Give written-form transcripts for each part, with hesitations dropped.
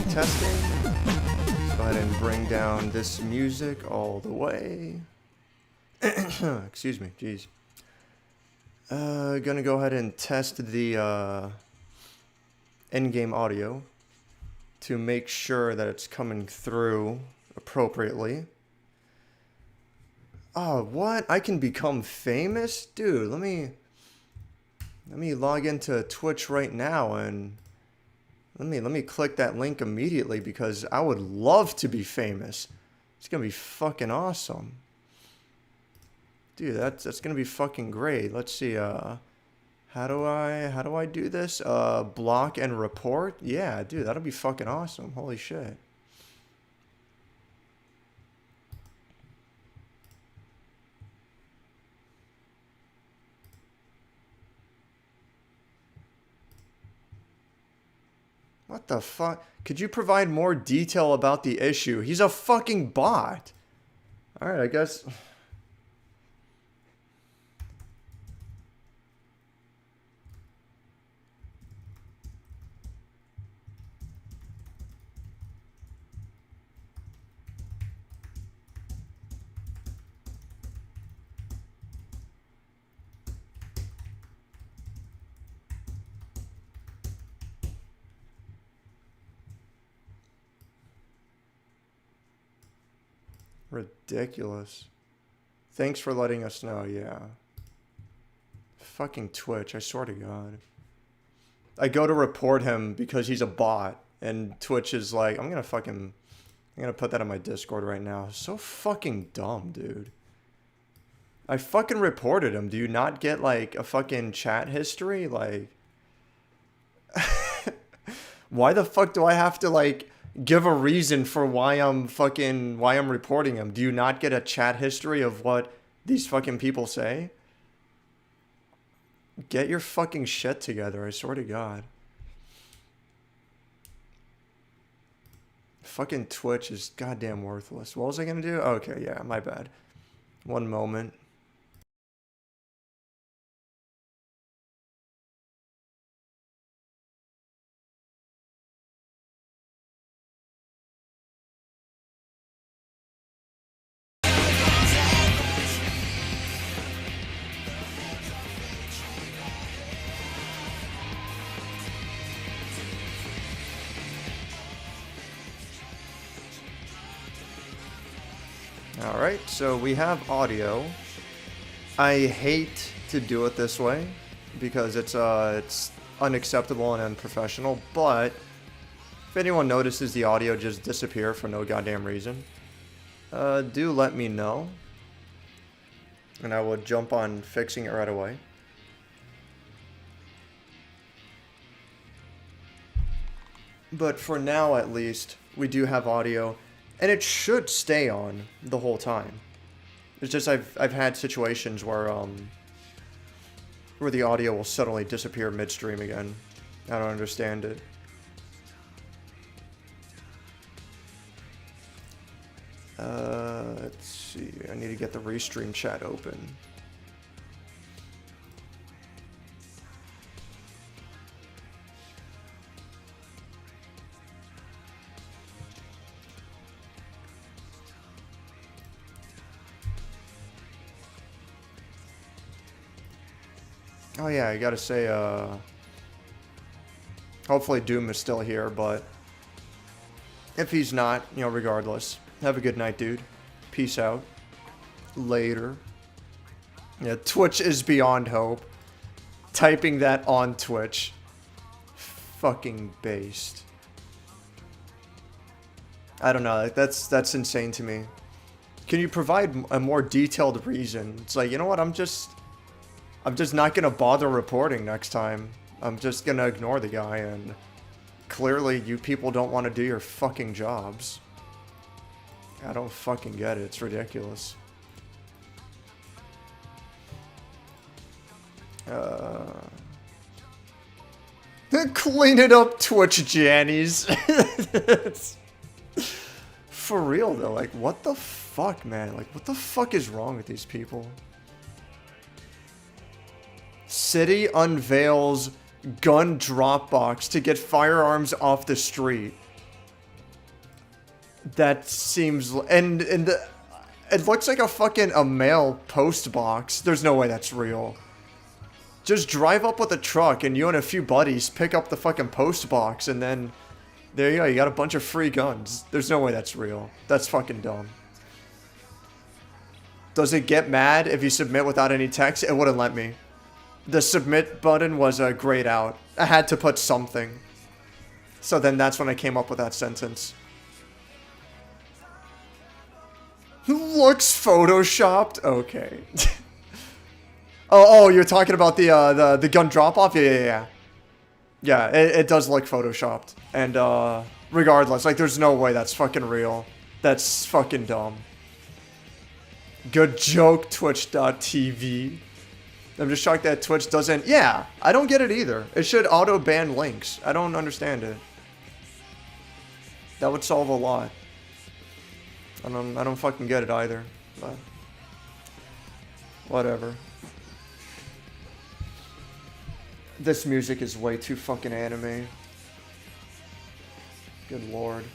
Testing. Let's go ahead and bring down this music all the way. Excuse me, jeez. Gonna go ahead and test the in-game audio to make sure that it's coming through appropriately. Oh, what? I can become famous? Dude, let me log into Twitch right now and let me click that link immediately because I would love to be famous. It's gonna be fucking awesome. Dude, that's gonna be fucking great. Let's see, how do I do this? Block and report? Yeah, dude, that'll be fucking awesome. Holy shit. What the fuck? Could you provide more detail about the issue? He's a fucking bot. Alright, I guess. Ridiculous. Thanks for letting us know, yeah. Fucking Twitch, I swear to God. I go to report him because he's a bot, and Twitch is like, I'm gonna put that on my Discord right now. So fucking dumb, dude. I fucking reported him. Do you not get, like, a fucking chat history? Like... Why the fuck do I have to, like... give a reason for why I'm reporting him? Do you not get a chat history of what these fucking people say? Get your fucking shit together, I swear to God. Fucking Twitch is goddamn worthless. What was I gonna do? Okay, yeah, my bad. One moment. Alright, so we have audio. I hate to do it this way because it's unacceptable and unprofessional, but if anyone notices the audio just disappear for no goddamn reason, do let me know, and I will jump on fixing it right away. But for now, at least, we do have audio. And it should stay on the whole time. It's just I've had situations where the audio will suddenly disappear midstream again. I don't understand it. Let's see. I need to get the restream chat open. Oh yeah, I gotta say, hopefully Doom is still here, but if he's not, you know, regardless, have a good night, dude. Peace out. Later. Yeah, Twitch is beyond hope. Typing that on Twitch. Fucking based. I don't know. That's insane to me. Can you provide a more detailed reason? It's like, you know what? I'm just not gonna bother reporting next time. I'm just gonna ignore the guy, and clearly you people don't want to do your fucking jobs. I don't fucking get it. It's ridiculous. Clean it up, Twitch Jannies. For real though, like what the fuck, man? Like what the fuck is wrong with these people? City unveils gun drop box to get firearms off the street. That seems, and it looks like a mail post box. There's no way that's real. Just drive up with a truck and you and a few buddies pick up the fucking post box, and then there you go, you got a bunch of free guns. There's no way that's real. That's fucking dumb. Does it get mad if you submit without any text? It wouldn't let me. The submit button was grayed out. I had to put something. So then that's when I came up with that sentence. Looks photoshopped? Okay. oh, you're talking about the gun drop-off? Yeah. Yeah, it does look photoshopped. And, regardless, like, there's no way that's fucking real. That's fucking dumb. Good joke, Twitch.tv. I'm just shocked that Twitch doesn't... Yeah, I don't get it either. It should auto-ban links. I don't understand it. That would solve a lot. I don't fucking get it either. But whatever. This music is way too fucking anime. Good lord.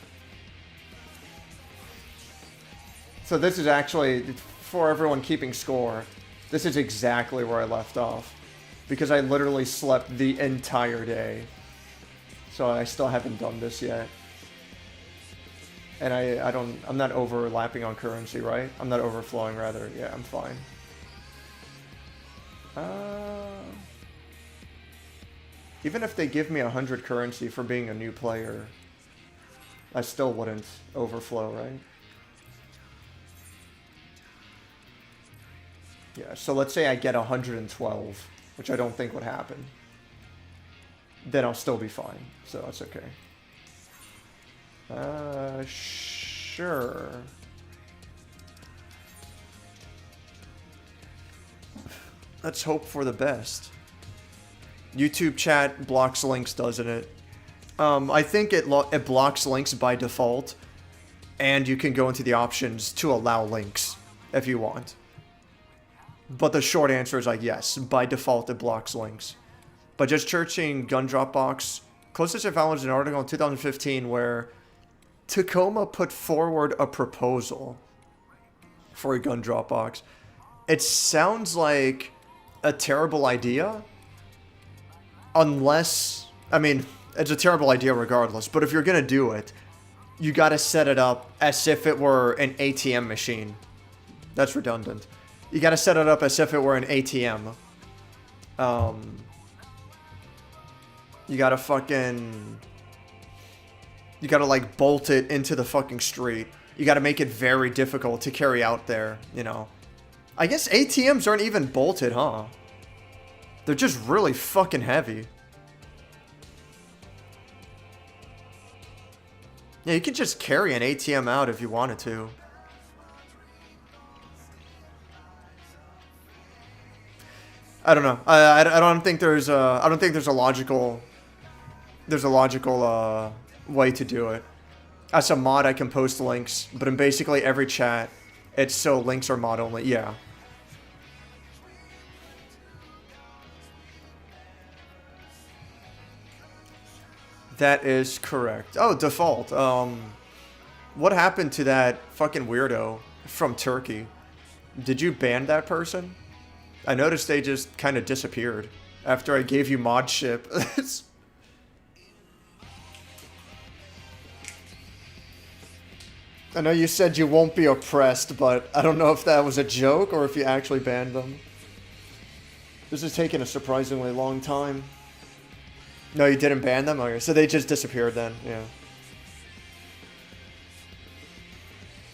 So this is actually, for everyone keeping score, this is exactly where I left off. Because I literally slept the entire day. So I still haven't done this yet. And I'm not overlapping on currency, right? I'm not overflowing, rather. Yeah, I'm fine. Even if they give me 100 currency for being a new player, I still wouldn't overflow, right? Yeah, so let's say I get 112, which I don't think would happen. Then I'll still be fine, so that's okay. Sure. Let's hope for the best. YouTube chat blocks links, doesn't it? I think it blocks links by default, and you can go into the options to allow links if you want. But the short answer is like, yes, by default it blocks links. But just searching gun drop box, closest I found was an article in 2015 where Tacoma put forward a proposal for a gun drop box. It sounds like a terrible idea. Unless, I mean, it's a terrible idea regardless, but if you're going to do it, you got to set it up as if it were an ATM machine. That's redundant. You got to set it up as if it were an ATM. You got to fucking... You got to, like, bolt it into the fucking street. You got to make it very difficult to carry out there, you know. I guess ATMs aren't even bolted, huh? They're just really fucking heavy. Yeah, you could just carry an ATM out if you wanted to. I don't know. I don't think there's a logical way to do it. As a mod, I can post links, but in basically every chat, it's so links are mod only. Yeah. That is correct. Oh, default. What happened to that fucking weirdo from Turkey? Did you ban that person? I noticed they just kind of disappeared after I gave you mod ship. I know you said you won't be oppressed, but I don't know if that was a joke or if you actually banned them. This is taking a surprisingly long time. No, you didn't ban them? Okay, so they just disappeared then, yeah.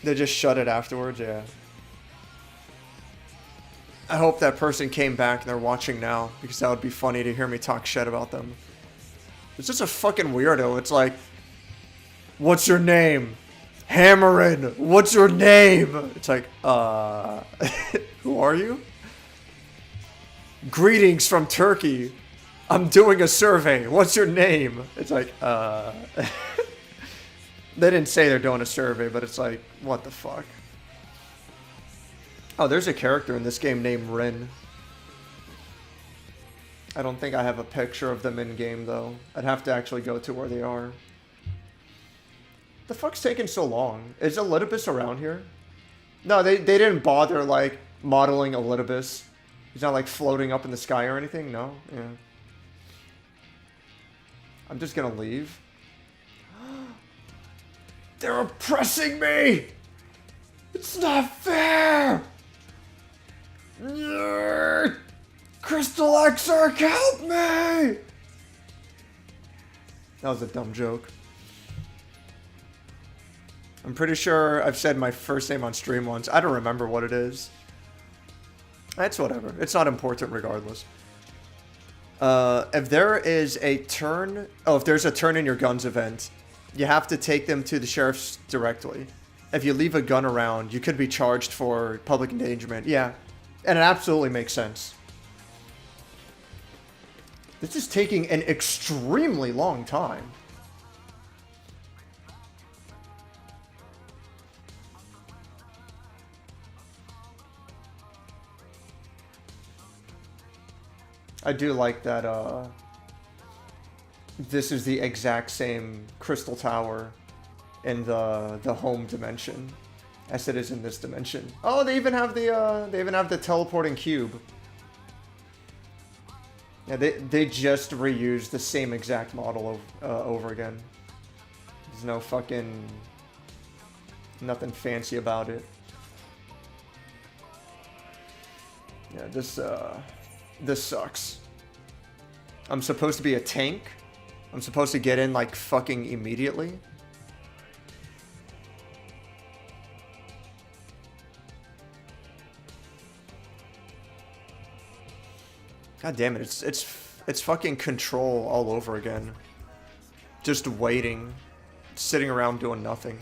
They just shut it afterwards, yeah. I hope that person came back and they're watching now, because that would be funny to hear me talk shit about them. It's just a fucking weirdo. It's like, what's your name? Hammerin, what's your name? It's like, who are you? Greetings from Turkey. I'm doing a survey. What's your name? It's like, They didn't say they're doing a survey, but it's like, what the fuck? Oh, there's a character in this game named Rin. I don't think I have a picture of them in-game, though. I'd have to actually go to where they are. The fuck's taking so long? Is Elidibus around here? No, they didn't bother, like, modeling Elidibus. He's not, like, floating up in the sky or anything? No? Yeah. I'm just gonna leave. They're oppressing me! It's not fair! Crystal Exarch, help me! That was a dumb joke. I'm pretty sure I've said my first name on stream once. I don't remember what it is. It's whatever. It's not important regardless. If there is a turn... Oh, if there's a turn in your guns event, you have to take them to the sheriff's directly. If you leave a gun around, you could be charged for public endangerment. Yeah. And it absolutely makes sense. This is taking an extremely long time. I do like that, this is the exact same crystal tower in the home dimension as it is in this dimension. Oh, they even have the teleporting cube. Yeah, they just reused the same exact model over again. There's no fucking nothing fancy about it. Yeah, this sucks. I'm supposed to be a tank. I'm supposed to get in like fucking immediately. God damn it, it's fucking control all over again. Just waiting, sitting around doing nothing.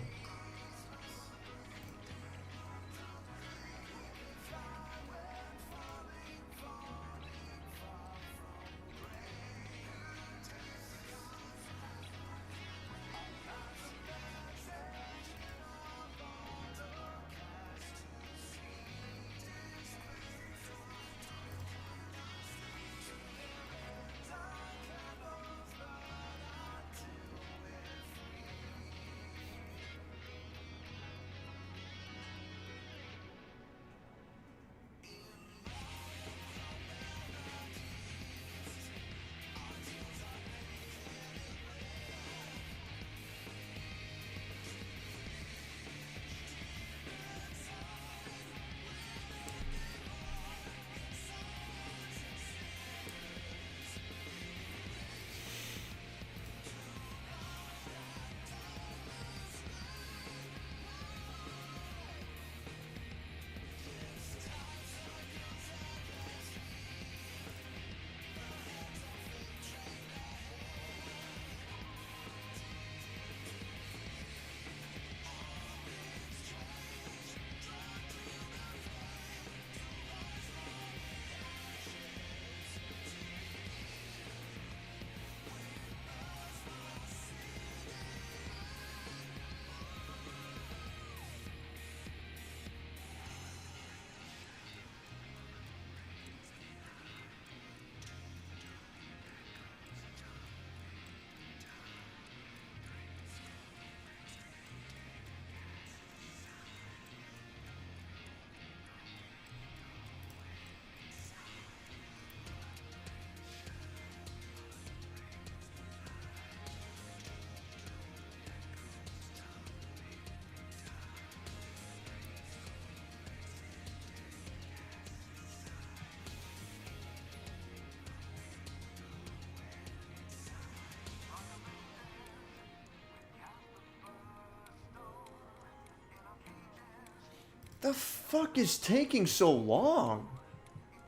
The fuck is taking so long?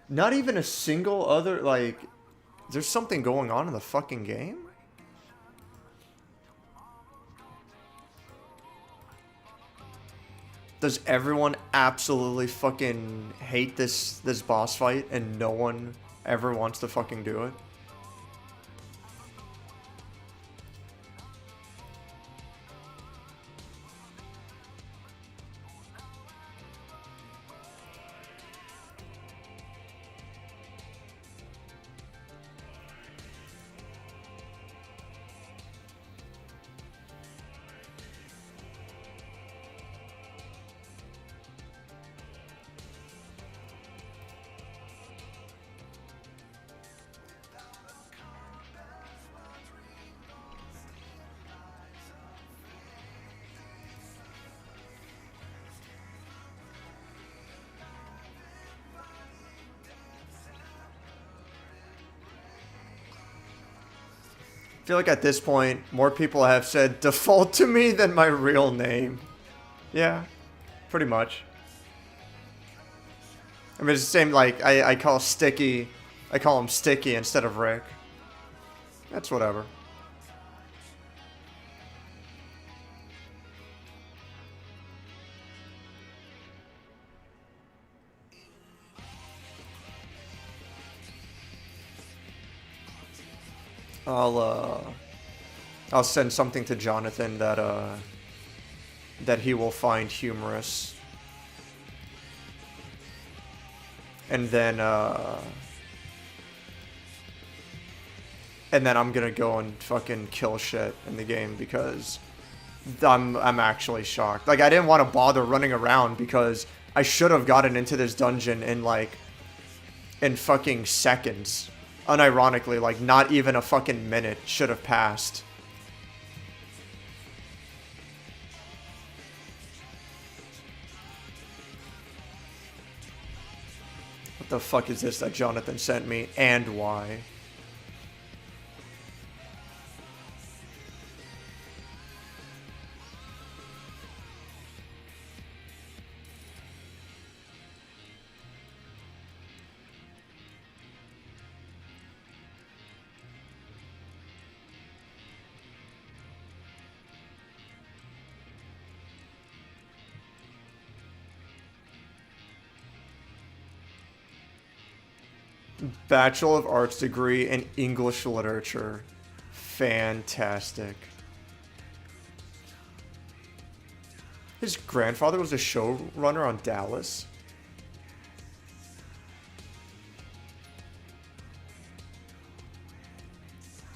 Not even a single other, like... There's something going on in the fucking game? Does everyone absolutely fucking hate this boss fight and no one ever wants to fucking do it? I feel like at this point, more people have said default to me than my real name. Yeah, pretty much. I mean, it's the same, like, I call Sticky, I call him Sticky instead of Rick. That's whatever. I'll send something to Jonathan that he will find humorous. And then I'm gonna go and fucking kill shit in the game because I'm actually shocked. Like, I didn't want to bother running around because I should have gotten into this dungeon in fucking seconds. Unironically, like, not even a fucking minute should have passed. What the fuck is this that Jonathan sent me, and why? Bachelor of Arts degree in English literature. Fantastic. His grandfather was a showrunner on Dallas.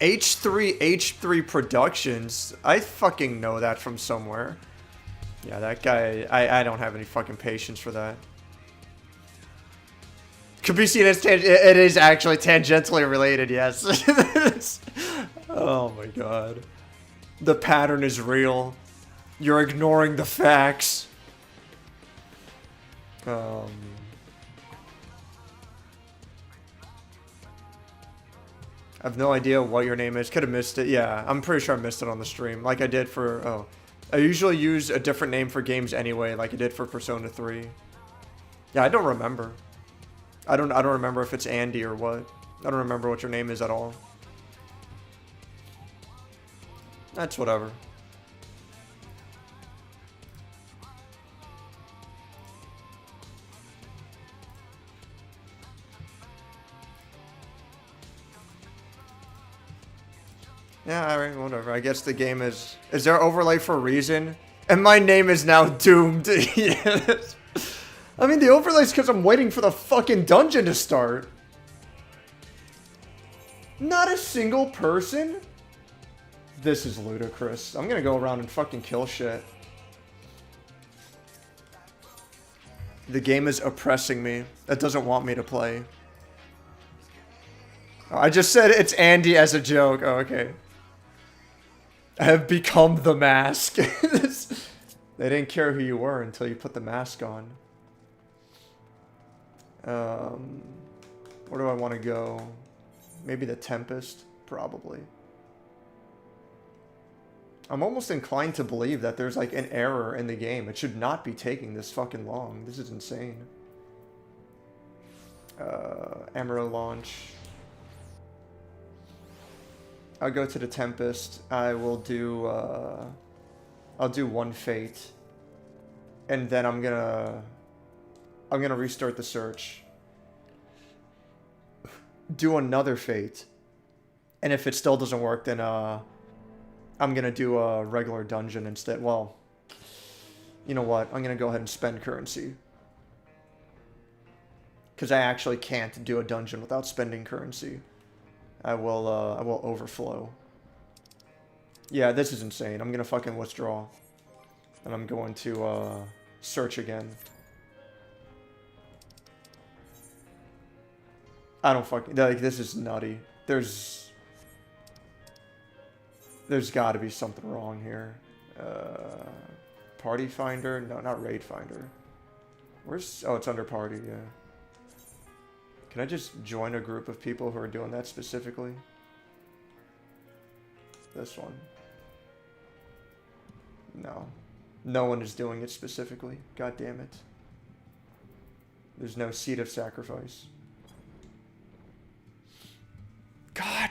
H3 Productions. I fucking know that from somewhere. Yeah, that guy, I don't have any fucking patience for that. Could be seen as it is actually tangentially related, yes. Oh my god. The pattern is real. You're ignoring the facts. I have no idea what your name is. Could have missed it. Yeah, I'm pretty sure I missed it on the stream. Like I did for... Oh. I usually use a different name for games anyway, like I did for Persona 3. Yeah, I don't remember. I don't remember if it's Andy or what. I don't remember what your name is at all. That's whatever. Yeah, alright, whatever. I guess the game is... Is there overlay for a reason? And my name is now doomed. Yes. I mean, the overlay's because I'm waiting for the fucking dungeon to start. Not a single person? This is ludicrous. I'm gonna go around and fucking kill shit. The game is oppressing me. It doesn't want me to play. Oh, I just said it's Andy as a joke. Oh, okay. I have become the mask. They didn't care who you were until you put the mask on. Where do I want to go? Maybe the Tempest? Probably. I'm almost inclined to believe that there's like an error in the game. It should not be taking this fucking long. This is insane. Emerald launch. I'll go to the Tempest. I will do, I'll do one Fate. And then I'm gonna restart the search. Do another Fate. And if it still doesn't work, then, I'm gonna do a regular dungeon instead. Well, you know what? I'm gonna go ahead and spend currency. Because I actually can't do a dungeon without spending currency. I will overflow. Yeah, this is insane. I'm gonna fucking withdraw. And I'm going to, search again. I don't fucking... Like, this is nutty. There's gotta be something wrong here. Party Finder? No, not Raid Finder. Where's... Oh, it's under Party, yeah. Can I just join a group of people who are doing that specifically? This one. No. No one is doing it specifically. God damn it. There's no Seed of Sacrifice. God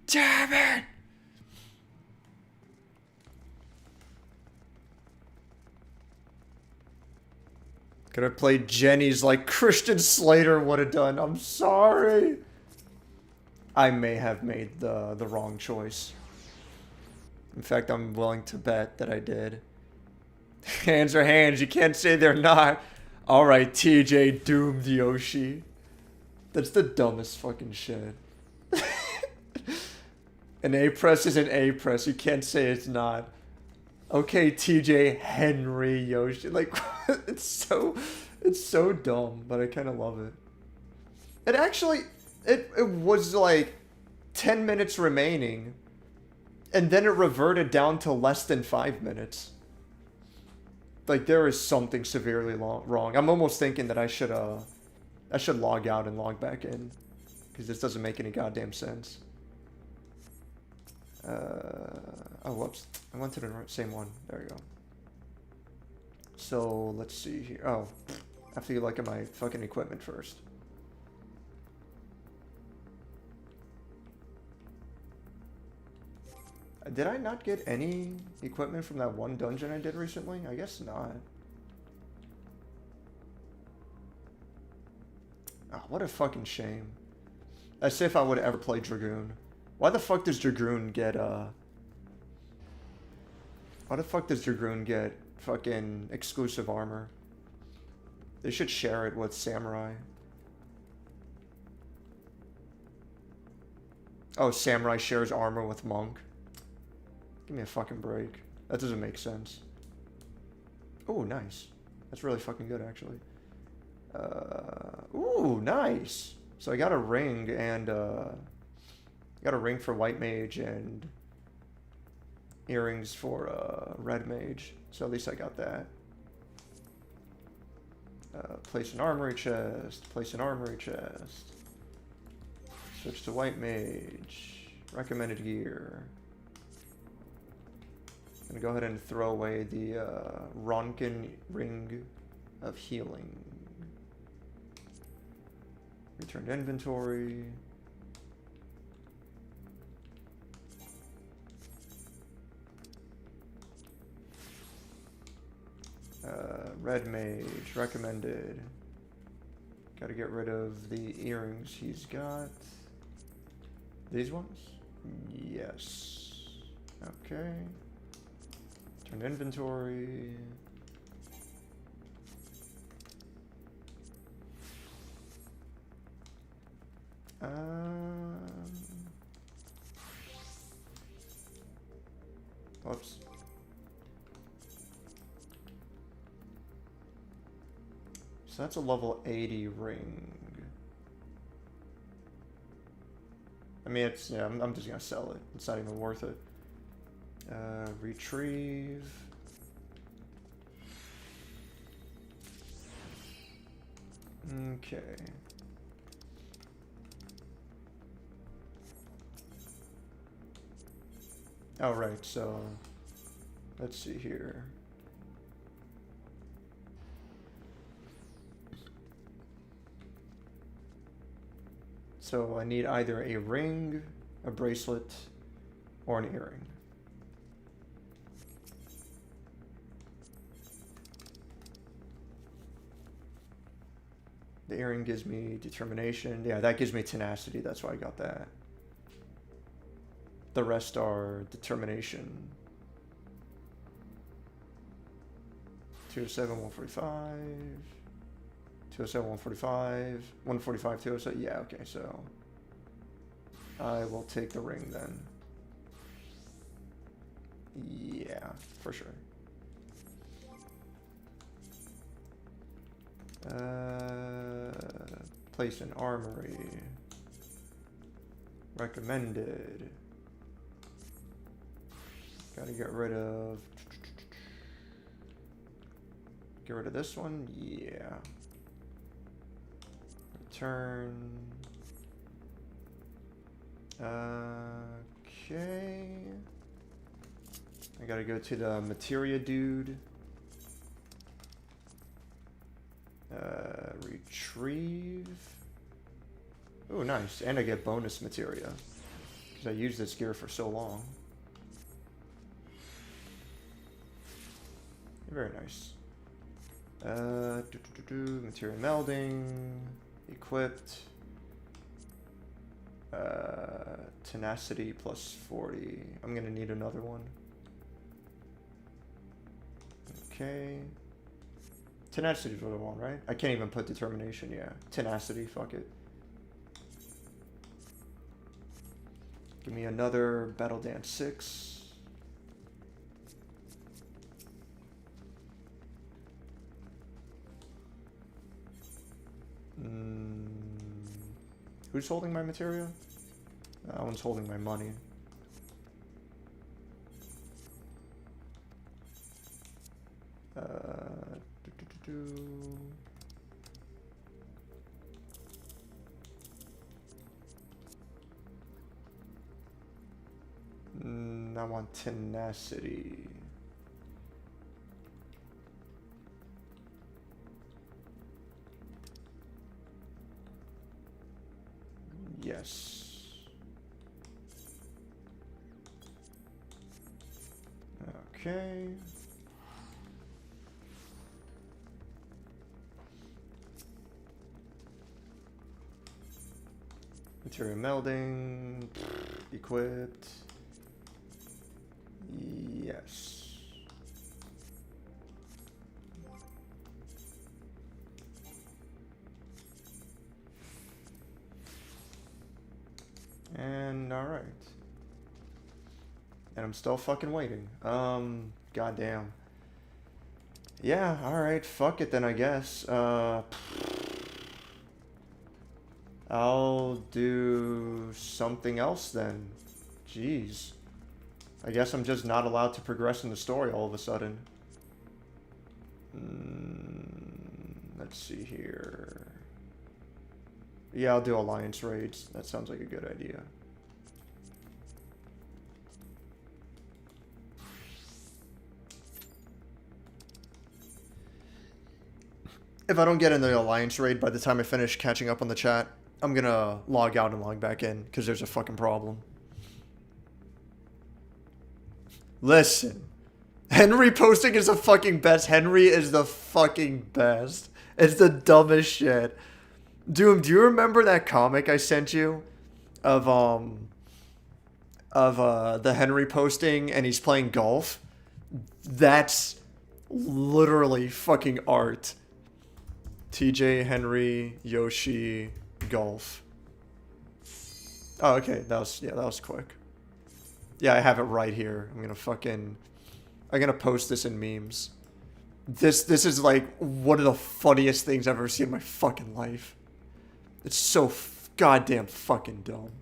damn it! Could have played Jenny's like Christian Slater would have done. I'm sorry. I may have made the wrong choice. In fact, I'm willing to bet that I did. Hands are hands. You can't say they're not. Alright, TJ doomed Yoshi. That's the dumbest fucking shit. An A press is an A press. You can't say it's not. Okay, TJ Henry Yoshi. Like, it's so dumb, but I kind of love it. It actually, it was like 10 minutes remaining, and then it reverted down to less than 5 minutes. Like, there is something severely wrong. I'm almost thinking that I should log out and log back in, because this doesn't make any goddamn sense. Oh, whoops. I went to the same one. There we go. So, let's see here. Oh, I have to look at my fucking equipment first. Did I not get any equipment from that one dungeon I did recently? I guess not. Oh, what a fucking shame. As if I would ever play Dragoon. Why the fuck does Dragoon get, Why the fuck does Dragoon get fucking exclusive armor? They should share it with Samurai. Oh, Samurai shares armor with Monk. Give me a fucking break. That doesn't make sense. Oh, nice. That's really fucking good, actually. Ooh, nice. So I got a ring and, got a ring for White Mage and earrings for Red Mage. So at least I got that. Place an armory chest. Place an armory chest. Switch to White Mage. Recommended gear. I'm gonna go ahead and throw away the Ronkin Ring of Healing. Return to inventory. Red Mage, recommended. Gotta get rid of the earrings he's got. These ones? Yes. Okay. Turn to inventory. Whoops. So that's a level 80 ring. I mean, it's, yeah, I'm just gonna sell it. It's not even worth it. Retrieve. Okay. Oh, right, so Let's see here. So I need either a ring, a bracelet, or an earring. The earring gives me determination. Yeah, that gives me tenacity. That's why I got that. The rest are determination. 207, 145. 207, 145. 145, 207. Yeah, okay, so I will take the ring then. Yeah, for sure. Place an armory. Recommended. Gotta get rid of this one. Yeah. Return. Okay. I gotta go to the materia dude. Retrieve. Oh, nice. And I get bonus materia. Because I used this gear for so long. Very nice. Materia melding. Equipped. Tenacity plus 40. I'm gonna need another one. Okay. Tenacity is what I want, right? I can't even put determination, yeah. Tenacity, fuck it. Give me another Battle Dance 6. Who's holding my materia? That one's holding my money. I want tenacity. Yes. Okay. Material melding, equipped. Yes. And alright. And I'm still fucking waiting. Goddamn. Yeah, alright, fuck it then, I guess. I'll do something else then. Jeez. I guess I'm just not allowed to progress in the story all of a sudden. Let's see here. Yeah, I'll do alliance raids. That sounds like a good idea. If I don't get in the alliance raid by the time I finish catching up on the chat, I'm gonna log out and log back in, because there's a fucking problem. Listen. Henry posting is the fucking best. Henry is the fucking best. It's the dumbest shit. Doom, do you remember that comic I sent you? Of the Henry posting and he's playing golf? That's literally fucking art. TJ, Henry, Yoshi, golf. Oh, okay. That was quick. Yeah, I have it right here. I'm gonna post this in memes. This is like one of the funniest things I've ever seen in my fucking life. It's so goddamn fucking dumb.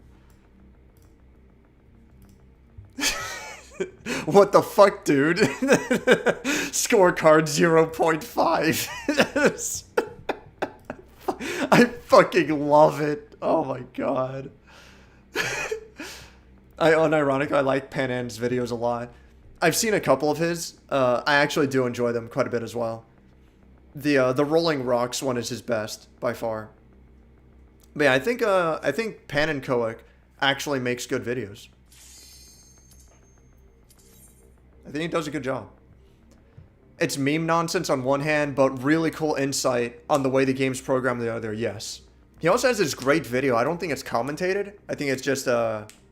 What the fuck, dude? Scorecard 0.5. I fucking love it. Oh my god. I like Panan's videos a lot. I've seen a couple of his. I actually do enjoy them quite a bit as well. The Rolling Rocks one is his best by far. But yeah, I think Pan and Koic actually makes good videos. I think he does a good job. It's meme nonsense on one hand, but really cool insight on the way the game's programmed the other, yes. He also has this great video. I don't think it's commentated. I think it's just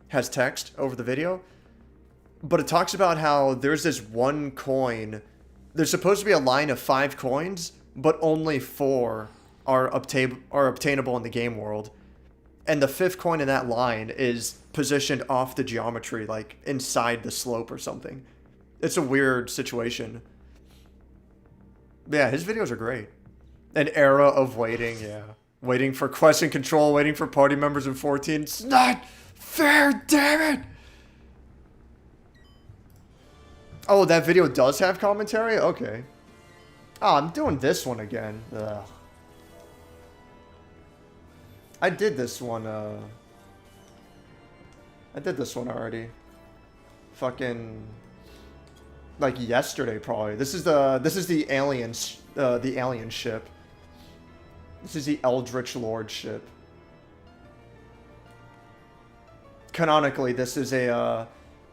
has text over the video. But it talks about how there's this one coin. There's supposed to be a line of 5 coins, but only 4 are obtainable in the game world. And the 5th coin in that line is positioned off the geometry, like inside the slope or something. It's a weird situation. But yeah, his videos are great. An era of waiting, yeah. Waiting for question control, waiting for party members in 14. It's not fair, damn it! Oh, that video does have commentary? Okay. Oh, I'm doing this one again. Ugh. I did this one, I did this one already. Fucking... like yesterday, probably. This is the aliens, the alien ship. This is the Eldritch Lord ship. Canonically, this is a,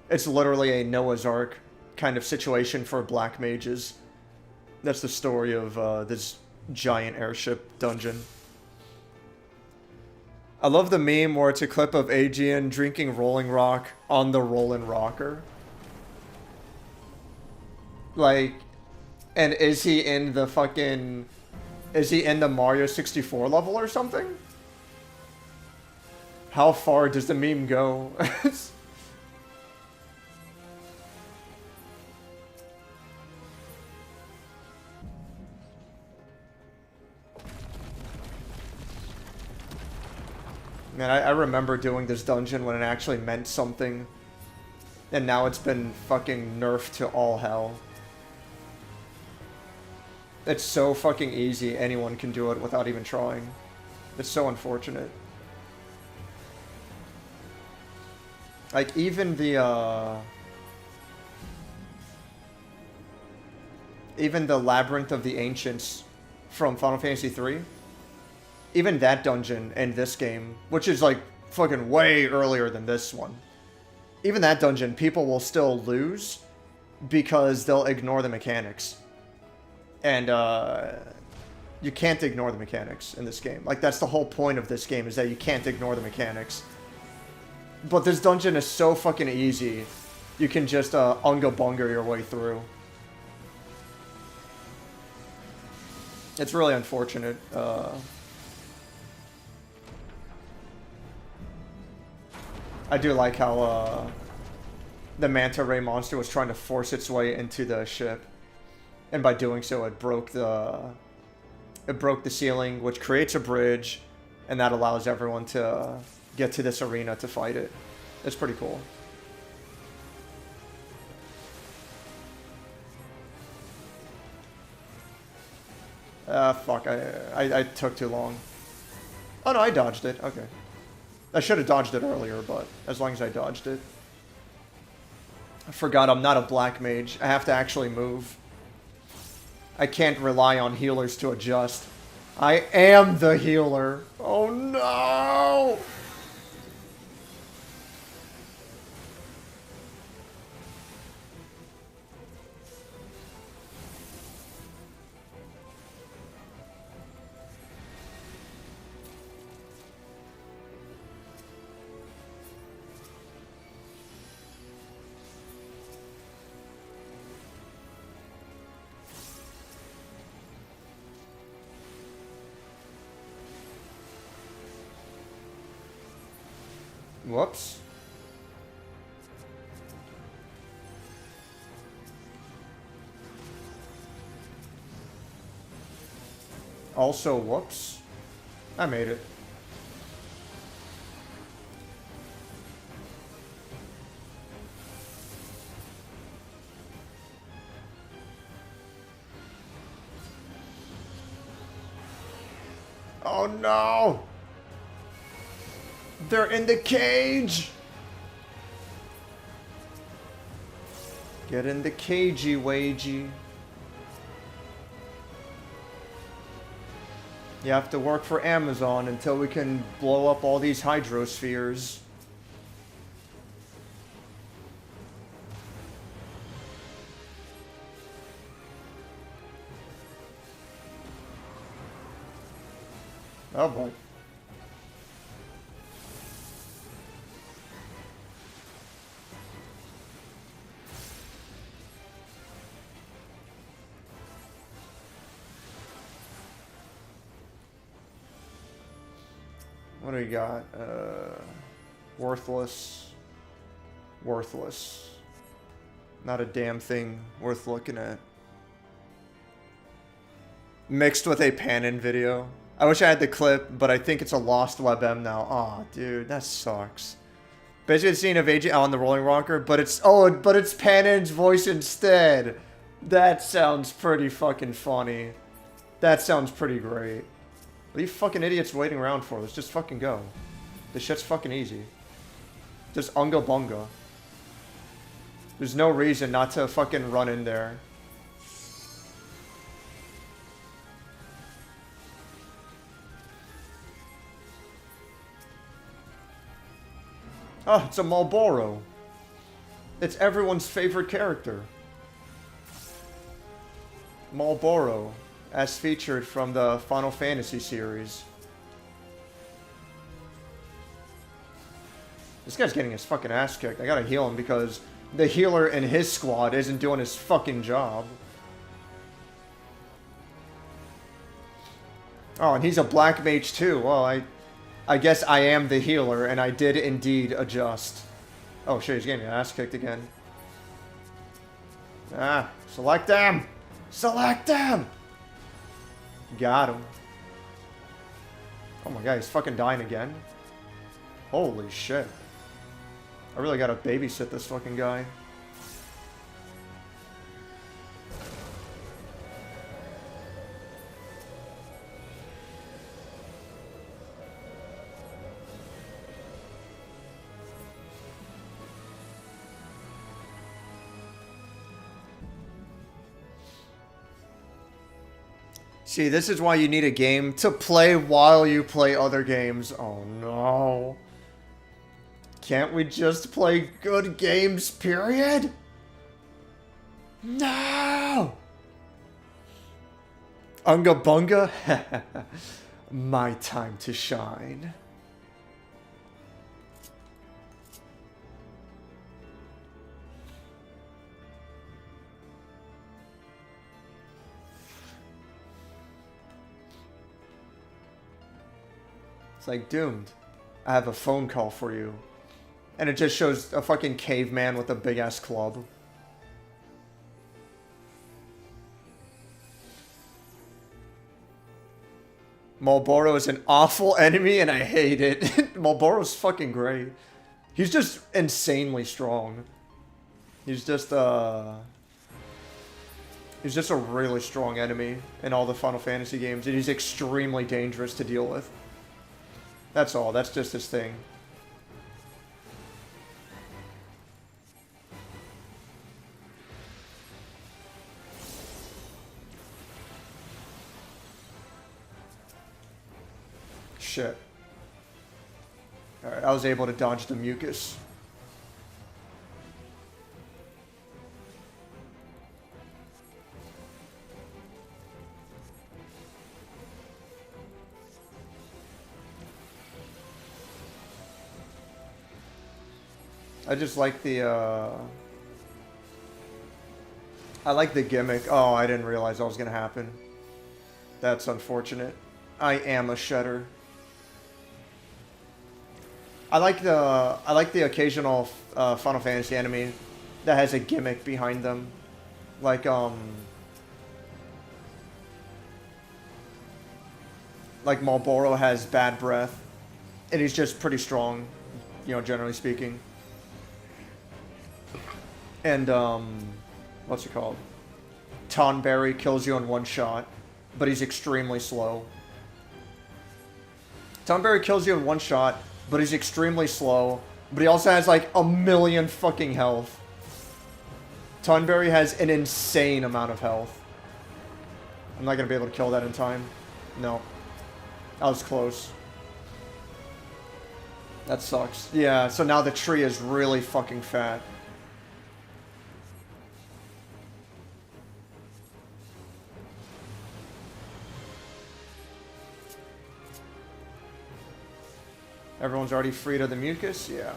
it's literally a Noah's Ark kind of situation for black mages. That's the story of this giant airship dungeon. I love the meme where it's a clip of Aegean drinking Rolling Rock on the Rollin' Rocker. Like, and is he in the fucking... is he in the Mario 64 level or something? How far does the meme go? Man, I remember doing this dungeon when it actually meant something. And now it's been fucking nerfed to all hell. It's so fucking easy, anyone can do it without even trying. It's so unfortunate. Like, even the, even the Labyrinth of the Ancients from Final Fantasy III, even that dungeon in this game, which is like fucking way earlier than this one, even that dungeon, people will still lose because they'll ignore the mechanics. And you can't ignore the mechanics in this game. Like, that's the whole point of this game, is that you can't ignore the mechanics. But this dungeon is so fucking easy, you can just unga bunga your way through. It's really unfortunate. I do like how the manta ray monster was trying to force its way into the ship. And by doing so, it broke the ceiling, which creates a bridge, and that allows everyone to get to this arena to fight it. It's pretty cool. Fuck, I took too long. Oh no, I dodged it, okay. I should have dodged it earlier, but as long as I dodged it. I forgot I'm not a black mage. I have to actually move. I can't rely on healers to adjust. I am the healer. Oh no! Whoops. Also, whoops. I made it. Oh no! They're in the cage! Get in the cagey wagey. You have to work for Amazon until we can blow up all these hydrospheres. Oh boy. What do we got? Worthless. Worthless. Not a damn thing worth looking at. Mixed with a pan-in video. I wish I had the clip, but I think it's a lost WebM now. Aw, dude, that sucks. Basically, the scene of AJ on the rolling rocker, but it's Pan-in's voice instead. That sounds pretty fucking funny. That sounds pretty great. What are you fucking idiots waiting around for? Let's just fucking go. This shit's fucking easy. Just unga bunga. There's no reason not to fucking run in there. Oh, it's a Marlboro. It's everyone's favorite character. Marlboro, as featured from the Final Fantasy series. This guy's getting his fucking ass kicked. I gotta heal him because the healer in his squad isn't doing his fucking job. Oh, and he's a black mage too. Well, I guess I am the healer, and I did indeed adjust. Oh shit, he's getting his ass kicked again. Ah, select them! Select them! Got him. Oh my god, he's fucking dying again. Holy shit. I really gotta babysit this fucking guy. See, this is why you need a game to play while you play other games. Oh no. Can't we just play good games, period? No! Unga bunga? My time to shine. It's like, doomed. I have a phone call for you. And it just shows a fucking caveman with a big-ass club. Marlboro is an awful enemy and I hate it. Marlboro's fucking great. He's just insanely strong. He's just a really strong enemy in all the Final Fantasy games. And he's extremely dangerous to deal with. That's all. That's just his thing. Shit. Alright, I was able to dodge the mucus. I just like the, I like the gimmick. Oh, I didn't realize that was gonna happen. That's unfortunate. I am a shedder. I like the occasional Final Fantasy enemy that has a gimmick behind them. Like Marlboro has bad breath. And he's just pretty strong, you know, generally speaking. And, what's it called? Tonberry kills you in one shot, but he's extremely slow. Tonberry kills you in one shot, but he's extremely slow, but he also has like a million fucking health. Tunberry has an insane amount of health. I'm not going to be able to kill that in time. No. That was close. That sucks. Yeah, so now the tree is really fucking fat. Everyone's already freed of the mucus? Yeah.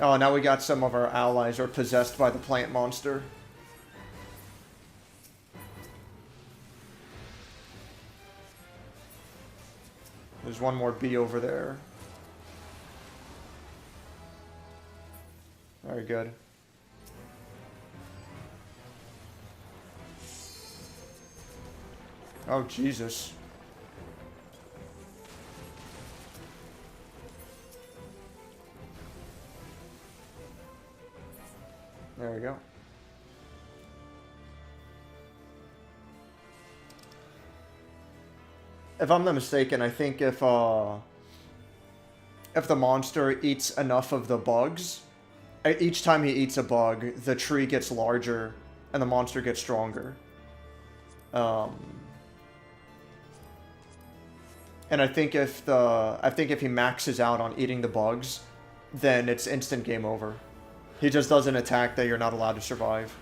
Oh, now we got some of our allies are possessed by the plant monster. There's one more bee over there. Very good. Oh, Jesus. There we go. If I'm not mistaken, I think if the monster eats enough of the bugs, each time he eats a bug, the tree gets larger and the monster gets stronger. And I think if he maxes out on eating the bugs, then it's instant game over. He just does an attack that you're not allowed to survive.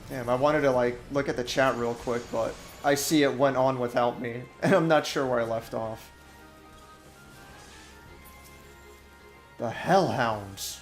Damn, I wanted to, like, look at the chat real quick, but I see it went on without me, and I'm not sure where I left off. The Hellhounds.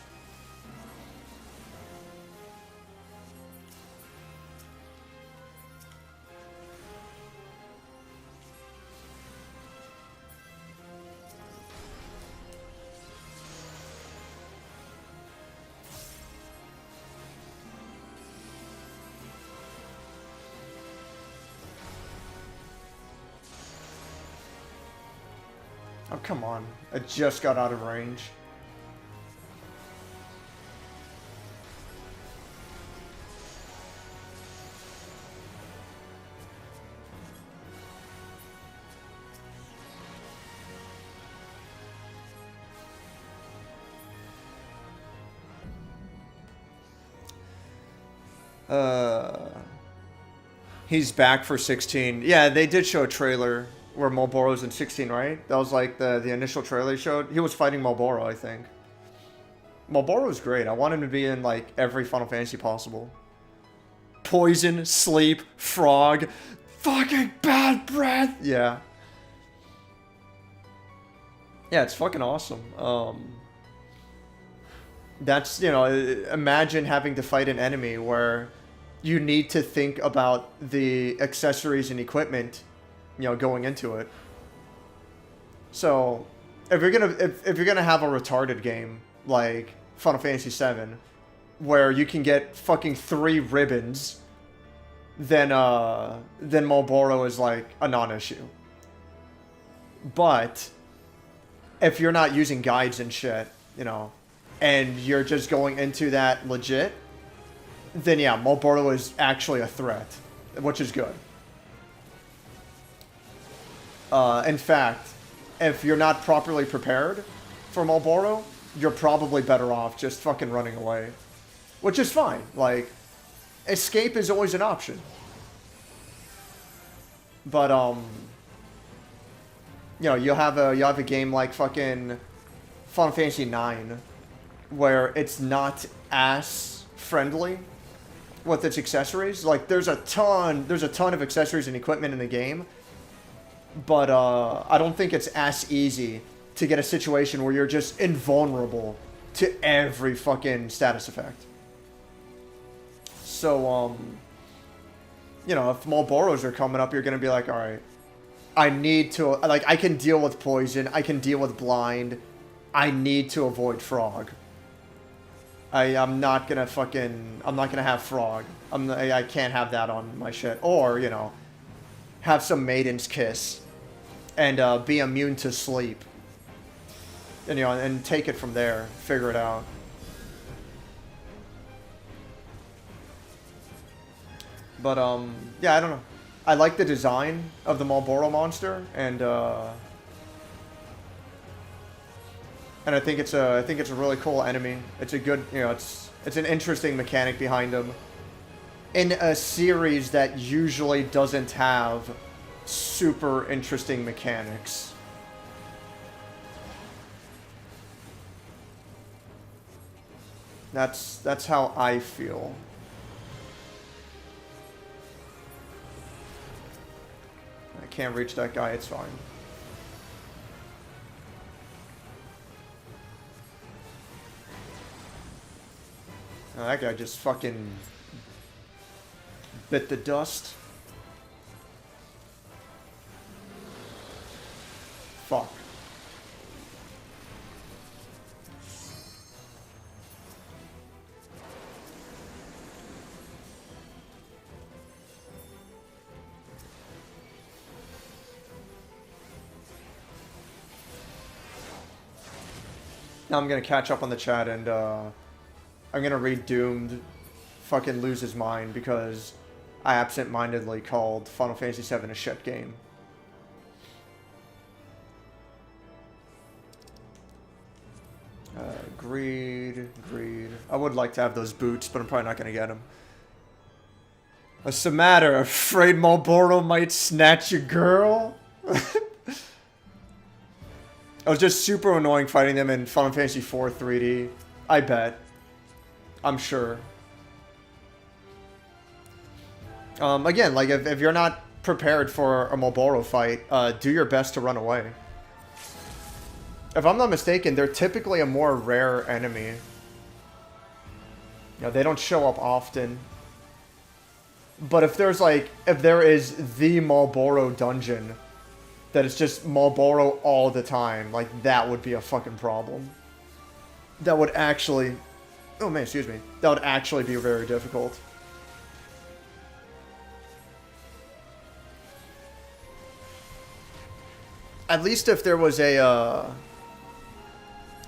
Oh, come on. I just got out of range. He's back for 16. Yeah, they did show a trailer where Malboro's in 16, right? That was like the initial trailer they showed. He was fighting Malboro, I think. Malboro's great. I want him to be in like every Final Fantasy possible. Poison, sleep, frog, fucking bad breath. Yeah. Yeah, it's fucking awesome. That's, you know, imagine having to fight an enemy where you need to think about the accessories and equipment, you know, going into it. So, if you're gonna have a retarded game like Final Fantasy VII, where you can get fucking 3 ribbons, then Malboro is like a non-issue. But if you're not using guides and shit, you know, and you're just going into that legit, then yeah, Malboro is actually a threat, which is good. In fact, if you're not properly prepared for Malboro, you're probably better off just fucking running away. Which is fine. Like, escape is always an option. But, you know, you'll have a game like fucking Final Fantasy IX, where it's not as friendly with its accessories. Like, there's a ton of accessories and equipment in the game, but I don't think it's as easy to get a situation where you're just invulnerable to every fucking status effect. So, you know, if Malboros are coming up, you're gonna be like, alright, I need to, like, I can deal with poison, I can deal with blind, I need to avoid frog. I'm not gonna have frog. I can't have that on my shit. Or, you know, have some maiden's kiss and be immune to sleep. And, you know, and take it from there. Figure it out. But, yeah, I don't know. I like the design of the Malboro monster, and, And I think it's a really cool enemy. It's a good, you know, it's an interesting mechanic behind him. In a series that usually doesn't have super interesting mechanics. That's how I feel. I can't reach that guy, it's fine. Oh, that guy just fucking bit the dust. Fuck. Now I'm gonna catch up on the chat and I'm gonna read Doomed fucking lose his mind because I absent-mindedly called Final Fantasy VII a shit game. Greed. I would like to have those boots, but I'm probably not gonna get them. What's the matter? Afraid Marlboro might snatch your girl? It was just super annoying fighting them in Final Fantasy IV 3D. I bet. I'm sure. Again, like, if you're not prepared for a Marlboro fight, do your best to run away. If I'm not mistaken, they're typically a more rare enemy. You know, they don't show up often. But if there's, like, if there is the Marlboro dungeon that is just Marlboro all the time, like, that would be a fucking problem. That would actually... Oh man, excuse me. That would actually be very difficult. At least if there was a,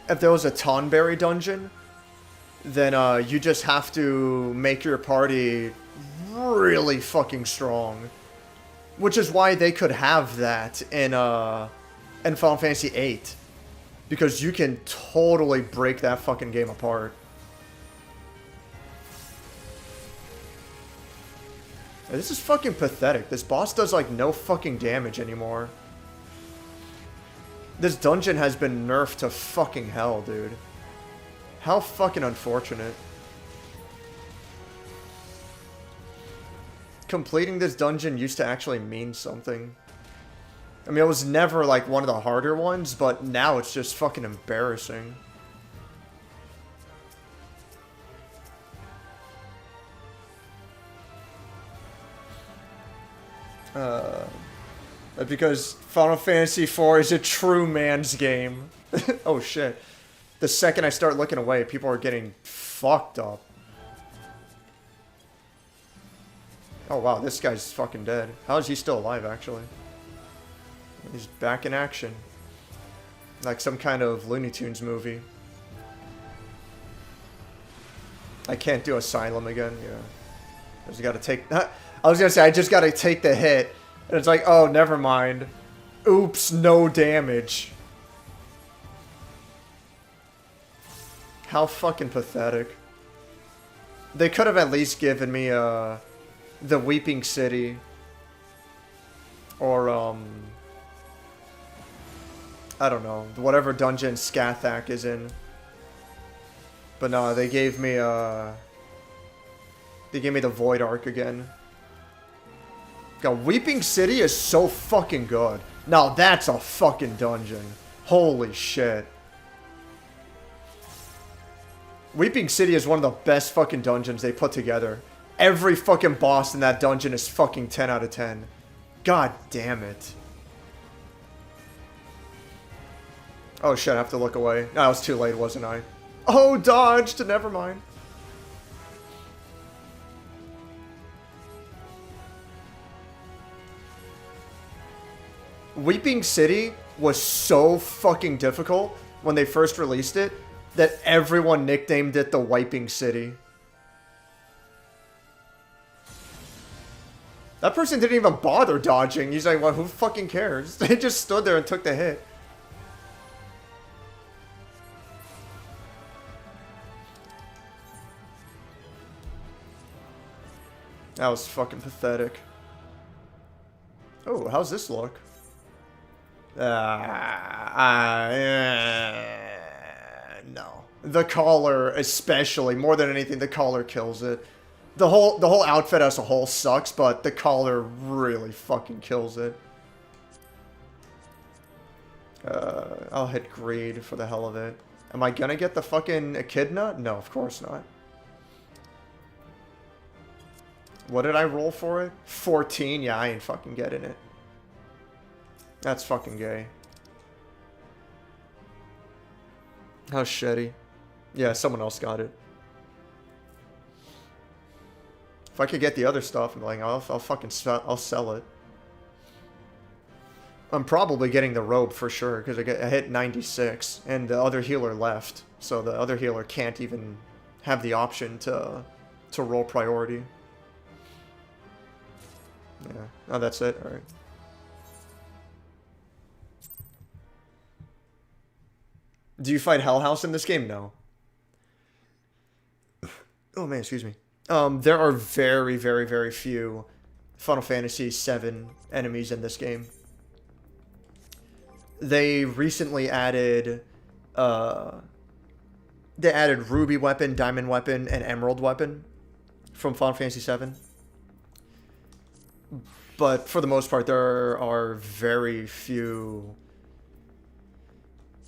Tonberry dungeon, then, you just have to make your party really fucking strong. Which is why they could have that in Final Fantasy VIII. Because you can totally break that fucking game apart. This is fucking pathetic. This boss does, like, no fucking damage anymore. This dungeon has been nerfed to fucking hell, dude. How fucking unfortunate. Completing this dungeon used to actually mean something. I mean, it was never, like, one of the harder ones, but now it's just fucking embarrassing. Because Final Fantasy IV is a true man's game. Oh shit. The second I start looking away, people are getting fucked up. Oh wow, this guy's fucking dead. How is he still alive, actually? He's back in action. Like some kind of Looney Tunes movie. I can't do Asylum again, yeah. I just gotta take... I was gonna say, I just gotta take the hit. And it's like, oh, never mind. Oops, no damage. How fucking pathetic. They could have at least given me, the Weeping City. Or, I don't know. Whatever dungeon Skathak is in. But no, they gave me, the Void Arc again. God, Weeping City is so fucking good. Now that's a fucking dungeon. Holy shit. Weeping City is one of the best fucking dungeons they put together. Every fucking boss in that dungeon is fucking 10 out of 10. God damn it. Oh shit, I have to look away. No, I was too late, wasn't I? Oh, dodged! Never mind. Weeping City was so fucking difficult when they first released it that everyone nicknamed it the Wiping City. That person didn't even bother dodging. He's like, well, who fucking cares? They just stood there and took the hit. That was fucking pathetic. Oh, how's this look? No. The collar, especially, more than anything, the collar kills it. The whole outfit as a whole sucks, but the collar really fucking kills it. I'll hit greed for the hell of it. Am I gonna get the fucking echidna? No, of course not. What did I roll for it? 14? Yeah, I ain't fucking getting it. That's fucking gay. How shitty. Yeah, someone else got it. If I could get the other stuff, I'm like, I'll fucking I'll sell it. I'm probably getting the robe for sure, because I hit 96, and the other healer left. So the other healer can't even have the option to roll priority. Yeah. Oh, that's it? Alright. Do you fight Hell House in this game? No. Oh man, excuse me. There are very, very, very few Final Fantasy VII enemies in this game. They recently added, they added Ruby Weapon, Diamond Weapon, and Emerald Weapon from Final Fantasy VII. But for the most part, there are very few...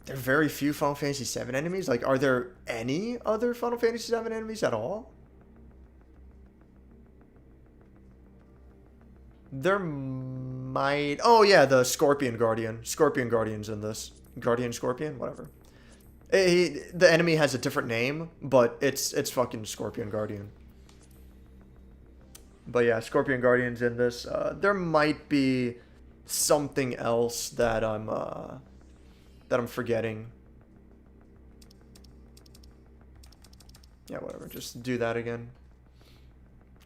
There are very few Final Fantasy VII enemies? Like, are there any other Final Fantasy VII enemies at all? There might... Oh, yeah, the Scorpion Guardian. Scorpion Guardian's in this. Guardian Scorpion? Whatever. The enemy has a different name, but it's fucking Scorpion Guardian. But yeah, Scorpion Guardian's in this. There might be something else that I'm forgetting. Yeah, whatever. Just do that again.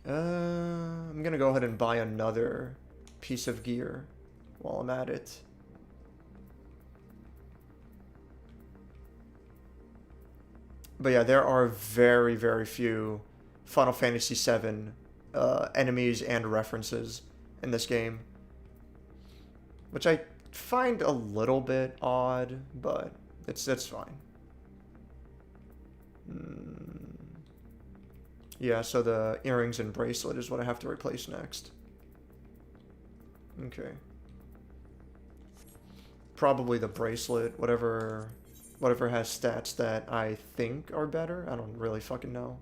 I'm gonna go ahead and buy another piece of gear while I'm at it. But yeah, there are very, very few Final Fantasy VII enemies and references in this game, which I find a little bit odd, but it's fine. Yeah, so the earrings and bracelet is what I have to replace next. Okay. Probably the bracelet, whatever has stats that I think are better. I don't really fucking know.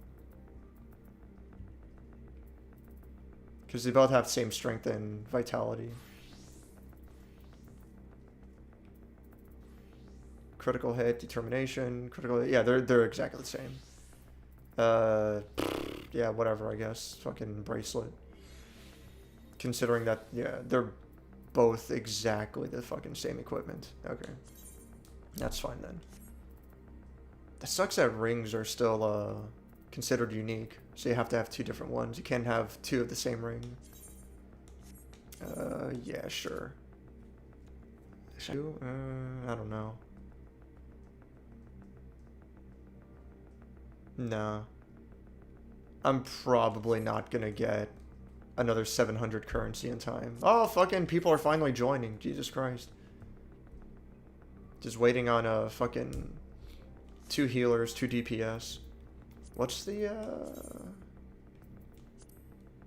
Because they both have the same strength and vitality. Critical hit, determination, critical hit. Yeah, they're exactly the same. Yeah, whatever, I guess. Fucking bracelet. Considering that, yeah, they're both exactly the fucking same equipment. Okay. That's fine then. That sucks that rings are still, considered unique. So you have to have two different ones. You can't have two of the same ring. Yeah, sure. I don't know. Nah. I'm probably not gonna get another 700 currency in time. Oh, fucking people are finally joining. Jesus Christ. Just waiting on a fucking 2 healers, 2 DPS. What's the,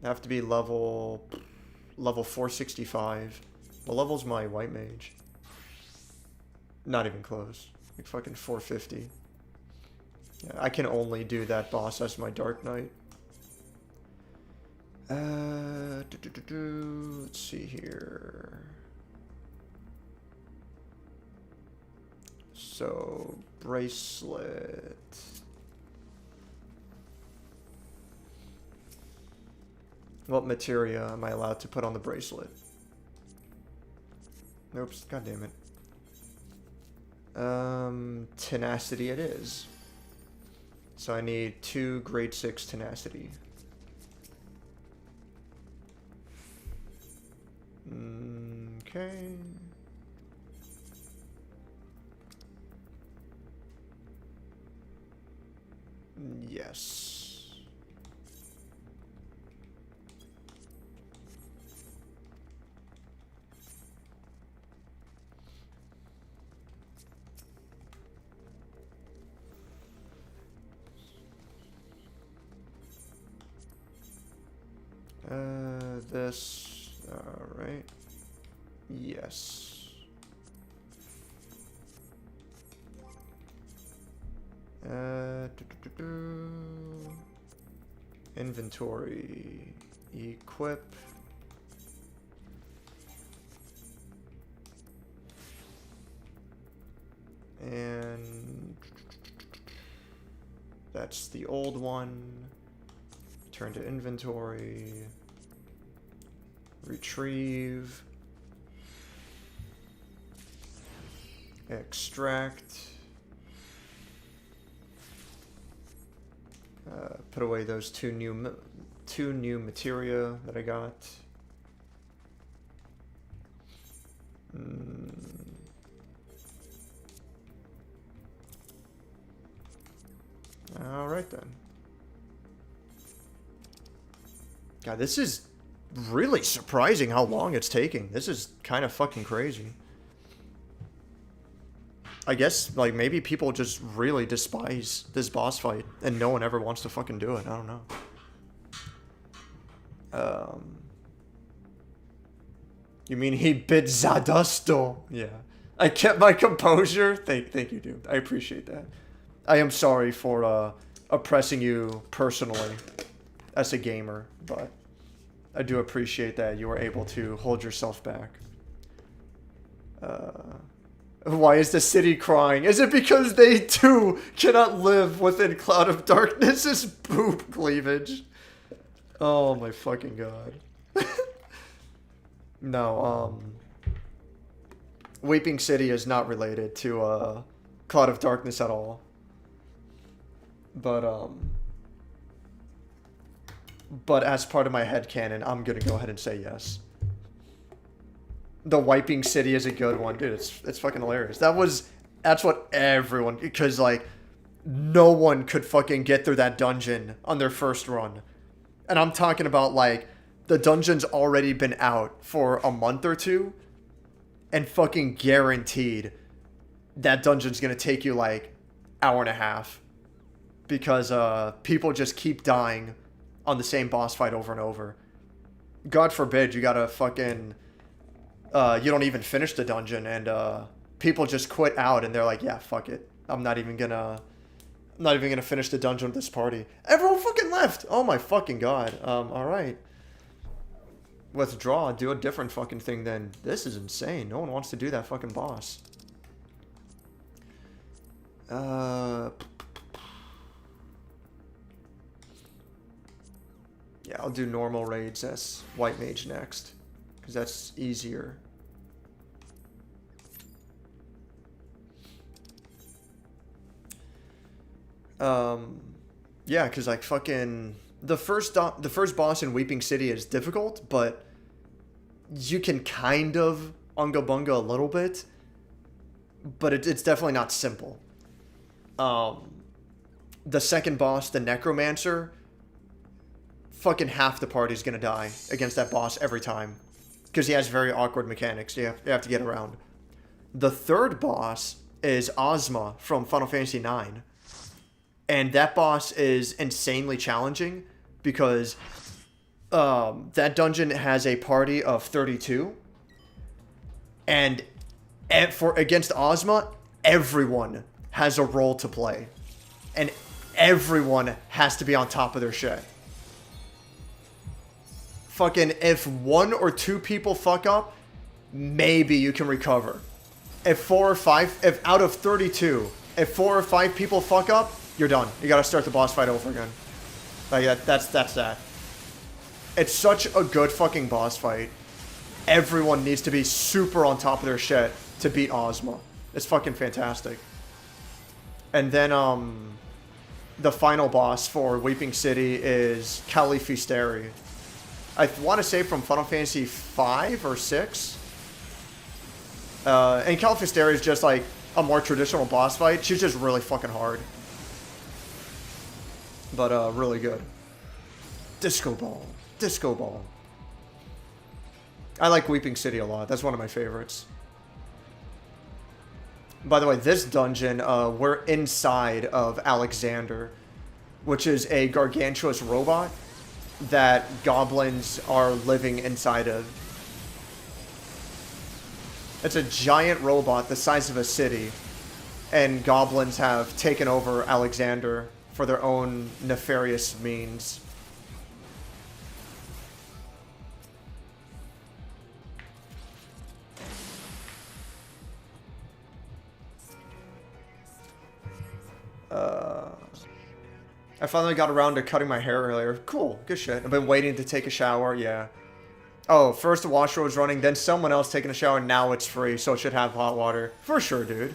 have to be level 465. What level's my white mage? Not even close. Like fucking 450. Yeah, I can only do that boss as my Dark Knight. Let's see here. So, bracelet. What materia am I allowed to put on the bracelet? Oops, god damn it. Tenacity it is. So I need 2 grade 6 tenacity. Okay. Yes. this. Alright. Yes. Inventory. Equip. And that's the old one. Turn to inventory. Retrieve. Extract. Put away those two new materia that I got. Alright then. God, this is really surprising how long it's taking. This is kind of fucking crazy. I guess, like, maybe people just really despise this boss fight, and no one ever wants to fucking do it. I don't know. You mean he bit Zadusto? Yeah. I kept my composure. Thank you, dude. I appreciate that. I am sorry for oppressing you personally as a gamer, but I do appreciate that you were able to hold yourself back. Why is the city crying? Is it because they too cannot live within Cloud of Darkness's boob cleavage? Oh my fucking god. No, Weeping City is not related to Cloud of Darkness at all. But as part of my headcanon, I'm gonna go ahead and say yes. The Wiping City is a good one. Dude, it's fucking hilarious. That's what everyone, because like, no one could fucking get through that dungeon on their first run. And I'm talking about like, the dungeon's already been out for a month or two, and fucking guaranteed that dungeon's gonna take you like, hour and a half. Because people just keep dying on the same boss fight over and over. God forbid you gotta fucking... you don't even finish the dungeon, and people just quit out, and they're like, yeah, fuck it. I'm not even gonna finish the dungeon with this party. Everyone fucking left! Oh my fucking god. Alright. Withdraw, do a different fucking thing then. This is insane. No one wants to do that fucking boss. Yeah, I'll do normal raids as White Mage next. Because that's easier. Yeah, because like fucking... The first boss in Weeping City is difficult, but you can kind of unga bunga a little bit. But it's definitely not simple. The second boss, the Necromancer... Fucking half the party's gonna die against that boss every time. Because he has very awkward mechanics you have to get around. The third boss is Ozma from Final Fantasy IX. And that boss is insanely challenging because that dungeon has a party of 32. And against Ozma, everyone has a role to play. And everyone has to be on top of their shit. Fucking, if 1 or 2 people fuck up, maybe you can recover. If out of 32, if 4 or 5 people fuck up, you're done. You gotta start the boss fight over again. Like, that's that. It's such a good fucking boss fight. Everyone needs to be super on top of their shit to beat Ozma. It's fucking fantastic. And then, the final boss for Weeping City is Califisteri. I want to say from Final Fantasy 5 or 6. And Califisteri is just like a more traditional boss fight. She's just really fucking hard. But really good. Disco Ball. Disco Ball. I like Weeping City a lot. That's one of my favorites. By the way, this dungeon, we're inside of Alexander, which is a gargantuous robot. that goblins are living inside of. It's a giant robot the size of a city, and goblins have taken over Alexander for their own nefarious means. I finally got around to cutting my hair earlier. Cool, good shit. I've been waiting to take a shower, yeah. Oh, first the washer was running, then someone else taking a shower, and now it's free, so it should have hot water. For sure, dude.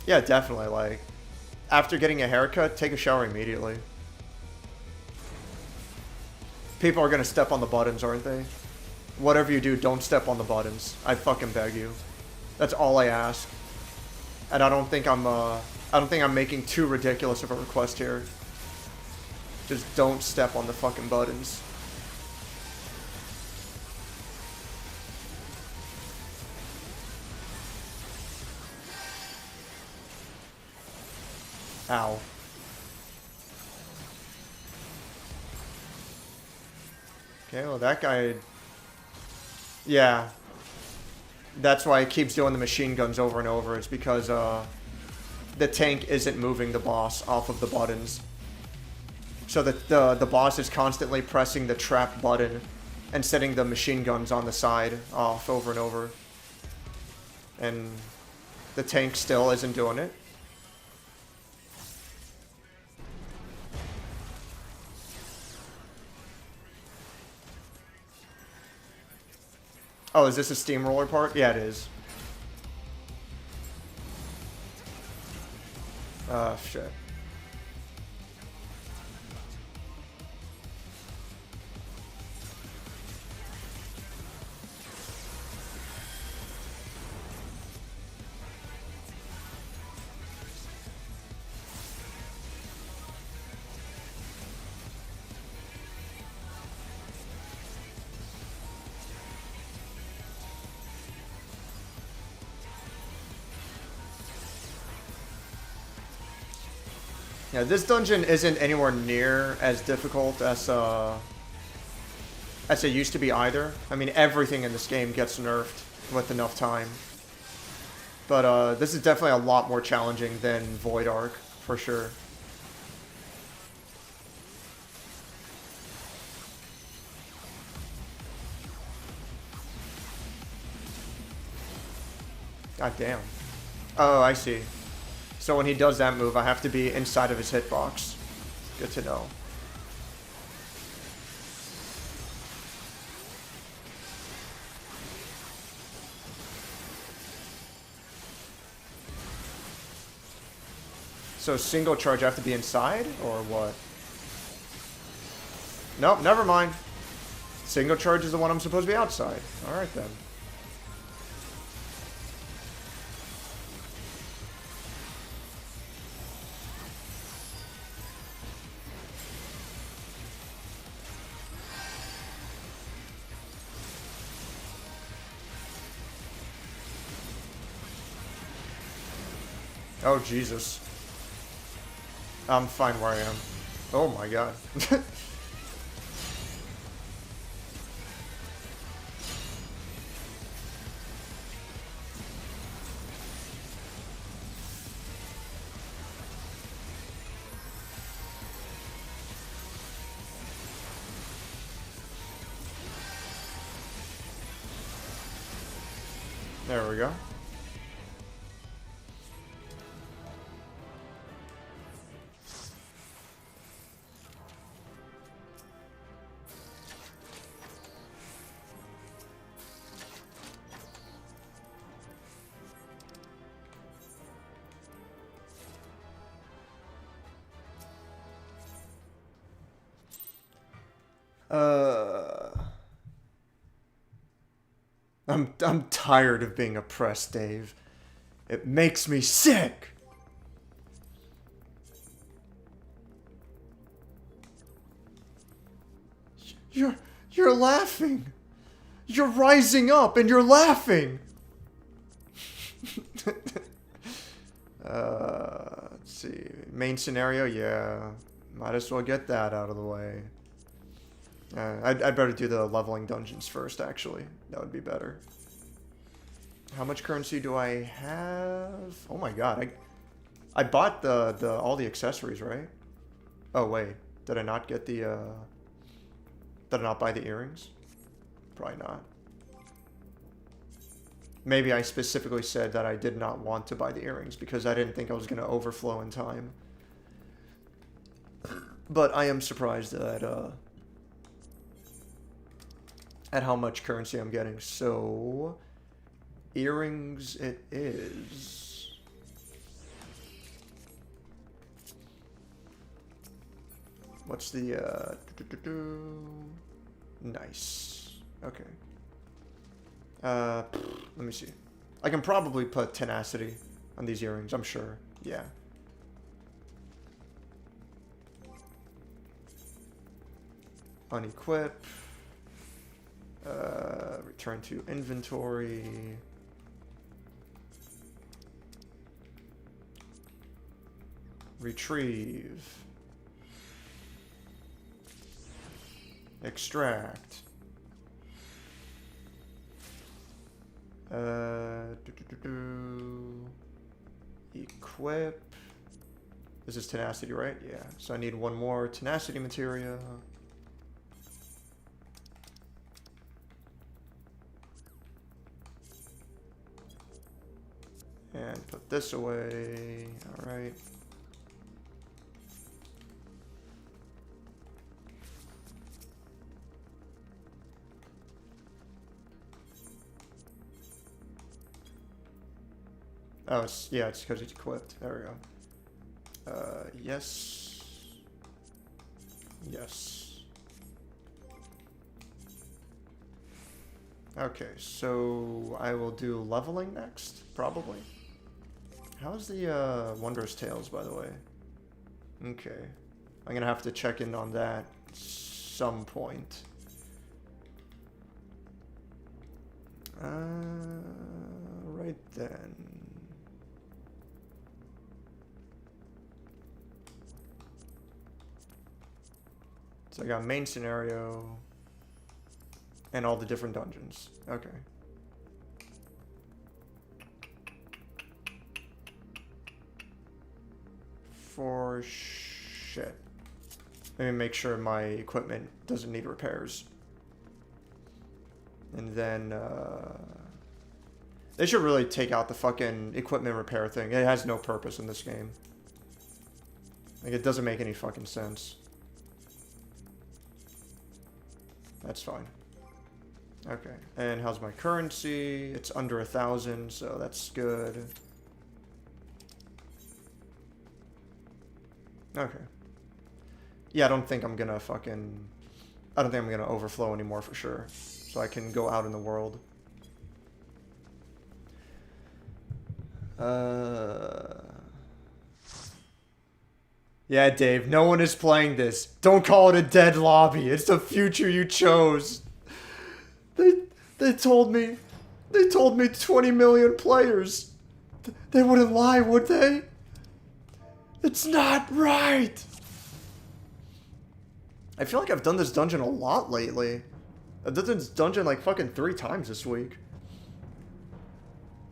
Yeah, definitely, like, after getting a haircut, take a shower immediately. People are gonna step on the buttons, aren't they? Whatever you do, don't step on the buttons. I fucking beg you. That's all I ask. And I don't think I'm making too ridiculous of a request here. Just don't step on the fucking buttons. Ow. Okay, well that guy... Yeah. That's why it keeps doing the machine guns over and over. It's because, the tank isn't moving the boss off of the buttons. So that the boss is constantly pressing the trap button and setting the machine guns on the side off over and over. And the tank still isn't doing it. Oh, is this a steamroller part? Yeah, it is. Shit. Yeah, this dungeon isn't anywhere near as difficult as it used to be either. I mean, everything in this game gets nerfed with enough time. But this is definitely a lot more challenging than Void Ark, for sure. God damn. Oh, I see. So when he does that move, I have to be inside of his hitbox. Good to know. So single charge, I have to be inside, or what? Nope, never mind. Single charge is the one I'm supposed to be outside. Alright then. Oh, Jesus. I'm fine where I am. Oh my god. There we go. I'm tired of being oppressed, Dave. It makes me sick. You're laughing. You're rising up and you're laughing. Let's see. Main scenario, yeah. Might as well get that out of the way. I'd better do the leveling dungeons first, actually. That would be better. How much currency do I have? Oh my god, I bought all the accessories, right? Oh wait, did I not get the did I not buy the earrings? Probably not. Maybe I specifically said that I did not want to buy the earrings because I didn't think I was going to overflow in time. But I am surprised at how much currency I'm getting. So, earrings it is. What's the, nice. Okay. Let me see. I can probably put tenacity on these earrings, I'm sure. Yeah. Unequip. Return to inventory. Retrieve. Extract. Equip. This is tenacity, right? Yeah. So I need one more tenacity materia. And put this away. All right. Oh, yeah, it's because it's equipped. There we go. Yes. Yes. Okay, so I will do leveling next, probably. How's the Wondrous Tales, by the way? Okay. I'm gonna have to check in on that at some point. Right then. So I got main scenario and all the different dungeons. Okay. For shit. Let me make sure my equipment doesn't need repairs. And then, they should really take out the fucking equipment repair thing. It has no purpose in this game. Like, it doesn't make any fucking sense. That's fine. Okay, and how's my currency? It's under 1,000, so that's good. Okay. Yeah, I don't think I'm gonna overflow anymore for sure. So I can go out in the world. Yeah, Dave, no one is playing this. Don't call it a dead lobby. It's the future you chose. They told me 20 million players. They wouldn't lie, would they? It's not right. I feel like I've done this dungeon a lot lately. I've done this dungeon like fucking 3 times this week.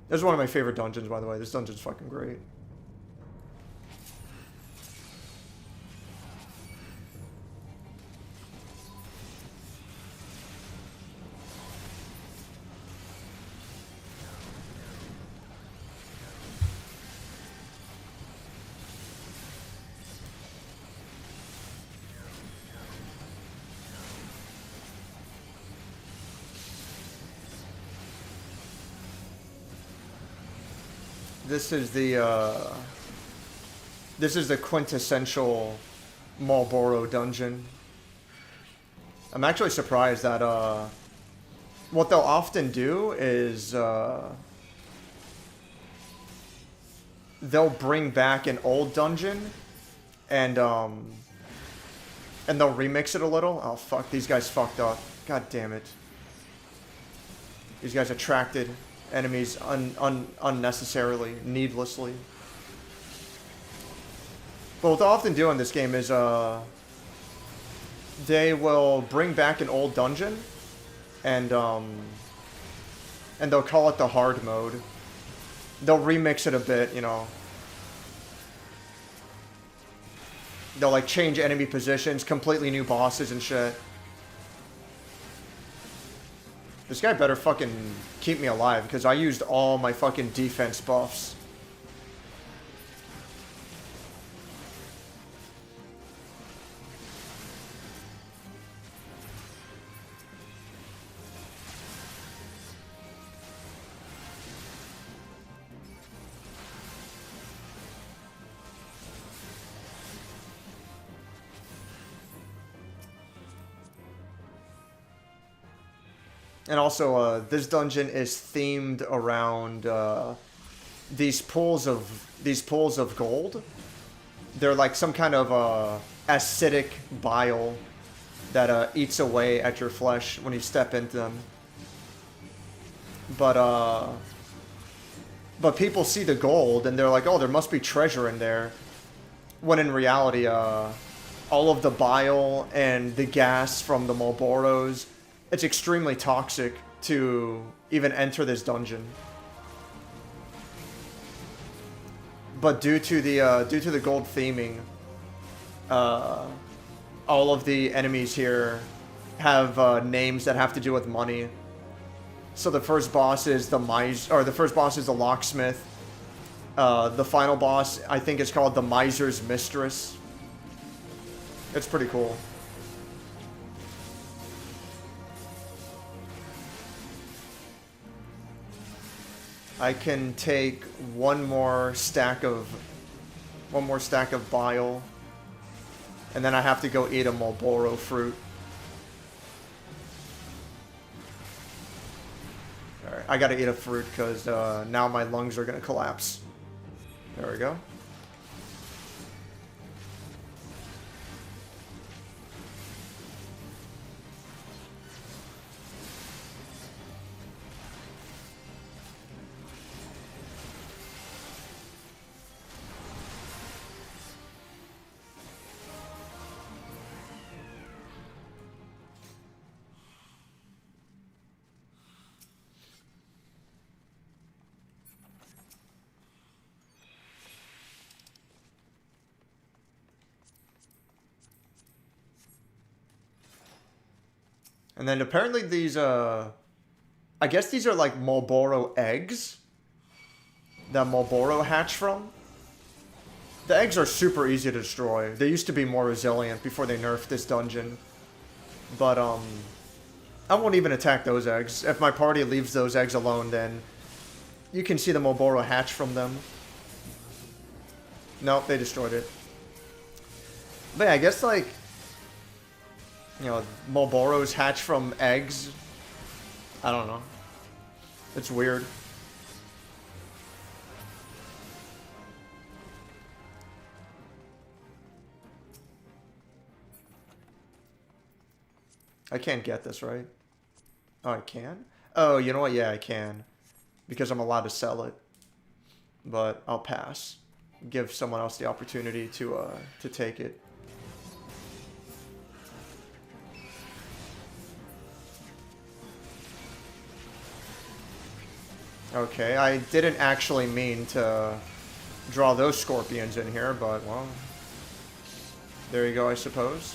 This is one of my favorite dungeons, by the way. This dungeon's fucking great. This is the quintessential Marlboro dungeon. I'm actually surprised that what they'll often do is they'll bring back an old dungeon and they'll remix it a little. Oh fuck, these guys fucked up. God damn it. These guys attracted enemies unnecessarily, needlessly. But what they'll often do in this game is they will bring back an old dungeon, and they'll call it the hard mode. They'll remix it a bit, you know. They'll like change enemy positions, completely new bosses and shit. This guy better fucking keep me alive, because I used all my fucking defense buffs. And also, this dungeon is themed around these pools of gold. They're like some kind of acidic bile that eats away at your flesh when you step into them. But people see the gold and they're like, oh, there must be treasure in there. When in reality, all of the bile and the gas from the Malboros, it's extremely toxic to even enter this dungeon. But due to the gold theming, all of the enemies here have names that have to do with money. So the first boss is the locksmith. The final boss, I think, is called the miser's mistress. It's pretty cool. I can take one more stack of bile, and then I have to go eat a Marlboro fruit. Alright, I gotta eat a fruit because now my lungs are gonna collapse. There we go. And then apparently these, I guess these are like Marlboro eggs that Marlboro hatch from. The eggs are super easy to destroy. They used to be more resilient before they nerfed this dungeon. But, I won't even attack those eggs. If my party leaves those eggs alone, then you can see the Marlboro hatch from them. Nope, they destroyed it. But yeah, I guess, like, you know, Marlboros hatch from eggs. I don't know. It's weird. I can't get this, right? Oh, I can? Oh, you know what? Yeah, I can. Because I'm allowed to sell it. But I'll pass. Give someone else the opportunity to take it. Okay, I didn't actually mean to draw those scorpions in here, but, well, there you go, I suppose.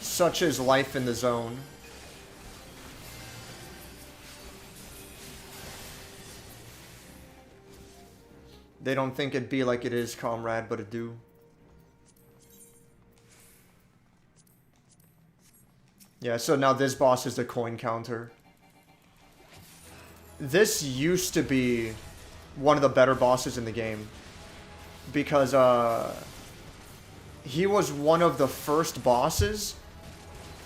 Such is life in the zone. They don't think it'd be like it is, comrade, but it do. Yeah, so now this boss is the coin counter. This used to be one of the better bosses in the game. Because, he was one of the first bosses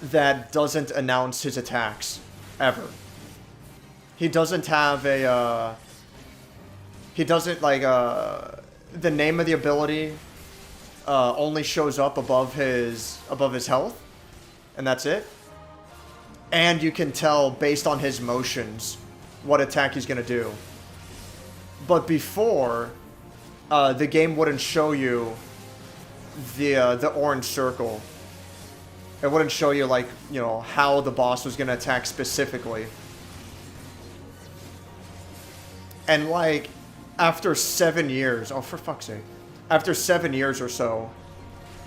that doesn't announce his attacks. Ever. He doesn't have a, he doesn't, like, the name of the ability only shows up above his health, and that's it. And you can tell based on his motions what attack he's gonna do. But before, the game wouldn't show you the orange circle. It wouldn't show you, like, you know, how the boss was gonna attack specifically. And, like, after 7 years, oh, for fuck's sake, after 7 years or so,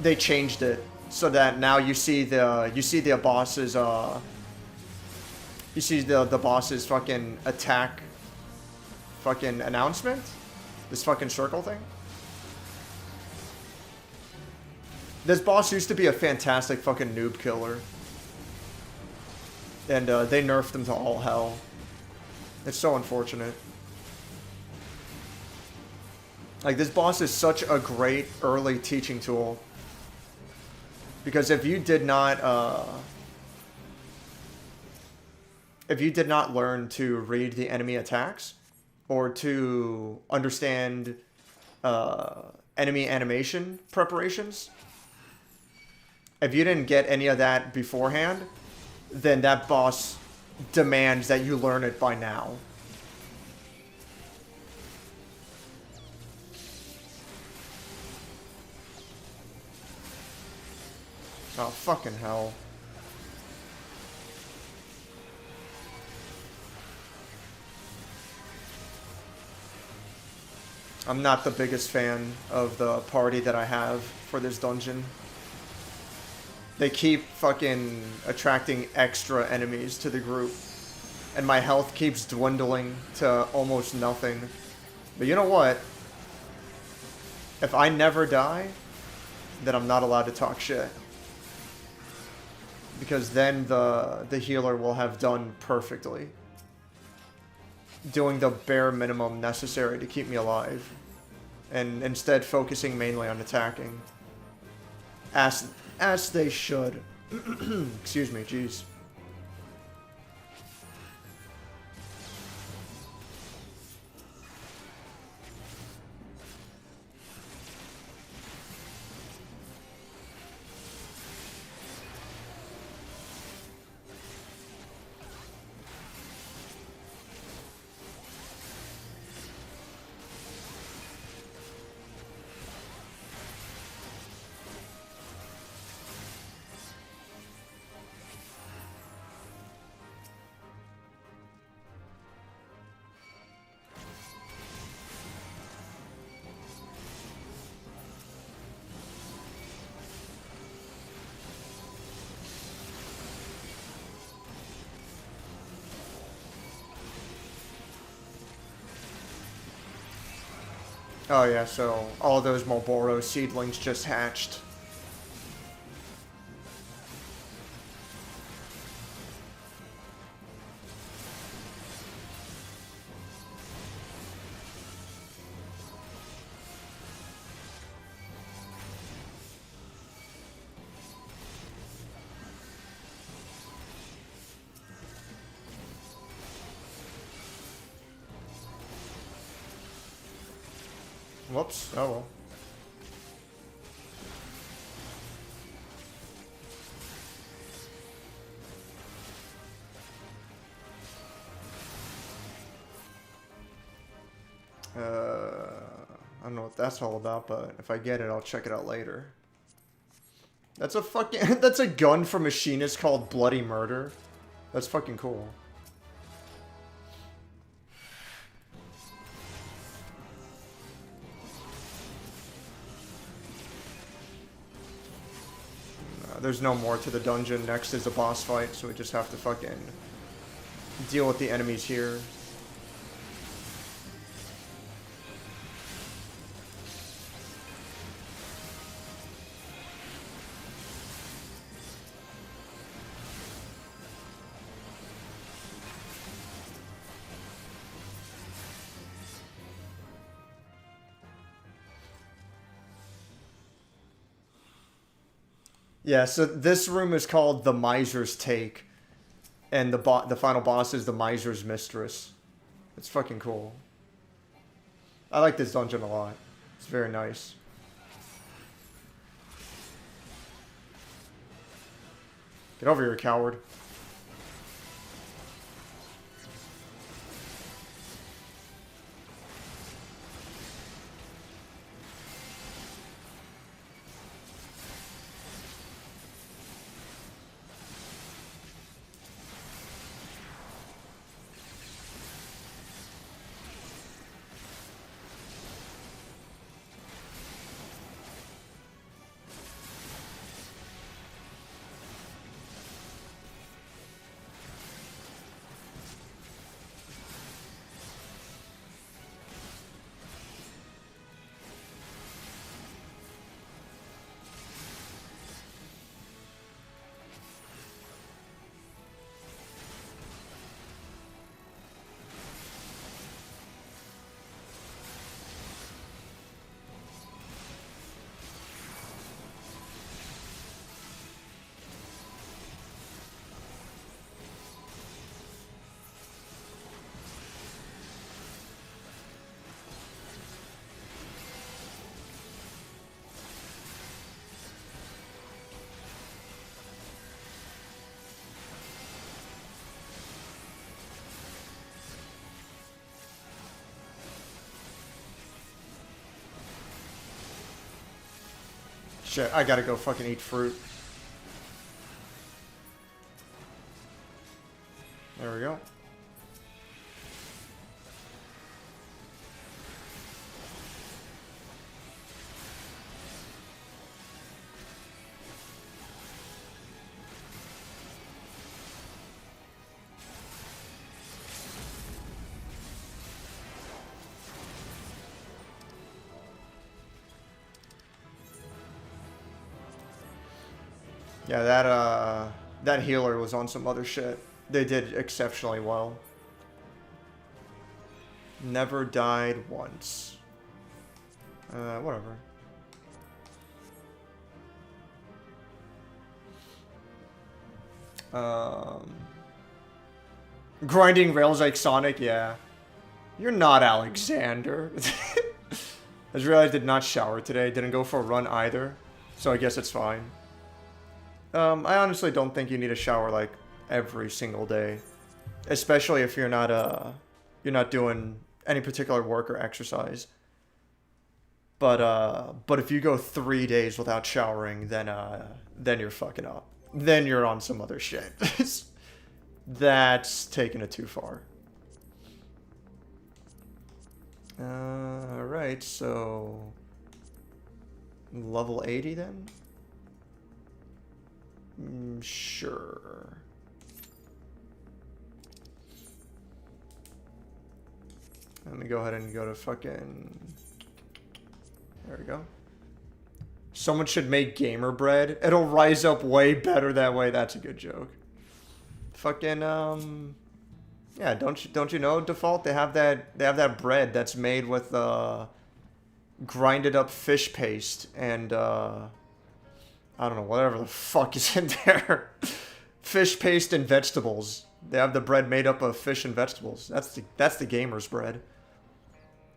they changed it so that now you see the boss's boss's fucking attack fucking announcement, this fucking circle thing. This boss used to be a fantastic fucking noob killer, and they nerfed him to all hell. It's so unfortunate. Like, this boss is such a great early teaching tool, because if you did not learn to read the enemy attacks or to understand enemy animation preparations, if you didn't get any of that beforehand, then that boss demands that you learn it by now. Oh, fucking hell. I'm not the biggest fan of the party that I have for this dungeon. They keep fucking attracting extra enemies to the group, and my health keeps dwindling to almost nothing. But you know what? If I never die, then I'm not allowed to talk shit. Because then the healer will have done perfectly, doing the bare minimum necessary to keep me alive, and instead focusing mainly on attacking. As they should. Excuse me, jeez. Oh yeah, so all those Marlboro seedlings just hatched. Whoops. Oh well. I don't know what that's all about, but if I get it, I'll check it out later. That's a fucking... that's a gun for machinists called Bloody Murder. That's fucking cool. There's no more to the dungeon. Next is the boss fight, so we just have to fucking deal with the enemies here. Yeah, so this room is called the Miser's Take, and the final boss is the Miser's Mistress. It's fucking cool. I like this dungeon a lot. It's very nice. Get over here, coward. Shit, I gotta go fucking eat fruit. There we go. Yeah, that healer was on some other shit. They did exceptionally well. Never died once. Whatever. Grinding rails like Sonic, yeah. You're not Alexander. I just realized I did not shower today. Didn't go for a run either. So I guess it's fine. I honestly don't think you need a shower like every single day, especially if you're not doing any particular work or exercise. But if you go 3 days without showering, then you're fucking up. Then you're on some other shit. That's taking it too far. Alright, so level 80 then? Sure. Let me go ahead and go to fucking... There we go. Someone should make gamer bread. It'll rise up way better that way. That's a good joke. Fucking, yeah, don't you know, Default? They have that bread that's made with, grinded up fish paste and, I don't know, whatever the fuck is in there. Fish paste and vegetables. They have the bread made up of fish and vegetables. That's the gamer's bread.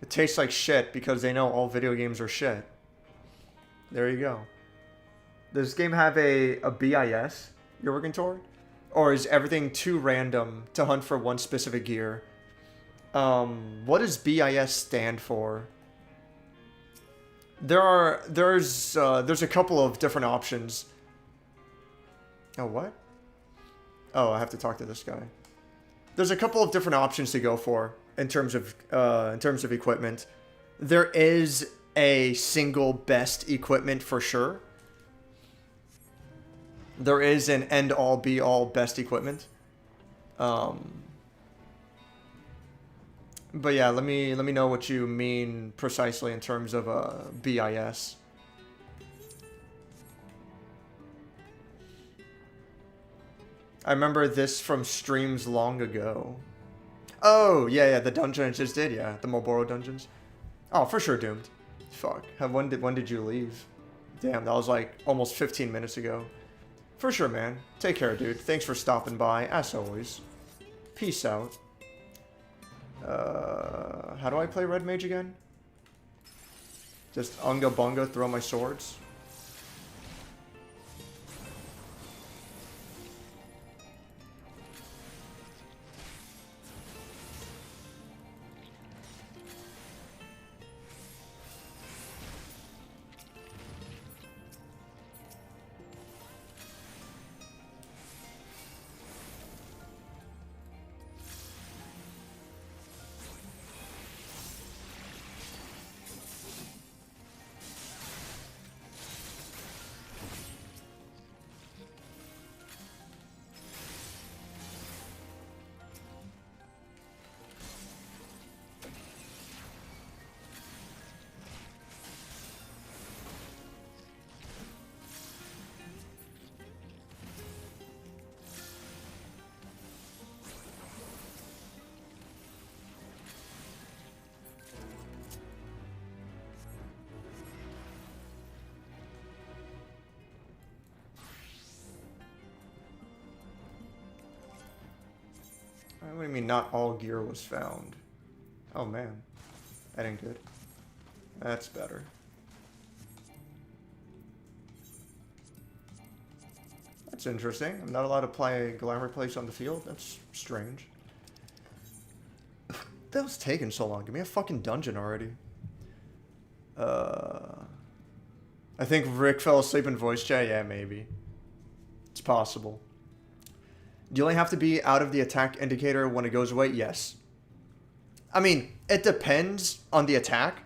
It tastes like shit because they know all video games are shit. There you go. Does this game have a BIS you're working toward? Or is everything too random to hunt for one specific gear? What does BIS stand for? There's a couple of different options. Oh, what? Oh, I have to talk to this guy. There's a couple of different options to go for in terms of equipment. There is a single best equipment for sure. There is an end-all be-all best equipment. But yeah, let me know what you mean precisely in terms of BIS. I remember this from streams long ago. Oh, yeah, the dungeon I just did, yeah. The Malboro dungeons. Oh, for sure doomed. Fuck. When did you leave? Damn, that was like almost 15 minutes ago. For sure, man. Take care, dude. Thanks for stopping by, as always. Peace out. How do I play Red Mage again? Just unga bunga, throw my swords. What do you mean not all gear was found? Oh man. That ain't good. That's better. That's interesting. I'm not allowed to play Glamour Place on the field? That's strange. That was taking so long. Give me a fucking dungeon already. I think Rick fell asleep in voice chat. Yeah, maybe. It's possible. Do you only have to be out of the attack indicator when it goes away? Yes. I mean, it depends on the attack.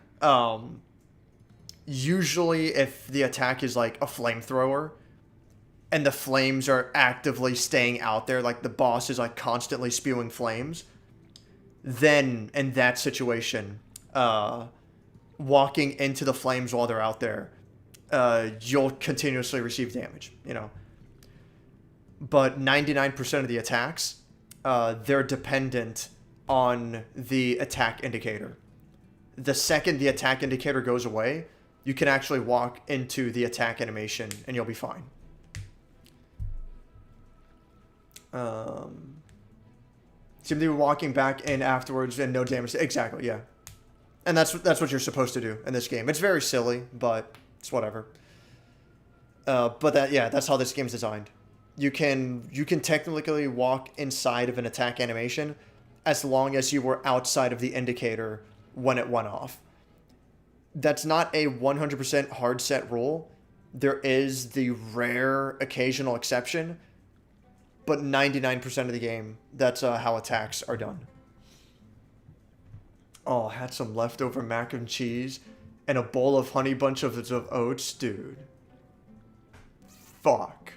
Usually if the attack is like a flamethrower and the flames are actively staying out there, like the boss is like constantly spewing flames, then in that situation, walking into the flames while they're out there, you'll continuously receive damage, you know. But 99% of the attacks, they're dependent on the attack indicator. The second the attack indicator goes away, you can actually walk into the attack animation and you'll be fine. Seem to be walking back in afterwards and no damage. Exactly, yeah. And that's what you're supposed to do in this game. It's very silly, but it's whatever. But that's how this game's designed. You can technically walk inside of an attack animation as long as you were outside of the indicator when it went off. That's not a 100% hard set rule. There is the rare occasional exception, but 99% of the game, that's how attacks are done. Oh, had some leftover mac and cheese and a bowl of honey bunch of oats, dude. Fuck.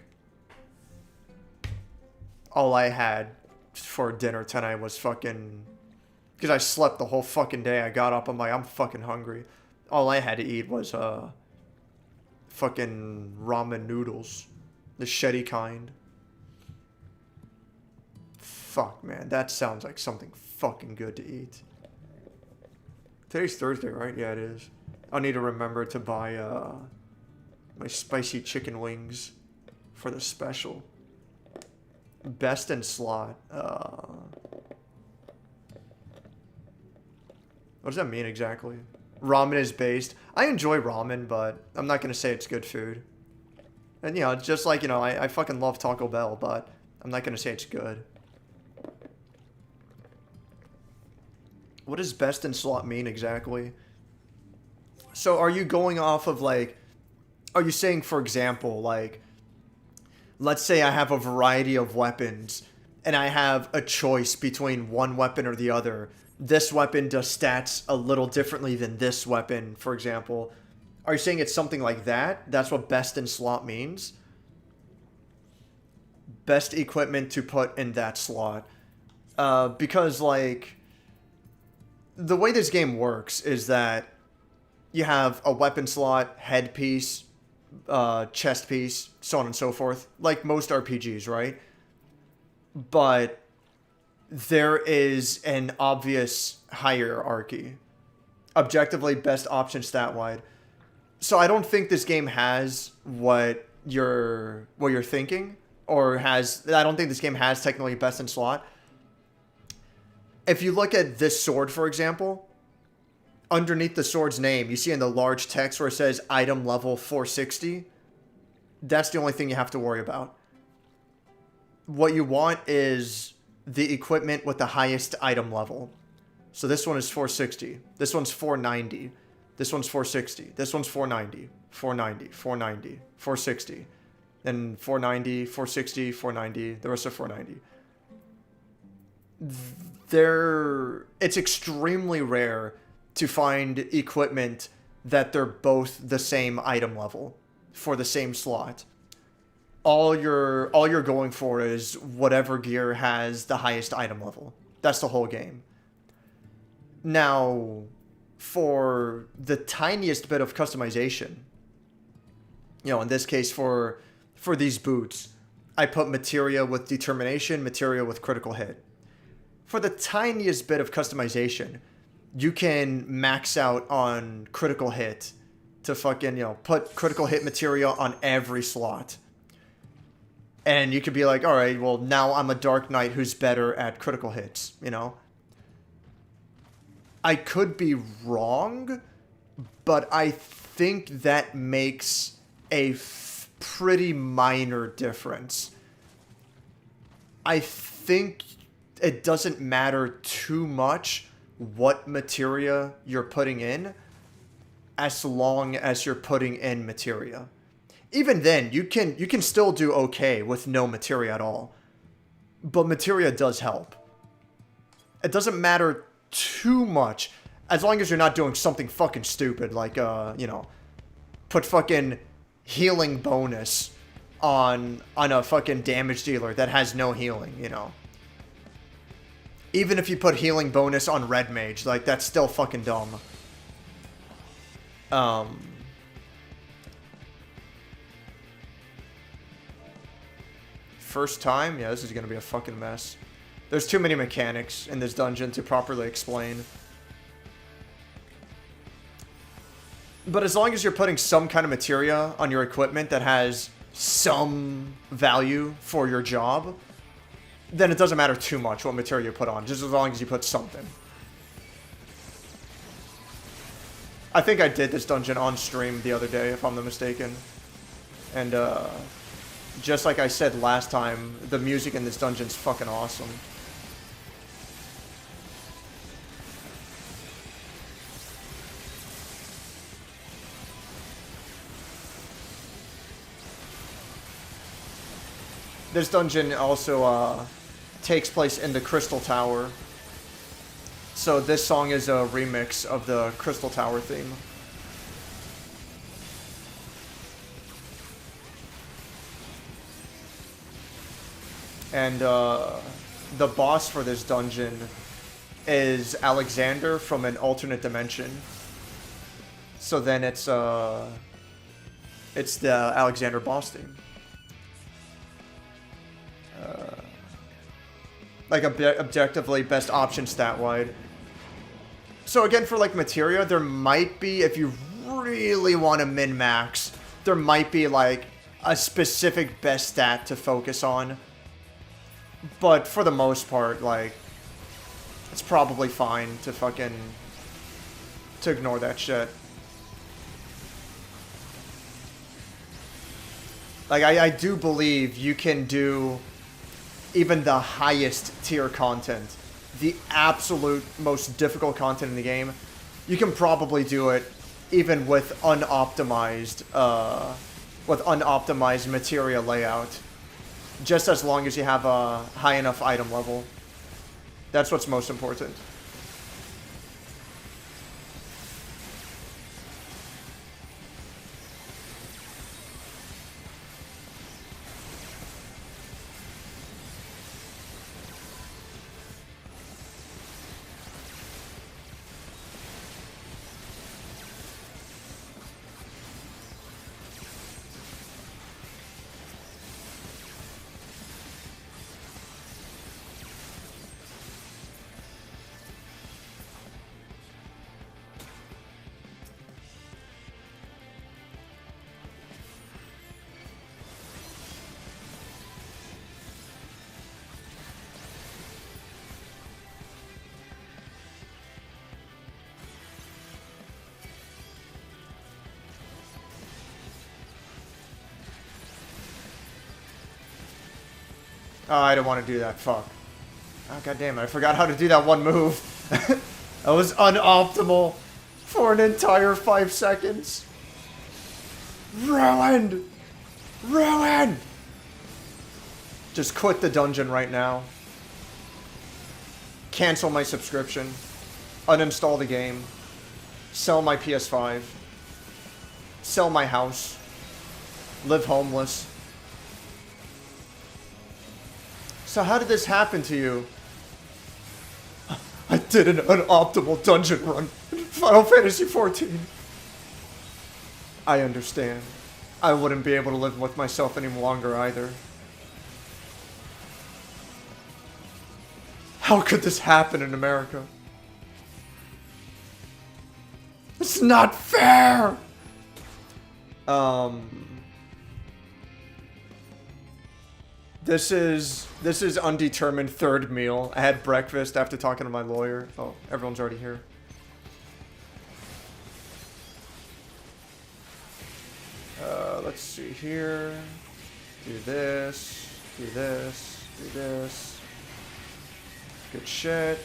All I had for dinner tonight was fucking... Because I slept the whole fucking day. I got up, I'm like, I'm fucking hungry. All I had to eat was fucking ramen noodles. The shitty kind. Fuck, man. That sounds like something fucking good to eat. Today's Thursday, right? Yeah, it is. I'll need to remember to buy my spicy chicken wings for the special. Best in slot. What does that mean exactly? Ramen is based. I enjoy ramen, but I'm not going to say it's good food. And, you know, it's just like, you know, I fucking love Taco Bell, but I'm not going to say it's good. What does best in slot mean exactly? So are you going off of, like... Are you saying, for example, like... Let's say I have a variety of weapons, and I have a choice between one weapon or the other. This weapon does stats a little differently than this weapon, for example. Are you saying it's something like that? That's what best in slot means? Best equipment to put in that slot. Because, like... The way this game works is that you have a weapon slot, headpiece, chest piece, so on and so forth, like most RPGs, right? But there is an obvious hierarchy. Objectively, best option stat-wide. So I don't think this game has what you're thinking, or has... I don't think this game has technically best in slot. If you look at this sword, for example, underneath the sword's name, you see in the large text where it says item level 460. That's the only thing you have to worry about. What you want is the equipment with the highest item level. So this one is 460. This one's 490. This one's 460. This one's 490. 490. 490. 460. Then 490, 460, 490. The rest are 490. It's extremely rare to find equipment that they're both the same item level for the same slot. All you're going for is whatever gear has the highest item level. That's the whole game. Now, for the tiniest bit of customization, you know, in this case for these boots, I put materia with determination, materia with critical hit. For the tiniest bit of customization, you can max out on critical hit to fucking, you know, put critical hit materia on every slot. And you could be like, all right, well, now I'm a Dark Knight who's better at critical hits, you know? I could be wrong, but I think that makes a pretty minor difference. I think it doesn't matter too much what materia you're putting in, as long as you're putting in materia. Even then, you can still do okay with no materia at all. But materia does help. It doesn't matter too much, as long as you're not doing something fucking stupid, like, you know, put fucking healing bonus on a fucking damage dealer that has no healing, you know. Even if you put healing bonus on red mage, like, that's still fucking dumb. First time? Yeah, this is gonna be a fucking mess. There's too many mechanics in this dungeon to properly explain. But as long as you're putting some kind of materia on your equipment that has some value for your job, then it doesn't matter too much what material you put on, just as long as you put something. I think I did this dungeon on stream the other day, if I'm not mistaken. And, just like I said last time, the music in this dungeon's fucking awesome. This dungeon also takes place in the Crystal Tower. So this song is a remix of the Crystal Tower theme. And the boss for this dungeon is Alexander from an alternate dimension. So then it's the Alexander boss theme. Like objectively best option stat-wide. So again, for like materia, there might be, if you really want to min-max, there might be like a specific best stat to focus on. But for the most part, like, it's probably fine to ignore that shit. Like, I do believe you can do even the highest tier content, the absolute most difficult content in the game. You can probably do it even with unoptimized materia layout. Just as long as you have a high enough item level. That's what's most important. Oh, I don't want to do that. Fuck. Oh, god damn it. I forgot how to do that one move. That was unoptimal for an entire 5 seconds. Ruined! Ruined! Just quit the dungeon right now. Cancel my subscription. Uninstall the game. Sell my PS5. Sell my house. Live homeless. So how did this happen to you? I did an unoptimal dungeon run in Final Fantasy XIV. I understand. I wouldn't be able to live with myself any longer either. How could this happen in America? It's not fair! This is undetermined third meal. I had breakfast after talking to my lawyer. Oh, everyone's already here. Let's see here. Do this. Do this. Do this. Good shit.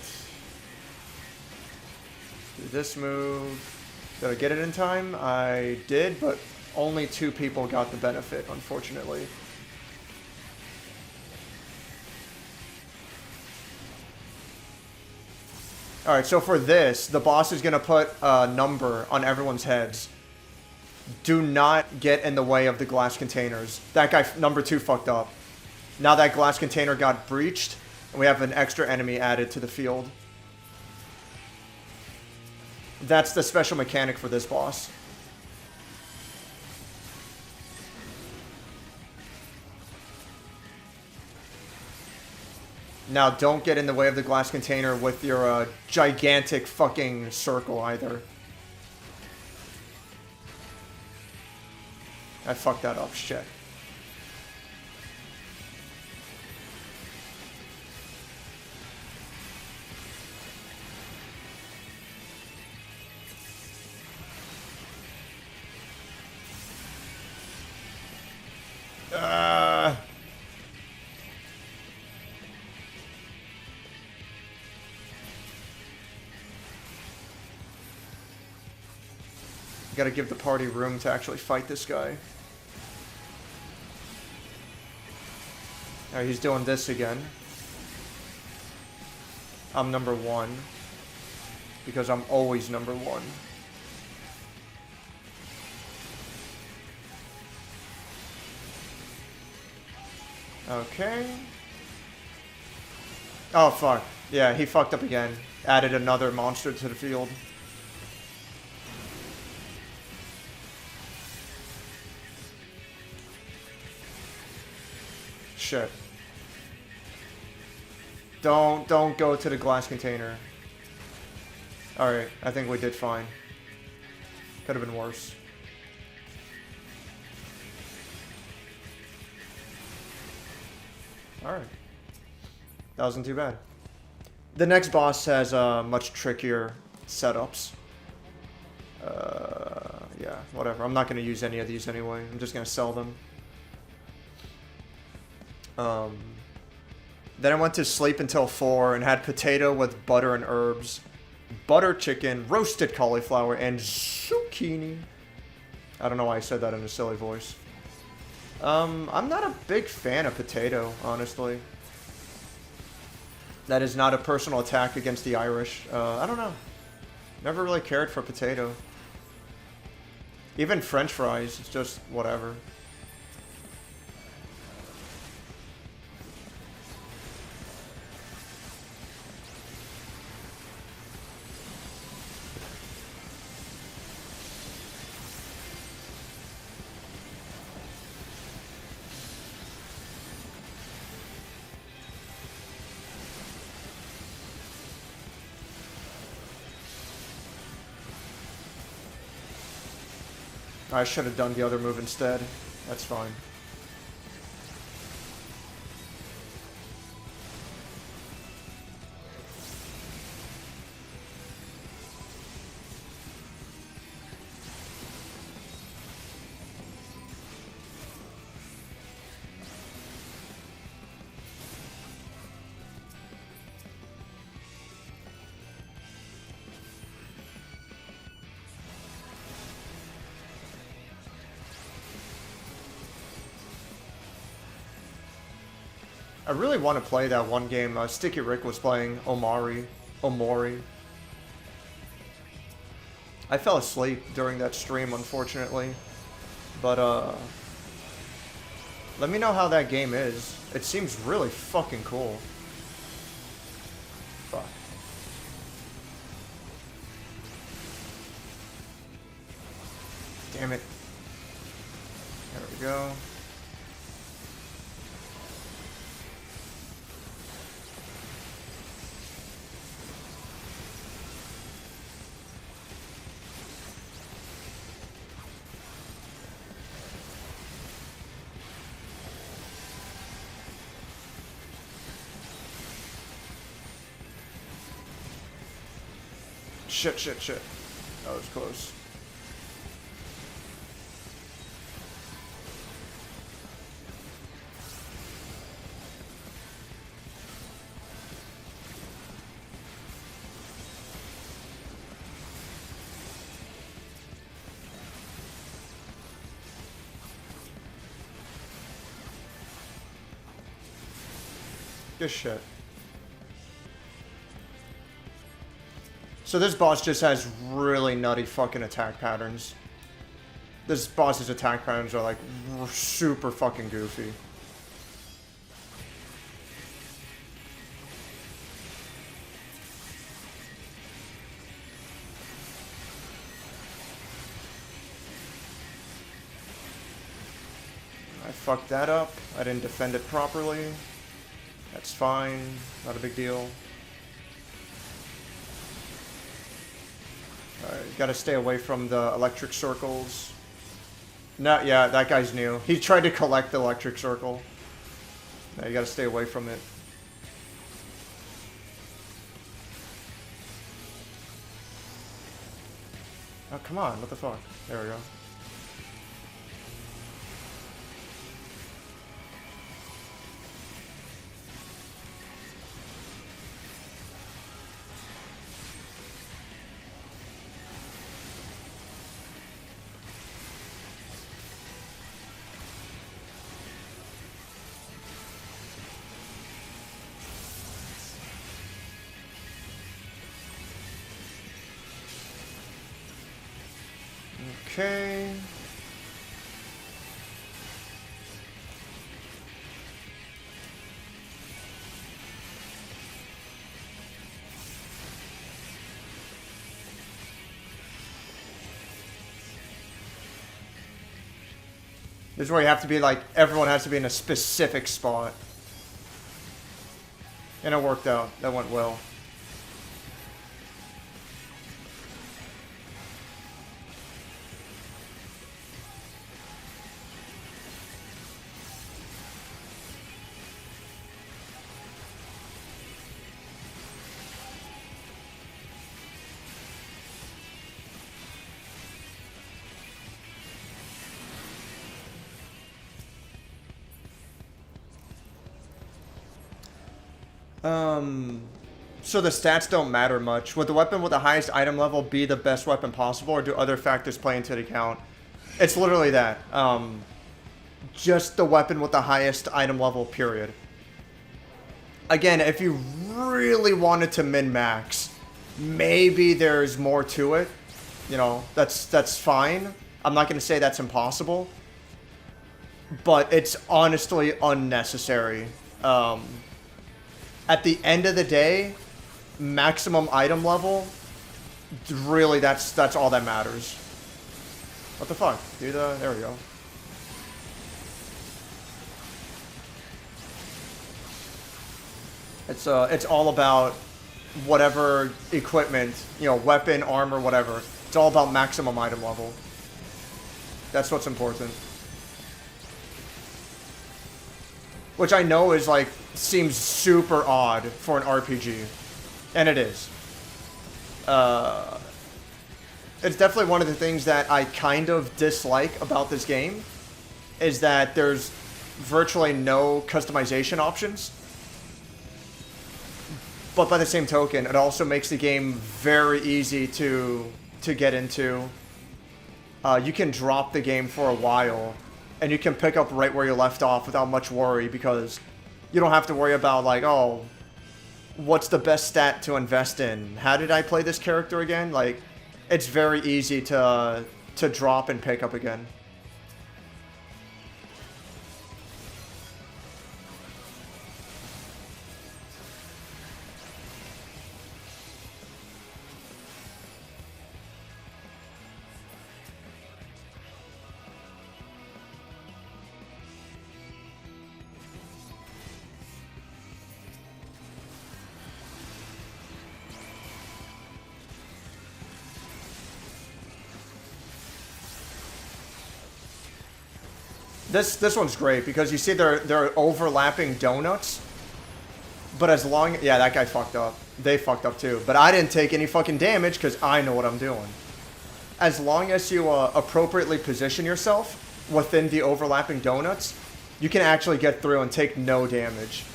Do this move. Did I get it in time? I did, but only 2 people got the benefit, unfortunately. Alright, so for this, the boss is going to put a number on everyone's heads. Do not get in the way of the glass containers. That guy, number 2, fucked up. Now that glass container got breached, and we have an extra enemy added to the field. That's the special mechanic for this boss. Now, don't get in the way of the glass container with your gigantic fucking circle either. I fucked that up, shit. Gotta give the party room to actually fight this guy. Alright, he's doing this again. I'm number 1. Because I'm always number 1. Okay. Oh, fuck. Yeah, he fucked up again. Added another monster to the field. Shit. Don't go to the glass container. Alright, I think we did fine. Could have been worse. Alright. That wasn't too bad. The next boss has much trickier setups. Yeah, whatever. I'm not going to use any of these anyway. I'm just going to sell them. Then I went to sleep until 4 and had potato with butter and herbs, butter chicken, roasted cauliflower, and zucchini. I don't know why I said that in a silly voice. I'm not a big fan of potato, honestly. That is not a personal attack against the Irish. I don't know. Never really cared for potato. Even French fries, it's just whatever. I should have done the other move instead. That's fine. I really want to play that one game Sticky Rick was playing, Omori. I fell asleep during that stream, unfortunately. But, let me know how that game is. It seems really fucking cool. Fuck. Damn it. There we go. Shit, shit, shit. That was close. Good shit. So this boss just has really nutty fucking attack patterns. This boss's attack patterns are like super fucking goofy. I fucked that up. I didn't defend it properly. That's fine. Not a big deal. Gotta stay away from the electric circles. No, yeah, that guy's new. He tried to collect the electric circle. No, you gotta stay away from it. Oh, come on. What the fuck? There we go. Okay. This is where you have to be like, everyone has to be in a specific spot. And it worked out. That went well. So the stats don't matter much. Would the weapon with the highest item level be the best weapon possible, or do other factors play into the account? It's literally that. Just the weapon with the highest item level, period. Again, if you really wanted to min-max, maybe there's more to it. You know, that's fine. I'm not going to say that's impossible. But it's honestly unnecessary. At the end of the day, maximum item level, really that's all that matters. What the fuck? There we go. It's all about whatever equipment, you know, weapon, armor, whatever. It's all about maximum item level. That's what's important. Which I know is like, seems super odd for an RPG. And it is. It's definitely one of the things that I kind of dislike about this game, is that there's virtually no customization options. But by the same token, it also makes the game very easy to get into. You can drop the game for a while, and you can pick up right where you left off without much worry, because you don't have to worry about, like, oh, what's the best stat to invest in? How did I play this character again? Like, it's very easy to drop and pick up again. This one's great because you see they're overlapping donuts, but as long, yeah, that guy fucked up. they fucked up too. But I didn't take any fucking damage because I know what I'm doing. As long as you appropriately position yourself within the overlapping donuts, you can actually get through and take no damage.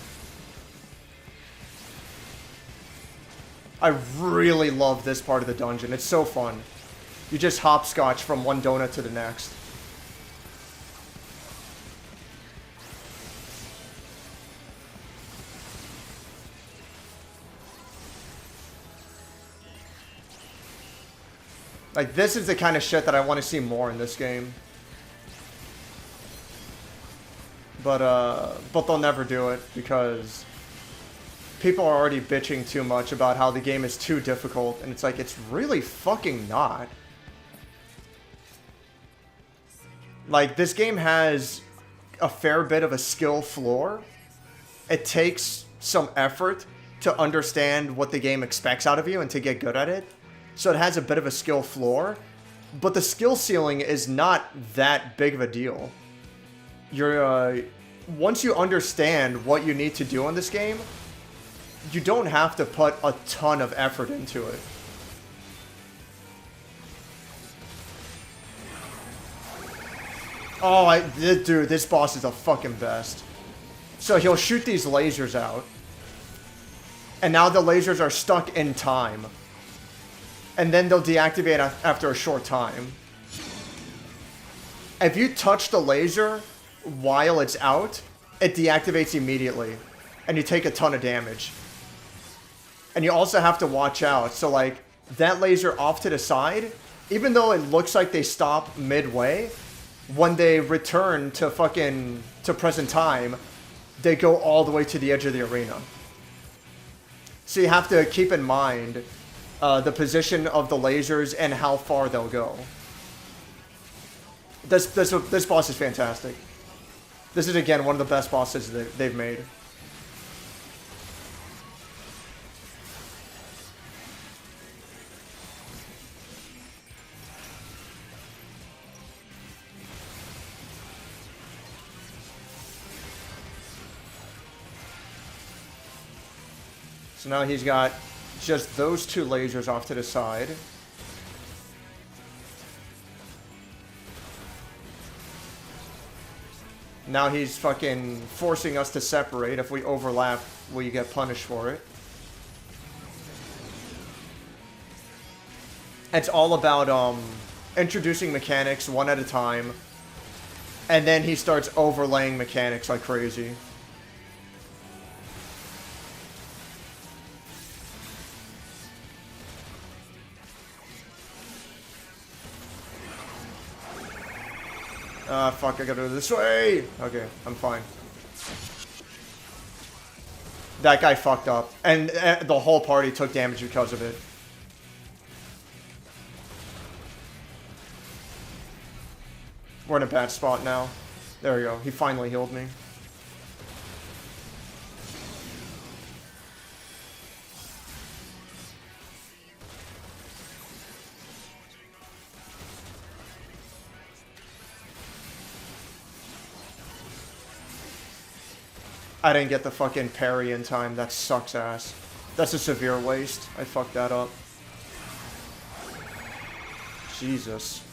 I really love this part of the dungeon. It's so fun. You just hopscotch from one donut to the next. Like, this is the kind of shit that I want to see more in this game. But they'll never do it because people are already bitching too much about how the game is too difficult, and it's like, it's really fucking not. Like, this game has a fair bit of a skill floor. It takes some effort to understand what the game expects out of you and to get good at it. So it has a bit of a skill floor, but the skill ceiling is not that big of a deal. You're, once you understand what you need to do in this game, you don't have to put a ton of effort into it. Oh, dude, this boss is the fucking best. So he'll shoot these lasers out, and now the lasers are stuck in time. And then they'll deactivate after a short time. If you touch the laser while it's out, it deactivates immediately. And you take a ton of damage. And you also have to watch out. So, like, that laser off to the side, even though it looks like they stop midway, when they return to present time, they go all the way to the edge of the arena. So you have to keep in mind the position of the lasers and how far they'll go. This boss is fantastic. This is, again, one of the best bosses that they've made. So now he's got just those two lasers off to the side. Now he's fucking forcing us to separate. If we overlap, we get punished for it. It's all about introducing mechanics one at a time. And then he starts overlaying mechanics like crazy. Fuck, I gotta go this way! Okay, I'm fine. That guy fucked up. And the whole party took damage because of it. We're in a bad spot now. There we go. He finally healed me. I didn't get the fucking parry in time. That sucks ass. That's a severe waste. I fucked that up. Jesus.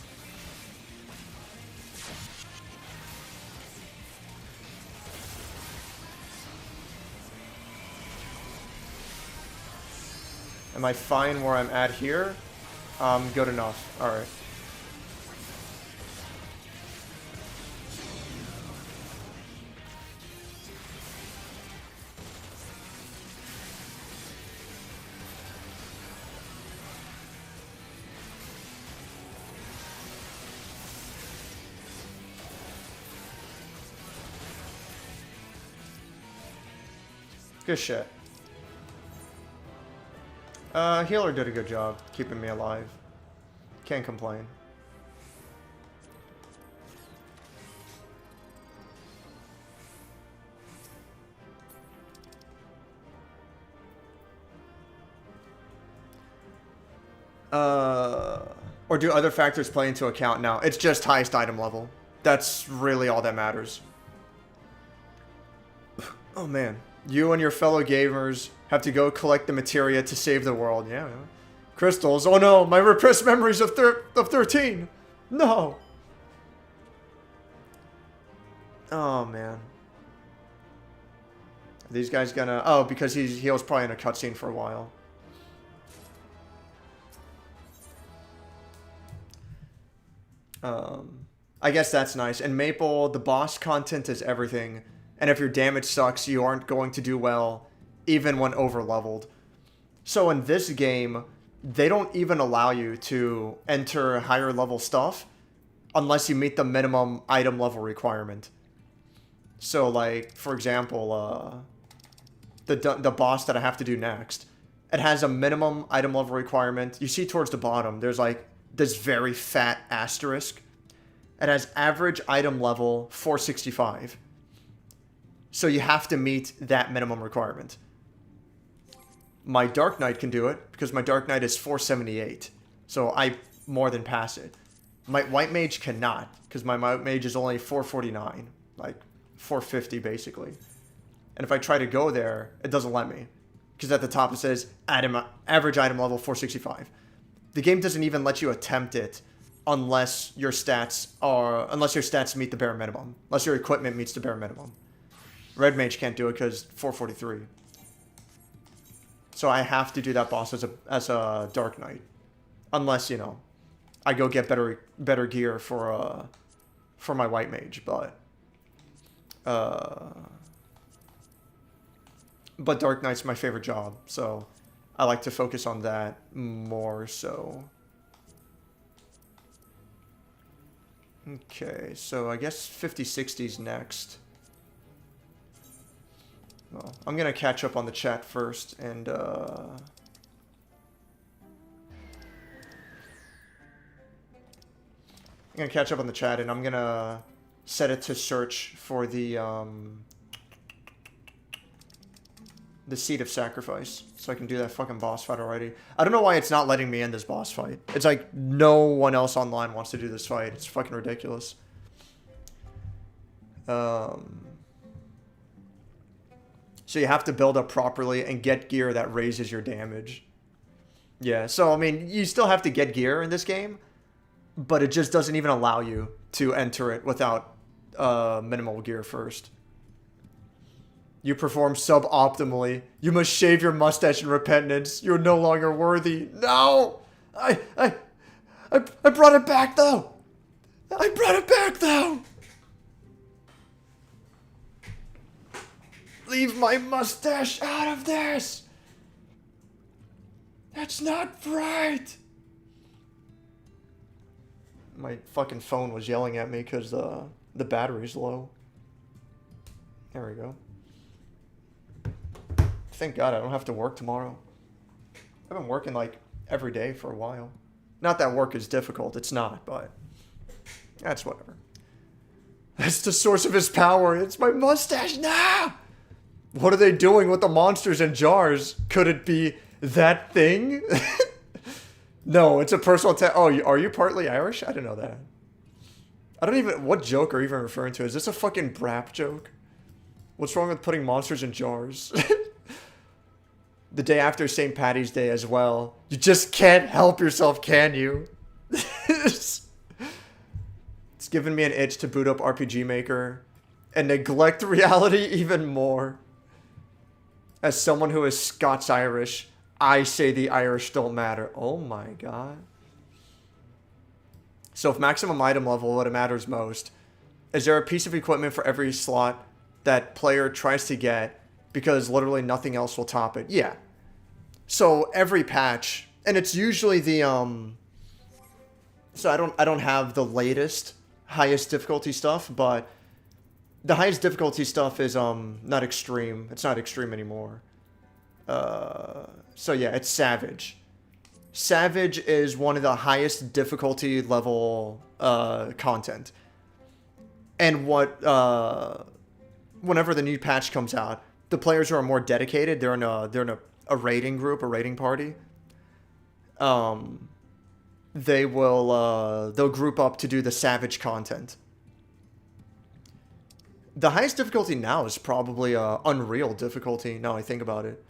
Am I fine where I'm at here? Good enough. Alright. Good shit. Healer did a good job keeping me alive. Can't complain. Or do other factors play into account now? It's just highest item level. That's really all that matters. Oh man. You and your fellow gamers Have to go collect the materia to save the world. Yeah. Crystals. Oh no, my repressed memories of 13. No. Oh man. Are these guys gonna... Oh, because he was probably in a cutscene for a while. I guess that's nice. In Maple, the boss content is everything. And if your damage sucks, you aren't going to do well, even when over-leveled. So in this game, they don't even allow you to enter higher level stuff unless you meet the minimum item level requirement. So, like, for example, the boss that I have to do next, it has a minimum item level requirement. You see towards the bottom, there's like this very fat asterisk. It has average item level 465. So you have to meet that minimum requirement. My Dark Knight can do it because my Dark Knight is 478. So I more than pass it. My White Mage cannot because my White Mage is only 449. Like 450 basically. And if I try to go there, it doesn't let me. Because at the top it says average item level 465. The game doesn't even let you attempt it unless your stats meet the bare minimum. Unless your equipment meets the bare minimum. Red Mage can't do it because 443. So I have to do that boss as a Dark Knight. Unless, you know, I go get better gear for my White Mage, but Dark Knight's my favorite job, so I like to focus on that more so. Okay, so I guess 50-60's next. Well, I'm gonna catch up on the chat first, and I'm gonna catch up on the chat, and I'm gonna set it to search for the Seed of Sacrifice, so I can do that fucking boss fight already. I don't know why it's not letting me end this boss fight. It's like no one else online wants to do this fight. It's fucking ridiculous. So you have to build up properly and get gear that raises your damage. Yeah, so I mean, you still have to get gear in this game, but it just doesn't even allow you to enter it without minimal gear first. You perform suboptimally. You must shave your mustache in repentance. You're no longer worthy. No! I brought it back, though! I brought it back, though! Leave my mustache out of this! That's not right! My fucking phone was yelling at me because the battery's low. There we go. Thank God I don't have to work tomorrow. I've been working like every day for a while. Not that work is difficult, it's not, but that's whatever. That's the source of his power. It's my mustache. Nah! What are they doing with the monsters in jars? Could it be that thing? No, it's a personal attack. Oh, are you partly Irish? I didn't know that. I don't even... What joke are you even referring to? Is this a fucking brap joke? What's wrong with putting monsters in jars? The day after St. Paddy's Day as well. You just can't help yourself, can you? It's given me an itch to boot up RPG Maker and neglect reality even more. As someone who is Scots-Irish, I say the Irish don't matter. Oh my god. So if maximum item level, what matters most, is there a piece of equipment for every slot that player tries to get because literally nothing else will top it? Yeah. So every patch, and it's usually the so I don't have the latest highest difficulty stuff, but the highest difficulty stuff is not extreme. It's not extreme anymore. So yeah, it's Savage. Savage is one of the highest difficulty level content. And whenever the new patch comes out, the players who are more dedicated, they're in a raiding group, a raiding party. They'll group up to do the Savage content. The highest difficulty now is probably Unreal difficulty, now I think about it.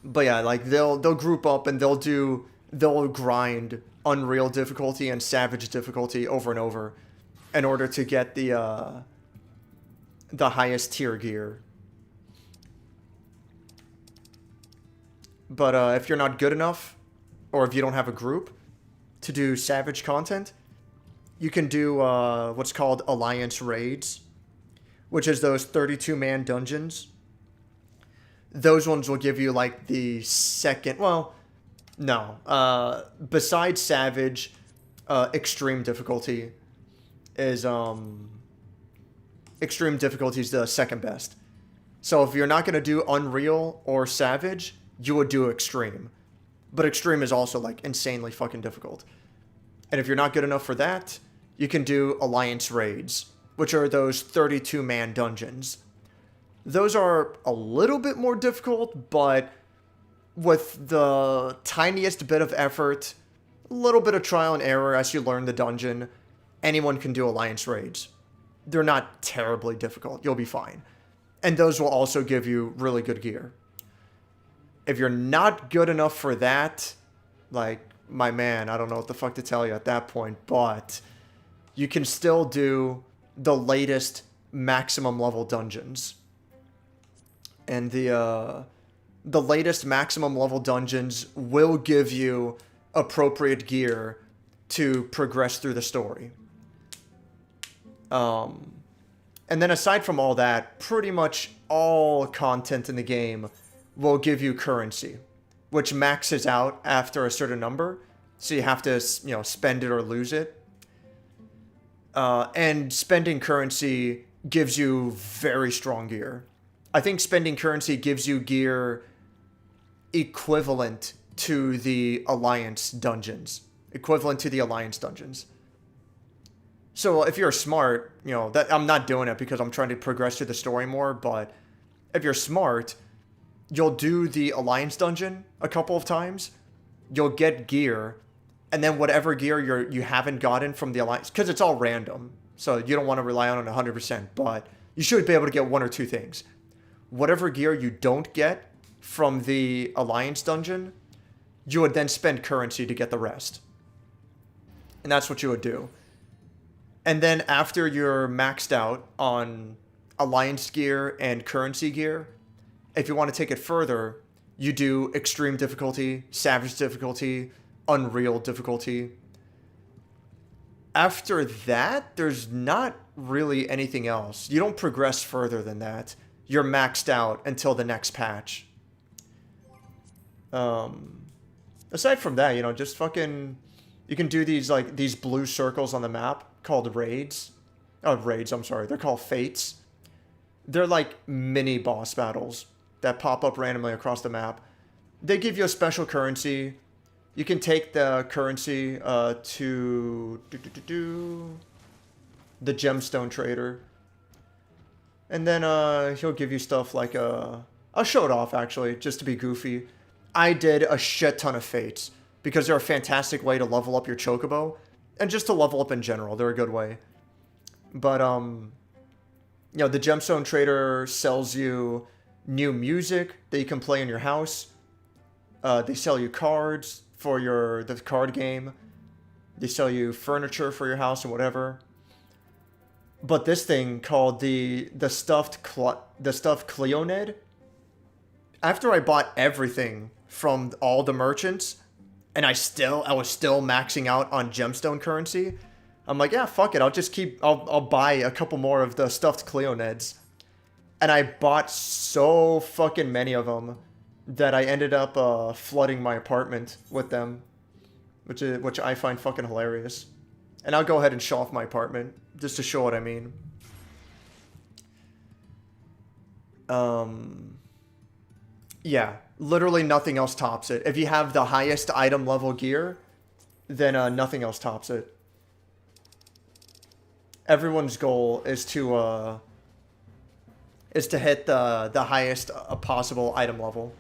But yeah, like they'll group up and they'll grind Unreal difficulty and Savage difficulty over and over in order to get the highest tier gear. But if you're not good enough, or if you don't have a group to do Savage content, you can do what's called Alliance Raids, which is those 32-man dungeons. Those ones will give you, like, the second... Well, no. Besides Savage, Extreme difficulty is... Extreme difficulty is the second best. So if you're not going to do Unreal or Savage, you would do Extreme. But Extreme is also, like, insanely fucking difficult. And if you're not good enough for that, you can do Alliance Raids, which are those 32-man dungeons. Those are a little bit more difficult, but with the tiniest bit of effort, a little bit of trial and error as you learn the dungeon, anyone can do Alliance Raids. They're not terribly difficult. You'll be fine. And those will also give you really good gear. If you're not good enough for that, like, my man, I don't know what the fuck to tell you at that point, but you can still do the latest maximum level dungeons. And the latest maximum level dungeons will give you appropriate gear to progress through the story. And then aside from all that, pretty much all content in the game will give you currency, which maxes out after a certain number. So you have to, you know, spend it or lose it. And spending currency gives you very strong gear. I think spending currency gives you gear equivalent to the Alliance dungeons. So if you're smart, you know, that I'm not doing it because I'm trying to progress through the story more, but if you're smart, you'll do the Alliance dungeon a couple of times, you'll get gear, and then whatever gear you haven't gotten from the Alliance, because it's all random, so you don't want to rely on it 100%, but you should be able to get one or two things. Whatever gear you don't get from the Alliance dungeon, you would then spend currency to get the rest. And that's what you would do. And then after you're maxed out on Alliance gear and currency gear, if you want to take it further, you do Extreme difficulty, Savage difficulty, Unreal difficulty. After that, there's not really anything else. You don't progress further than that. You're maxed out until the next patch. Aside from that, you know, just fucking... You can do these, like, these blue circles on the map called raids. Oh, raids, I'm sorry. They're called fates. They're like mini boss battles that pop up randomly across the map. They give you a special currency. You can take the currency to the gemstone trader. And then he'll give you stuff like I'll show it off, actually, just to be goofy. I did a shit ton of fates because they're a fantastic way to level up your chocobo. And just to level up in general. They're a good way. But, you know, the gemstone trader sells you new music that you can play in your house. They sell you cards for the card game. They sell you furniture for your house and whatever. But this thing called the stuffed Cleonid, after I bought everything from all the merchants, and I was still maxing out on gemstone currency, I'm like, yeah, fuck it. I'll buy a couple more of the stuffed Cleonids. And I bought so fucking many of them that I ended up flooding my apartment with them, which I find fucking hilarious. And I'll go ahead and show off my apartment just to show what I mean. Yeah, literally nothing else tops it. If you have the highest item level gear, then nothing else tops it. Everyone's goal is to hit the highest possible item level.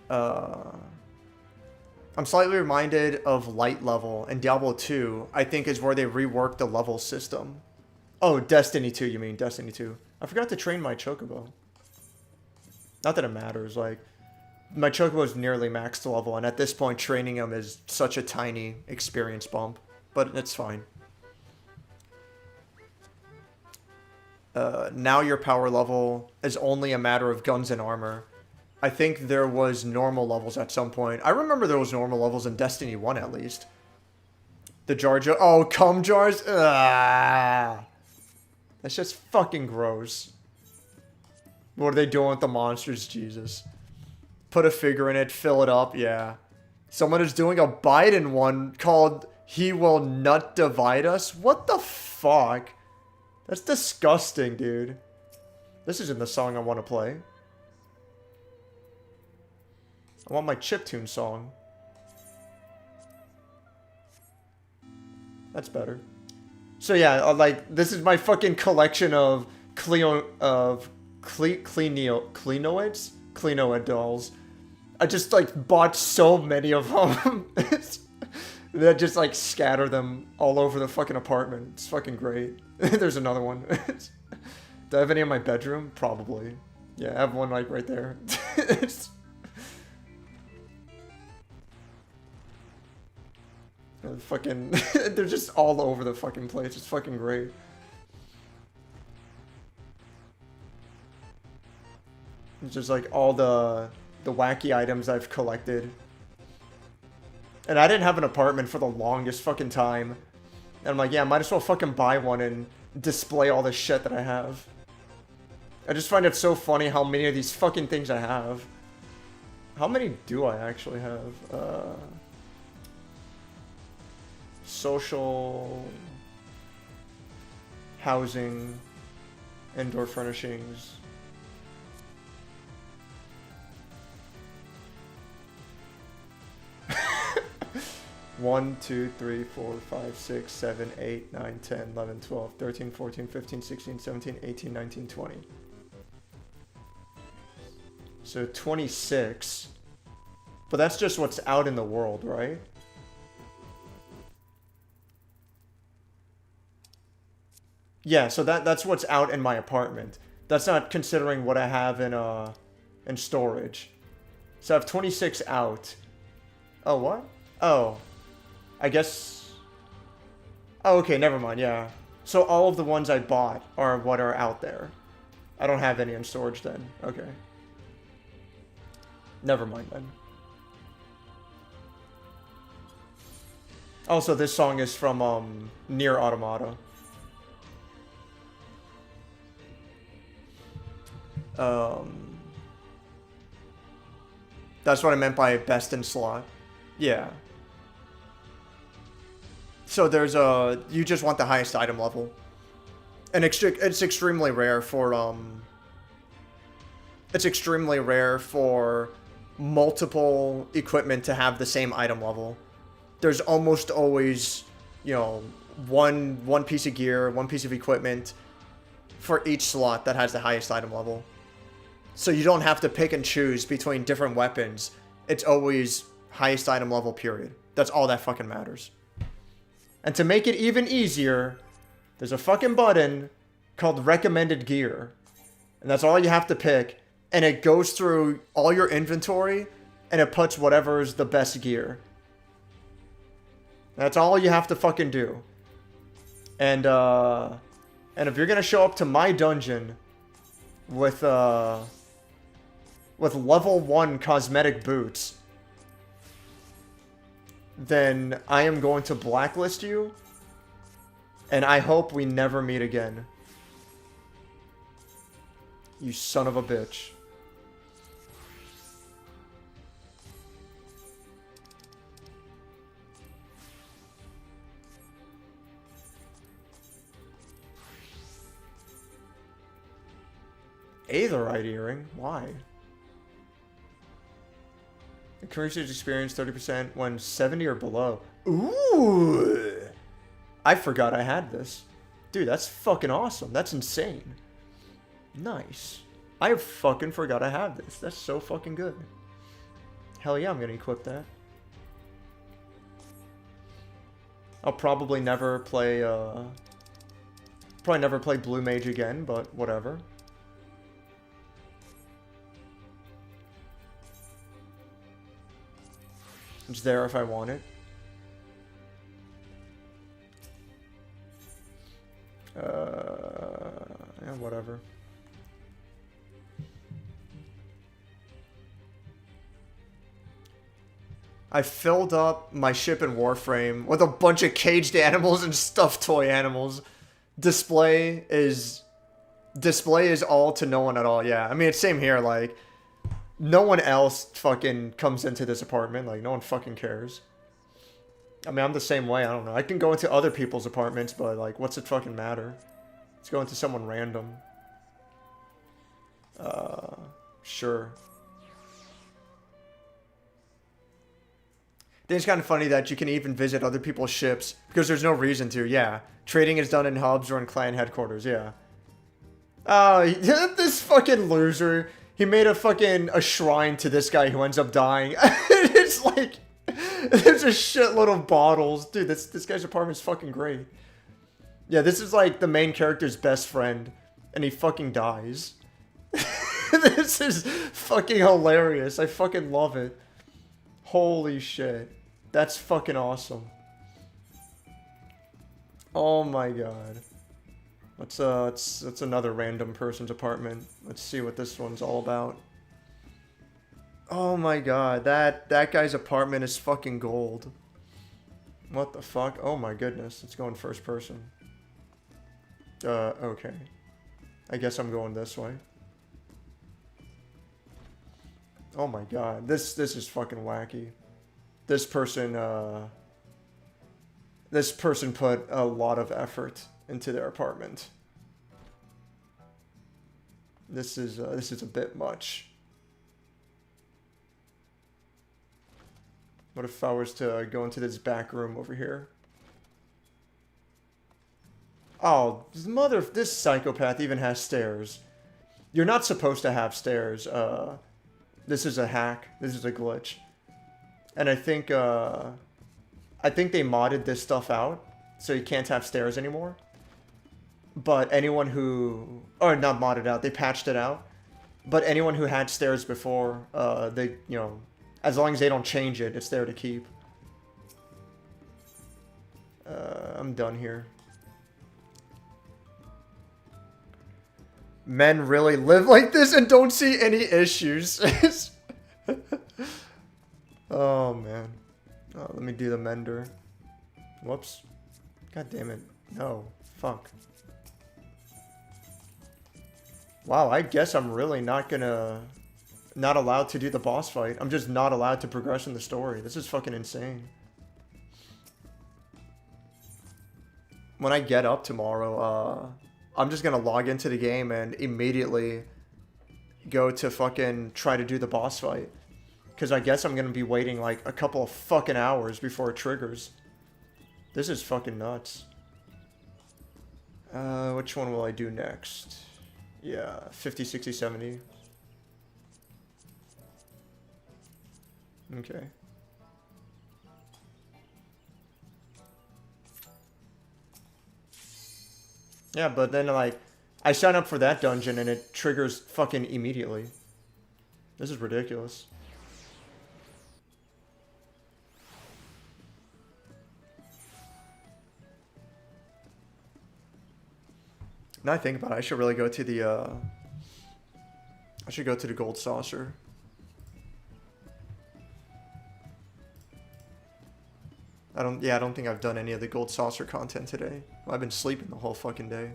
I'm slightly reminded of light level in Diablo 2, I think is where they reworked the level system. Oh, Destiny 2, you mean Destiny 2. I forgot to train my chocobo. Not that it matters, like, my Chocobo is nearly max level, and at this point, training him is such a tiny experience bump. But it's fine. Now your power level is only a matter of guns and armor. I think there was normal levels at some point. I remember there was normal levels in Destiny 1 at least. The jar jar. Oh, cum jars? Ah. That's just fucking gross. What are they doing with the monsters? Jesus. Put a figure in it, fill it up, yeah. Someone is doing a Biden one called He Will Nut Divide Us? What the fuck? That's disgusting, dude. This isn't the song I want to play. I want my chiptune song. That's better. So yeah, like, this is my fucking collection of Cleanoid dolls. I just, like, bought so many of them. That just, like, scatter them all over the fucking apartment. It's fucking great. There's another one. Do I have any in my bedroom? Probably. Yeah, I have one, like, right there. Fucking... They're just all over the fucking place. It's fucking great. It's just, like, all the wacky items I've collected. And I didn't have an apartment for the longest fucking time. And I'm like, yeah, I might as well fucking buy one and display all the shit that I have. I just find it so funny how many of these fucking things I have. How many do I actually have? Social... Housing... Indoor furnishings... 1, 2, 3, 4, 5, 6, 7, 8, 9, 10, 11, 12, 13, 14, 15, 16, 17, 18, 19, 20. So 26. But that's just what's out in the world, right? Yeah, so that's what's out in my apartment. That's not considering what I have in storage. So I have 26 out. Oh, what? Oh. I guess... Oh, okay, never mind, yeah. So all of the ones I bought are what are out there. I don't have any in storage then. Okay. Never mind then. Also, this song is from, Nier Automata. That's what I meant by best in slot. Yeah. So there's you just want the highest item level. And it's extremely rare for, it's extremely rare for multiple equipment to have the same item level. There's almost always, you know, one piece of gear, one piece of equipment for each slot that has the highest item level. So you don't have to pick and choose between different weapons. It's always highest item level, period. That's all that fucking matters. And to make it even easier, there's a fucking button called recommended gear. And that's all you have to pick. And it goes through all your inventory and it puts whatever is the best gear. That's all you have to fucking do. And if you're gonna show up to my dungeon with level 1 cosmetic boots, then I am going to blacklist you, and I hope we never meet again. You son of a bitch. Aetherite earring? Why? Increases experience 30% when 70 or below. Ooh! I forgot I had this. Dude, that's fucking awesome. That's insane. Nice. I fucking forgot I had this. That's so fucking good. Hell yeah, I'm gonna equip that. I'll probably never play, Blue Mage again, but whatever. It's there if I want it. Yeah, whatever. I filled up my ship in Warframe with a bunch of caged animals and stuffed toy animals. Display is all to no one at all. Yeah, I mean, it's same here. Like, no one else fucking comes into this apartment. Like, no one fucking cares. I mean, I'm the same way. I don't know. I can go into other people's apartments, but, like, what's it fucking matter? Let's go into someone random. Sure. I think it's kind of funny that you can even visit other people's ships because there's no reason to. Yeah. Trading is done in hubs or in clan headquarters. Yeah. This fucking loser. He made a shrine to this guy who ends up dying. It's like, there's a shitload of bottles. Dude, this guy's apartment's fucking great. Yeah, this is like the main character's best friend. And he fucking dies. This is fucking hilarious. I fucking love it. Holy shit. That's fucking awesome. Oh my god. Let's another random person's apartment. Let's see what this one's all about. Oh my god, that guy's apartment is fucking gold. What the fuck? Oh my goodness, let's go in first person. Okay. I guess I'm going this way. Oh my god, this is fucking wacky. This person put a lot of effort into their apartment. This is a bit much. What if I was to go into this back room over here? Oh, this psychopath even has stairs. You're not supposed to have stairs. This is a hack. This is a glitch. And I think they modded this stuff out, so you can't have stairs anymore. But anyone who... Or not modded out, they patched it out. But anyone who had stairs before, they, you know... As long as they don't change it, it's there to keep. I'm done here. Men really live like this and don't see any issues. Oh, man. Oh, let me do the mender. Whoops. God damn it. No. Fuck. Wow, I guess I'm really not allowed to do the boss fight. I'm just not allowed to progress in the story. This is fucking insane. When I get up tomorrow, I'm just gonna log into the game and immediately go to fucking try to do the boss fight. Because I guess I'm gonna be waiting like a couple of fucking hours before it triggers. This is fucking nuts. Which one will I do next? Yeah, 50, 60, 70. Okay. Yeah, but then, like, I sign up for that dungeon and it triggers fucking immediately. This is ridiculous. Now I think about it, I should really go to the, I should go to the gold saucer. I don't think I've done any of the gold saucer content today. Well, I've been sleeping the whole fucking day.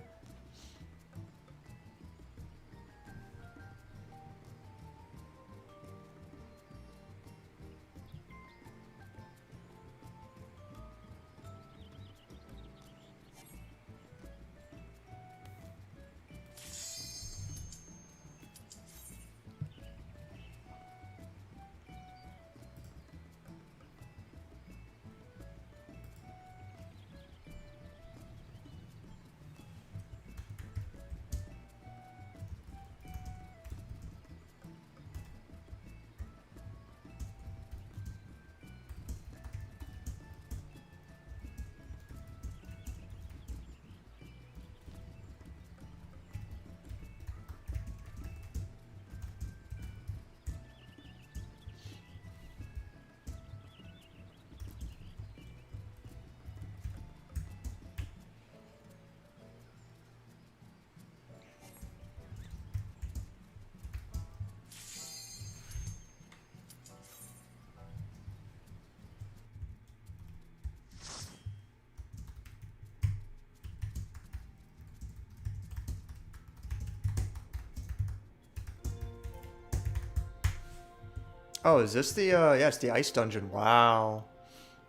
Oh, is this the, yeah, it's the ice dungeon. Wow.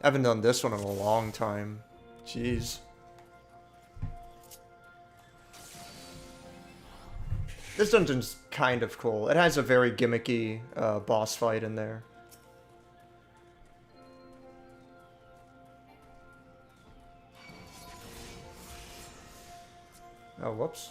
I haven't done this one in a long time. Jeez. This dungeon's kind of cool. It has a very gimmicky boss fight in there. Oh, whoops.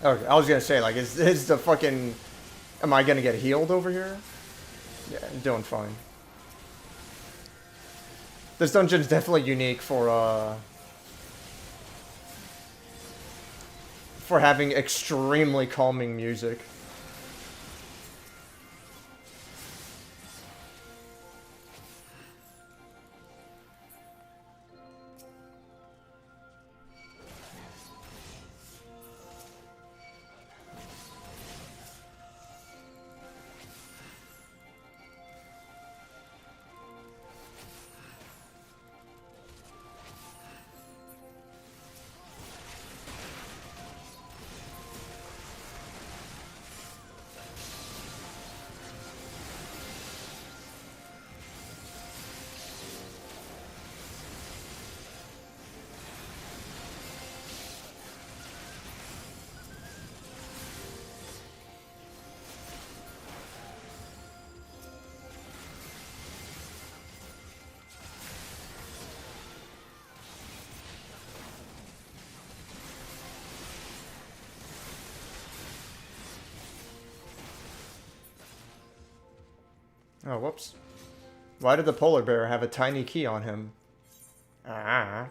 Okay, I was gonna say, like, is the fucking... Am I gonna get healed over here? Yeah, I'm doing fine. This dungeon's definitely unique for having extremely calming music. Oh, whoops. Why did the polar bear have a tiny key on him? Ah.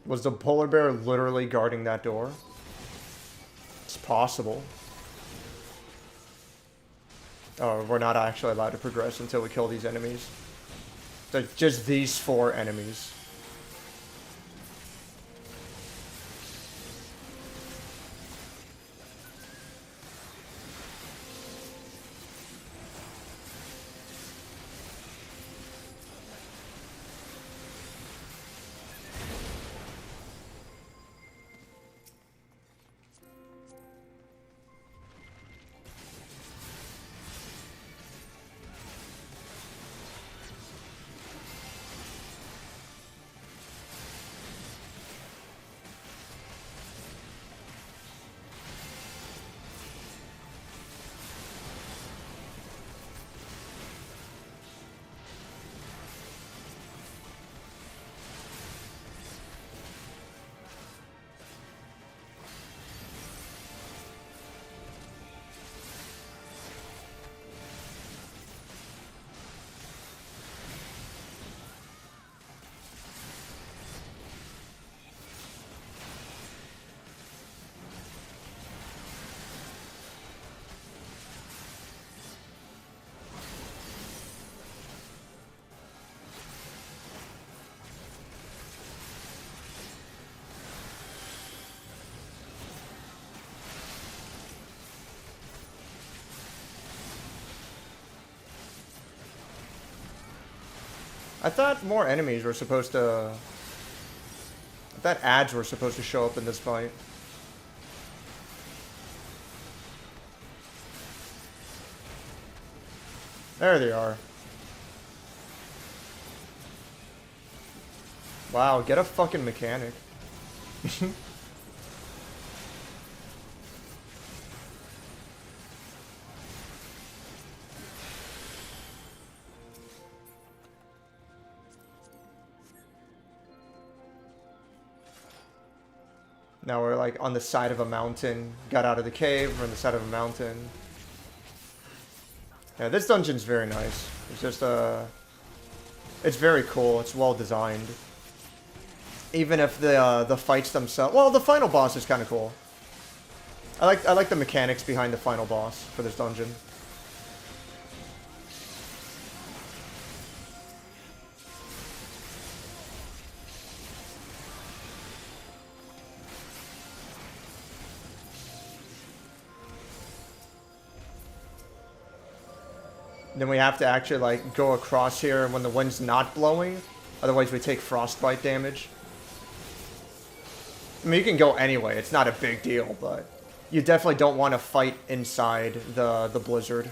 Was the polar bear literally guarding that door? It's possible. Oh, we're not actually allowed to progress until we kill these enemies. Just these 4 enemies. I thought more enemies were supposed to... I thought ads were supposed to show up in this fight. There they are. Wow, get a fucking mechanic. Now we're like on the side of a mountain. Got out of the cave, we're on the side of a mountain. Yeah, this dungeon's very nice. It's just it's very cool. It's well designed. Even if the fights themselves, well, the final boss is kind of cool. I like the mechanics behind the final boss for this dungeon. Then we have to actually like go across here when the wind's not blowing. Otherwise we take frostbite damage. I mean, you can go anyway. It's not a big deal, but you definitely don't want to fight inside the blizzard.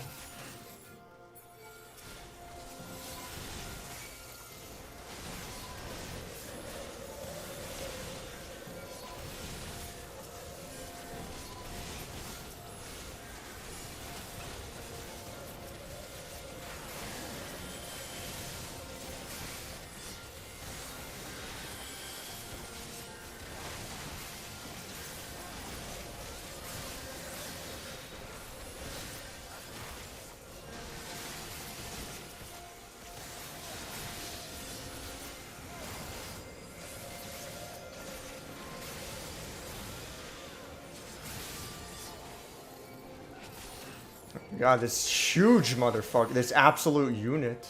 God, this huge motherfucker, this absolute unit.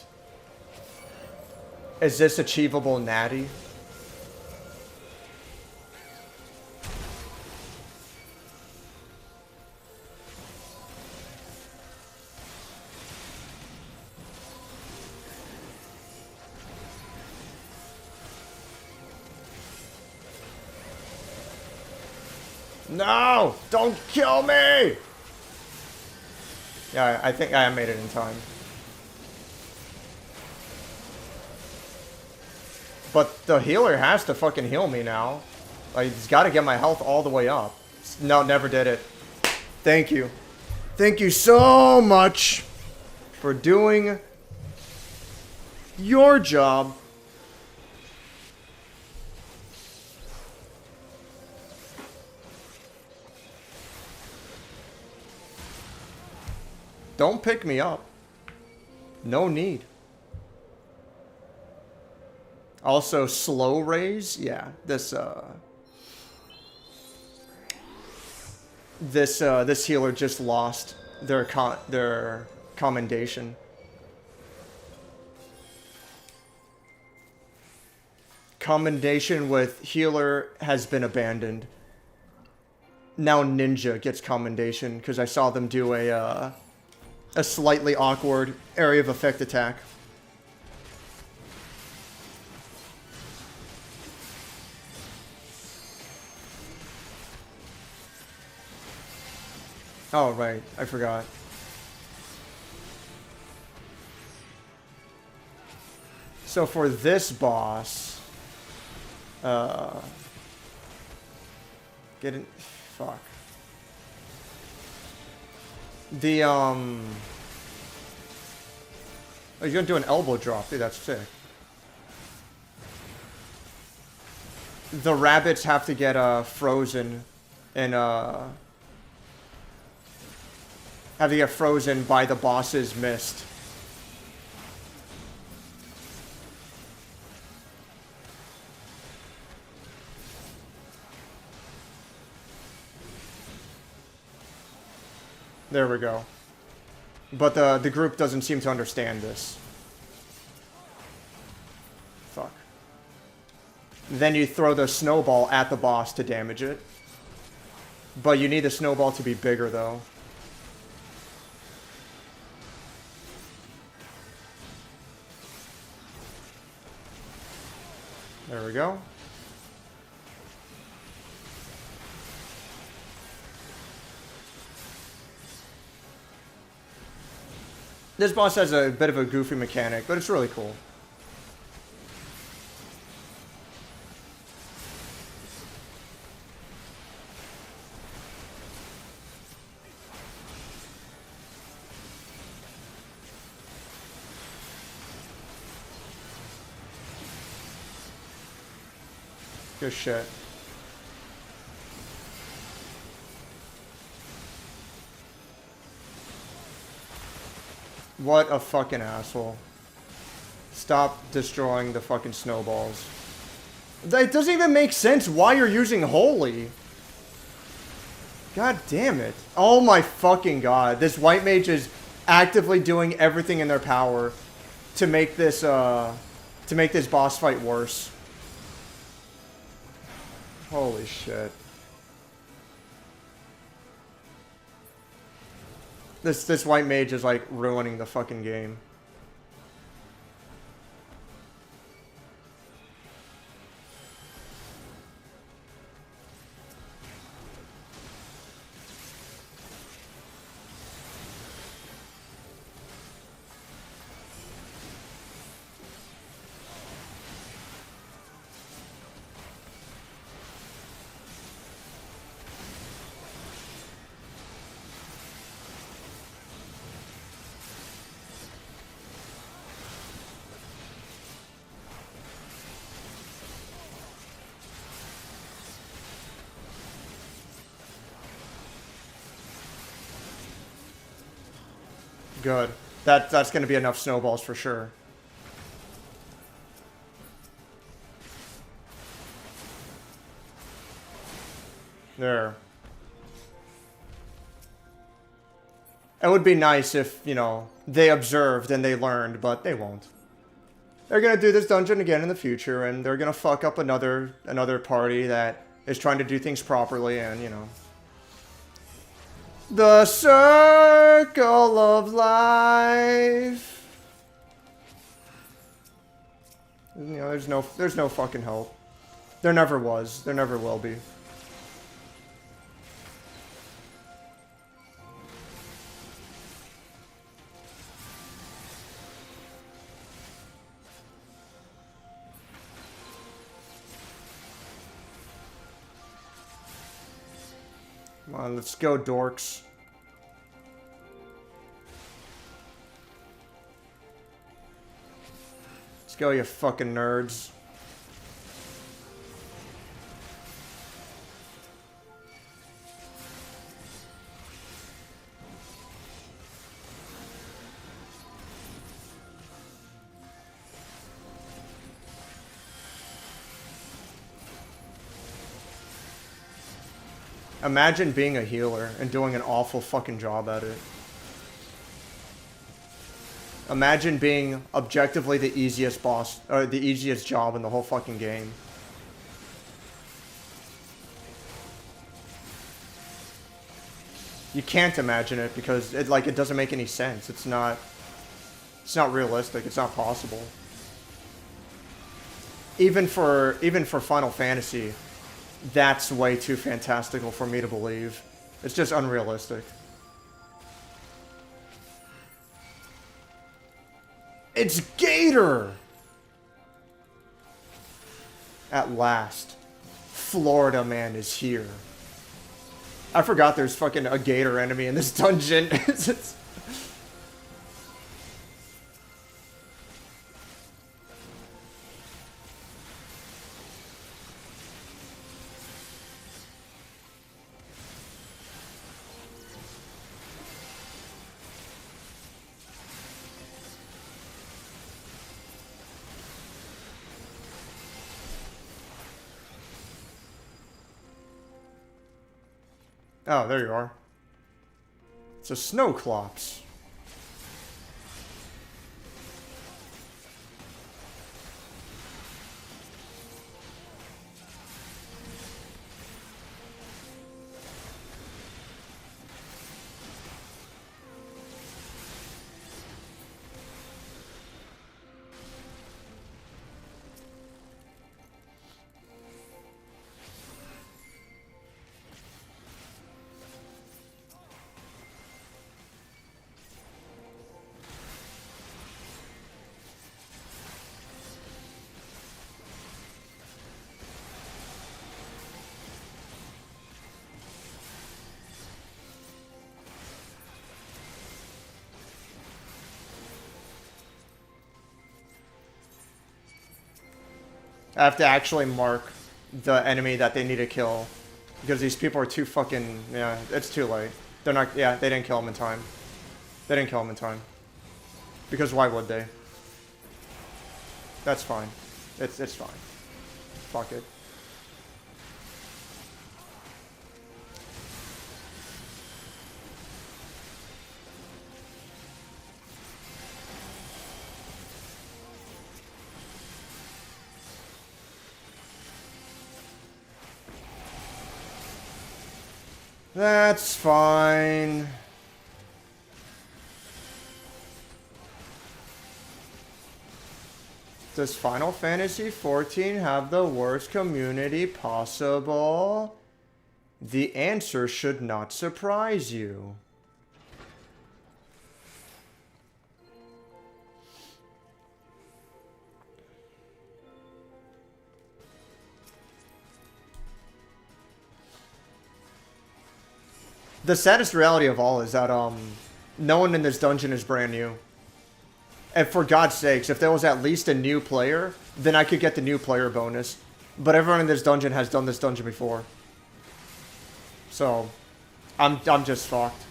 Is this achievable, Natty? No! Don't kill me! Yeah, I think I made it in time. But the healer has to fucking heal me now. Like, he's got to get my health all the way up. No, never did it. Thank you. Thank you so much for doing your job. Don't pick me up. No need. Also, slow raise. Yeah, this healer just lost their commendation. Commendation with healer has been abandoned. Now ninja gets commendation because I saw them do a slightly awkward area of effect attack. Oh, right. I forgot. So for this boss, get in. Fuck. The, oh, you're gonna do an elbow drop. Dude, that's sick. The rabbits have to get, frozen and, have to get frozen by the boss's mist. There we go. But the group doesn't seem to understand this. Fuck. Then you throw the snowball at the boss to damage it. But you need the snowball to be bigger, though. There we go. This boss has a bit of a goofy mechanic, but it's really cool. Good shit. What a fucking asshole. Stop destroying the fucking snowballs. It doesn't even make sense why you're using holy. God damn it. Oh my fucking god. This white mage is actively doing everything in their power to make this boss fight worse. Holy shit. This white mage is like ruining the fucking game. Good. That's going to be enough snowballs for sure. There. It would be nice if, you know, they observed and they learned, but they won't. They're going to do this dungeon again in the future, and they're going to fuck up another party that is trying to do things properly, and, you know. The circle of life. You know, there's no fucking hope. There never was. There never will be. Come on, let's go, dorks. Let's go, you fucking nerds. Imagine being a healer and doing an awful fucking job at it. Imagine being objectively the easiest boss, or the easiest job in the whole fucking game. You can't imagine it because it doesn't make any sense. It's not realistic. It's not possible. Even for Final Fantasy, that's way too fantastical for me to believe. It's just unrealistic. It's Gator! At last. Florida man is here. I forgot there's fucking a Gator enemy in this dungeon. It's... Oh, there you are. It's a Snowclops. I have to actually mark the enemy that they need to kill. Because these people are too fucking... Yeah, it's too late. They're not... Yeah, they didn't kill him in time. They didn't kill him in time. Because why would they? That's fine. It's fine. Fuck it. That's fine. Does Final Fantasy XIV have the worst community possible? The answer should not surprise you. The saddest reality of all is that no one in this dungeon is brand new. And for God's sakes, if there was at least a new player, then I could get the new player bonus. But everyone in this dungeon has done this dungeon before. So, I'm just fucked.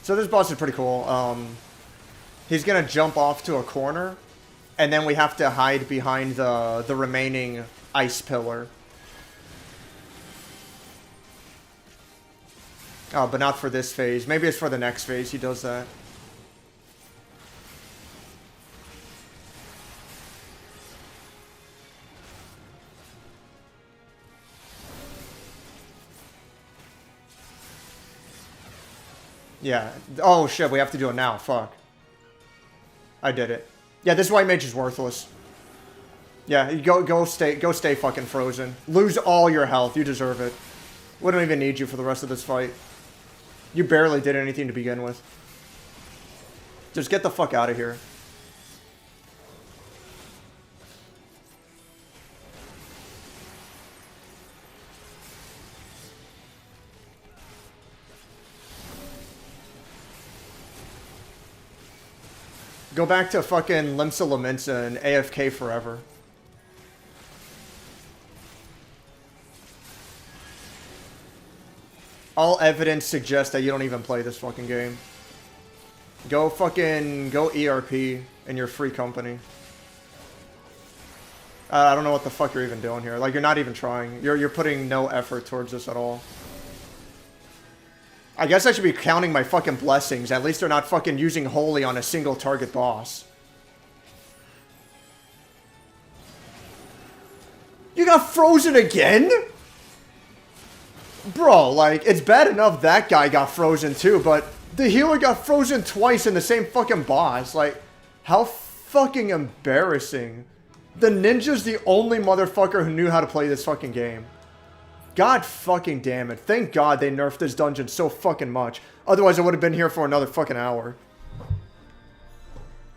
So this boss is pretty cool. He's gonna jump off to a corner, and then we have to hide behind the remaining ice pillar. Oh, but not for this phase. Maybe it's for the next phase he does that. Yeah. Oh shit, we have to do it now. Fuck. I did it. Yeah, this white mage is worthless. Yeah, go stay fucking frozen. Lose all your health. You deserve it. We don't even need you for the rest of this fight. You barely did anything to begin with. Just get the fuck out of here. Go back to fucking Limsa Laminsa and AFK forever. All evidence suggests that you don't even play this fucking game. Go ERP in your free company. I don't know what the fuck you're even doing here. Like, you're not even trying. You're putting no effort towards this at all. I guess I should be counting my fucking blessings. At least they're not fucking using holy on a single target boss. You got frozen again? Bro, like, it's bad enough that guy got frozen too, but the healer got frozen twice in the same fucking boss. Like, how fucking embarrassing. The ninja's the only motherfucker who knew how to play this fucking game. God fucking damn it. Thank God they nerfed this dungeon so fucking much. Otherwise, I would have been here for another fucking hour.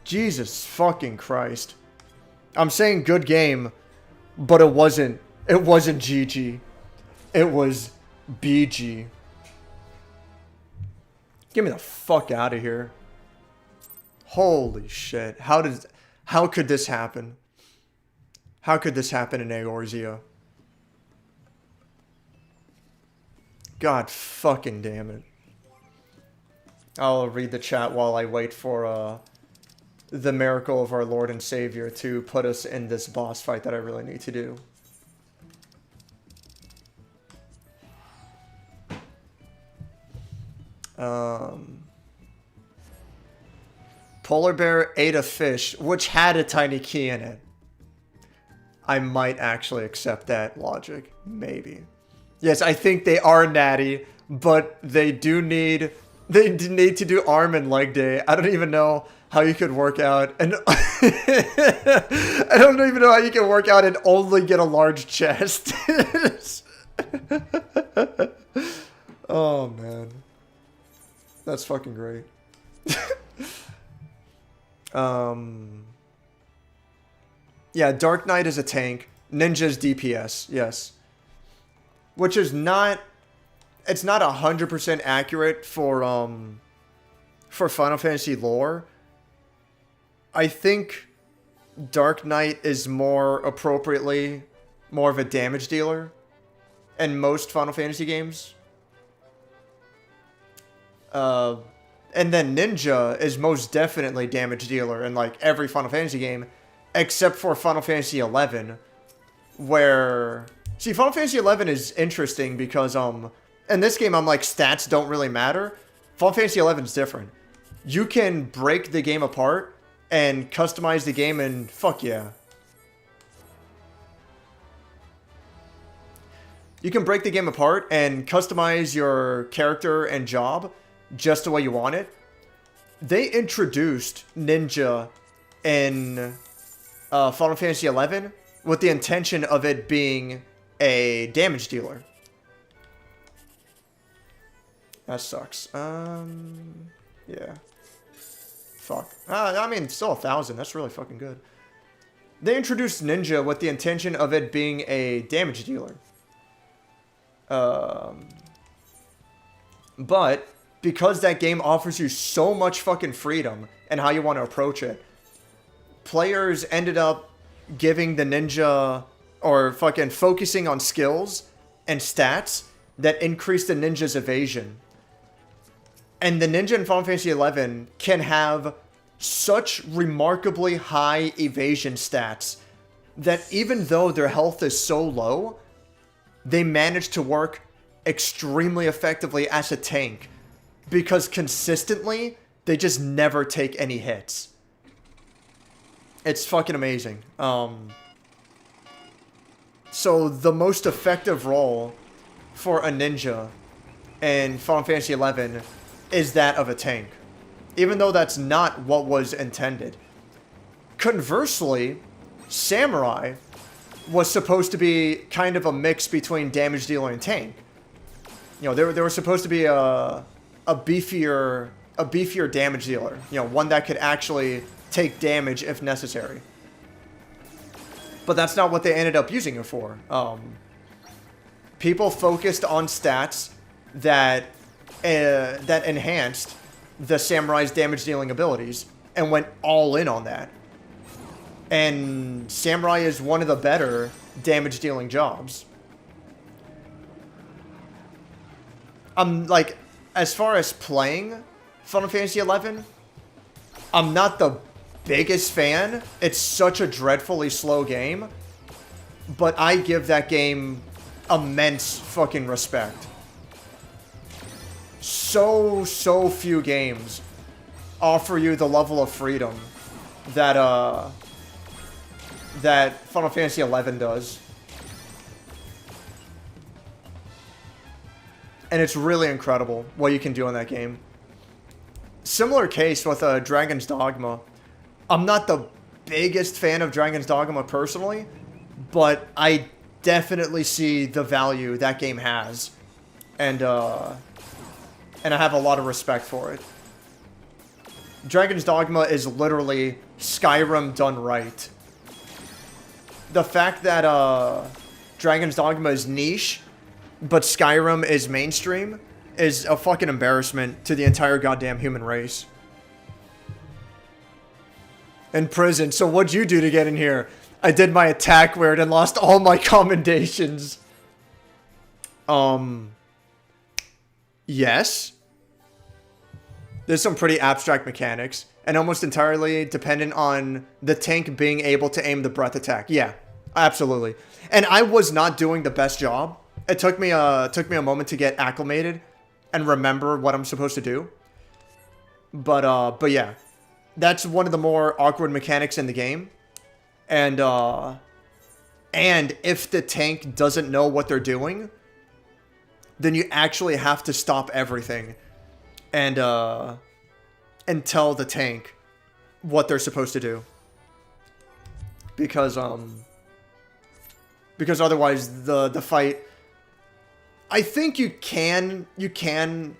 Jesus fucking Christ. I'm saying good game, but it wasn't GG. It was BG. Get me the fuck out of here. Holy shit. How could this happen? How could this happen in Eorzea? God fucking damn it. I'll read the chat while I wait for the miracle of our Lord and Savior to put us in this boss fight that I really need to do. Polar bear ate a fish which had a tiny key in it. I might actually accept that logic. Maybe. Yes, I think they are natty, but they need to do arm and leg day. I don't even know how you could work out and I don't even know how you can work out and only get a large chest. Oh man. That's fucking great. Yeah, Dark Knight is a tank. Ninja's DPS, yes. Which is not... It's not 100% accurate for Final Fantasy lore. I think Dark Knight is more appropriately more of a damage dealer in most Final Fantasy games. And then Ninja is most definitely damage dealer in like every Final Fantasy game, except for Final Fantasy 11, where... See, Final Fantasy 11 is interesting because in this game, I'm like, stats don't really matter. Final Fantasy 11 is different. You can break the game apart and customize the game, and fuck yeah. You can break the game apart and customize your character and job just the way you want it. They introduced Ninja in Final Fantasy 11 with the intention of it being a damage dealer. That sucks. Yeah. Fuck. I mean, still 1,000. That's really fucking good. They introduced Ninja with the intention of it being a damage dealer. But because that game offers you so much fucking freedom and how you want to approach it, players ended up giving the ninja, or fucking focusing on skills and stats that increase the ninja's evasion. And the ninja in Final Fantasy XI can have such remarkably high evasion stats that even though their health is so low, they manage to work extremely effectively as a tank, because consistently, they just never take any hits. It's fucking amazing. So the most effective role for a ninja in Final Fantasy XI is that of a tank, even though that's not what was intended. Conversely, Samurai was supposed to be kind of a mix between damage dealer and tank. You know, they were supposed to be a beefier damage dealer. You know, one that could actually take damage if necessary. But that's not what they ended up using it for. People focused on stats that enhanced the Samurai's damage dealing abilities and went all in on that. And Samurai is one of the better damage dealing jobs. Like, as far as playing Final Fantasy XI, I'm not the biggest fan. It's such a dreadfully slow game. But I give that game immense fucking respect. So few games offer you the level of freedom that that Final Fantasy XI does. And it's really incredible what you can do in that game. Similar case with Dragon's Dogma. I'm not the biggest fan of Dragon's Dogma personally, but I definitely see the value that game has. And I have a lot of respect for it. Dragon's Dogma is literally Skyrim done right. The fact that Dragon's Dogma is niche, but Skyrim is mainstream, is a fucking embarrassment to the entire goddamn human race. In prison. So what'd you do to get in here? I did my attack weird and lost all my commendations. Yes. There's some pretty abstract mechanics, and almost entirely dependent on the tank being able to aim the breath attack. Yeah, absolutely. And I was not doing the best job. It took me a moment to get acclimated and remember what I'm supposed to do. But yeah, that's one of the more awkward mechanics in the game. And if the tank doesn't know what they're doing, then you actually have to stop everything and tell the tank what they're supposed to do. Because otherwise the fight, I think you can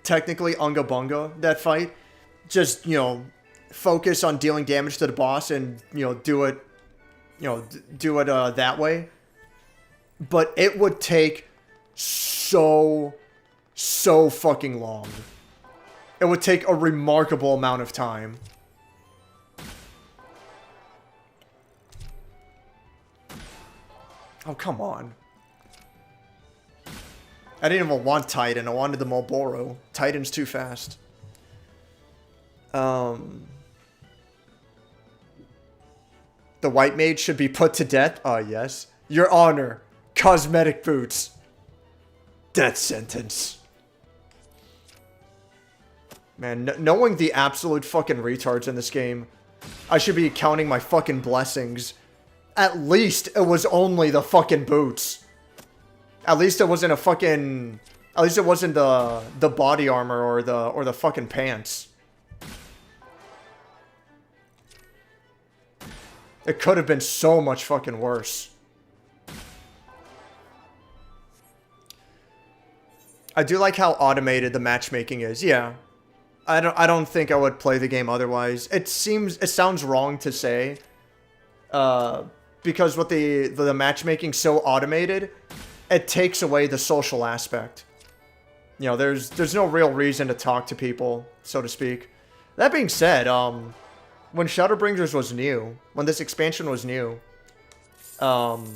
technically unga bunga that fight. Just, you know, focus on dealing damage to the boss and, you know, do it that way. But it would take so fucking long. It would take a remarkable amount of time. Oh, come on. I didn't even want Titan. I wanted the Marlboro. Titan's too fast. The white mage should be put to death? Yes. Your Honor. Cosmetic boots. Death sentence. Man, knowing the absolute fucking retards in this game, I should be counting my fucking blessings. At least it was only the fucking boots. At least it wasn't a fucking... At least it wasn't the body armor or the fucking pants. It could have been so much fucking worse. I do like how automated the matchmaking is. Yeah. I don't think I would play the game otherwise. It sounds wrong to say. Because with the matchmaking so automated, it takes away the social aspect. You know, there's no real reason to talk to people, so to speak. That being said, when Shadowbringers was new, when this expansion was new, and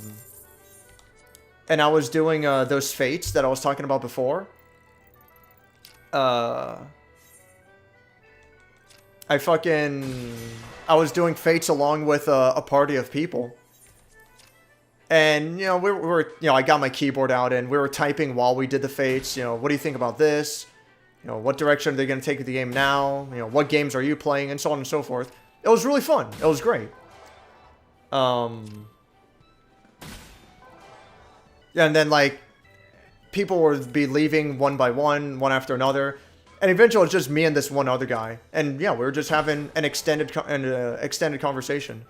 I was doing those fates that I was talking about before, I was doing fates along with a party of people. And, you know, we were, you know, I got my keyboard out and we were typing while we did the fates. You know, what do you think about this? You know, what direction are they going to take the game now? You know, what games are you playing? And so on and so forth. It was really fun. It was great. Yeah, and then, like, people would be leaving one by one after another. And eventually it was just me and this one other guy. And, yeah, we were just having an extended conversation.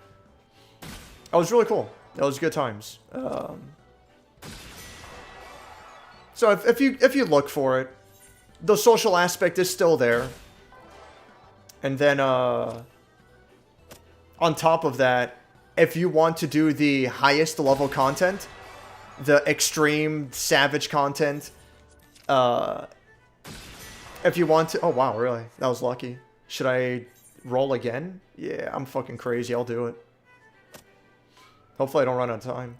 It was really cool. It was good times. So if you look for it, the social aspect is still there. And then on top of that, if you want to do the highest level content, the extreme savage content, if you want to... Oh, wow, really? That was lucky. Should I roll again? Yeah, I'm fucking crazy. I'll do it. Hopefully I don't run out of time.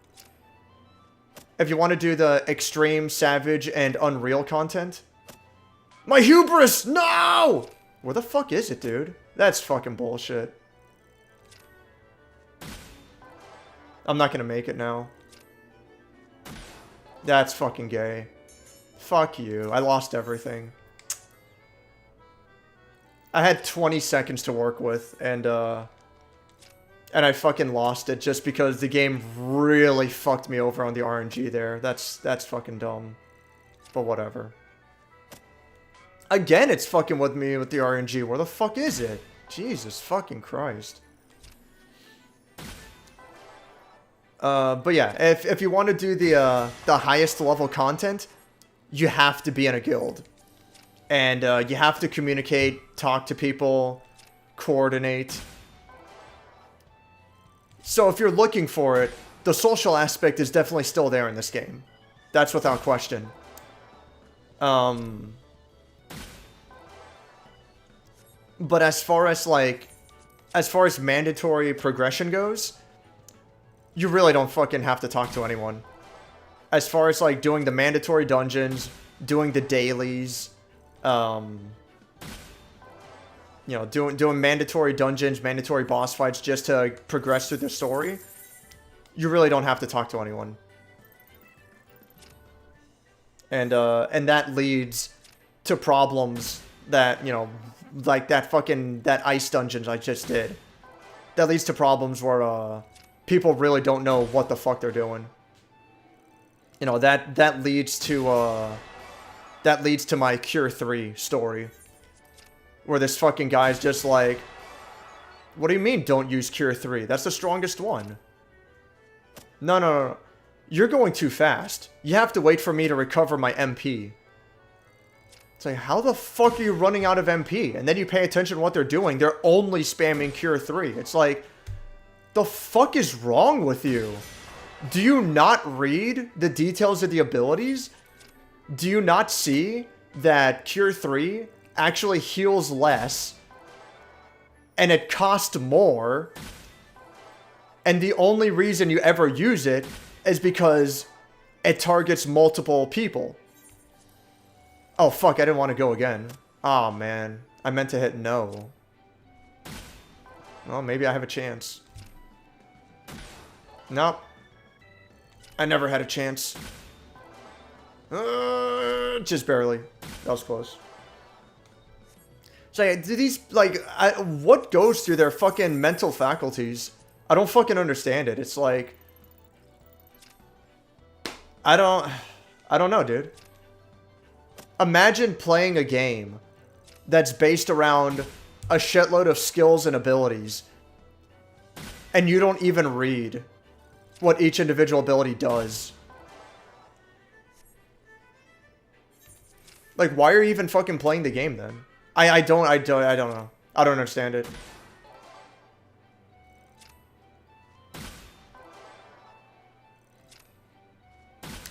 If you want to do the extreme, savage, and unreal content... My hubris! No! Where the fuck is it, dude? That's fucking bullshit. I'm not gonna make it now. That's fucking gay. Fuck you. I lost everything. I had 20 seconds to work with, and I fucking lost it just because the game really fucked me over on the RNG there. That's fucking dumb. But whatever. Again, it's fucking with me with the RNG. Where the fuck is it? Jesus fucking Christ. But yeah, if you want to do the highest level content, you have to be in a guild. And you have to communicate, talk to people, coordinate. So if you're looking for it, the social aspect is definitely still there in this game. That's without question. But as far as mandatory progression goes, you really don't fucking have to talk to anyone. As far as like doing the mandatory dungeons, doing the dailies, you know, doing mandatory dungeons, mandatory boss fights just to progress through the story, you really don't have to talk to anyone. And that leads to problems that, you know, like that ice dungeons I just did. That leads to problems where, people really don't know what the fuck they're doing. You know, that leads to my Cure 3 story. Where this fucking guy's just like, what do you mean don't use Cure 3? That's the strongest one. No. You're going too fast. You have to wait for me to recover my MP. It's like, how the fuck are you running out of MP? And then you pay attention to what they're doing. They're only spamming Cure 3. It's like, the fuck is wrong with you? Do you not read the details of the abilities? Do you not see that Cure 3 actually heals less and it costs more, and the only reason you ever use it is because it targets multiple people? Oh fuck, I didn't want to go again. Oh man, I meant to hit no. Well, maybe I have a chance. Nope. I never had a chance. Just barely. That was close. So do these, like, what goes through their fucking mental faculties? I don't fucking understand it. It's like, I don't know, dude. Imagine playing a game that's based around a shitload of skills and abilities, and you don't even read what each individual ability does. Like, why are you even fucking playing the game then? I don't know. I don't understand it.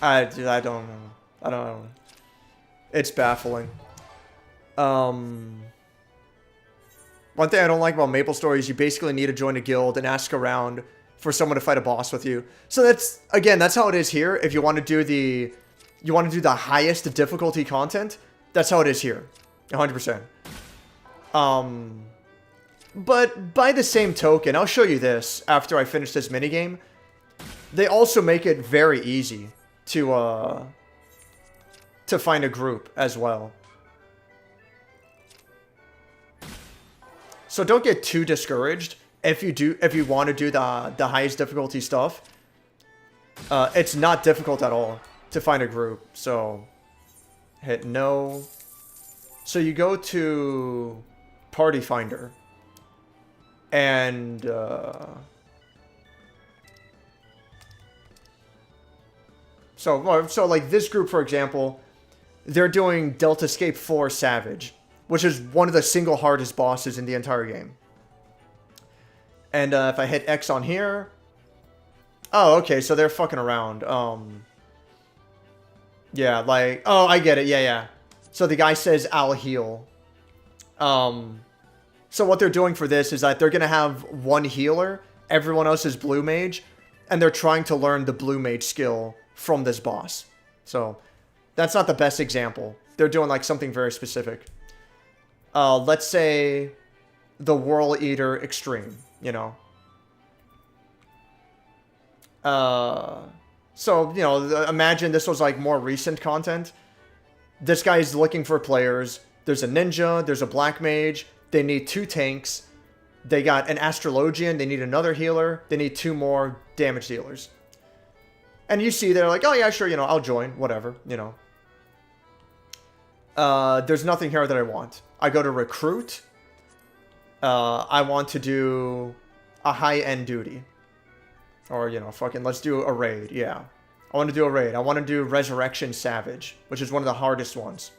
I don't know. I don't know. It's baffling. One thing I don't like about MapleStory is you basically need to join a guild and ask around for someone to fight a boss with you. So that's, again, that's how it is here. If you want to do the, highest difficulty content, that's how it is here. 100%. But by the same token, I'll show you this after I finish this minigame. They also make it very easy to find a group as well. So don't get too discouraged if you want to do the highest difficulty stuff. It's not difficult at all to find a group. So hit no. So you go to Party Finder and so like this group, for example, they're doing Delta Escape 4 Savage, which is one of the single hardest bosses in the entire game. And if I hit X on here... Oh, okay, so they're fucking around. Yeah, like... Oh, I get it, yeah. So the guy says, I'll heal. So what they're doing for this is that they're going to have one healer, everyone else is blue mage, and they're trying to learn the blue mage skill from this boss. So that's not the best example. They're doing like something very specific. Let's say the Whirl Eater Extreme, you know. So, you know, imagine this was like more recent content. This guy's looking for players. There's a ninja, there's a black mage. They need 2 tanks. They got an astrologian. They need another healer. They need 2 more damage dealers. And you see they're like, oh yeah, sure, you know, I'll join, whatever, you know. There's nothing here that I want. I go to recruit. I want to do a high-end duty. Or, you know, fucking, let's do a raid, yeah. I want to do a raid. I want to do Resurrection Savage, which is one of the hardest ones.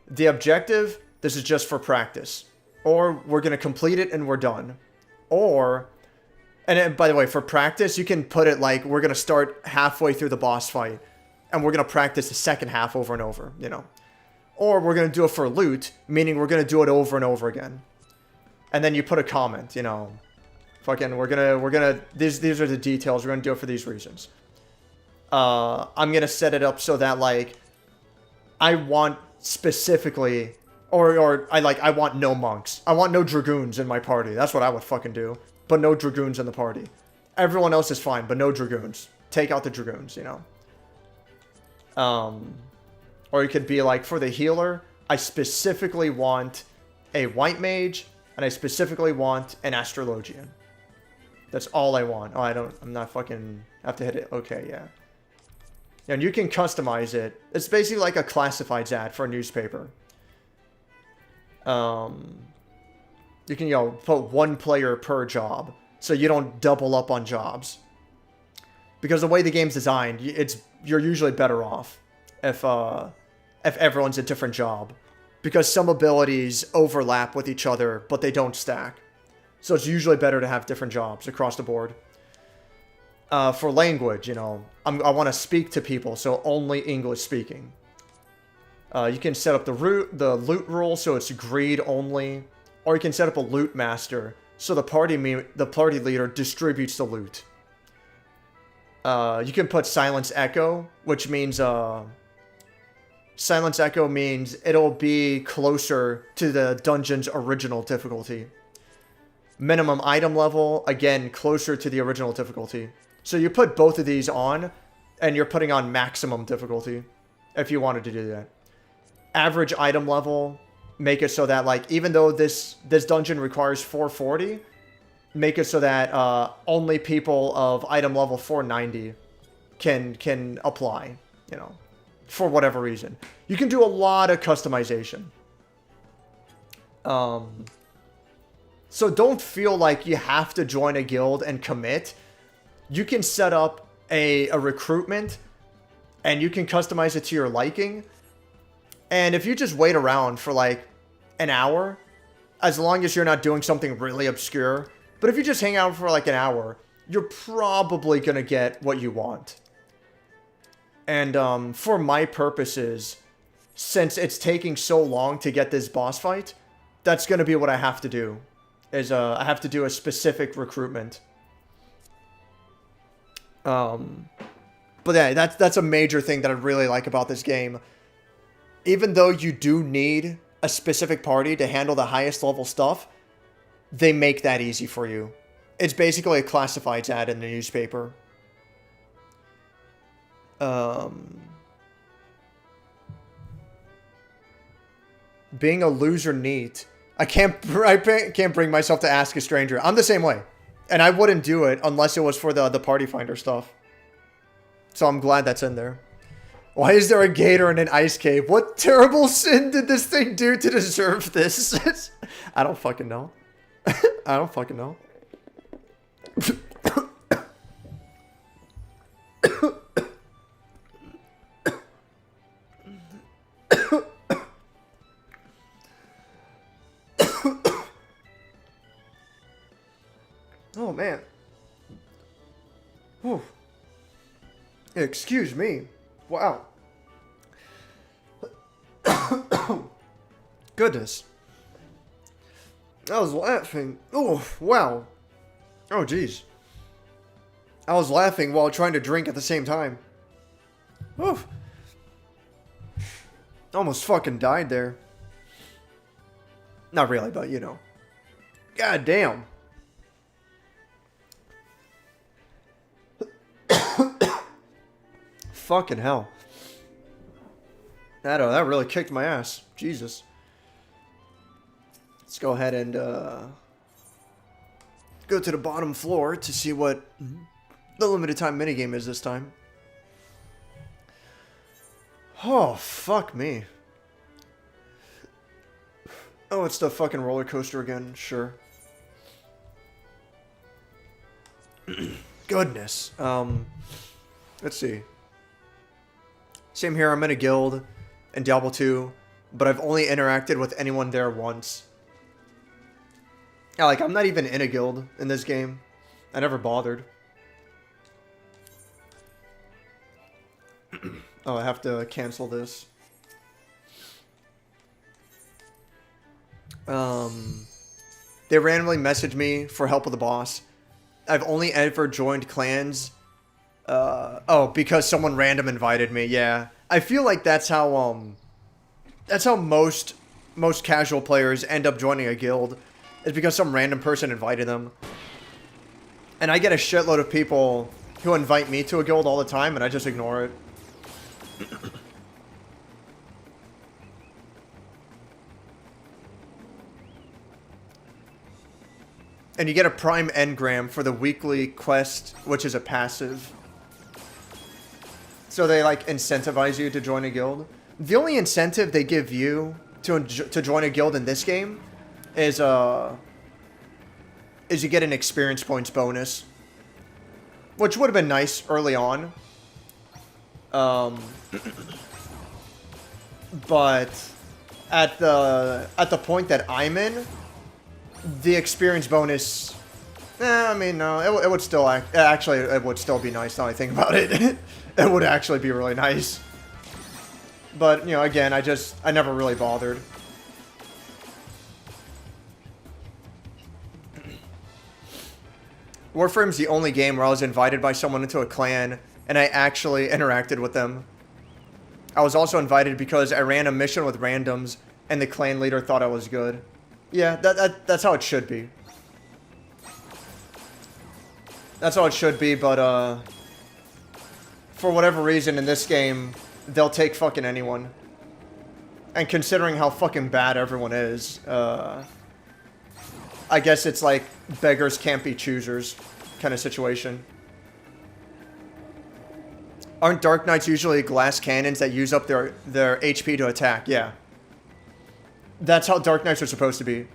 The objective, this is just for practice. Or we're going to complete it and we're done. Or, and by the way, for practice, you can put it like, we're going to start halfway through the boss fight. And we're going to practice the second half over and over, you know. Or we're going to do it for loot, meaning we're going to do it over and over again. And then you put a comment, you know. Fucking, we're gonna, these are the details, we're gonna do it for these reasons. I'm gonna set it up so that, like, I want specifically, or I want no monks. I want no dragoons in my party. That's what I would fucking do. But no dragoons in the party. Everyone else is fine, but no dragoons. Take out the dragoons, you know. Or it could be like, for the healer, I specifically want a white mage, and I specifically want an astrologian. That's all I want. Oh, I'm not fucking, I have to hit it. Okay, yeah. And you can customize it. It's basically like a classifieds ad for a newspaper. You can, you know, put 1 player per job, so you don't double up on jobs. Because the way the game's designed, you're usually better off if everyone's a different job. Because some abilities overlap with each other, but they don't stack. So it's usually better to have different jobs across the board. For language, you know, I want to speak to people, so only English speaking. You can set up the loot rule, so it's greed only. Or you can set up a loot master, so the party leader distributes the loot. You can put silence echo, which means silence echo means it'll be closer to the dungeon's original difficulty. Minimum item level, again, closer to the original difficulty. So you put both of these on, and you're putting on maximum difficulty, if you wanted to do that. Average item level, make it so that, like, even though this dungeon requires 440, make it so that only people of item level 490 can apply, you know, for whatever reason. You can do a lot of customization. So don't feel like you have to join a guild and commit. You can set up a recruitment and you can customize it to your liking. And if you just wait around for like an hour, as long as you're not doing something really obscure, but if you just hang out for like an hour, you're probably going to get what you want. And for my purposes, since it's taking so long to get this boss fight, that's going to be what I have to do. I have to do a specific recruitment. But yeah, that's a major thing that I really like about this game. Even though you do need a specific party to handle the highest level stuff, they make that easy for you. It's basically a classifieds ad in the newspaper. Being a loser neat. I can't bring myself to ask a stranger. I'm the same way. And I wouldn't do it unless it was for the party finder stuff. So I'm glad that's in there. Why is there a gator in an ice cave? What terrible sin did this thing do to deserve this? I don't fucking know. I don't fucking know. Oh, man. Whew. Excuse me. Wow. Goodness. I was laughing. Oh, wow. Oh, jeez. I was laughing while trying to drink at the same time. Oof. Almost fucking died there. Not really, but you know. God damn. Fucking hell. That really kicked my ass. Jesus. Let's go ahead and go to the bottom floor to see what the limited time minigame is this time. Oh, fuck me. Oh, it's the fucking roller coaster again. Sure. Goodness. Let's see. Same here, I'm in a guild in Diablo 2, but I've only interacted with anyone there once. Yeah, like, I'm not even in a guild in this game. I never bothered. Oh, I have to cancel this. They randomly messaged me for help with the boss. I've only ever joined clans because someone random invited me. Yeah, I feel like that's how most casual players end up joining a guild, is because some random person invited them. And I get a shitload of people who invite me to a guild all the time, and I just ignore it. And you get a prime engram for the weekly quest, which is a passive. So they, like, incentivize you to join a guild. The only incentive they give you to join a guild in this game is you get an experience points bonus, which would have been nice early on. But at the point that I'm in, the experience bonus, I mean, no, it would still actually, it would still be nice now I think about it. It would actually be really nice. But, you know, again, I never really bothered. Warframe's the only game where I was invited by someone into a clan, and I actually interacted with them. I was also invited because I ran a mission with randoms, and the clan leader thought I was good. Yeah, that's how it should be. That's how it should be, but, for whatever reason in this game, they'll take fucking anyone. And considering how fucking bad everyone is, I guess it's like beggars can't be choosers kind of situation. Aren't Dark Knights usually glass cannons that use up their HP to attack? Yeah. That's how Dark Knights are supposed to be.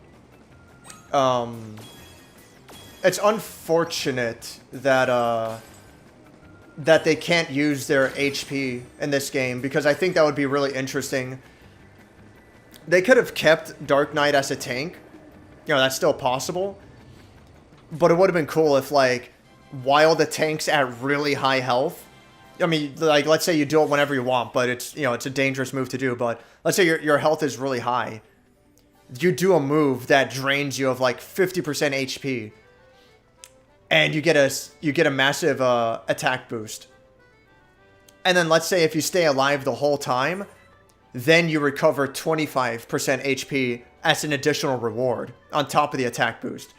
It's unfortunate that that they can't use their HP in this game, because I think that would be really interesting. They could have kept Dark Knight as a tank. You know, that's still possible. But it would have been cool if, like, while the tank's at really high health, I mean, like, let's say you do it whenever you want, but it's, you know, it's a dangerous move to do, but let's say your health is really high. You do a move that drains you of, like, 50% HP. And you get a massive attack boost. And then let's say if you stay alive the whole time, then you recover 25% HP as an additional reward on top of the attack boost.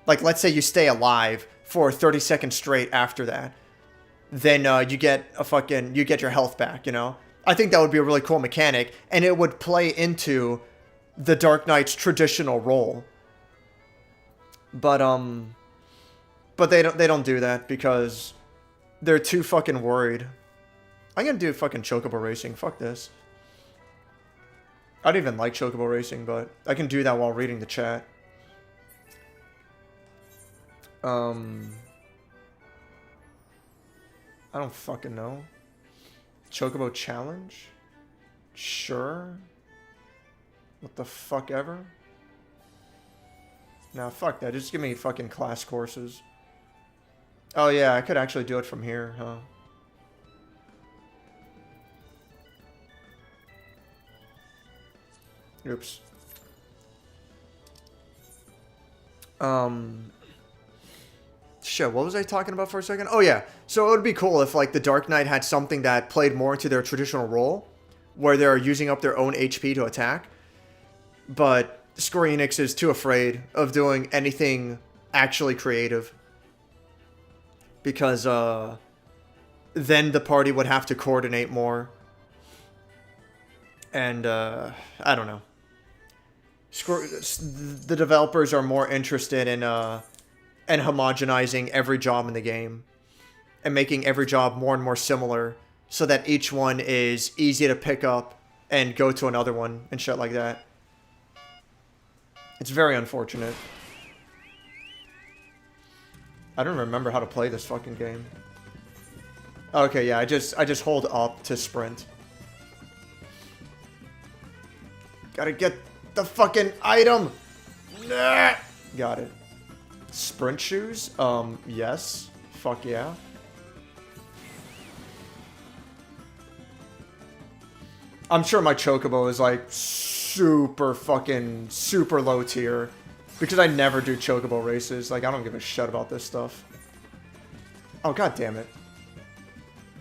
Like, let's say you stay alive for 30 seconds straight after that. Then you get your health back, you know? I think that would be a really cool mechanic, and it would play into the Dark Knight's traditional role. But they don't do that because they're too fucking worried. I'm gonna do fucking Chocobo Racing. Fuck this. I don't even like Chocobo Racing, but I can do that while reading the chat. I don't fucking know. Chocobo Challenge? Sure. What the fuck ever? Nah, fuck that. Just give me fucking class courses. Oh yeah, I could actually do it from here, huh? Oops. Shit, what was I talking about for a second? Oh yeah, so it would be cool if, like, the Dark Knight had something that played more into their traditional role, where they're using up their own HP to attack. But SquareEnix is too afraid of doing anything actually creative. Because, then the party would have to coordinate more. And, I don't know. The developers are more interested in homogenizing every job in the game. And making every job more and more similar, so that each one is easy to pick up and go to another one and shit like that. It's very unfortunate. I don't remember how to play this fucking game. Okay, yeah, I just hold up to sprint. Gotta get the fucking item! Nah! Got it. Sprint shoes? Yes. Fuck yeah. I'm sure my Chocobo is, like, super low tier. Because I never do Chocobo races. Like, I don't give a shit about this stuff. Oh, god damn it.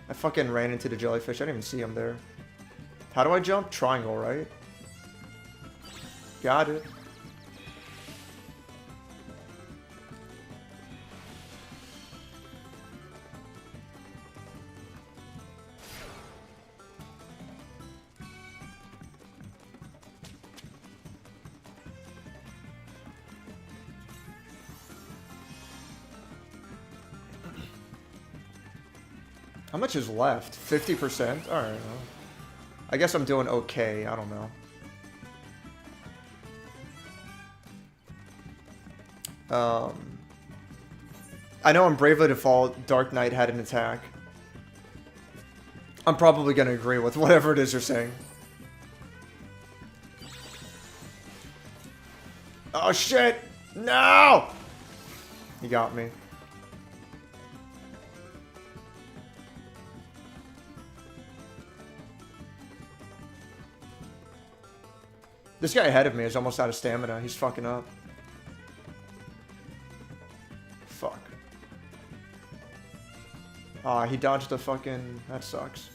I fucking ran into the jellyfish. I didn't even see him there. How do I jump? Triangle, right? Got it. How much is left? 50%? Alright. I guess I'm doing okay. I don't know. I know in Bravely Default, Dark Knight had an attack. I'm probably going to agree with whatever it is you're saying. Oh shit! No! He got me. This guy ahead of me is almost out of stamina. He's fucking up. Fuck. Aw, he dodged the fucking... That sucks.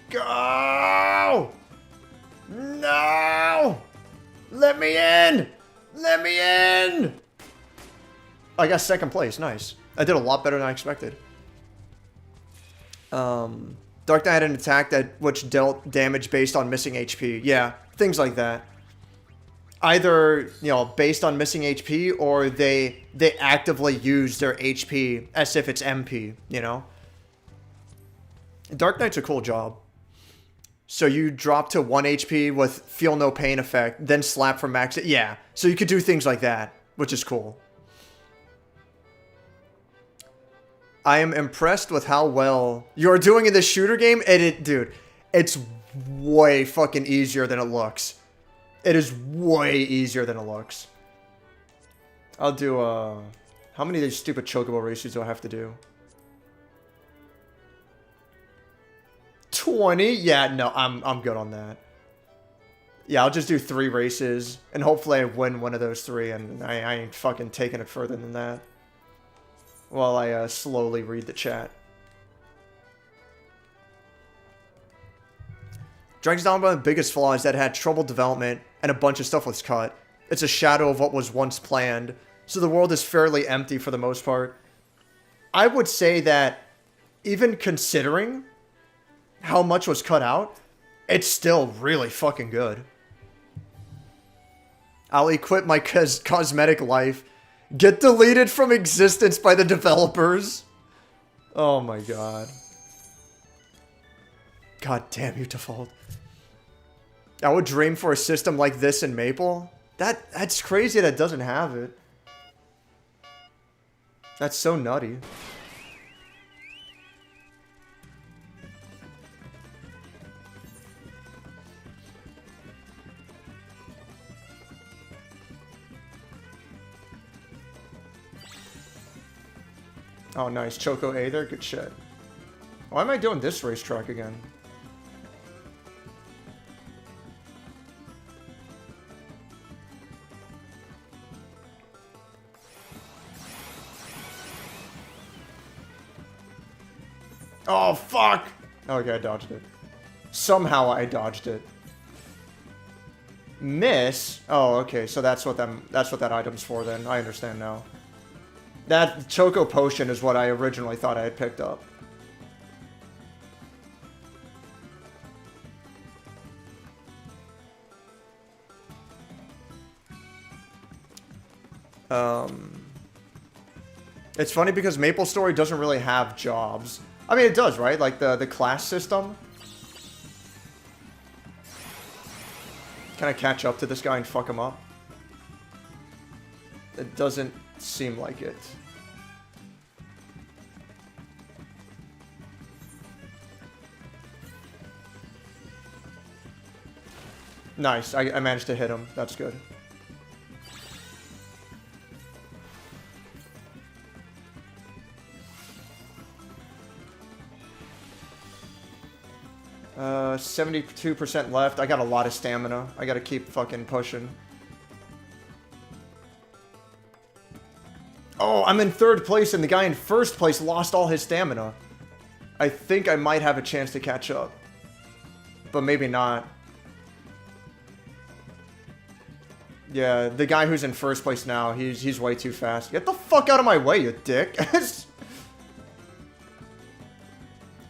Go! No! Let me in! Let me in! I got second place. Nice. I did a lot better than I expected. Dark Knight had an attack which dealt damage based on missing HP. Yeah, things like that. Either, you know, based on missing HP, or they actively use their HP as if it's MP, you know? Dark Knight's a cool job. So you drop to 1 HP with feel no pain effect, then slap for max. Yeah, so you could do things like that, which is cool. I am impressed with how well you're doing in this shooter game. And dude, it's way fucking easier than it looks. It is way easier than it looks. I'll do, how many of these stupid chocobo races do I have to do? 20? Yeah, no, I'm good on that. Yeah, I'll just do 3 races, and hopefully I win one of those 3, and I ain't fucking taking it further than that. While I slowly read the chat. Dragon's Dogma, the biggest flaw is that it had troubled development and a bunch of stuff was cut. It's a shadow of what was once planned, so the world is fairly empty for the most part. I would say that even considering how much was cut out, it's still really fucking good. I'll equip my cosmetic life. Get deleted from existence by the developers. Oh my god. God damn you, Default. I would dream for a system like this in Maple. That's crazy that it doesn't have it. That's so nutty. Oh, nice. Choco A there. Good shit. Why am I doing this racetrack again? Oh, fuck! Okay, I dodged it. Somehow I dodged it. Miss? Oh, okay. So that's what that item's for then. I understand now. That Choco Potion is what I originally thought I had picked up. It's funny because MapleStory doesn't really have jobs. I mean, it does, right? Like the class system. Can I catch up to this guy and fuck him up? It doesn't seem like it. Nice. I managed to hit him. That's good. Uh, 72% left. I got a lot of stamina. I gotta keep fucking pushing. Oh, I'm in 3rd place and the guy in 1st place lost all his stamina. I think I might have a chance to catch up. But maybe not. Yeah, the guy who's in 1st place now, he's way too fast. Get the fuck out of my way, you dick.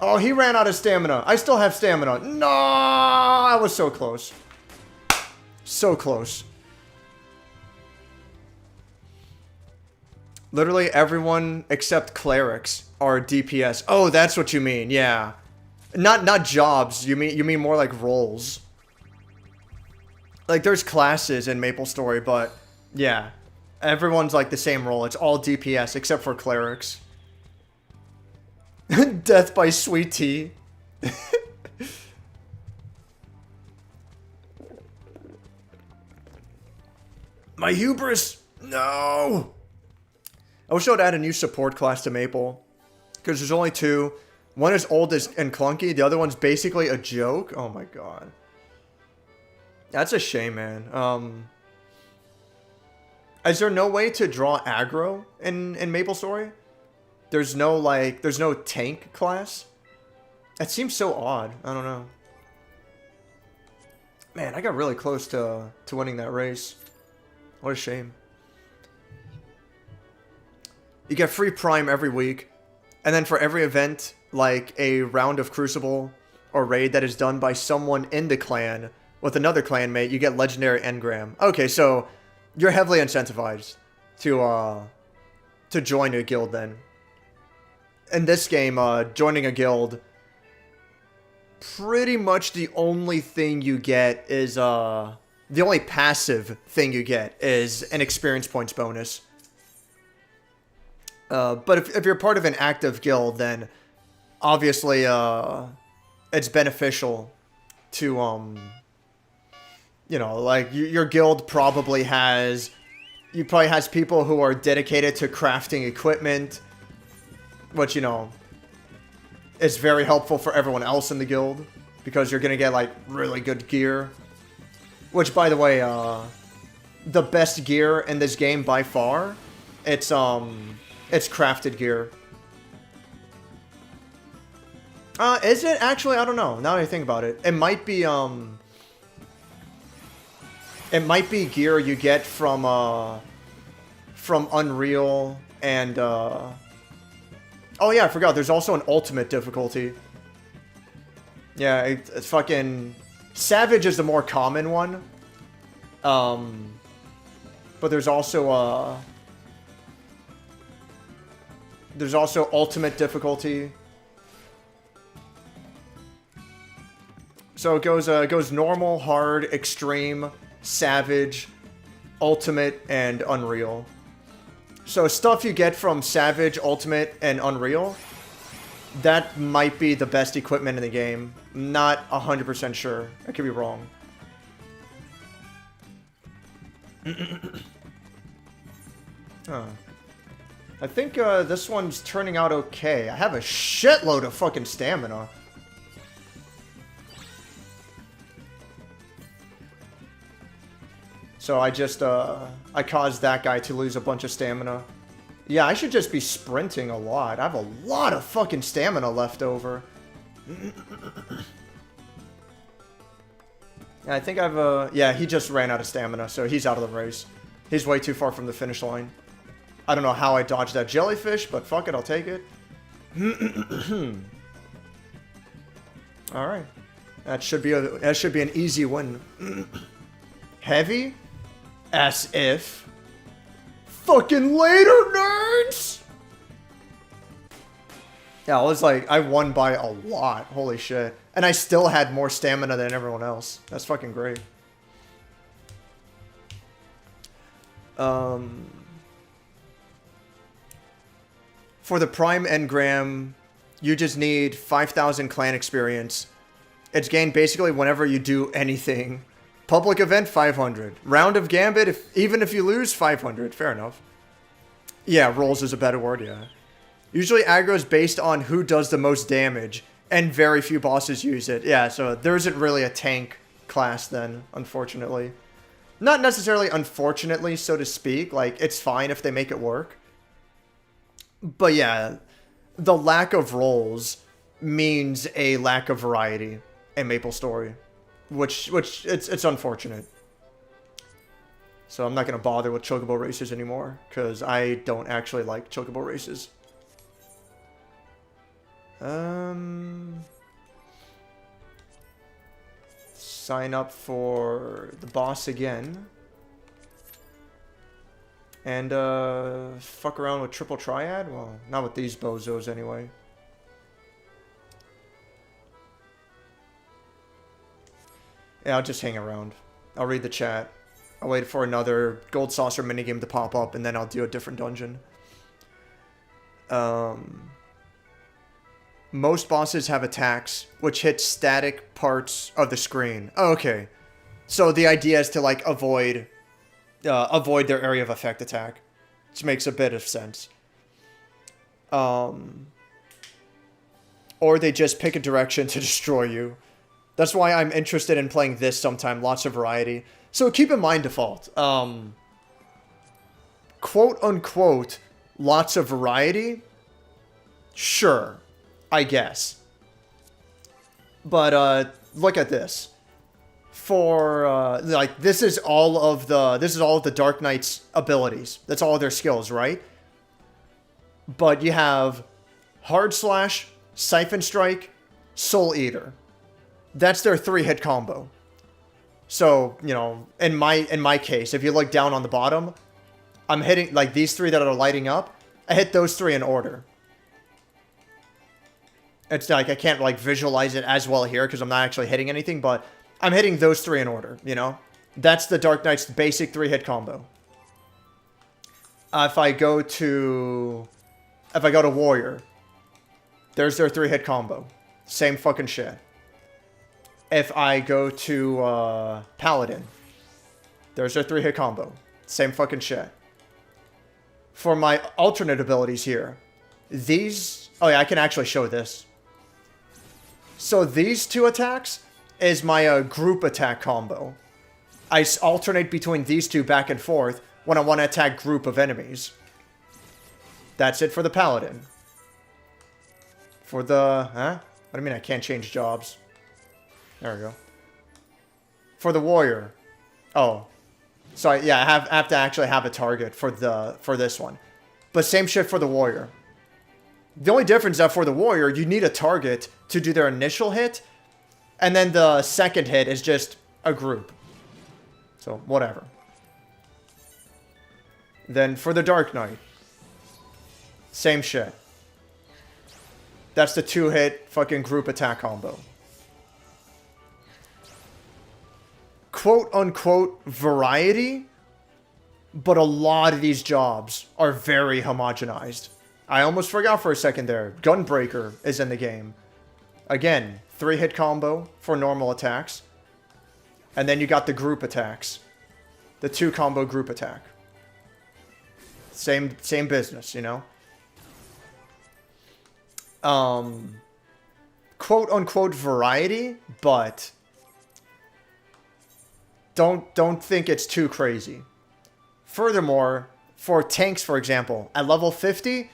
Oh, he ran out of stamina. I still have stamina. No, I was so close. So close. Literally everyone except clerics are DPS. Oh, that's what you mean. Yeah. Not jobs. You mean more like roles. Like there's classes in MapleStory, but yeah. Everyone's like the same role. It's all DPS except for clerics. Death by sweet tea. My hubris! No! I wish I would add a new support class to Maple. Because there's only 2. One is old and clunky. The other one's basically a joke. Oh my god. That's a shame, man. Is there no way to draw aggro in MapleStory? There's no tank class? That seems so odd. I don't know. Man, I got really close to winning that race. What a shame. You get free Prime every week. And then for every event, like a round of Crucible or Raid that is done by someone in the clan with another clanmate, you get Legendary Engram. Okay, so you're heavily incentivized to join a guild then. In this game, joining a guild, pretty much the only thing you get is, the only passive thing you get is an experience points bonus. But if you're part of an active guild, then obviously, it's beneficial to, you know, like your guild probably has people who are dedicated to crafting equipment, which, you know, is very helpful for everyone else in the guild because you're gonna get like really good gear. Which, by the way, the best gear in this game by far, it's crafted gear. Is it actually? I don't know. Now that I think about it, it might be gear you get from Unreal and oh yeah, I forgot. There's also an ultimate difficulty. Yeah, it's fucking Savage is the more common one. But there's also ultimate difficulty. So it goes normal, hard, extreme, savage, ultimate, and unreal. So stuff you get from Savage, Ultimate, and Unreal, that might be the best equipment in the game. Not 100% sure. I could be wrong. Huh. I think this one's turning out okay. I have a shitload of fucking stamina. So I just, I caused that guy to lose a bunch of stamina. Yeah, I should just be sprinting a lot. I have a lot of fucking stamina left over. I think I've, yeah, he just ran out of stamina, so he's out of the race. He's way too far from the finish line. I don't know how I dodged that jellyfish, but fuck it, I'll take it. Alright. That should be an easy win. Heavy? As if. Fucking later, nerds! Yeah, I was like, I won by a lot. Holy shit. And I still had more stamina than everyone else. That's fucking great. For the Prime Engram, you just need 5,000 clan experience. It's gained basically whenever you do anything. Public event, 500. Round of Gambit, even if you lose, 500. Fair enough. Yeah, rolls is a better word, yeah. Usually aggro is based on who does the most damage, and very few bosses use it. Yeah, so there isn't really a tank class then, unfortunately. Not necessarily unfortunately, so to speak. Like, it's fine if they make it work. But yeah, the lack of rolls means a lack of variety in MapleStory. Which it's unfortunate. So I'm not going to bother with chocobo races anymore, because I don't actually like chocobo races. Sign up for the boss again. And fuck around with triple triad? Well, not with these bozos anyway. Yeah, I'll just hang around. I'll read the chat. I'll wait for another Gold Saucer minigame to pop up, and then I'll do a different dungeon. Most bosses have attacks, which hit static parts of the screen. Oh, okay. So the idea is to, like, avoid their area of effect attack. Which makes a bit of sense. Or they just pick a direction to destroy you. That's why I'm interested in playing this sometime. Lots of variety. So keep in mind, Default. Quote unquote, lots of variety? Sure. I guess. But, look at this. For, like, this is all of the Dark Knight's abilities. That's all of their skills, right? But you have Hard Slash, Siphon Strike, Soul Eater. That's their 3-hit combo. So, you know, in my case, if you look down on the bottom, I'm hitting, like, these 3 that are lighting up. I hit those 3 in order. It's like, I can't, like, visualize it as well here because I'm not actually hitting anything, but I'm hitting those 3 in order, you know? That's the Dark Knight's basic 3-hit combo. If I go to Warrior, there's their 3-hit combo. Same fucking shit. If I go to Paladin, there's their 3-hit combo. Same fucking shit. For my alternate abilities here, these... Oh yeah, I can actually show this. So these 2 attacks is my group attack combo. I alternate between these 2 back and forth when I want to attack group of enemies. That's it for the Paladin. For the... Huh? What do you mean I can't change jobs? There we go. For the Warrior. Oh. So, I have to actually have a target for this one. But same shit for the Warrior. The only difference is that for the Warrior, you need a target to do their initial hit. And then the second hit is just a group. So, whatever. Then for the Dark Knight. Same shit. That's the 2-hit fucking group attack combo. Quote-unquote variety, but a lot of these jobs are very homogenized. I almost forgot for a second there. Gunbreaker is in the game. Again, 3-hit combo for normal attacks. And then you got the group attacks. The 2-combo group attack. Same business, you know? Quote-unquote variety, but... Don't think it's too crazy. Furthermore, for tanks, for example, at level 50,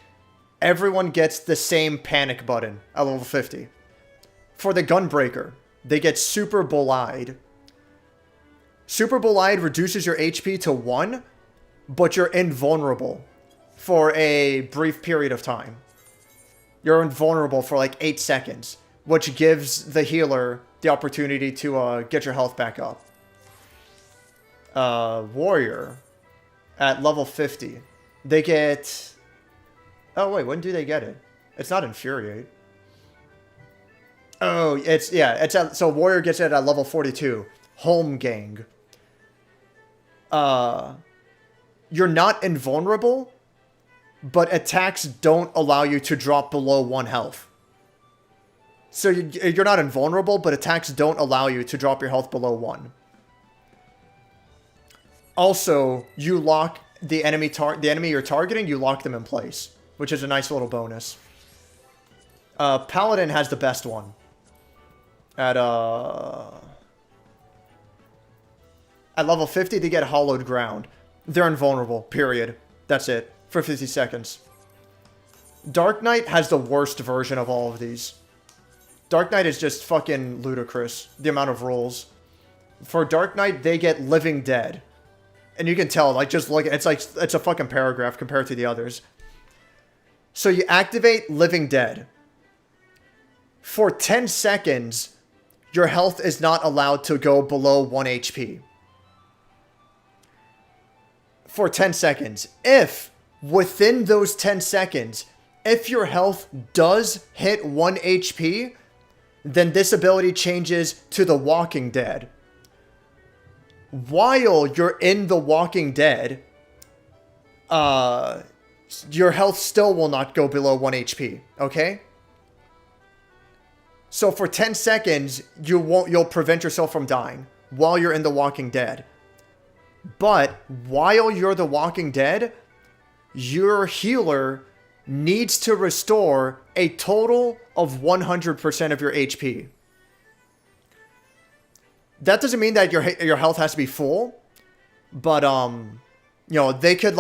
everyone gets the same panic button at level 50. For the Gunbreaker, they get Super Bull-Eyed. Super Bull-Eyed reduces your HP to 1, but you're invulnerable for a brief period of time. You're invulnerable for like 8 seconds, which gives the healer the opportunity to get your health back up. Warrior at level 50, they get... Oh, wait, when do they get it? It's not Infuriate. Oh, it's... Yeah, it's at... So Warrior gets it at level 42. Home Gang. You're not invulnerable, but attacks don't allow you to drop below 1 health. So you're not invulnerable, but attacks don't allow you to drop your health below 1. Also, you lock the enemy you're targeting, you lock them in place, which is a nice little bonus. Paladin has the best one. At level 50, they get Hollowed Ground. They're invulnerable, period. That's it, for 50 seconds. Dark Knight has the worst version of all of these. Dark Knight is just fucking ludicrous, the amount of rules. For Dark Knight, they get Living Dead. And you can tell, like, just look, it's a fucking paragraph compared to the others. So you activate Living Dead. For 10 seconds, your health is not allowed to go below 1 HP. For 10 seconds. If, within those 10 seconds, if your health does hit 1 HP, then this ability changes to the Walking Dead. While you're in the Walking Dead, your health still will not go below 1 HP, okay? So for 10 seconds, you'll prevent yourself from dying while you're in the Walking Dead. But while you're the Walking Dead, your healer needs to restore a total of 100% of your HP. That doesn't mean that your health has to be full, but you know, they could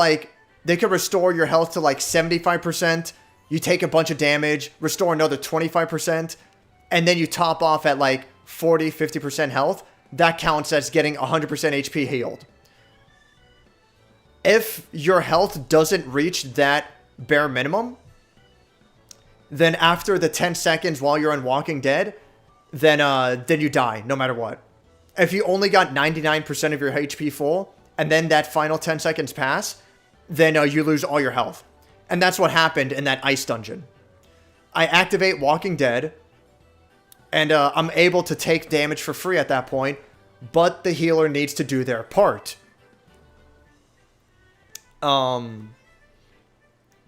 restore your health to like 75%. You take a bunch of damage, restore another 25%, and then you top off at like 40, 50% health. That counts as getting 100% HP healed. If your health doesn't reach that bare minimum, then after the 10 seconds while you're on Walking Dead, then you die no matter what. If you only got 99% of your HP full, and then that final 10 seconds pass, then you lose all your health. And that's what happened in that ice dungeon. I activate Walking Dead, and I'm able to take damage for free at that point, but the healer needs to do their part. But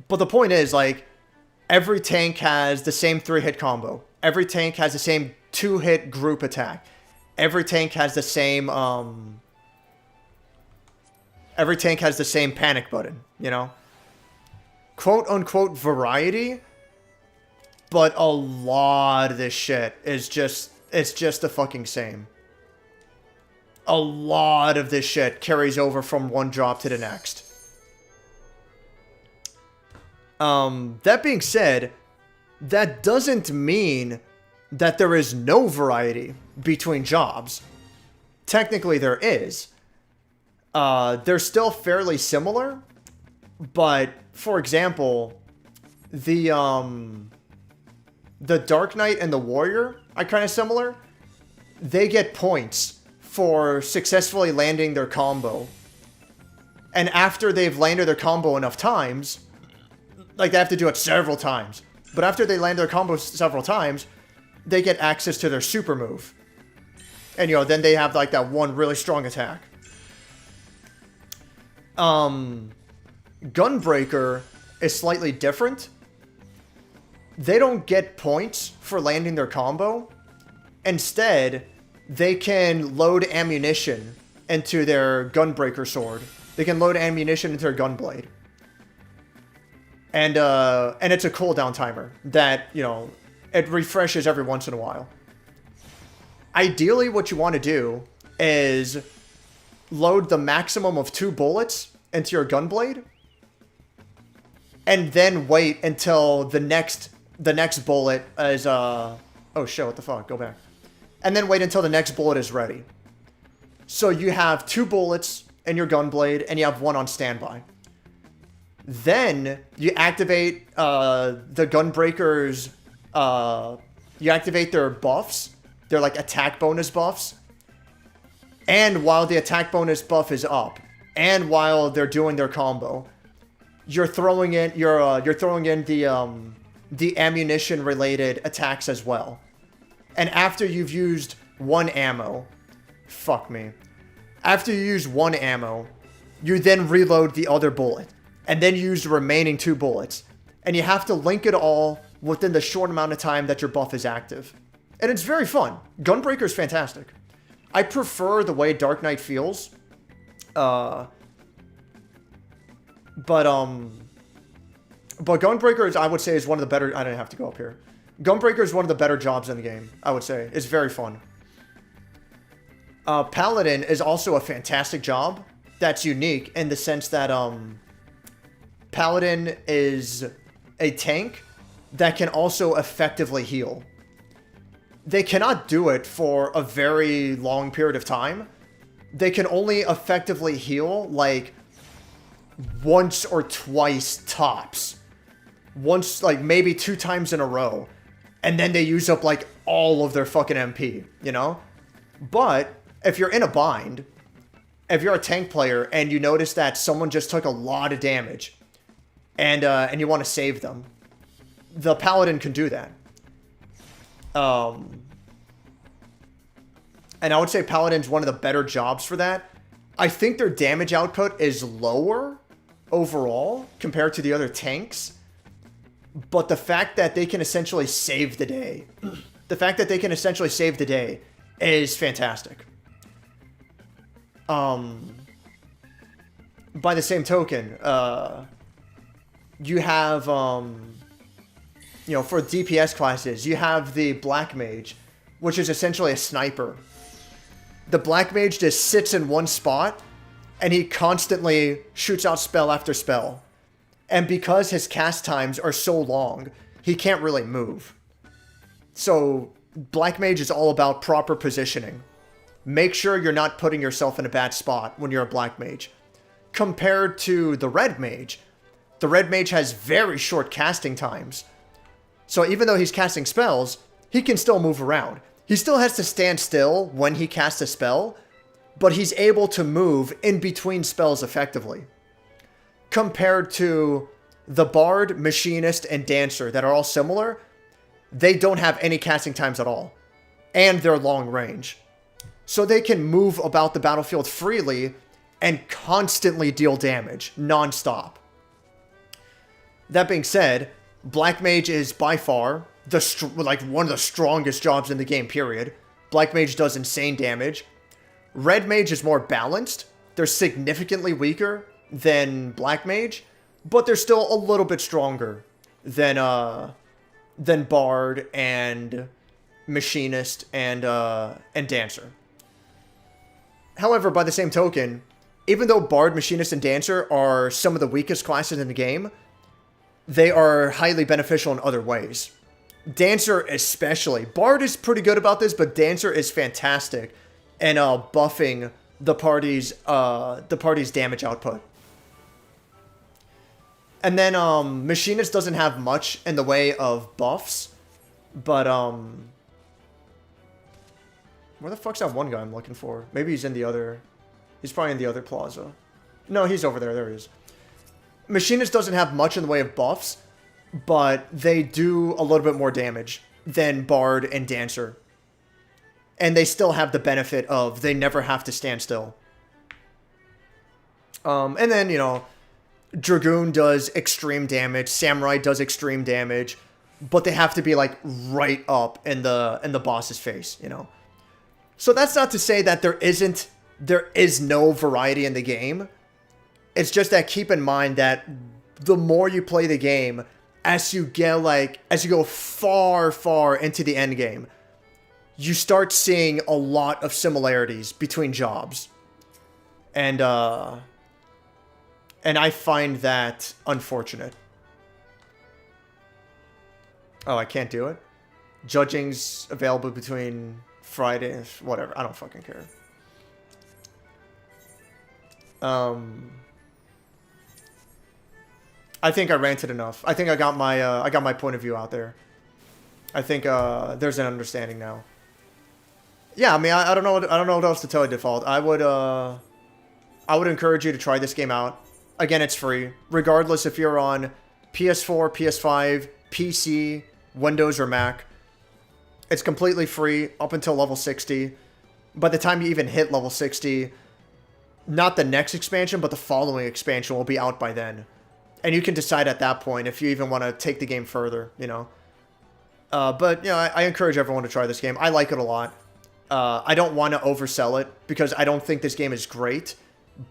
the point is, like, every tank has the same 3-hit combo. Every tank has the same 2-hit group attack. Every tank has the same, every tank has the same panic button, you know? Quote-unquote variety, but a lot of this shit is just, it's just the fucking same. A lot of this shit carries over from one drop to the next. That being said, that doesn't mean that there is no variety between jobs. Technically, there is. They're still fairly similar, but for example, the Dark Knight and the Warrior are kind of similar. They get points for successfully landing their combo. And after they've landed their combo enough times, like they have to do it several times, but after they land their combo several times, they get access to their super move. And, you know, then they have, like, that one really strong attack. Gunbreaker is slightly different. They don't get points for landing their combo. Instead, they can load ammunition into their Gunbreaker sword. They can load ammunition into their Gunblade. And it's a cooldown timer that, you know, it refreshes every once in a while. Ideally, what you want to do is load the maximum of 2 bullets into your Gunblade, and then wait until the next bullet is oh shit, what the fuck? Go back. And then wait until the next bullet is ready. So you have 2 bullets in your Gunblade, and you have 1 on standby. Then you activate the Gunbreakers. You activate their buffs. They're like attack bonus buffs. And while the attack bonus buff is up, and while they're doing their combo, you're throwing in the ammunition related attacks as well. And after you've used 1 ammo, fuck me. After you use 1 ammo, you then reload the other bullet, and then use the remaining 2 bullets. And you have to link it all within the short amount of time that your buff is active. And it's very fun. Gunbreaker is fantastic. I prefer the way Dark Knight feels. But Gunbreaker is, I would say, is one of the better... I didn't have to go up here. Gunbreaker is one of the better jobs in the game, I would say. It's very fun. Paladin is also a fantastic job that's unique in the sense that Paladin is a tank that can also effectively heal. They cannot do it for a very long period of time. They can only effectively heal like once or twice tops. Once, like maybe 2 times in a row. And then they use up like all of their fucking MP, you know? But if you're in a bind, if you're a tank player and you notice that someone just took a lot of damage and you want to save them, the Paladin can do that. And I would say Paladin's one of the better jobs for that. I think their damage output is lower overall compared to the other tanks. But the fact that they can essentially save the day, is fantastic. By the same token, you have, you know, for DPS classes, you have the Black Mage, which is essentially a sniper. The Black Mage just sits in one spot, and he constantly shoots out spell after spell. And because his cast times are so long, he can't really move. So, Black Mage is all about proper positioning. Make sure you're not putting yourself in a bad spot when you're a Black Mage. Compared to the Red Mage, The red mage has very short casting times. So even though he's casting spells, he can still move around. He still has to stand still when he casts a spell, but he's able to move in between spells effectively. Compared to the Bard, Machinist, and Dancer that are all similar, they don't have any casting times at all. And they're long range. So they can move about the battlefield freely and constantly deal damage, non-stop. That being said, Black Mage is by far one of the strongest jobs in the game, period. Black Mage does insane damage. Red Mage is more balanced. They're significantly weaker than Black Mage, but they're still a little bit stronger than Bard and Machinist and Dancer. However, by the same token, even though Bard, Machinist, and Dancer are some of the weakest classes in the game, they are highly beneficial in other ways. Dancer especially. Bard is pretty good about this, but Dancer is fantastic in buffing the party's damage output. And then Machinist doesn't have much in the way of buffs, but where the fuck's that one guy I'm looking for? Maybe he's in the other... He's probably in the other plaza. No, he's over there. There he is. Machinist doesn't have much in the way of buffs, but they do a little bit more damage than Bard and Dancer. And they still have the benefit of they never have to stand still. And then, you know, Dragoon does extreme damage. Samurai does extreme damage. But they have to be, like, right up in the boss's face, you know. So that's not to say that there is no variety in the game. It's just that keep in mind that the more you play the game, as you go far, far into the end game, you start seeing a lot of similarities between jobs. And I find that unfortunate. Oh, I can't do it? Judging's available between Friday, whatever. I don't fucking care. I think I ranted enough. I think I got my point of view out there. I think there's an understanding now. Yeah, I mean, I don't know what else to tell you, Default. I would encourage you to try this game out. Again, it's free, regardless if you're on PS4, PS5, PC, Windows, or Mac. It's completely free up until level 60. By the time you even hit level 60, not the next expansion, but the following expansion will be out by then. And you can decide at that point if you even want to take the game further, you know. But, you know, I encourage everyone to try this game. I like it a lot. I don't want to oversell it because I don't think this game is great,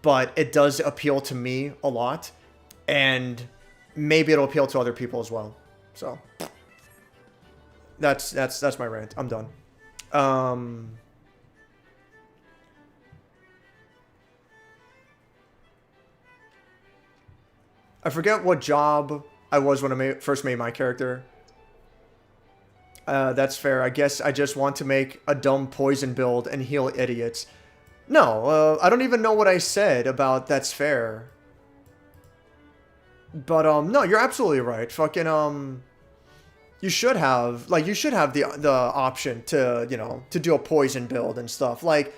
but it does appeal to me a lot. And maybe it'll appeal to other people as well. So, that's my rant. I'm done. I forget what job I was when I first made my character. That's fair. I guess I just want to make a dumb poison build and heal idiots. No, I don't even know what I said about that's fair. But, no, you're absolutely right. Fucking, you should have the option to, you know, to do a poison build and stuff. Like,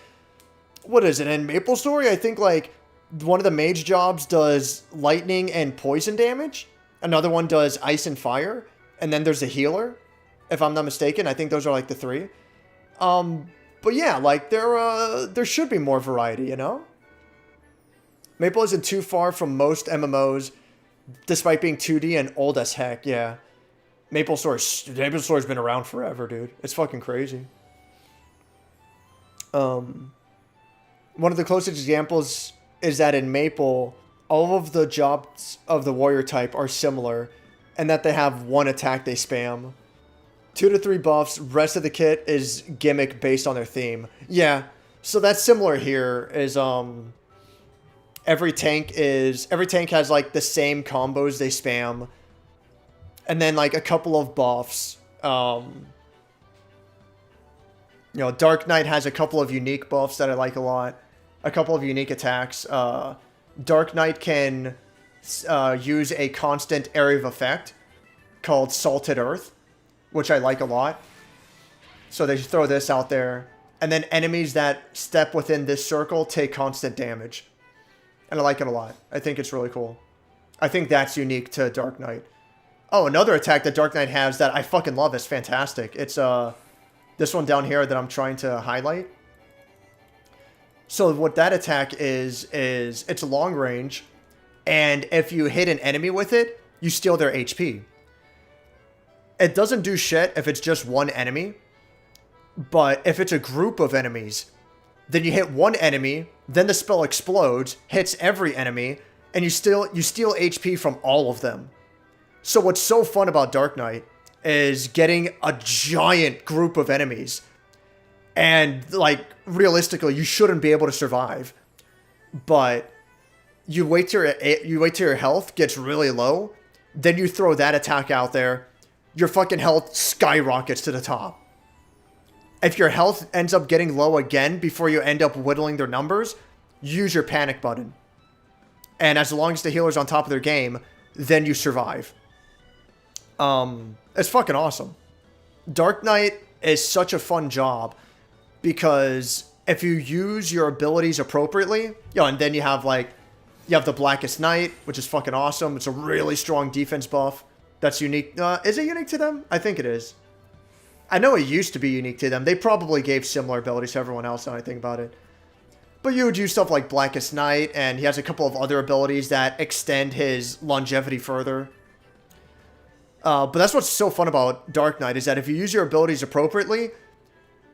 what is it? In MapleStory, I think, like, one of the mage jobs does lightning and poison damage. Another one does ice and fire. And then there's a healer, if I'm not mistaken. I think those are like the three. But yeah, like there should be more variety, you know? Maple isn't too far from most MMOs, despite being 2D and old as heck, yeah. MapleStory's been around forever, dude. It's fucking crazy. One of the closest examples is that in Maple, all of the jobs of the warrior type are similar, and that they have one attack they spam. 2 to 3 buffs, rest of the kit is gimmick based on their theme. Yeah, so that's similar here, is every tank has like the same combos they spam, and then like a couple of buffs. You know, Dark Knight has a couple of unique buffs that I like a lot. A couple of unique attacks. Dark Knight can use a constant area of effect called Salted Earth, which I like a lot. So they throw this out there. And then enemies that step within this circle take constant damage. And I like it a lot. I think it's really cool. I think that's unique to Dark Knight. Oh, another attack that Dark Knight has that I fucking love is fantastic. It's this one down here that I'm trying to highlight. So what that attack is it's long range. And if you hit an enemy with it, you steal their HP. It doesn't do shit if it's just one enemy. But if it's a group of enemies, then you hit one enemy, then the spell explodes, hits every enemy, and you steal HP from all of them. So what's so fun about Dark Knight is getting a giant group of enemies. And, like, realistically, you shouldn't be able to survive. But you wait till your health gets really low, then you throw that attack out there, your fucking health skyrockets to the top. If your health ends up getting low again before you end up whittling their numbers, use your panic button. And as long as the healer's on top of their game, then you survive. It's fucking awesome. Dark Knight is such a fun job because if you use your abilities appropriately, and then you have the Blackest Night, which is fucking awesome. It's a really strong defense buff that's unique. Is it unique to them? I think it is. I know it used to be unique to them. They probably gave similar abilities to everyone else now I think about it. But you would use stuff like Blackest Night, and he has a couple of other abilities that extend his longevity further. But that's what's so fun about Dark Knight, is that if you use your abilities appropriately,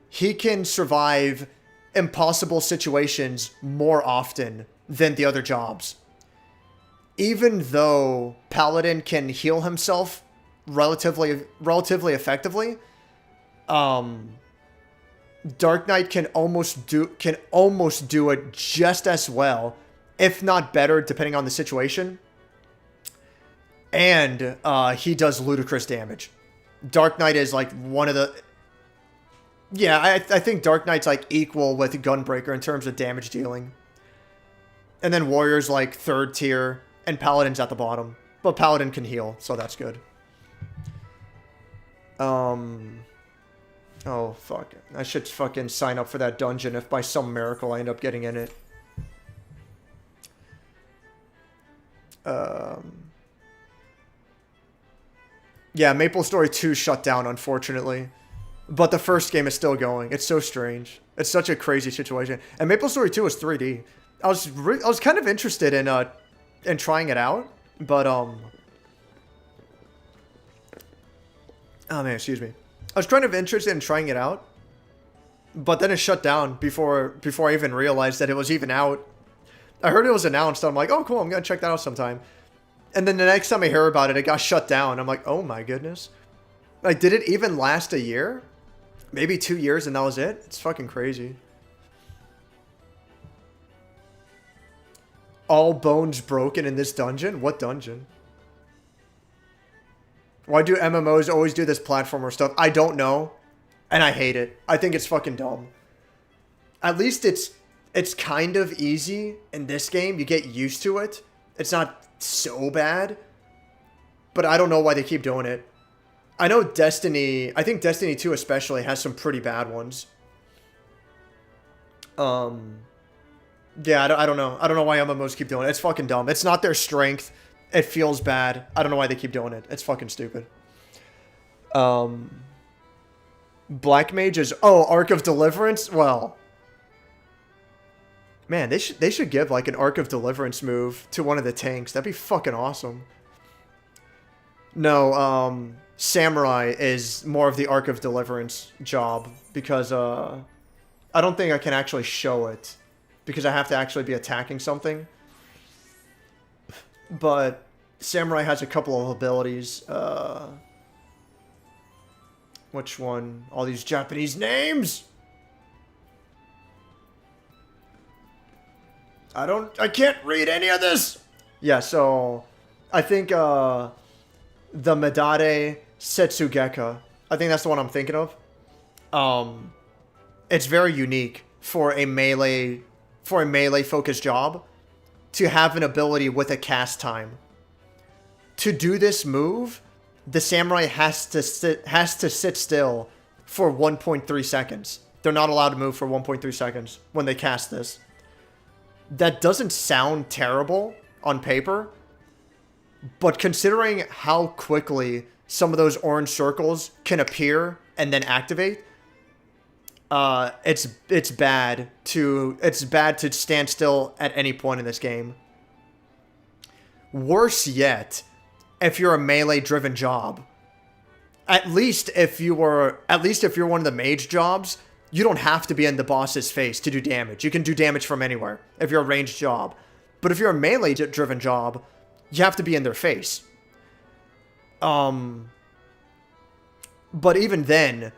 he can survive impossible situations more often than the other jobs. Even though Paladin can heal himself relatively effectively, Dark Knight can almost do it just as well, if not better, depending on the situation. And he does ludicrous damage. Dark Knight is like one of the... Yeah, I think Dark Knight's like equal with Gunbreaker in terms of damage dealing. And then Warrior's like third tier, and Paladin's at the bottom. But Paladin can heal, so that's good. Oh, fuck. I should fucking sign up for that dungeon if by some miracle I end up getting in it. Yeah, Maple Story 2 shut down, unfortunately. But the first game is still going. It's so strange. It's such a crazy situation. And Maple Story 2 is 3D. I was kind of interested in trying it out, but oh man, excuse me. I was kind of interested in trying it out, but then it shut down before I even realized that it was even out. I heard it was announced. I'm like, oh cool, I'm gonna check that out sometime. And then the next time I hear about it, it got shut down. I'm like, oh my goodness. Like, did it even last a year? Maybe 2 years and that was it? It's fucking crazy. All bones broken in this dungeon? What dungeon? Why do MMOs always do this platformer stuff? I don't know. And I hate it. I think it's fucking dumb. At least it's kind of easy in this game. You get used to it. It's not so bad. But I don't know why they keep doing it. I know Destiny... I think Destiny 2 especially has some pretty bad ones. Yeah, I don't know. I don't know why MMOs keep doing it. It's fucking dumb. It's not their strength. It feels bad. I don't know why they keep doing it. It's fucking stupid. Black Mages. Oh, Arc of Deliverance? Well... Man, they should give like an Arc of Deliverance move to one of the tanks. That'd be fucking awesome. No, Samurai is more of the Arc of Deliverance job because I don't think I can actually show it because I have to actually be attacking something. But Samurai has a couple of abilities. Which one? All these Japanese names. I can't read any of this. Yeah, so I think the Medade Setsugeka. I think that's the one I'm thinking of. It's very unique for a melee focused job. to have an ability with a cast time. To do this move, the samurai has to sit still for 1.3 seconds. They're not allowed to move for 1.3 seconds when they cast this. That doesn't sound terrible on paper, but considering how quickly some of those orange circles can appear and then activate, it's bad to stand still at any point in this game. Worse yet, if you're a melee-driven job. At least if you're one of the mage jobs, you don't have to be in the boss's face to do damage. You can do damage from anywhere if you're a ranged job. But if you're a melee-driven job, you have to be in their face. But even then,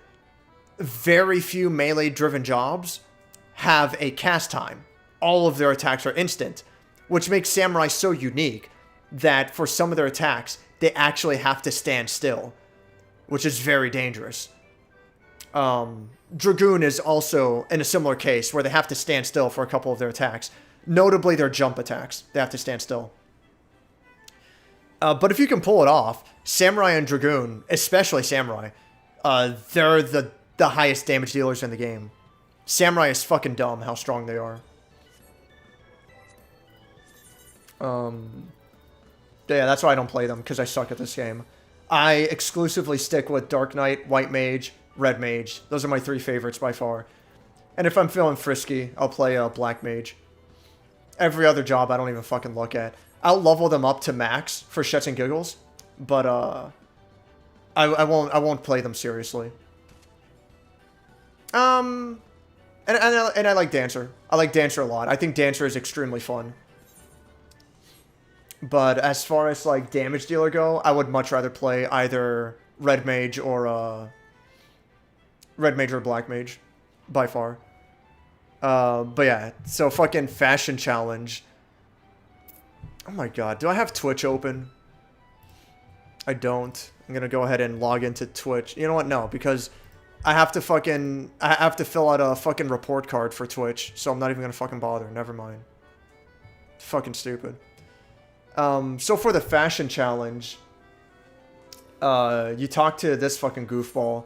very few melee-driven jobs have a cast time. All of their attacks are instant, which makes samurai so unique that for some of their attacks, they actually have to stand still, which is very dangerous. Dragoon is also in a similar case where they have to stand still for a couple of their attacks. Notably, their jump attacks. They have to stand still. But if you can pull it off, Samurai and Dragoon, especially Samurai, they're the highest damage dealers in the game. Samurai is fucking dumb how strong they are. Yeah, that's why I don't play them, because I suck at this game. I exclusively stick with Dark Knight, White Mage, Red Mage. Those are my 3 favorites by far. And if I'm feeling frisky, I'll play Black Mage. Every other job I don't even fucking look at. I'll level them up to max for shits and giggles, but I won't play them seriously. And I like Dancer. I like Dancer a lot. I think Dancer is extremely fun. But as far as like damage dealer go, I would much rather play either Red Mage or Black Mage, by far. But yeah, so fucking fashion challenge. Oh my god, do I have Twitch open? I don't. I'm gonna go ahead and log into Twitch. You know what? No, because I have to fill out a fucking report card for Twitch, so I'm not even gonna fucking bother. Never mind. Fucking stupid. So for the fashion challenge, you talk to this fucking goofball,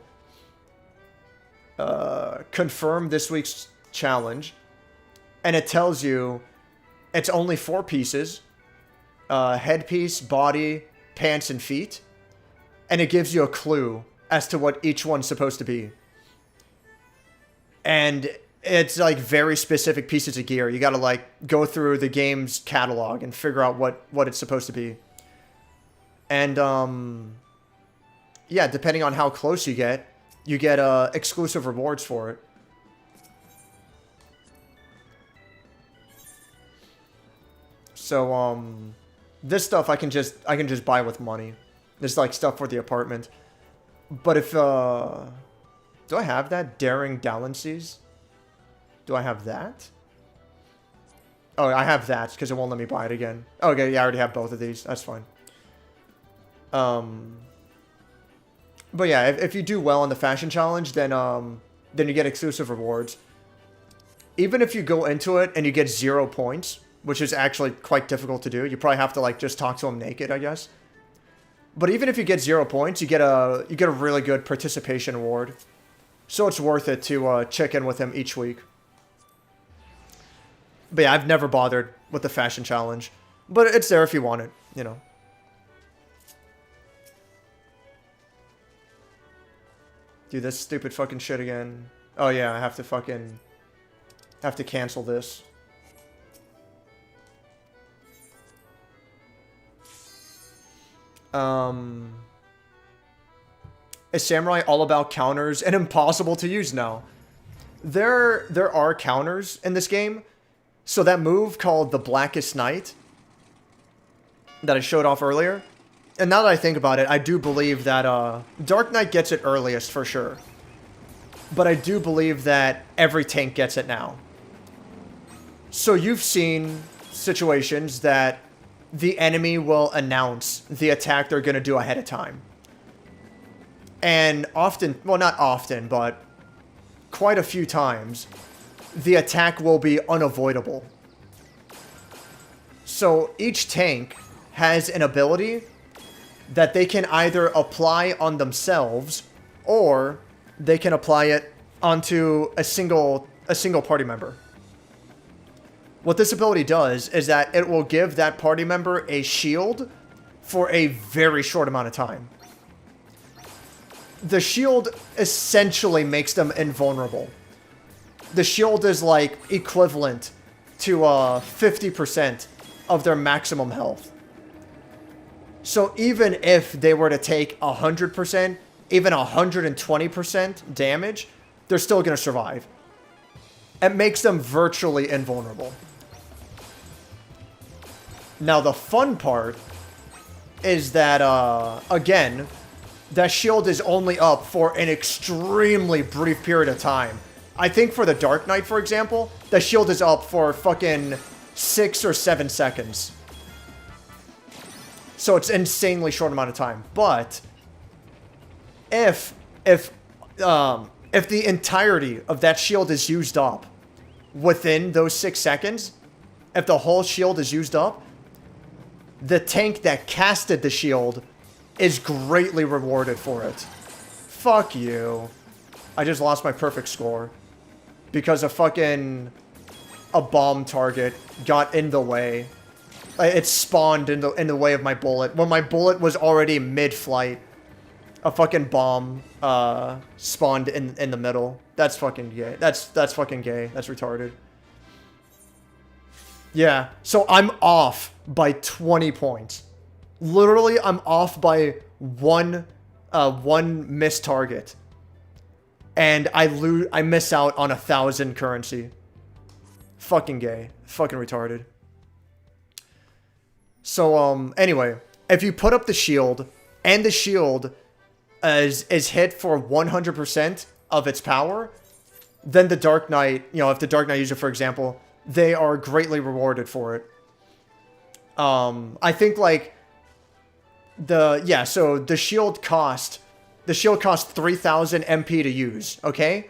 confirm this week's challenge, and it tells you it's only 4 pieces, headpiece, body, pants, and feet, and it gives you a clue as to what each one's supposed to be. And it's like very specific pieces of gear. You gotta like go through the game's catalog and figure out what it's supposed to be. And yeah, depending on how close you get exclusive rewards for it. So this stuff I can just buy with money. There's like stuff for the apartment. But if do I have that? Daring Dallonsees? Do I have that? Oh, I have that because it won't let me buy it again. Okay, yeah, I already have both of these. That's fine. But yeah, if you do well on the fashion challenge, then you get exclusive rewards. Even if you go into it and you get 0 points, which is actually quite difficult to do, you probably have to like just talk to him naked, I guess. But even if you get 0 points, you get a really good participation award. So it's worth it to check in with him each week. But yeah, I've never bothered with the fashion challenge. But it's there if you want it, you know. Do this stupid fucking shit again. Oh yeah, I have to cancel this. Is Samurai all about counters and impossible to use now? There are counters in this game. So that move called the Blackest Night that I showed off earlier, and now that I think about it, I do believe that Dark Knight gets it earliest for sure. But I do believe that every tank gets it now. So you've seen situations that the enemy will announce the attack they're going to do ahead of time. And often, well, not often, but quite a few times, the attack will be unavoidable. So each tank has an ability that they can either apply on themselves or they can apply it onto a single party member. What this ability does is that it will give that party member a shield for a very short amount of time. The shield essentially makes them invulnerable. The shield is like equivalent to 50% of their maximum health. So even if they were to take 100%, even 120% damage, they're still going to survive. It makes them virtually invulnerable. Now the fun part is that, again, that shield is only up for an extremely brief period of time. I think for the Dark Knight, for example, the shield is up for fucking 6 or 7 seconds. So it's insanely short amount of time. But if the entirety of that shield is used up within those 6 seconds, if the whole shield is used up, the tank that casted the shield is greatly rewarded for it. Fuck you. I just lost my perfect score because a bomb target got in the way. It spawned in the way of my bullet. When my bullet was already mid-flight, a fucking bomb spawned in the middle. That's fucking gay. That's fucking gay. That's retarded. Yeah, so I'm off by 20 points. Literally, I'm off by one missed target. And I miss out on 1,000 currency. Fucking gay. Fucking retarded. So, anyway, if you put up the shield, and the shield is hit for 100% of its power, then the Dark Knight, if the Dark Knight user, for example, they are greatly rewarded for it. I think, like, so the shield cost 3,000 MP to use, okay?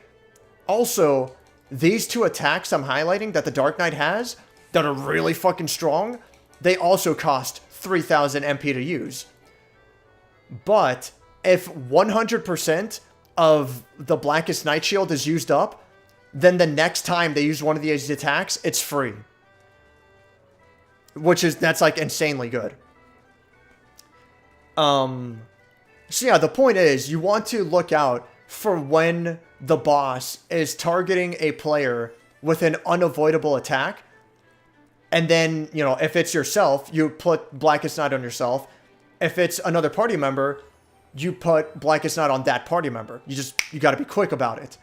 Also, these two attacks I'm highlighting that the Dark Knight has, that are really fucking strong, they also cost 3,000 MP to use. But if 100% of the Blackest Night Shield is used up, then the next time they use one of these attacks, it's free. That's like insanely good. So yeah, the point is, you want to look out for when the boss is targeting a player with an unavoidable attack. And then, if it's yourself, you put Blackest Night on yourself. If it's another party member, you put Blackest Night on that party member. You gotta be quick about it.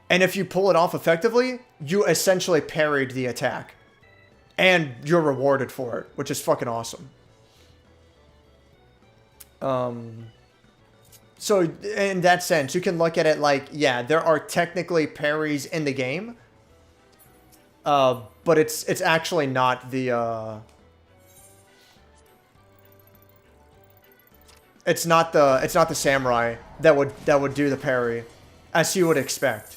And if you pull it off effectively, you essentially parried the attack. And you're rewarded for it, which is fucking awesome. So in that sense, you can look at it like, yeah, there are technically parries in the game. But it's actually not the, it's not the samurai that would do the parry, as you would expect.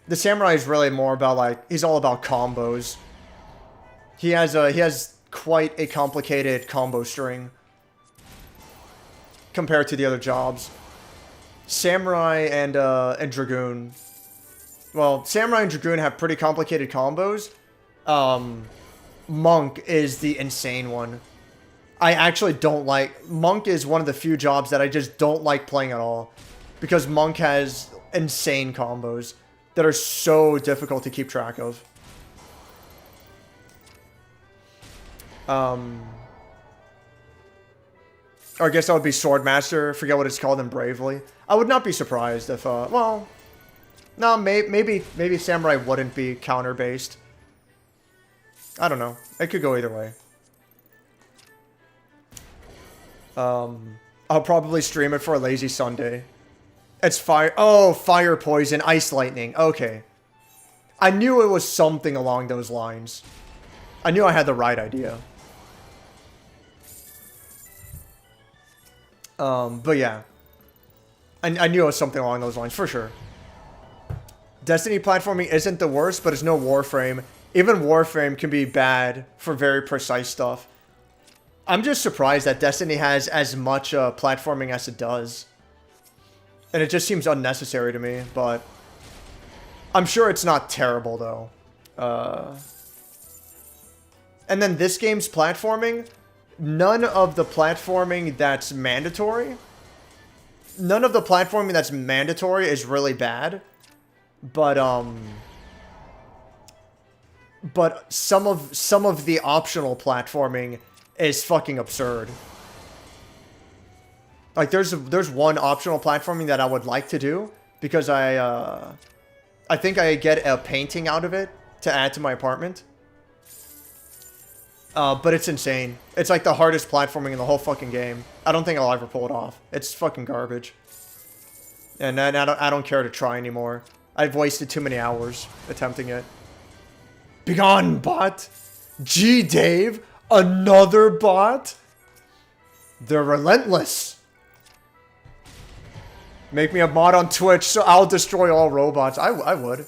The samurai is really more about, like, he's all about combos. He has quite a complicated combo string compared to the other jobs. Samurai and Dragoon. Well, Samurai and Dragoon have pretty complicated combos. Monk is the insane one. I actually don't like... Monk is one of the few jobs that I just don't like playing at all. Because Monk has insane combos that are so difficult to keep track of. Or I guess that would be Swordmaster. Forget what it's called in Bravely. I would not be surprised if, well... No, maybe Samurai wouldn't be counter-based. I don't know. It could go either way. I'll probably stream it for a lazy Sunday. It's fire. Oh, fire, poison, ice, lightning. Okay. I knew it was something along those lines. I knew I had the right idea. But yeah. I knew it was something along those lines, for sure. Destiny platforming isn't the worst, but it's no Warframe. Even Warframe can be bad for very precise stuff. I'm just surprised that Destiny has as much platforming as it does. And it just seems unnecessary to me, but... I'm sure it's not terrible, though. And then this game's platforming, none of the platforming that's mandatory... None of the platforming that's mandatory is really bad. But some of the optional platforming is fucking absurd. Like there's one optional platforming that I would like to do because I think I get a painting out of it to add to my apartment. But it's insane. It's like the hardest platforming in the whole fucking game. I don't think I'll ever pull it off. It's fucking garbage. And I don't care to try anymore. I've wasted too many hours attempting it. Begone, bot! Gee, Dave! Another bot? They're relentless. Make me a mod on Twitch so I'll destroy all robots. I would.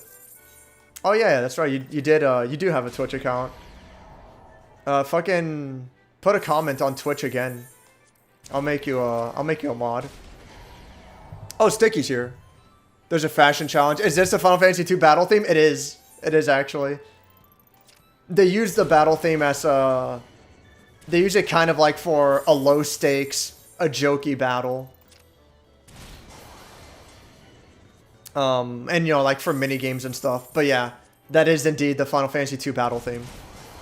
Oh yeah, that's right. You do have a Twitch account. Fucking put a comment on Twitch again. I'll make you a mod. Oh, Sticky's here. There's a fashion challenge. Is this the Final Fantasy II battle theme? It is. It is actually. They use the battle theme as they use it kind of like for a low stakes, a jokey battle. And you know, like for mini games and stuff. But yeah, that is indeed the Final Fantasy II battle theme.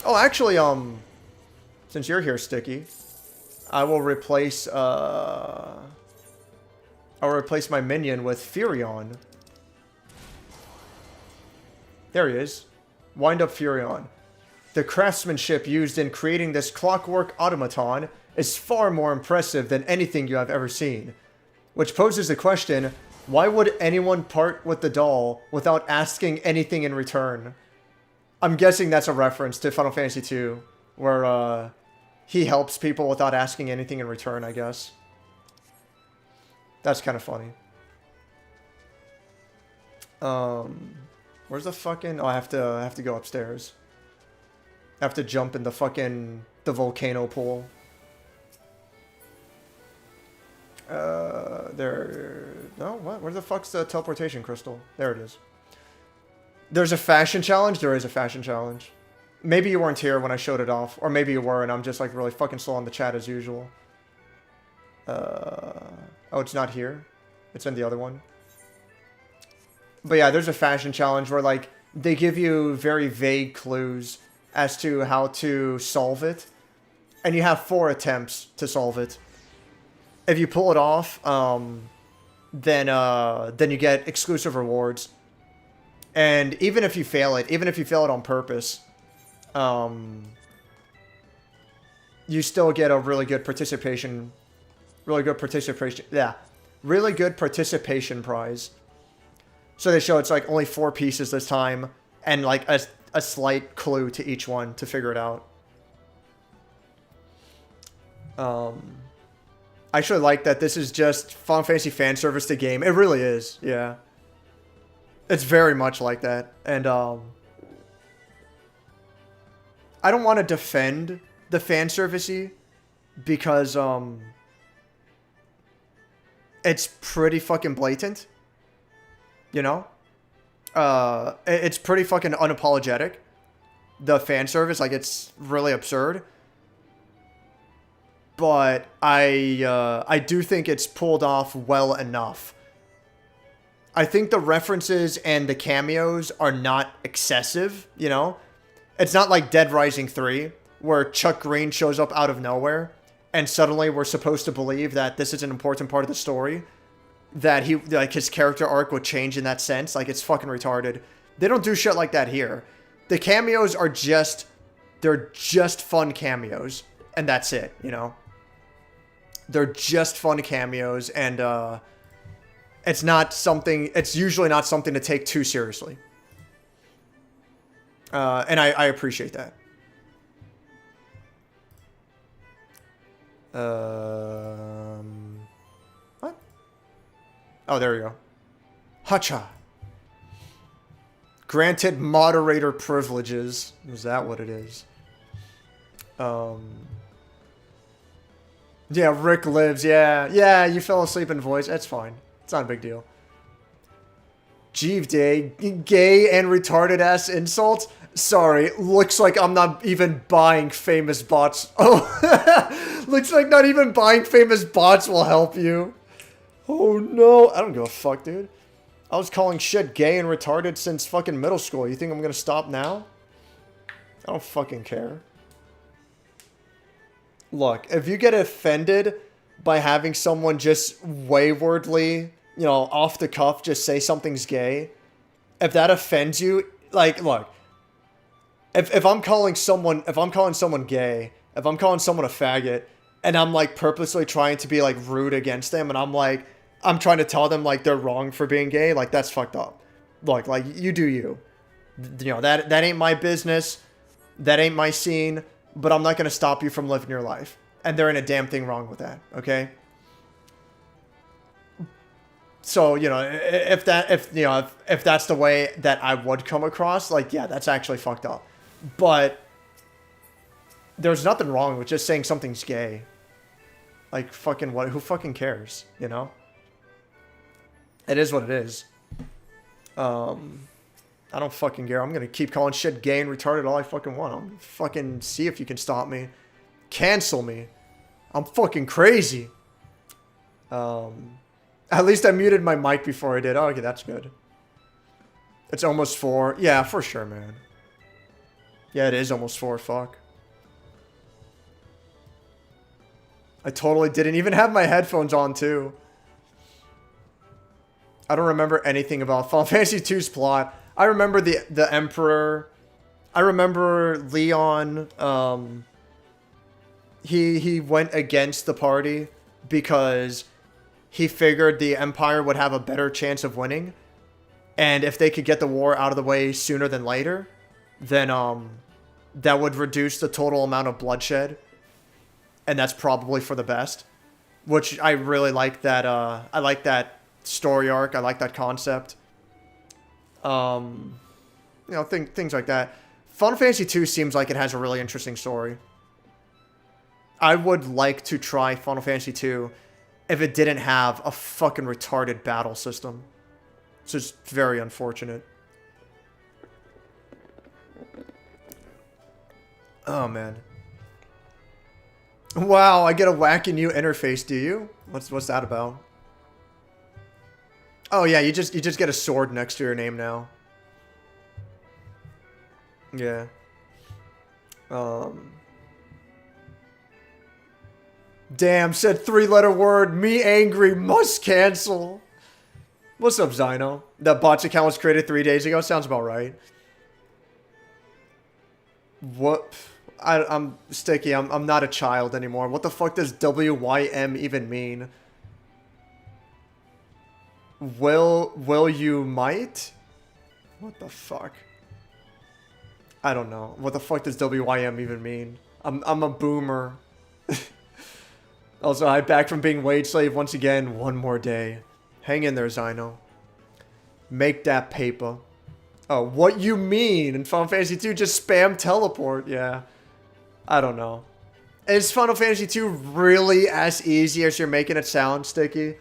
Oh, actually, since you're here, Sticky, I will replace I'll replace my minion with Furion. There he is. Wind up Furion. The craftsmanship used in creating this clockwork automaton is far more impressive than anything you have ever seen. Which poses the question, why would anyone part with the doll without asking anything in return? I'm guessing that's a reference to Final Fantasy II, where he helps people without asking anything in return, I guess. That's kind of funny. Where's the fucking... Oh, I have to go upstairs. I have to jump in the fucking... the volcano pool. There... No, what? Where the fuck's the teleportation crystal? There it is. There's a fashion challenge? There is a fashion challenge. Maybe you weren't here when I showed it off. Or maybe you were and I'm just like really fucking slow on the chat as usual. Oh, it's not here. It's in the other one. But yeah, there's a fashion challenge where like they give you very vague clues as to how to solve it. And you have 4 attempts to solve it. If you pull it off, then you get exclusive rewards. And even if you fail it on purpose, you still get a really good participation prize. So they show it's like only 4 pieces this time, and like a slight clue to each one to figure it out. I actually like that this is just Final Fantasy fan service to game. It really is, yeah. It's very much like that, and I don't want to defend the fan service-y because it's pretty fucking blatant, you know? It's pretty fucking unapologetic, the fan service, like it's really absurd. But I do think it's pulled off well enough. I think the references and the cameos are not excessive, you know? It's not like Dead Rising 3, where Chuck Green shows up out of nowhere, and suddenly we're supposed to believe that this is an important part of the story, that his character arc would change in that sense. Like, it's fucking retarded. They don't do shit like that here. The cameos are they're just fun cameos, and that's it, you know? They're just fun cameos, and it's usually not something to take too seriously. And I appreciate that. Oh, there we go. Hacha. Granted moderator privileges. Is that what it is? Yeah, Rick lives. Yeah. Yeah, you fell asleep in voice. That's fine. It's not a big deal. Jeeve Day. Gay and retarded ass insults. Sorry. Looks like I'm not even buying famous bots. Oh. Looks like not even buying famous bots will help you. Oh no. I don't give a fuck, dude. I was calling shit gay and retarded since fucking middle school. You think I'm gonna stop now? I don't fucking care. Look, if you get offended by having someone just waywardly, you know, off the cuff, just say something's gay, if that offends you, like, look, if I'm calling someone gay, if I'm calling someone a faggot, and I'm like purposely trying to be like rude against them, and I'm trying to tell them like they're wrong for being gay, like that's fucked up. Look, like you do you. You know, that ain't my business. That ain't my scene. But I'm not going to stop you from living your life. And there ain't a damn thing wrong with that, okay? So, you know, if that's the way that I would come across, like, yeah, that's actually fucked up. But there's nothing wrong with just saying something's gay. Like, fucking what? Who fucking cares, you know? It is what it is. I don't fucking care. I'm gonna keep calling shit gay and retarded all I fucking want. I'm fucking see if you can stop me. Cancel me. I'm fucking crazy. At least I muted my mic before I did. Oh, okay, that's good. It's almost 4. Yeah, for sure, man. Yeah, it is almost 4. Fuck. I totally didn't even have my headphones on, too. I don't remember anything about Final Fantasy II's plot. I remember the Emperor. I remember Leon. He went against the party because he figured the Empire would have a better chance of winning, and if they could get the war out of the way sooner than later, then that would reduce the total amount of bloodshed, and that's probably for the best. Which I really like that. I like that story arc. I like that concept. You know, things like that. Final Fantasy II seems like it has a really interesting story. I would like to try Final Fantasy II if it didn't have a fucking retarded battle system. It's just very unfortunate. Oh, man. Wow, I get a wacky new interface, do you? What's that about? Oh yeah, you just get a sword next to your name now. Yeah. Damn, said 3-letter word. Me angry, must cancel. What's up, Zyno? That bot's account was created 3 days ago. Sounds about right. What? I'm sticky. I'm not a child anymore. What the fuck does WYM even mean? Will you might? What the fuck? I don't know. What the fuck does WYM even mean? I'm a boomer. Also, I'm back from being wage slave once again. One more day. Hang in there, Zyno. Make that paper. Oh, what you mean? In Final Fantasy 2, just spam teleport. Yeah. I don't know. Is Final Fantasy 2 really as easy as you're making it sound, Sticky?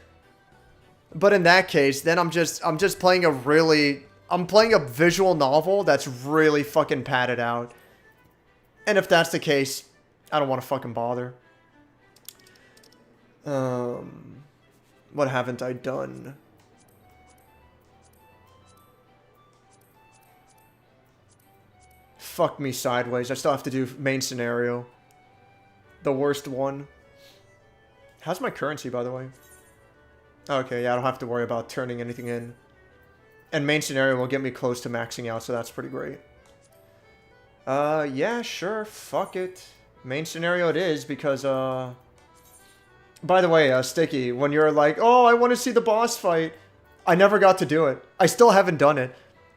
But in that case, then I'm just playing I'm playing a visual novel that's really fucking padded out. And if that's the case, I don't want to fucking bother. What haven't I done? Fuck me sideways. I still have to do main scenario. The worst one. How's my currency, by the way? Okay, yeah, I don't have to worry about turning anything in. And main scenario will get me close to maxing out, so that's pretty great. Yeah, sure, fuck it. Main scenario it is, because, By the way, Sticky, when you're like, oh, I want to see the boss fight, I never got to do it. I still haven't done it.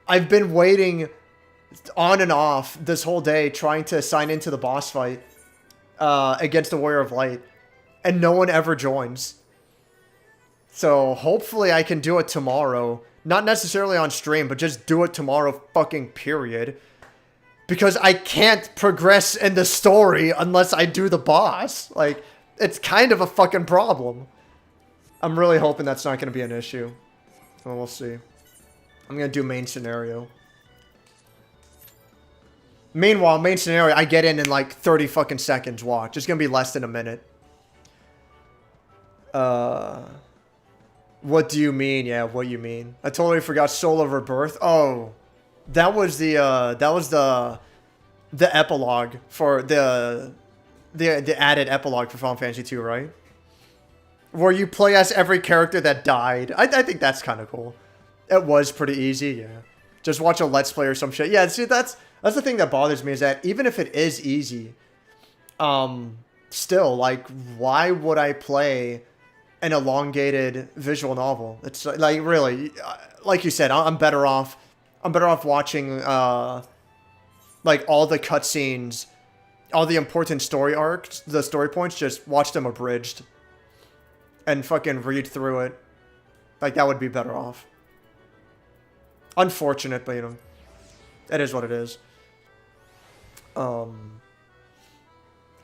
I've been waiting on and off this whole day trying to sign into the boss fight against the Warrior of Light, and no one ever joins. So hopefully I can do it tomorrow. Not necessarily on stream, but just do it tomorrow fucking period. Because I can't progress in the story unless I do the boss. Like, it's kind of a fucking problem. I'm really hoping that's not going to be an issue. Well, we'll see. I'm going to do main scenario. Meanwhile, main scenario, I get in like 30 fucking seconds. Watch. It's going to be less than a minute. What do you mean? Yeah, what do you mean? I totally forgot Soul of Rebirth. Oh, that was the epilogue for the added epilogue for Final Fantasy 2, right? Where you play as every character that died. I think that's kind of cool. It was pretty easy, yeah. Just watch a Let's Play or some shit. Yeah, see, that's the thing that bothers me is that even if it is easy, still, like, why would I play an elongated visual novel? It's like, really, like you said, I'm better off watching like all the cutscenes, all the important story arcs, the story points, just watch them abridged and fucking read through it. Like, that would be better off. Unfortunate, but you know, it is what it is. I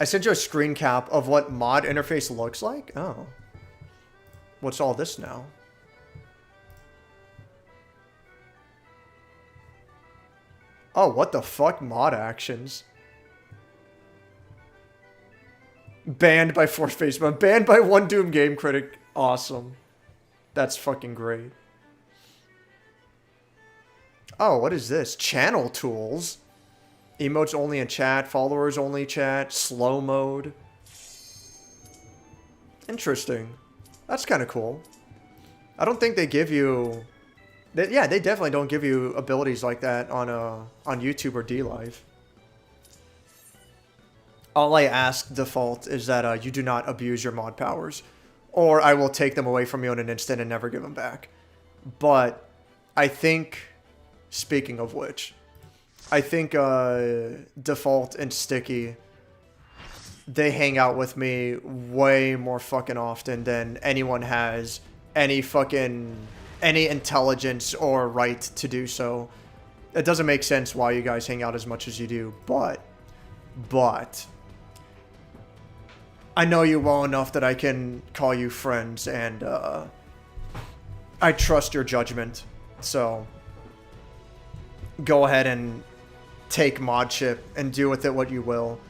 sent you a screen cap of what mod interface looks like. Oh. What's all this now? Oh, what the fuck? Mod actions. Banned by Force Facebook. Banned by one Doom Game Critic. Awesome. That's fucking great. Oh, what is this? Channel tools. Emotes only in chat. Followers only chat. Slow mode. Interesting. That's kind of cool. I don't think they give you... yeah, they definitely don't give you abilities like that on YouTube or DLive. All I ask default is that you do not abuse your mod powers, or I will take them away from you in an instant and never give them back. But I think, speaking of which, I think default and sticky, they hang out with me way more fucking often than anyone has any intelligence or right to do so. It doesn't make sense why you guys hang out as much as you do, but I know you well enough that I can call you friends, and I trust your judgment. So go ahead and take modship and do with it what you will.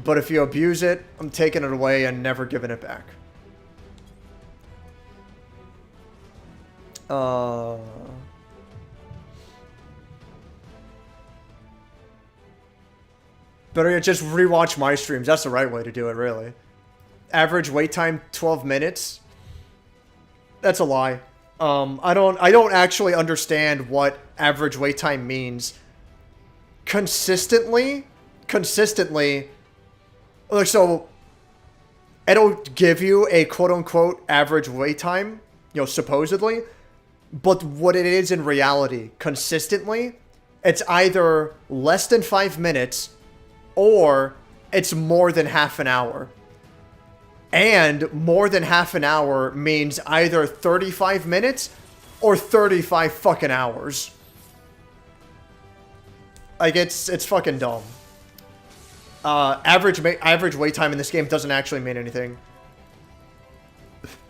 But if you abuse it, I'm taking it away and never giving it back. Better yet, just rewatch my streams. That's the right way to do it, really. Average wait time, 12 minutes. That's a lie. I don't actually understand what average wait time means. Consistently, like, so it'll give you a quote-unquote average wait time, you know, supposedly, but what it is in reality, consistently, it's either less than 5 minutes or it's more than half an hour. And more than half an hour means either 35 minutes or 35 fucking hours. Like, it's fucking dumb. Average wait time in this game doesn't actually mean anything.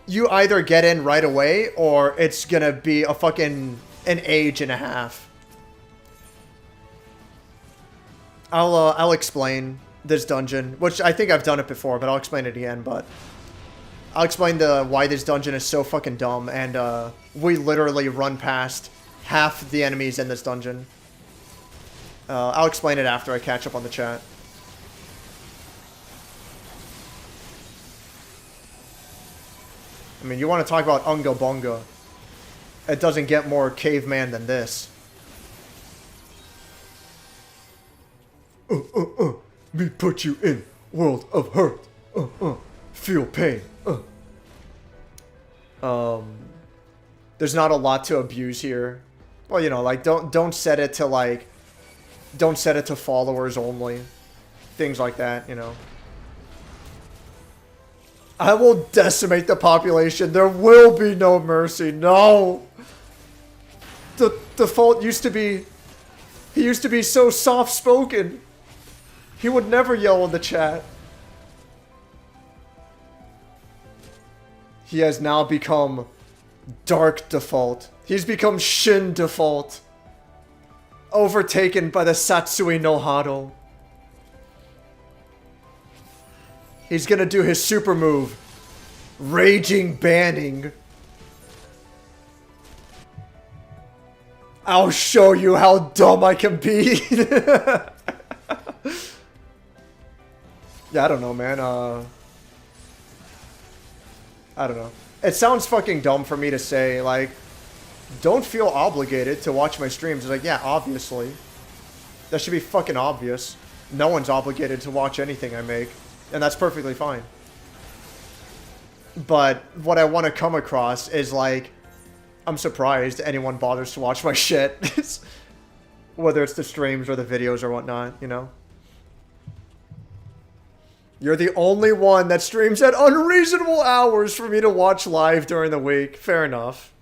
You either get in right away, or it's gonna be a fucking an age and a half. I'll explain this dungeon, which I think I've done it before, but I'll explain it again. But I'll explain why this dungeon is so fucking dumb, and we literally run past half the enemies in this dungeon. I'll explain it after I catch up on the chat. I mean, you want to talk about Unga Bunga. It doesn't get more caveman than this. Me put you in world of hurt. Feel pain. There's not a lot to abuse here. Well, you know, like, don't set it to, like, don't set it to followers only. Things like that, you know. I will decimate the population. There will be no mercy. No. The default used to be... He used to be so soft-spoken. He would never yell in the chat. He has now become Dark Default. He's become Shin Default. Overtaken by the Satsui no Hado. He's gonna do his super move. Raging Banning. I'll show you how dumb I can be. Yeah, I don't know, man. I don't know. It sounds fucking dumb for me to say, like, don't feel obligated to watch my streams. It's like, yeah, obviously. That should be fucking obvious. No one's obligated to watch anything I make. And that's perfectly fine. But what I want to come across is like, I'm surprised anyone bothers to watch my shit. Whether it's the streams or the videos or whatnot, you know? You're the only one that streams at unreasonable hours for me to watch live during the week. Fair enough.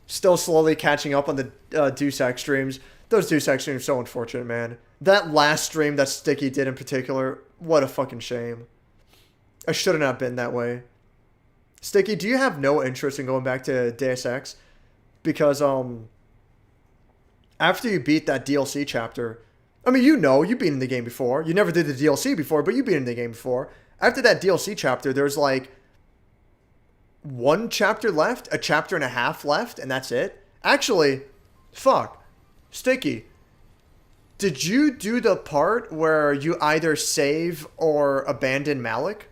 Still slowly catching up on the Deusac streams. Those Deusac streams are so unfortunate, man. That last stream that Sticky did in particular, what a fucking shame. I shouldn't have been that way. Sticky, do you have no interest in going back to Deus Ex? Because, after you beat that DLC chapter... I mean, you know, you've been in the game before. You never did the DLC before, but you've been in the game before. After that DLC chapter, there's like... one chapter left, a chapter and a half left, and that's it. Actually, fuck. Sticky, did you do the part where you either save or abandon Malik?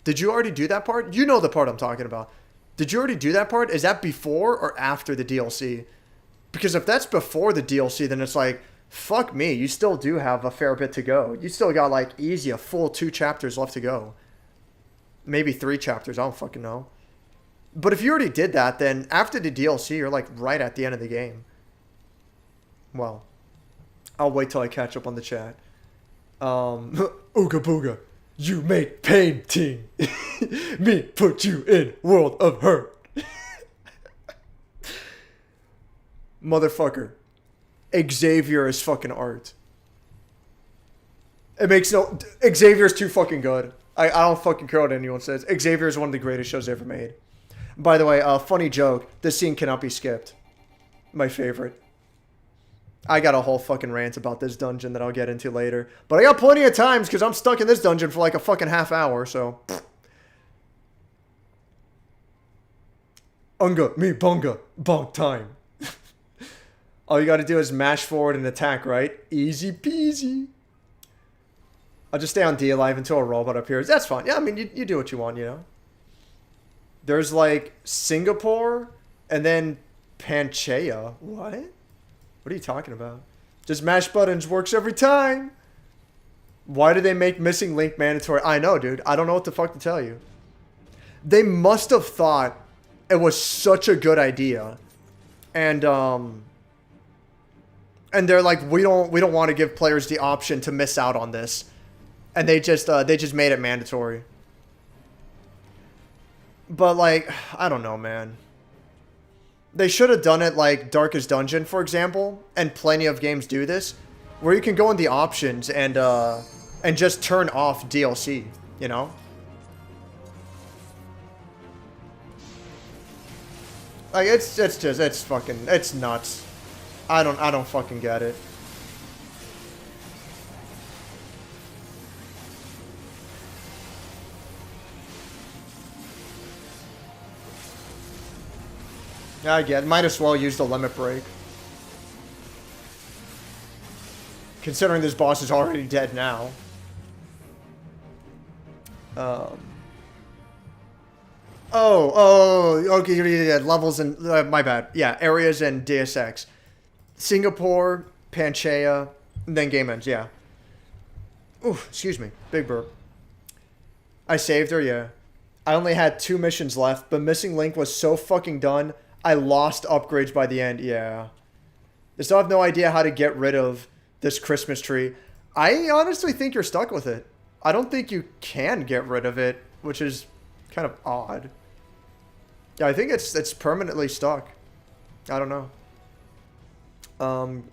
Did you already do that part? You know the part I'm talking about. Did you already do that part? Is that before or after the DLC? Because if that's before the DLC, then it's like, fuck me, you still do have a fair bit to go. You still got like easy a full 2 chapters left to go. Maybe 3 chapters, I don't fucking know. But if you already did that, then after the DLC, you're like right at the end of the game. Well, I'll wait till I catch up on the chat. Ooga booga, you make painting. Me put you in world of hurt. Motherfucker. Xavier is fucking art. It makes no... Xavier's too fucking good. I don't fucking care what anyone says. Xavier is one of the greatest shows ever made. By the way, funny joke. This scene cannot be skipped. My favorite. I got a whole fucking rant about this dungeon that I'll get into later. But I got plenty of times because I'm stuck in this dungeon for like a fucking half hour, so... Unga, me, bunga, bonk time. All you gotta do is mash forward and attack, right? Easy peasy. I'll just stay on D alive until a robot appears. That's fine. Yeah, I mean, you do what you want, you know? There's like Singapore and then Panchaea. What? What are you talking about? Just mash buttons works every time. Why do they make missing link mandatory? I know, dude. I don't know what the fuck to tell you. They must have thought it was such a good idea. And they're like, we don't want to give players the option to miss out on this. And they just made it mandatory. But like, I don't know, man. They should have done it like Darkest Dungeon, for example, and plenty of games do this, where you can go in the options and just turn off DLC, you know? Like it's nuts. I don't fucking get it. I get it. Might as well use the limit break. Considering this boss is already dead now. Okay, levels and... my bad. Yeah, areas and Deus Ex. Singapore, Panchaea, and then game ends, yeah. Ooh, excuse me. Big burp. I saved her, yeah. I only had 2 missions left, but Missing Link was so fucking done... I lost upgrades by the end. Yeah. I still have no idea how to get rid of this Christmas tree. I honestly think you're stuck with it. I don't think you can get rid of it which is kind of odd. Yeah, I think it's permanently stuck. I don't know.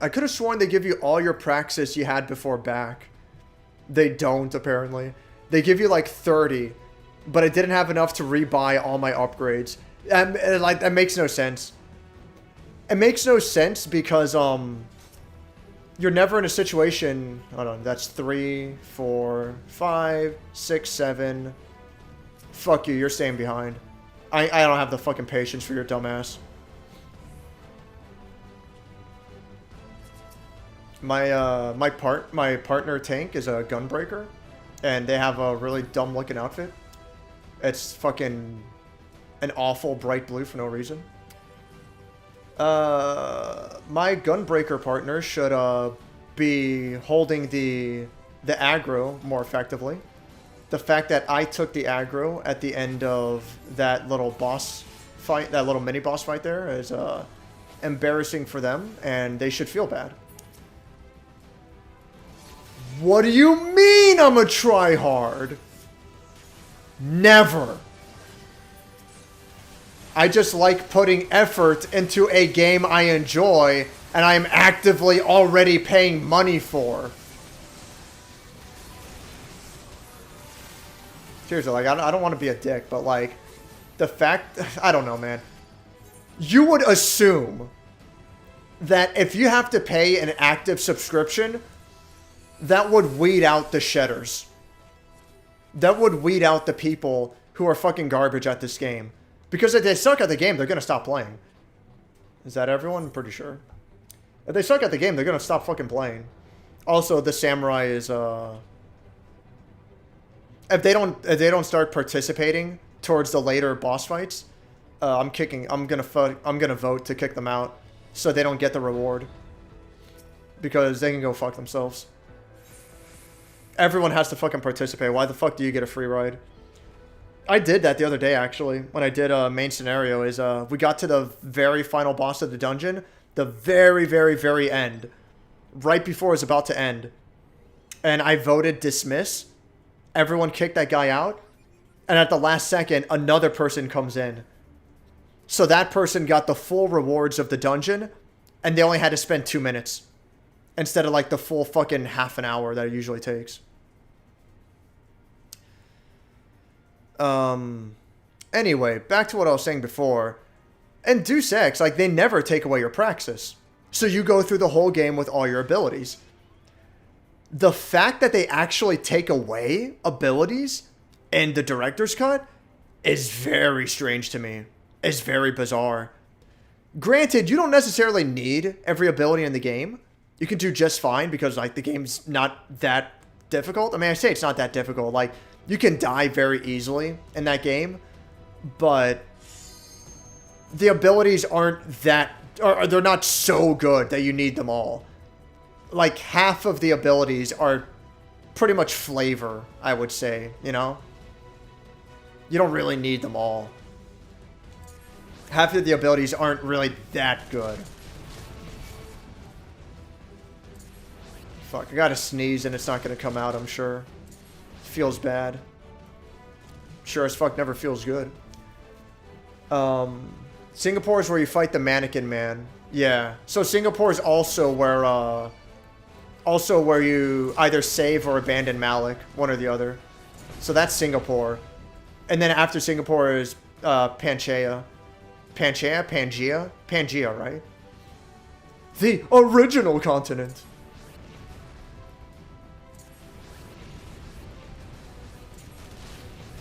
I could have sworn they give you all your praxis you had before back. They don't, apparently. They give you like 30, but I didn't have enough to rebuy all my upgrades. And like, that makes no sense. It makes no sense because you're never in a situation. Hold on, that's 3, 4, 5, 6, 7. Fuck you, you're staying behind. I don't have the fucking patience for your dumbass. My partner tank is a gunbreaker, and they have a really dumb looking outfit. It's fucking an awful bright blue for no reason. My gunbreaker partner should be holding the aggro more effectively. The fact that I took the aggro at the end of that little boss fight, that little mini boss fight there, is embarrassing for them, and they should feel bad. What do you mean I'm a tryhard? Never. I just like putting effort into a game I enjoy and I'm actively already paying money for. Seriously, like, I don't want to be a dick, but like, the fact, I don't know, man. You would assume that if you have to pay an active subscription, that would weed out the shedders. That would weed out the people who are fucking garbage at this game. Because if they suck at the game, they're going to stop playing. Is that everyone? I'm pretty sure. If they suck at the game, they're going to stop fucking playing. Also, the samurai is, if they don't start participating towards the later boss fights, I'm gonna vote to kick them out so they don't get the reward. Because they can go fuck themselves. Everyone has to fucking participate. Why the fuck do you get a free ride? I did that the other day, actually, when I did a main scenario. Is we got to the very final boss of the dungeon, the very, very, very end, right before it was about to end, and I voted dismiss. Everyone kicked that guy out, and at the last second, another person comes in. So that person got the full rewards of the dungeon, and they only had to spend 2 minutes instead of like the full fucking half an hour that it usually takes. Anyway, back to what I was saying before. In Deus Ex, like, they never take away your praxis. So you go through the whole game with all your abilities. The fact that they actually take away abilities in the director's cut is very strange to me. It's very bizarre. Granted, you don't necessarily need every ability in the game. You can do just fine because, like, the game's not that difficult. I mean, I say it's not that difficult. Like, you can die very easily in that game, but the abilities aren't that, or they're not so good that you need them all. Like, half of the abilities are pretty much flavor, I would say, you know? You don't really need them all. Half of the abilities aren't really that good. Fuck, I gotta sneeze and it's not gonna come out, I'm sure. Feels bad. Sure as fuck never feels good. Singapore is where you fight the Mannequin Man. Yeah. So Singapore is also where you either save or abandon Malik, one or the other. So that's Singapore. And then after Singapore is Pangaea. Pangaea, right? The original continent.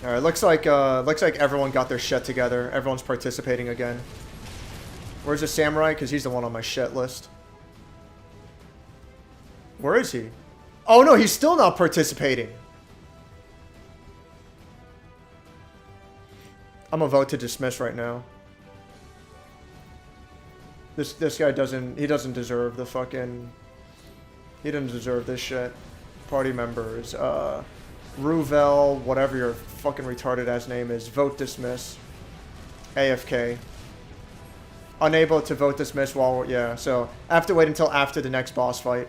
All right, looks like everyone got their shit together. Everyone's participating again. Where's the samurai? Because he's the one on my shit list. Where is he? Oh no, he's still not participating. I'm gonna vote to dismiss right now. This guy doesn't deserve the fucking. He doesn't deserve this shit. Party members, Ruvel, whatever your fucking retarded ass name is, vote dismiss. AFK. Unable to vote dismiss while, yeah, so I have to wait until after the next boss fight.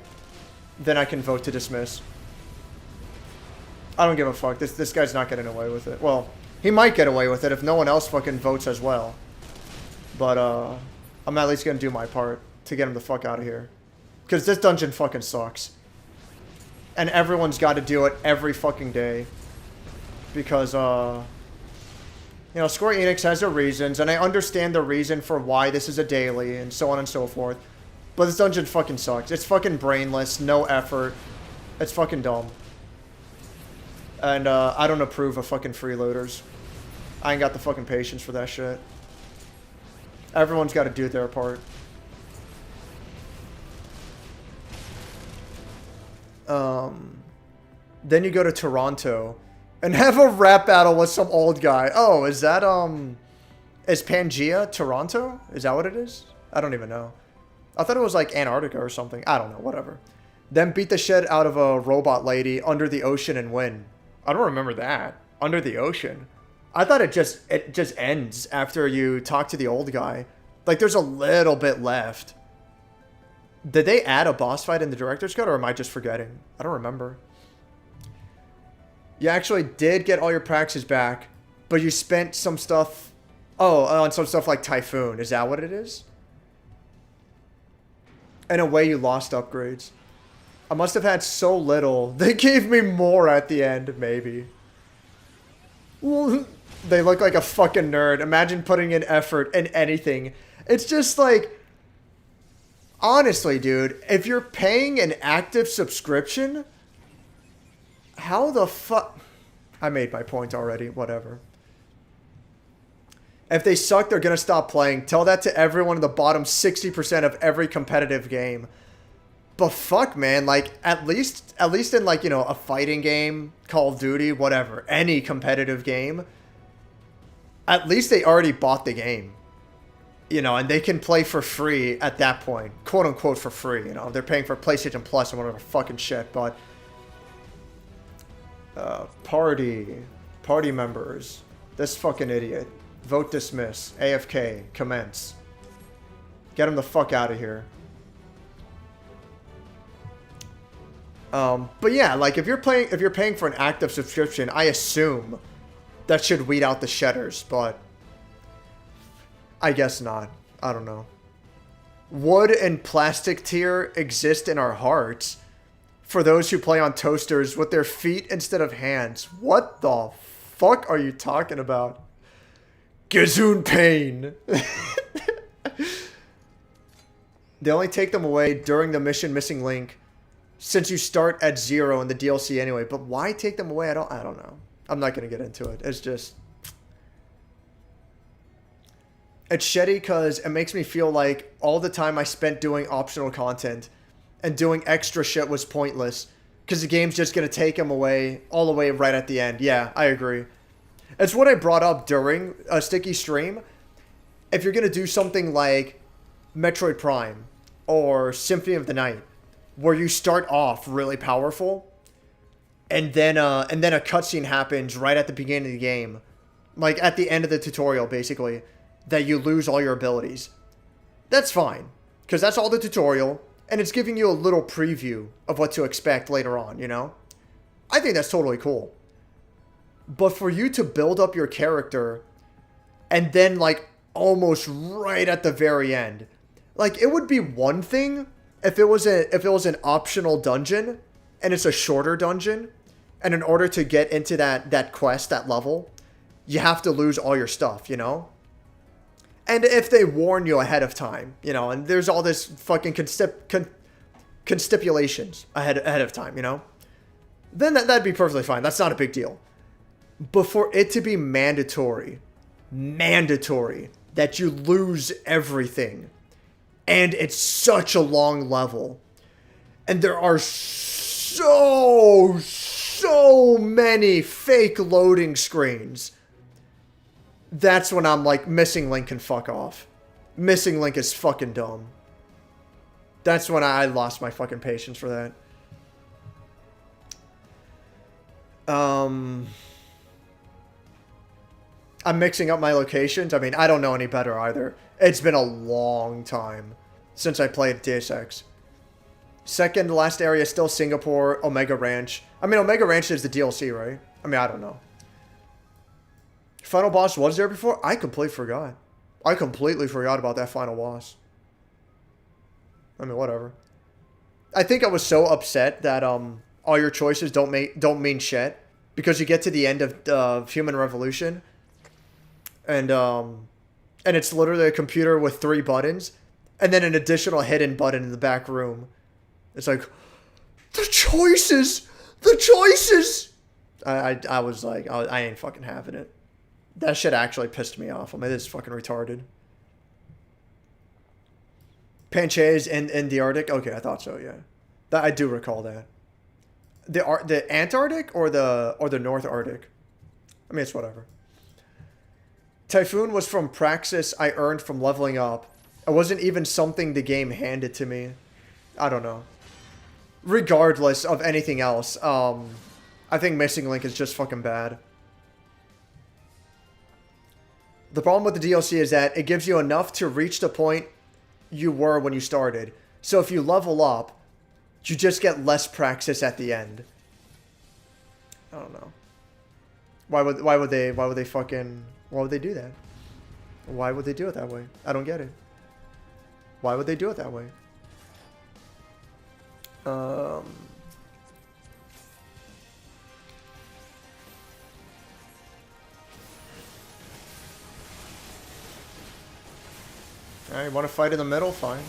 Then I can vote to dismiss. I don't give a fuck. This guy's not getting away with it. Well, he might get away with it if no one else fucking votes as well. But, I'm at least gonna do my part to get him the fuck out of here. Because this dungeon fucking sucks. And everyone's got to do it every fucking day. Because, you know, SquareEnix has their reasons, and I understand the reason for why this is a daily, and so on and so forth. But this dungeon fucking sucks. It's fucking brainless, no effort. It's fucking dumb. And, I don't approve of fucking freeloaders. I ain't got the fucking patience for that shit. Everyone's got to do their part. Then you go to Toronto and have a rap battle with some old guy. Oh, is that, is Pangea Toronto? Is that what it is? I don't even know. I thought it was like Antarctica or something. I don't know, whatever. Then beat the shit out of a robot lady under the ocean and win. I don't remember that. Under the ocean. I thought it just ends after you talk to the old guy. Like, there's a little bit left. Did they add a boss fight in the director's cut, or am I just forgetting? I don't remember. You actually did get all your praxis back, but you spent some stuff... Oh, on some stuff like Typhoon. Is that what it is? In a way, you lost upgrades. I must have had so little. They gave me more at the end, maybe. They look like a fucking nerd. Imagine putting in effort in anything. It's just like... Honestly, dude, if you're paying an active subscription, how the fuck... I made my point already, whatever. If they suck, they're gonna stop playing. Tell that to everyone in the bottom 60% of every competitive game. But fuck, man, like, at least in, like, you know, a fighting game, Call of Duty, whatever, any competitive game, at least they already bought the game. You know, and they can play for free at that point. Quote unquote for free, you know. They're paying for PlayStation Plus and whatever fucking shit, but... Party members. This fucking idiot. Vote dismiss. AFK. Commence. Get him the fuck out of here. But yeah, like, if you're paying for an active subscription, I assume that should weed out the shedders, but... I guess not. I don't know. Wood and plastic tier exist in our hearts for those who play on toasters with their feet instead of hands. What the fuck are you talking about? Gazoon pain. They only take them away during the mission Missing Link since you start at 0 in the DLC anyway. But why take them away? I don't know. I'm not going to get into it. It's just... It's shitty because it makes me feel like all the time I spent doing optional content and doing extra shit was pointless because the game's just going to take them away all the way right at the end. Yeah, I agree. It's what I brought up during a Sticky stream. If you're going to do something like Metroid Prime or Symphony of the Night, where you start off really powerful and then a cutscene happens right at the beginning of the game, like at the end of the tutorial basically, that you lose all your abilities. That's fine, because that's all the tutorial, and it's giving you a little preview of what to expect later on, you know? I think that's totally cool. But for you to build up your character, and then, like, almost right at the very end, like, it would be one thing if it was an optional dungeon, and it's a shorter dungeon, and in order to get into that quest, that level, you have to lose all your stuff, you know? And if they warn you ahead of time, you know, and there's all this fucking constipulations ahead of time, you know, then that'd be perfectly fine. That's not a big deal. But for it to be mandatory that you lose everything, and it's such a long level, and there are so many fake loading screens, that's when I'm like, Missing Link can fuck off. Missing Link is fucking dumb. That's when I lost my fucking patience for that. I'm mixing up my locations. I mean, I don't know any better either. It's been a long time since I played Deus Ex. Second to last area is still Singapore, Omega Ranch. I mean, Omega Ranch is the DLC, right? I mean, I don't know. Final boss was there before? I completely forgot. I completely forgot about that final boss. I mean, whatever. I think I was so upset that all your choices don't mean shit, because you get to the end of Human Revolution, and it's literally a computer with 3 buttons, and then an additional hidden button in the back room. It's like, the choices! The choices! I was like, I ain't fucking having it. That shit actually pissed me off. I mean, this is fucking retarded. Panchae's in the Arctic? Okay, I thought so, yeah. I do recall that. The Antarctic or the North Arctic? I mean, it's whatever. Typhoon was from praxis I earned from leveling up. It wasn't even something the game handed to me. I don't know. Regardless of anything else, I think Missing Link is just fucking bad. The problem with the DLC is that it gives you enough to reach the point you were when you started. So if you level up, you just get less praxis at the end. I don't know. Why would they do that? Why would they do it that way? I don't get it. Why would they do it that way? Alright, want to fight in the middle? Fine.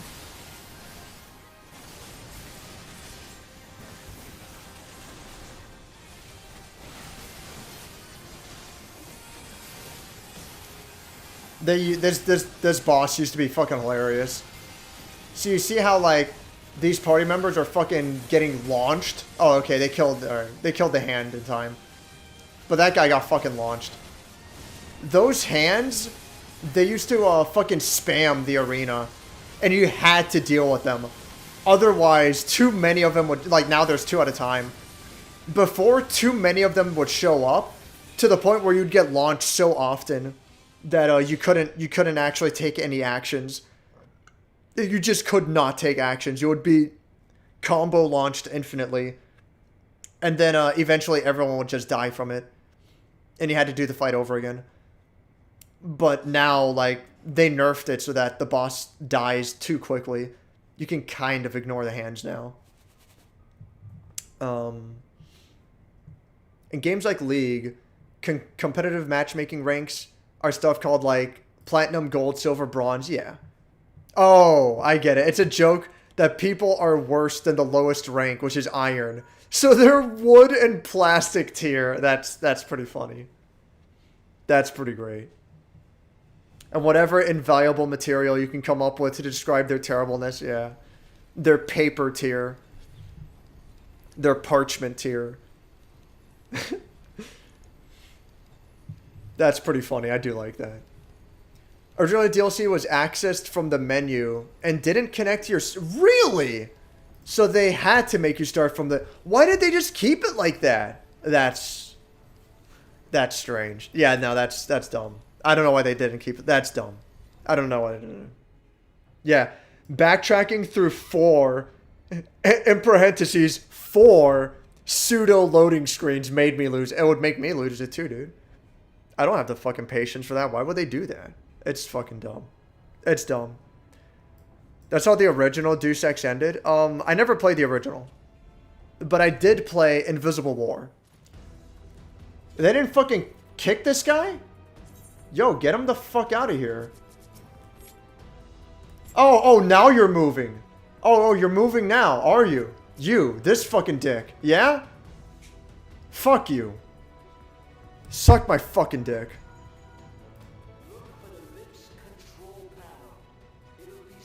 This boss used to be fucking hilarious. So you see how, like, these party members are fucking getting launched? Oh, okay, they killed the hand in time. But that guy got fucking launched. Those hands, they used to fucking spam the arena, and you had to deal with them. Otherwise, too many of them would, like, now there's 2 at a time. Before, too many of them would show up to the point where you'd get launched so often that you couldn't actually take any actions. You just could not take actions. You would be combo launched infinitely, and then eventually everyone would just die from it, and you had to do the fight over again. But now, like, they nerfed it so that the boss dies too quickly. You can kind of ignore the hands now. In games like League, competitive matchmaking ranks are stuff called, like, Platinum, Gold, Silver, Bronze. Yeah. Oh, I get it. It's a joke that people are worse than the lowest rank, which is Iron. So they're wood and plastic tier. That's pretty funny. That's pretty great. And whatever invaluable material you can come up with to describe their terribleness, yeah. Their paper tier. Their parchment tier. That's pretty funny. I do like that. Originally, DLC was accessed from the menu and didn't connect to your... Really? So they had to make you start from the... Why did they just keep it like that? That's strange. Yeah, no, that's dumb. I don't know why they didn't keep it. That's dumb. I don't know why they didn't. Yeah. Backtracking through 4, in parentheses, 4 pseudo-loading screens made me lose. It would make me lose it too, dude. I don't have the fucking patience for that. Why would they do that? It's fucking dumb. It's dumb. That's how the original Deus Ex ended. I never played the original. But I did play Invisible War. They didn't fucking kick this guy? Yo, get him the fuck out of here. Oh, now you're moving. Oh, you're moving now, are you? You, this fucking dick. Yeah? Fuck you. Suck my fucking dick.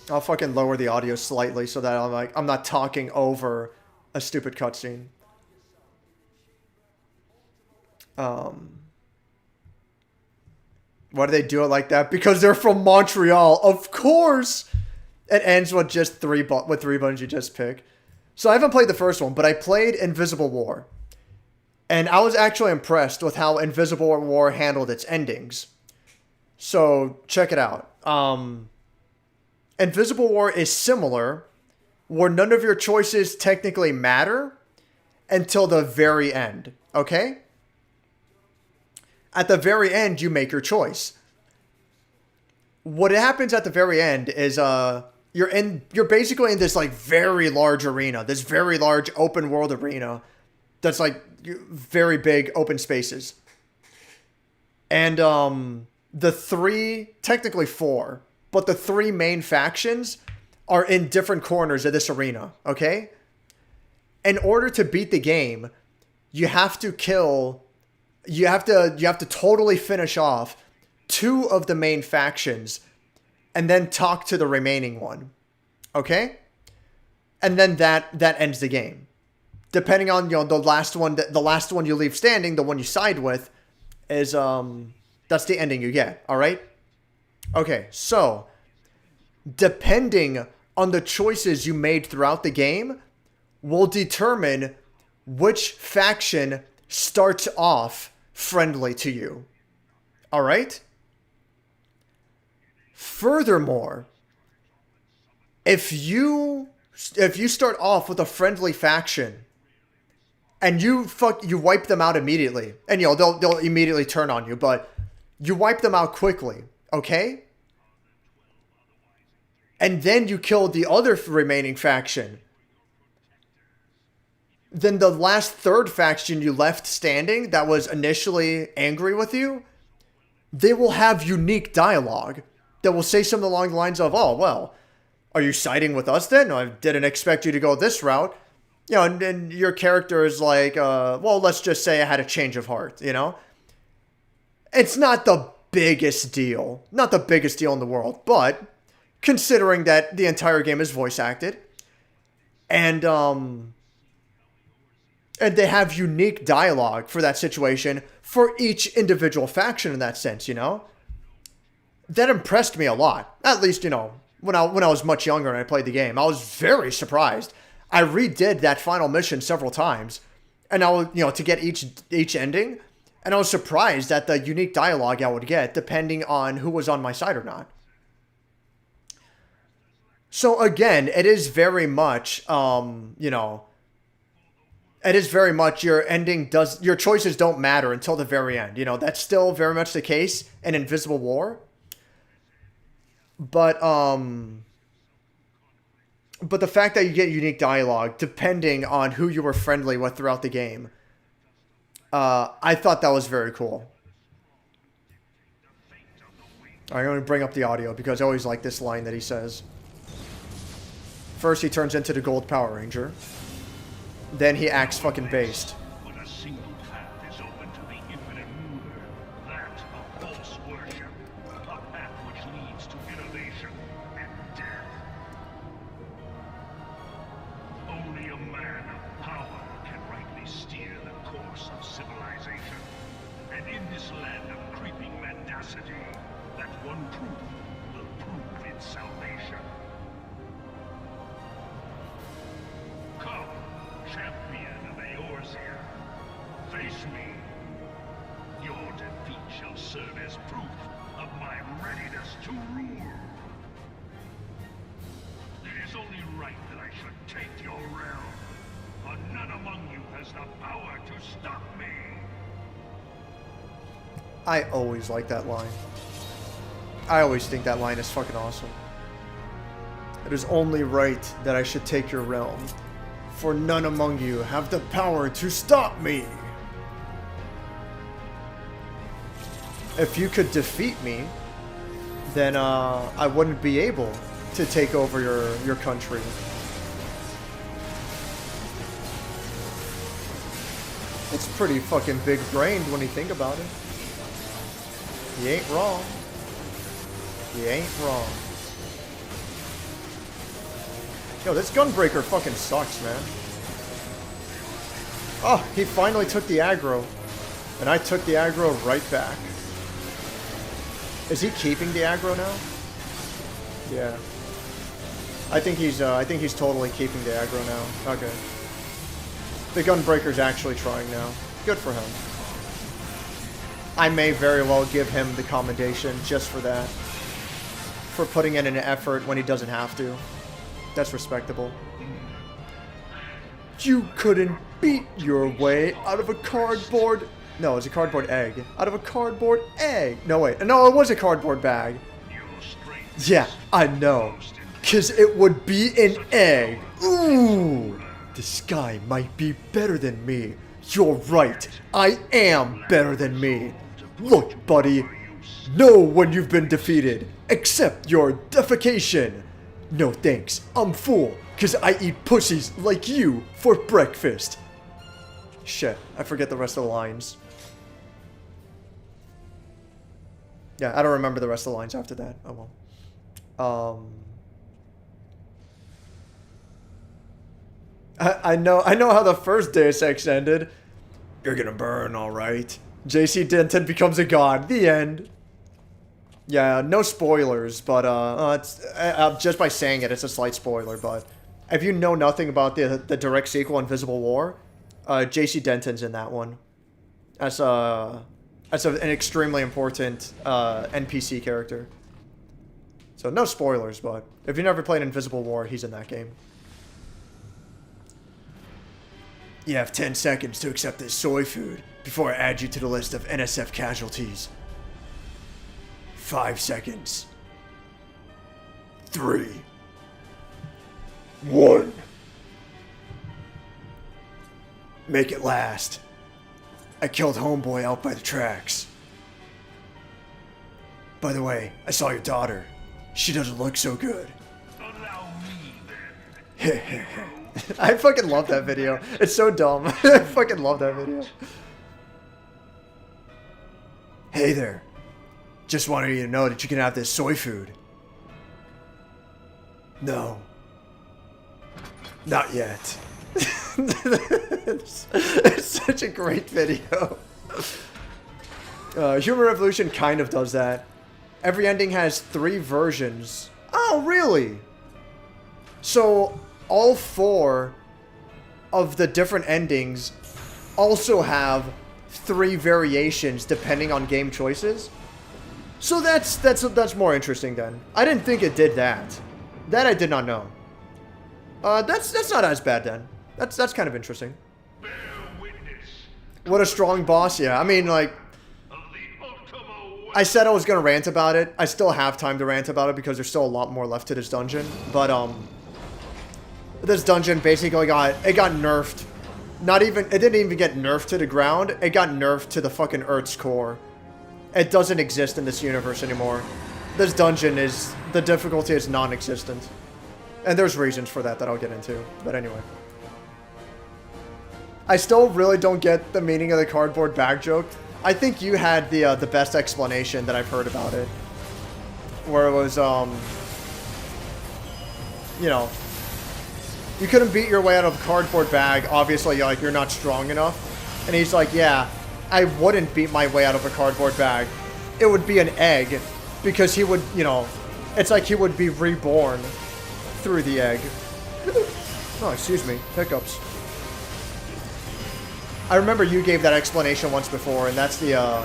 I'll fucking lower the audio slightly so that I'm not talking over a stupid cutscene. Why do they do it like that? Because they're from Montreal, of course. It ends with just 3 buttons you just pick. So I haven't played the first one, but I played Invisible War. And I was actually impressed with how Invisible War handled its endings. So check it out. Invisible War is similar where none of your choices technically matter until the very end, okay? At the very end, you make your choice. What happens at the very end is you're basically in this like very large arena, this very large open world arena that's like very big open spaces. And the three, technically four, but the three main factions are in different corners of this arena, okay? In order to beat the game, you have to totally finish off two of the main factions and then talk to the remaining one, okay? And then that ends the game. Depending on, the last one you leave standing, the one you side with, is that's the ending you get, all right? Okay, so depending on the choices you made throughout the game will determine which faction starts off friendly to you. All right? Furthermore, if you start off with a friendly faction and you wipe them out immediately, and they'll immediately turn on you, but you wipe them out quickly, okay? And then you kill the other remaining faction. Then the last third faction you left standing that was initially angry with you, they will have unique dialogue that will say something along the lines of, oh, well, are you siding with us then? I didn't expect you to go this route. And your character is like, well, let's just say I had a change of heart, It's not the biggest deal. Not the biggest deal in the world, but considering that the entire game is voice acted, and they have unique dialogue for that situation for each individual faction in that sense, That impressed me a lot. At least, when I was much younger and I played the game, I was very surprised. I redid that final mission several times, and I was, to get each ending, and I was surprised at the unique dialogue I would get depending on who was on my side or not. So again, it is very much, it is very much your choices don't matter until the very end. That's still very much the case in Invisible War. But the fact that you get unique dialogue depending on who you were friendly with throughout the game, I thought that was very cool. I'm going to bring up the audio because I always like this line that he says. First, he turns into the Gold Power Ranger. Then he acts fucking based. But a single path is open to the infinite ruler, that of false worship, a path which leads to innovation and death. Only a man of power can rightly steer the course of civilization. And in this land of creeping mendacity, that one truth will prove its salvation. Come, champion of Eorzea, face me. Your defeat shall serve as proof of my readiness to rule. It is only right that I should take your realm, for none among you has the power to stop me. I always like that line. I always think that line is fucking awesome. It is only right that I should take your realm, for none among you have the power to stop me. If you could defeat me, then I wouldn't be able to take over your country. It's pretty fucking big-brained when you think about it. You ain't wrong. You ain't wrong. Yo, this Gunbreaker fucking sucks, man. Oh, he finally took the aggro. And I took the aggro right back. Is he keeping the aggro now? Yeah. I think he's totally keeping the aggro now. Okay. The Gunbreaker's actually trying now. Good for him. I may very well give him the commendation just for that. For putting in an effort when he doesn't have to. That's respectable. You couldn't beat your way out of a cardboard... No, it's a cardboard egg. Out of a cardboard egg. No, wait. No, it was a cardboard bag. Yeah, I know. Because it would be an egg. Ooh. This guy might be better than me. You're right. I am better than me. Look, buddy. Know when you've been defeated. Accept your defecation. No thanks. I'm full. Because I eat pussies like you for breakfast. Shit, I forget the rest of the lines. Yeah, I don't remember the rest of the lines after that. Oh well. I know how the first Deus Ex ended. You're gonna burn, alright. JC Denton becomes a god. The end. Yeah, no spoilers, but it's, just by saying it, it's a slight spoiler, but if you know nothing about the direct sequel, Invisible War, JC Denton's in that one. As an extremely important NPC character. So no spoilers, but if you never played Invisible War, he's in that game. You have 10 seconds to accept this soy food before I add you to the list of NSF casualties. 5 seconds. 3. 1. Make it last. I killed homeboy out by the tracks. By the way, I saw your daughter. She doesn't look so good. Allow me then. I fucking love that video. It's so dumb. I fucking love that video. Hey there. Just wanted you to know that you can have this soy food. No. Not yet. It's such a great video. Human Revolution kind of does that. Every ending has 3 versions. Oh, really? So, all 4 of the different endings also have 3 variations depending on game choices. So that's more interesting then. I didn't think it did that. That I did not know. That's not as bad then. That's kind of interesting. Bear witness What a strong boss, yeah. I mean, like, of the Ultimo I said I was gonna rant about it. I still have time to rant about it because there's still a lot more left to this dungeon. But this dungeon basically got nerfed. It didn't even get nerfed to the ground. It got nerfed to the fucking Earth's core. It doesn't exist in this universe anymore. This dungeon the difficulty is non-existent. And there's reasons for that I'll get into. But anyway. I still really don't get the meaning of the cardboard bag joke. I think you had the best explanation that I've heard about it. Where it was, you know, you couldn't beat your way out of a cardboard bag. Obviously, you're not strong enough. And he's like, yeah, I wouldn't beat my way out of a cardboard bag. It would be an egg. Because he would, you know, it's like he would be reborn through the egg. Oh, excuse me. Hiccups. I remember you gave that explanation once before, and that's the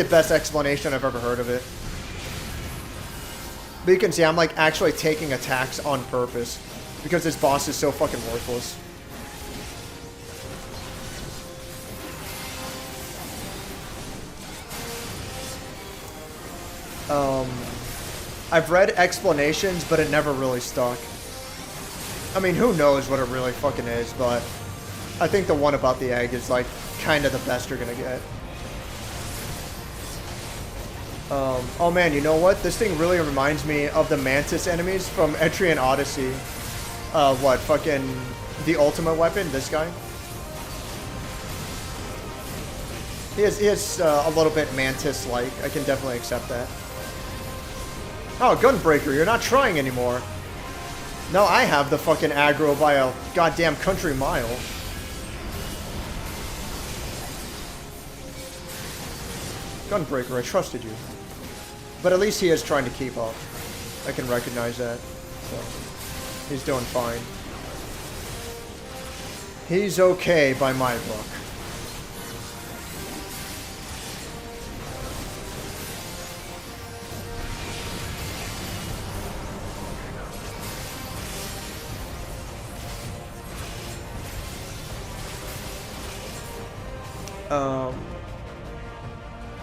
best explanation I've ever heard of it. But you can see I'm like actually taking attacks on purpose because this boss is so fucking worthless. I've read explanations, but it never really stuck. I mean, who knows what it really fucking is, but I think the one about the egg is, like, kind of the best you're gonna get. Oh man, you know what? This thing really reminds me of the Mantis enemies from Etrian Odyssey. What, fucking the ultimate weapon? This guy? He is a little bit Mantis-like. I can definitely accept that. Oh, Gunbreaker, you're not trying anymore. No, I have the fucking aggro by a goddamn country mile. Gunbreaker, I trusted you. But at least he is trying to keep up. I can recognize that. So, he's doing fine. He's okay by my book.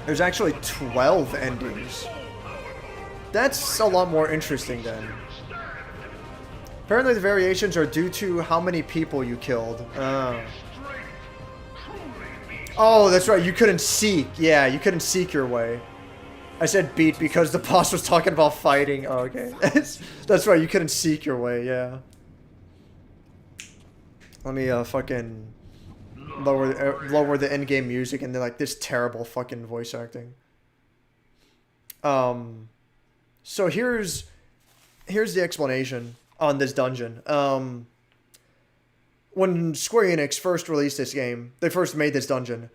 There's actually 12 endings. That's a lot more interesting then. Apparently the variations are due to how many people you killed. Oh, that's right. You couldn't seek. Yeah, you couldn't seek your way. I said beat because the boss was talking about fighting. Oh, okay. That's right. You couldn't seek your way. Yeah. Let me fucking lower the in-game music and then like this terrible fucking voice acting. So here's the explanation on this dungeon. When Square Enix first released this game, they first made this dungeon.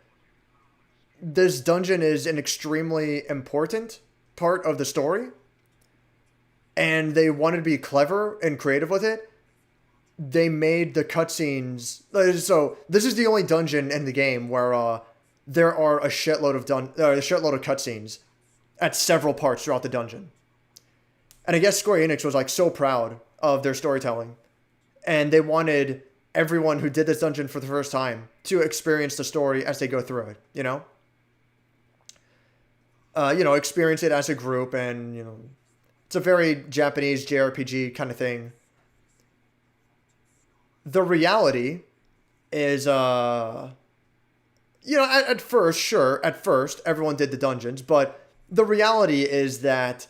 This dungeon is an extremely important part of the story, and they wanted to be clever and creative with it. They made the cutscenes. So this is the only dungeon in the game where there are a shitload of cutscenes at several parts throughout the dungeon. And I guess Square Enix was like so proud of their storytelling, and they wanted everyone who did this dungeon for the first time to experience the story as they go through it. Experience it as a group, and it's a very Japanese JRPG kind of thing. The reality is, at first, everyone did the dungeons, but the reality is that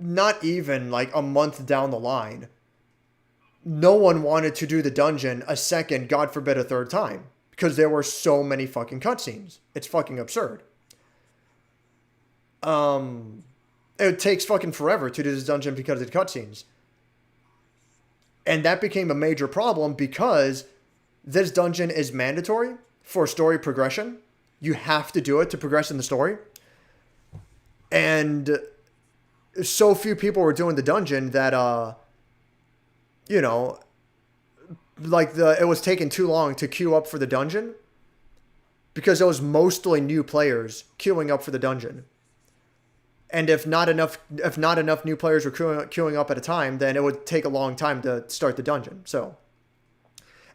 not even like a month down the line, no one wanted to do the dungeon a second, God forbid a third time, because there were so many fucking cutscenes. It's fucking absurd. It takes fucking forever to do this dungeon because of the cutscenes. And that became a major problem because this dungeon is mandatory for story progression. You have to do it to progress in the story. And so few people were doing the dungeon that, it was taking too long to queue up for the dungeon because it was mostly new players queuing up for the dungeon. And if not enough new players were queuing up at a time, then it would take a long time to start the dungeon. So,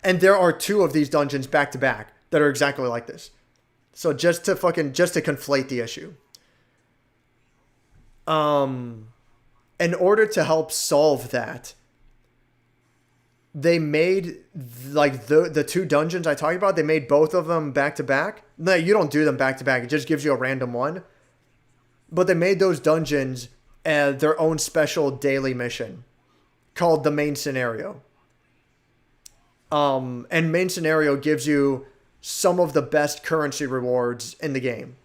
and there are 2 of these dungeons back to back that are exactly like this. So just to conflate the issue. In order to help solve that, they made like the 2 dungeons I talked about. They made both of them back to back. No, you don't do them back to back. It just gives you a random one. But they made those dungeons their own special daily mission called the main scenario. And main scenario gives you some of the best currency rewards in the game.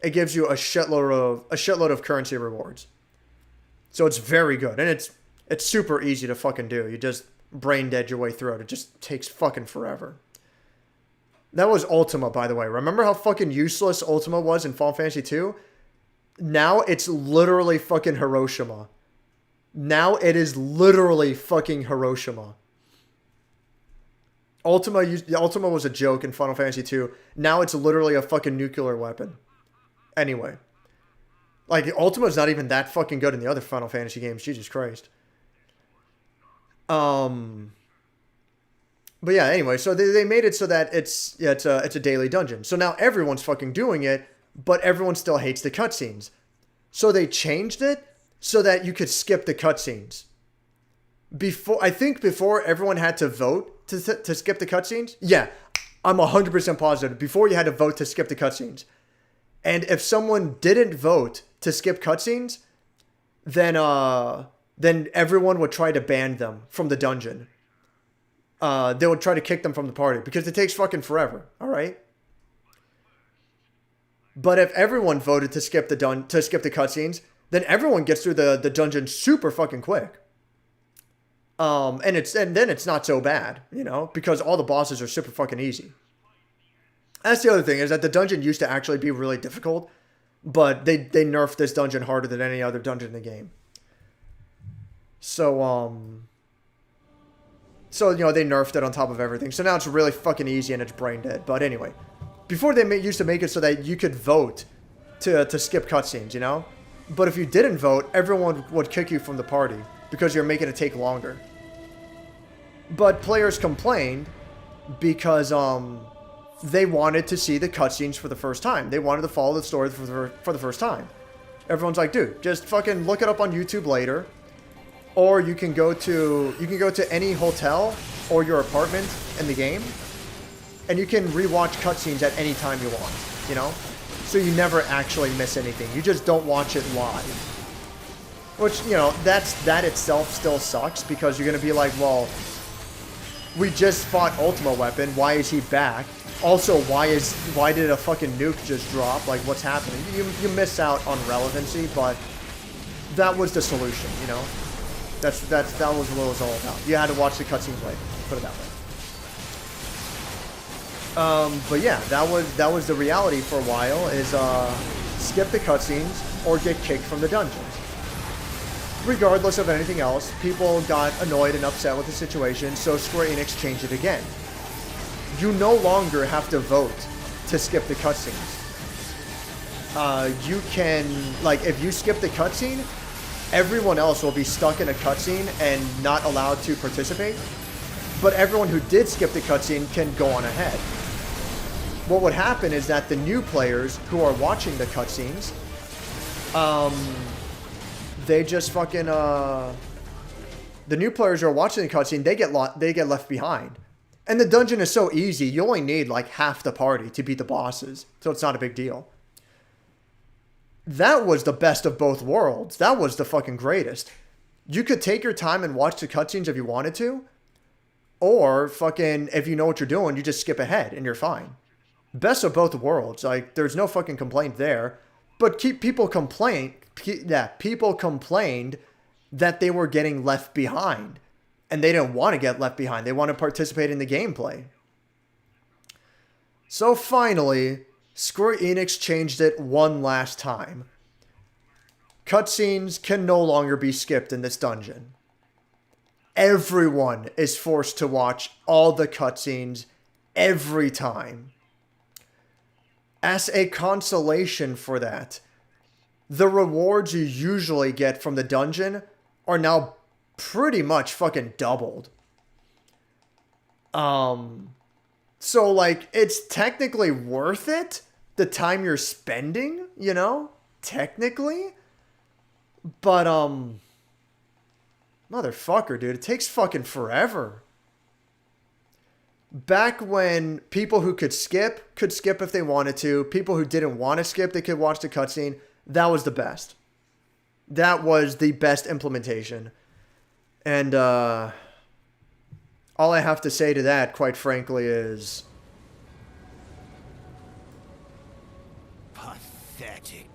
It gives you a shitload of currency rewards. So it's very good, and it's super easy to fucking do. You just brain dead your way through it. It just takes fucking forever. That was Ultima, by the way. Remember how fucking useless Ultima was in Final Fantasy 2? Now it's literally fucking Hiroshima. Now it is literally fucking Hiroshima. Ultima was a joke in Final Fantasy 2. Now it's literally a fucking nuclear weapon. Anyway. Like, Ultima's not even that fucking good in the other Final Fantasy games. Jesus Christ. But yeah, anyway. So they made it so that it's a daily dungeon. So now everyone's fucking doing it, but everyone still hates the cutscenes. So they changed it so that you could skip the cutscenes. Before everyone had to vote to skip the cutscenes. Yeah, I'm 100% positive. Before you had to vote to skip the cutscenes. And if someone didn't vote to skip cutscenes, then everyone would try to ban them from the dungeon. They would try to kick them from the party because it takes fucking forever. All right. But if everyone voted to skip the cutscenes, then everyone gets through the dungeon super fucking quick. And then it's not so bad, because all the bosses are super fucking easy. That's the other thing, is that the dungeon used to actually be really difficult, but they nerfed this dungeon harder than any other dungeon in the game. So they nerfed it on top of everything. So now it's really fucking easy and it's brain dead. But anyway, before they used to make it so that you could vote to skip cutscenes, But if you didn't vote, everyone would kick you from the party because you're making it take longer. But players complained because they wanted to see the cutscenes for the first time. They wanted to follow the story for the first time. Everyone's like, dude, just fucking look it up on YouTube later. Or you can go to any hotel or your apartment in the game, and you can rewatch cutscenes at any time you want, you know? So you never actually miss anything. You just don't watch it live. Which, you know, that itself still sucks, because you're going to be like, well, we just fought Ultimate Weapon. Why is he back? Also, why did a fucking nuke just drop? Like, what's happening? You miss out on relevancy, but that was the solution, you know? That was what it was all about. You had to watch the cutscenes later. Put it that way. But yeah, that was the reality for a while. Is skip the cutscenes or get kicked from the dungeons. Regardless of anything else, people got annoyed and upset with the situation, so SquareEnix changed it again. You no longer have to vote to skip the cutscenes. You can, like, if you skip the cutscene, everyone else will be stuck in a cutscene and not allowed to participate. But everyone who did skip the cutscene can go on ahead. What would happen is that the new players who are watching the cutscenes, they just fucking, the new players who are watching the cutscene, they get left behind. And the dungeon is so easy, you only need like half the party to beat the bosses. So it's not a big deal. That was the best of both worlds. That was the fucking greatest. You could take your time and watch the cutscenes if you wanted to. Or fucking, if you know what you're doing, you just skip ahead and you're fine. Best of both worlds. Like, there's no fucking complaint there. But people complained that they were getting left behind. And they didn't want to get left behind. They want to participate in the gameplay. So finally, SquareEnix changed it one last time. Cutscenes can no longer be skipped in this dungeon. Everyone is forced to watch all the cutscenes every time. As a consolation for that, the rewards you usually get from the dungeon are now pretty much fucking doubled. So, like, it's technically worth it, the time you're spending, you know? Technically. But, motherfucker, dude, it takes fucking forever. Back when people who could skip if they wanted to. People who didn't want to skip, they could watch the cutscene. That was the best. That was the best implementation. And, all I have to say to that, quite frankly, is pathetic.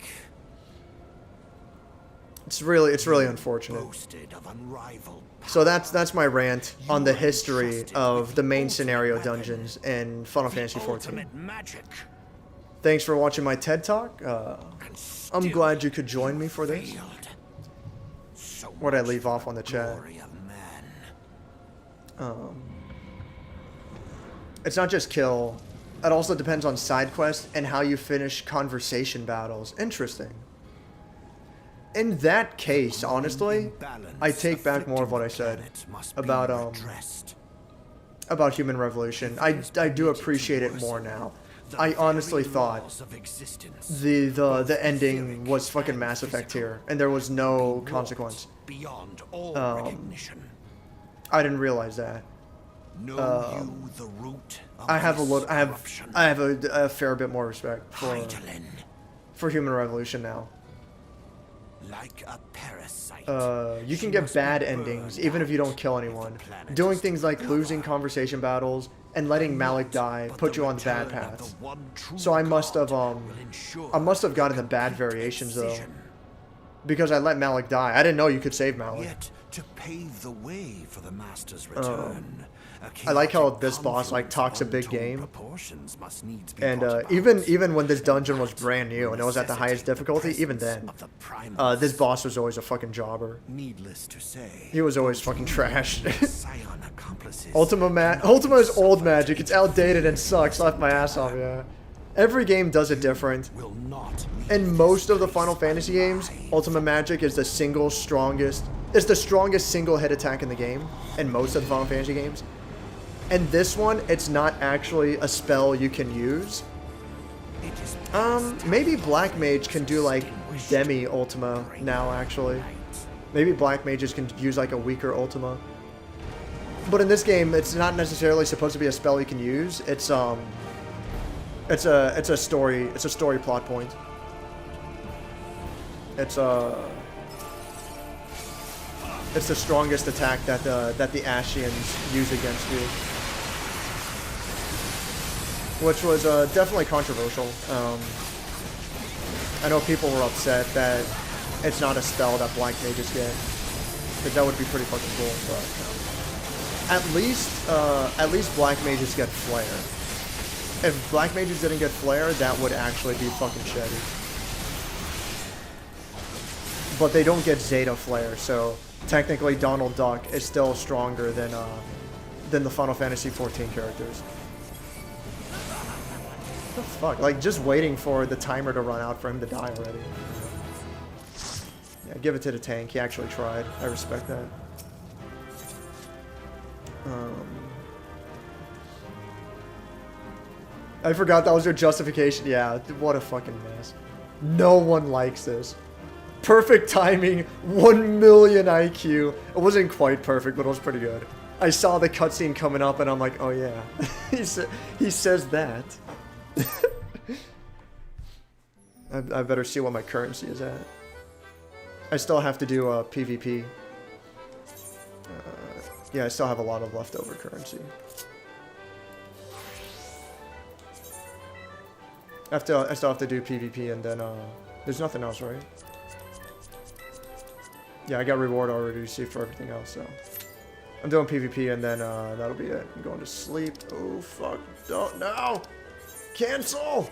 It's really unfortunate. So that's my rant on the history of the main scenario dungeons in Final Fantasy XIV. Thanks for watching my TED Talk. I'm glad you could join me for this. Where'd I leave off on the chat? It's not just kill. It also depends on side quests and how you finish conversation battles. Interesting. In that case, honestly, I take back more of what I said about Human Revolution. I do appreciate it more now. I honestly thought the ending was fucking Mass Effect here, and there was no consequence. I didn't realize that. I have a fair bit more respect for Human Revolution now. Like a parasite. You can get bad endings even if you don't kill anyone. Doing things like losing conversation battles and letting Malik die put you on the bad paths. So I must have gotten the bad variations though, because I let Malik die. I didn't know you could save Malik. Yet to pave the way for the master's return. I like how this boss like talks a big game, and even when this dungeon was brand new and it was at the highest difficulty, even then, this boss was always a fucking jobber. Needless to say, he was always fucking trash. Ultima is old magic. It's outdated and sucks. Left my ass off. Yeah. Every game does it different. In most of the Final Fantasy games, Ultima Magic is the strongest single hit attack in the game. In most of the Final Fantasy games. And this one, it's not actually a spell you can use. Maybe Black Mage can do like Demi Ultima now, actually. Maybe Black Mages can use like a weaker Ultima. But in this game, it's not necessarily supposed to be a spell you can use. It's a story plot point. It's the strongest attack that the Ashians use against you. Which was definitely controversial. I know people were upset that it's not a spell that Black Mages get, because that would be pretty fucking cool. But at least Black Mages get Flare. If Black Mages didn't get Flare, that would actually be fucking shitty. But they don't get Zeta Flare, so technically Donald Duck is still stronger than the Final Fantasy XIV characters. What the fuck? Like, just waiting for the timer to run out for him to die already. Yeah, give it to the tank. He actually tried. I respect that. I forgot that was your justification. Yeah, what a fucking mess. No one likes this. Perfect timing, 1 million IQ. It wasn't quite perfect, but it was pretty good. I saw the cutscene coming up and I'm like, oh yeah. he says that. I better see what my currency is at. I still have to do PvP. Yeah, I still have a lot of leftover currency. I still have to do PvP, and then there's nothing else, right? Yeah, I got reward already received for everything else, so I'm doing PvP, and then that'll be it. I'm going to sleep. Oh fuck! Don't no! Cancel!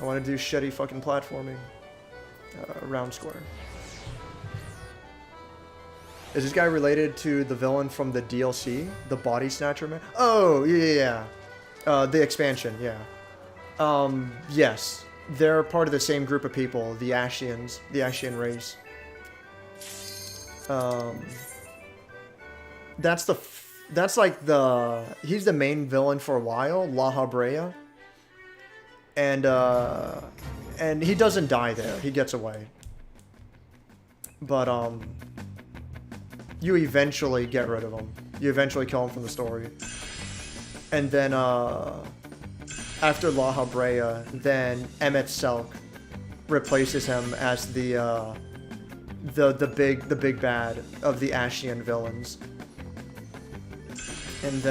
I want to do shitty fucking platforming. Round square. Is this guy related to the villain from the DLC? The Body Snatcher Man? Oh, yeah. The expansion, yeah. Yes. They're part of the same group of people, the Ashians, the Ashian race. That's like he's the main villain for a while, La Habrea. And he doesn't die there. He gets away. But, you eventually get rid of him. You eventually kill him from the story. And then, after La Habrea, then Emmett Selk replaces him as the big bad of the Ashian villains. And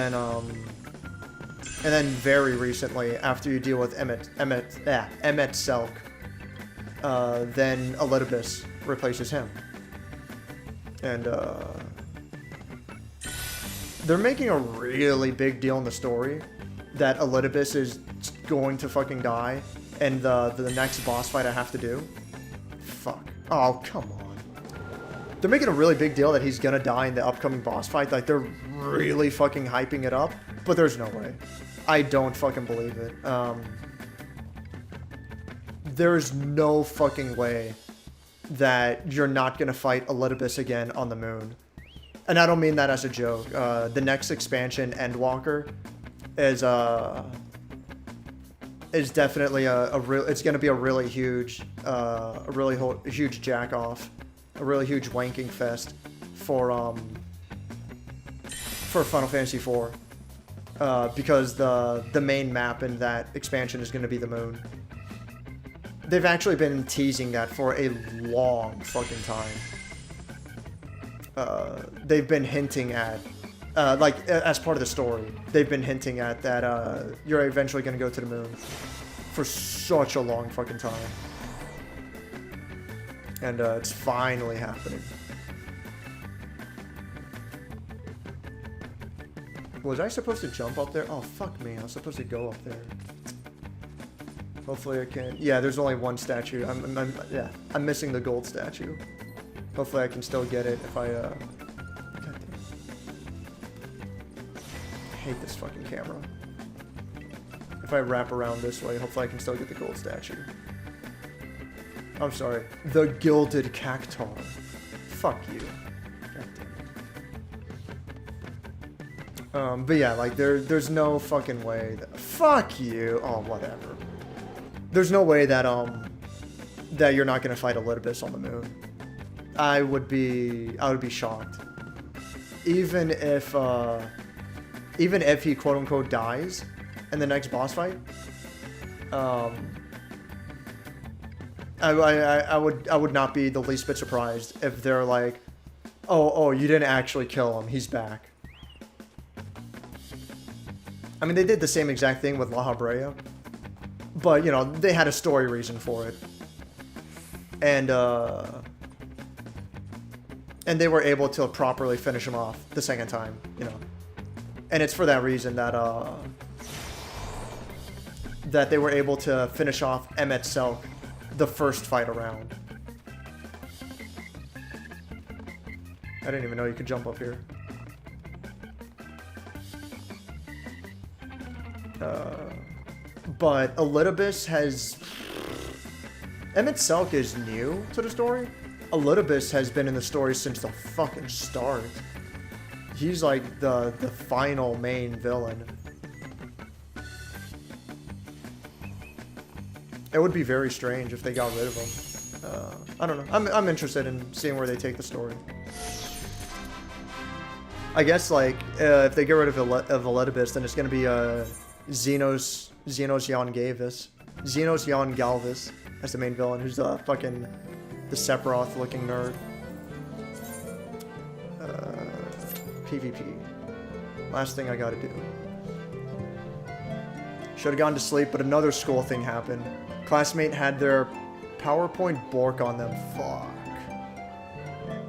then very recently, after you deal with Emmett Selk, then Elidibus replaces him. And they're making a really big deal in the story that Elidibus is going to fucking die, and the next boss fight I have to do. Fuck. Oh, come on. They're making a really big deal that he's gonna die in the upcoming boss fight. Like, they're really fucking hyping it up, but there's no way. I don't fucking believe it. There's no fucking way that you're not gonna fight Elidibus again on the moon. And I don't mean that as a joke. The next expansion, Endwalker, is definitely it's gonna be a really huge, huge jack off, a really huge wanking fest for Final Fantasy IV. Because the main map in that expansion is gonna be the moon. They've actually been teasing that for a long fucking time. They've been hinting at, like, as part of the story, they've been hinting at that you're eventually going to go to the moon for such a long fucking time. And it's finally happening. Was I supposed to jump up there? Oh, fuck me. I was supposed to go up there. Hopefully I can. Yeah, there's only one statue. I'm missing the gold statue. Hopefully I can still get it if I, God damn. I hate this fucking camera. If I wrap around this way, hopefully I can still get the gold statue. I'm sorry. The Gilded Cactar. Fuck you. God damn But yeah, like there's no fucking way that, fuck you. Oh, whatever. There's no way that that you're not gonna fight Elidibus on the moon. I would be shocked. Even if he quote unquote dies in the next boss fight, I would not be the least bit surprised if they're like, oh, you didn't actually kill him, he's back. I mean, they did the same exact thing with La Habrea, but, you know, they had a story reason for it. And they were able to properly finish him off the second time, you know. And it's for that reason that, that they were able to finish off Emmet Selk the first fight around. I didn't even know you could jump up here. But Elidibus has... Emmet Selk is new to the story. Elidibus has been in the story since the fucking start. He's like the final main villain. It would be very strange if they got rid of him. I don't know. I'm interested in seeing where they take the story. I guess like if they get rid of Elidibus, then it's gonna be Xenos Jan Galvis as the main villain, who's the fucking the Sephiroth looking nerd. PvP. Last thing I gotta do. Should have gone to sleep, but another school thing happened. Classmate had their PowerPoint Bork on them. Fuck.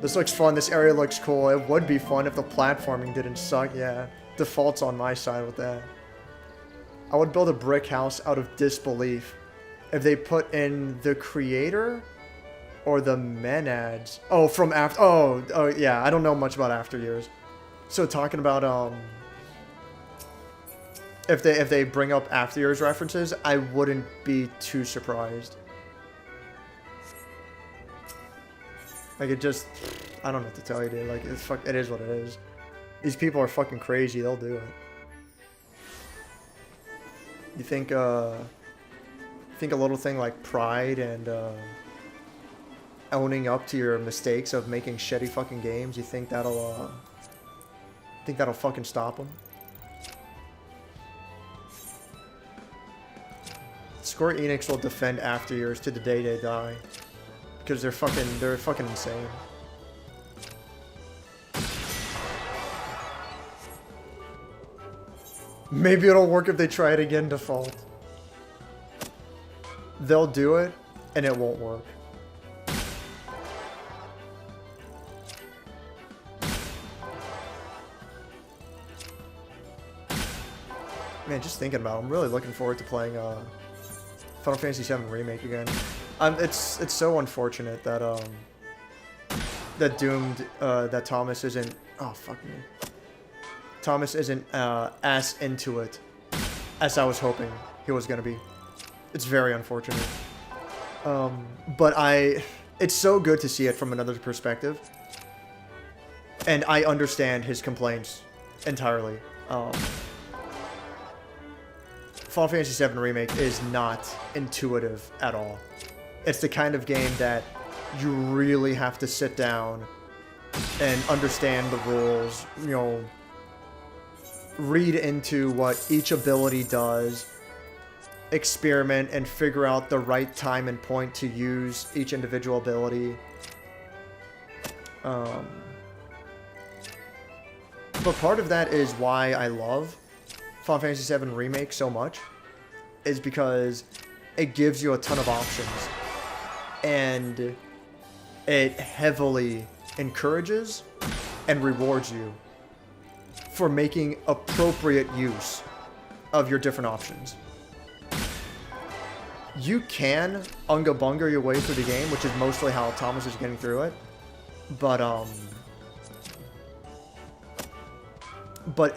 This looks fun. This area looks cool. It would be fun if the platforming didn't suck. Yeah, default's on my side with that. I would build a brick house out of disbelief if they put in the creator or the Menads. Oh, from after. Oh, yeah. I don't know much about After Years. So talking about if they bring up After Years references, I wouldn't be too surprised. Like it just, I don't know what to tell you, dude. Like it is what it is. These people are fucking crazy. They'll do it. You think a little thing like pride and owning up to your mistakes of making shitty fucking games, you think that'll fucking stop them? SquareEnix will defend After Years to the day they die, because they're fucking insane. Maybe it'll work if they try it again, default. They'll do it, and it won't work. Man, just thinking about it, I'm really looking forward to playing Final Fantasy VII Remake again. It's so unfortunate that that Thomas isn't. Oh fuck me. Thomas isn't as into it as I was hoping he was gonna be. It's very unfortunate. But it's so good to see it from another perspective, and I understand his complaints entirely. Final Fantasy VII Remake is not intuitive at all. It's the kind of game that you really have to sit down and understand the rules, you know, read into what each ability does, experiment and figure out the right time and point to use each individual ability. But part of that is why I love Final Fantasy VII Remake so much, is because it gives you a ton of options, and it heavily encourages and rewards you for making appropriate use of your different options. You can unga bunga your way through the game, which is mostly how Thomas is getting through it, but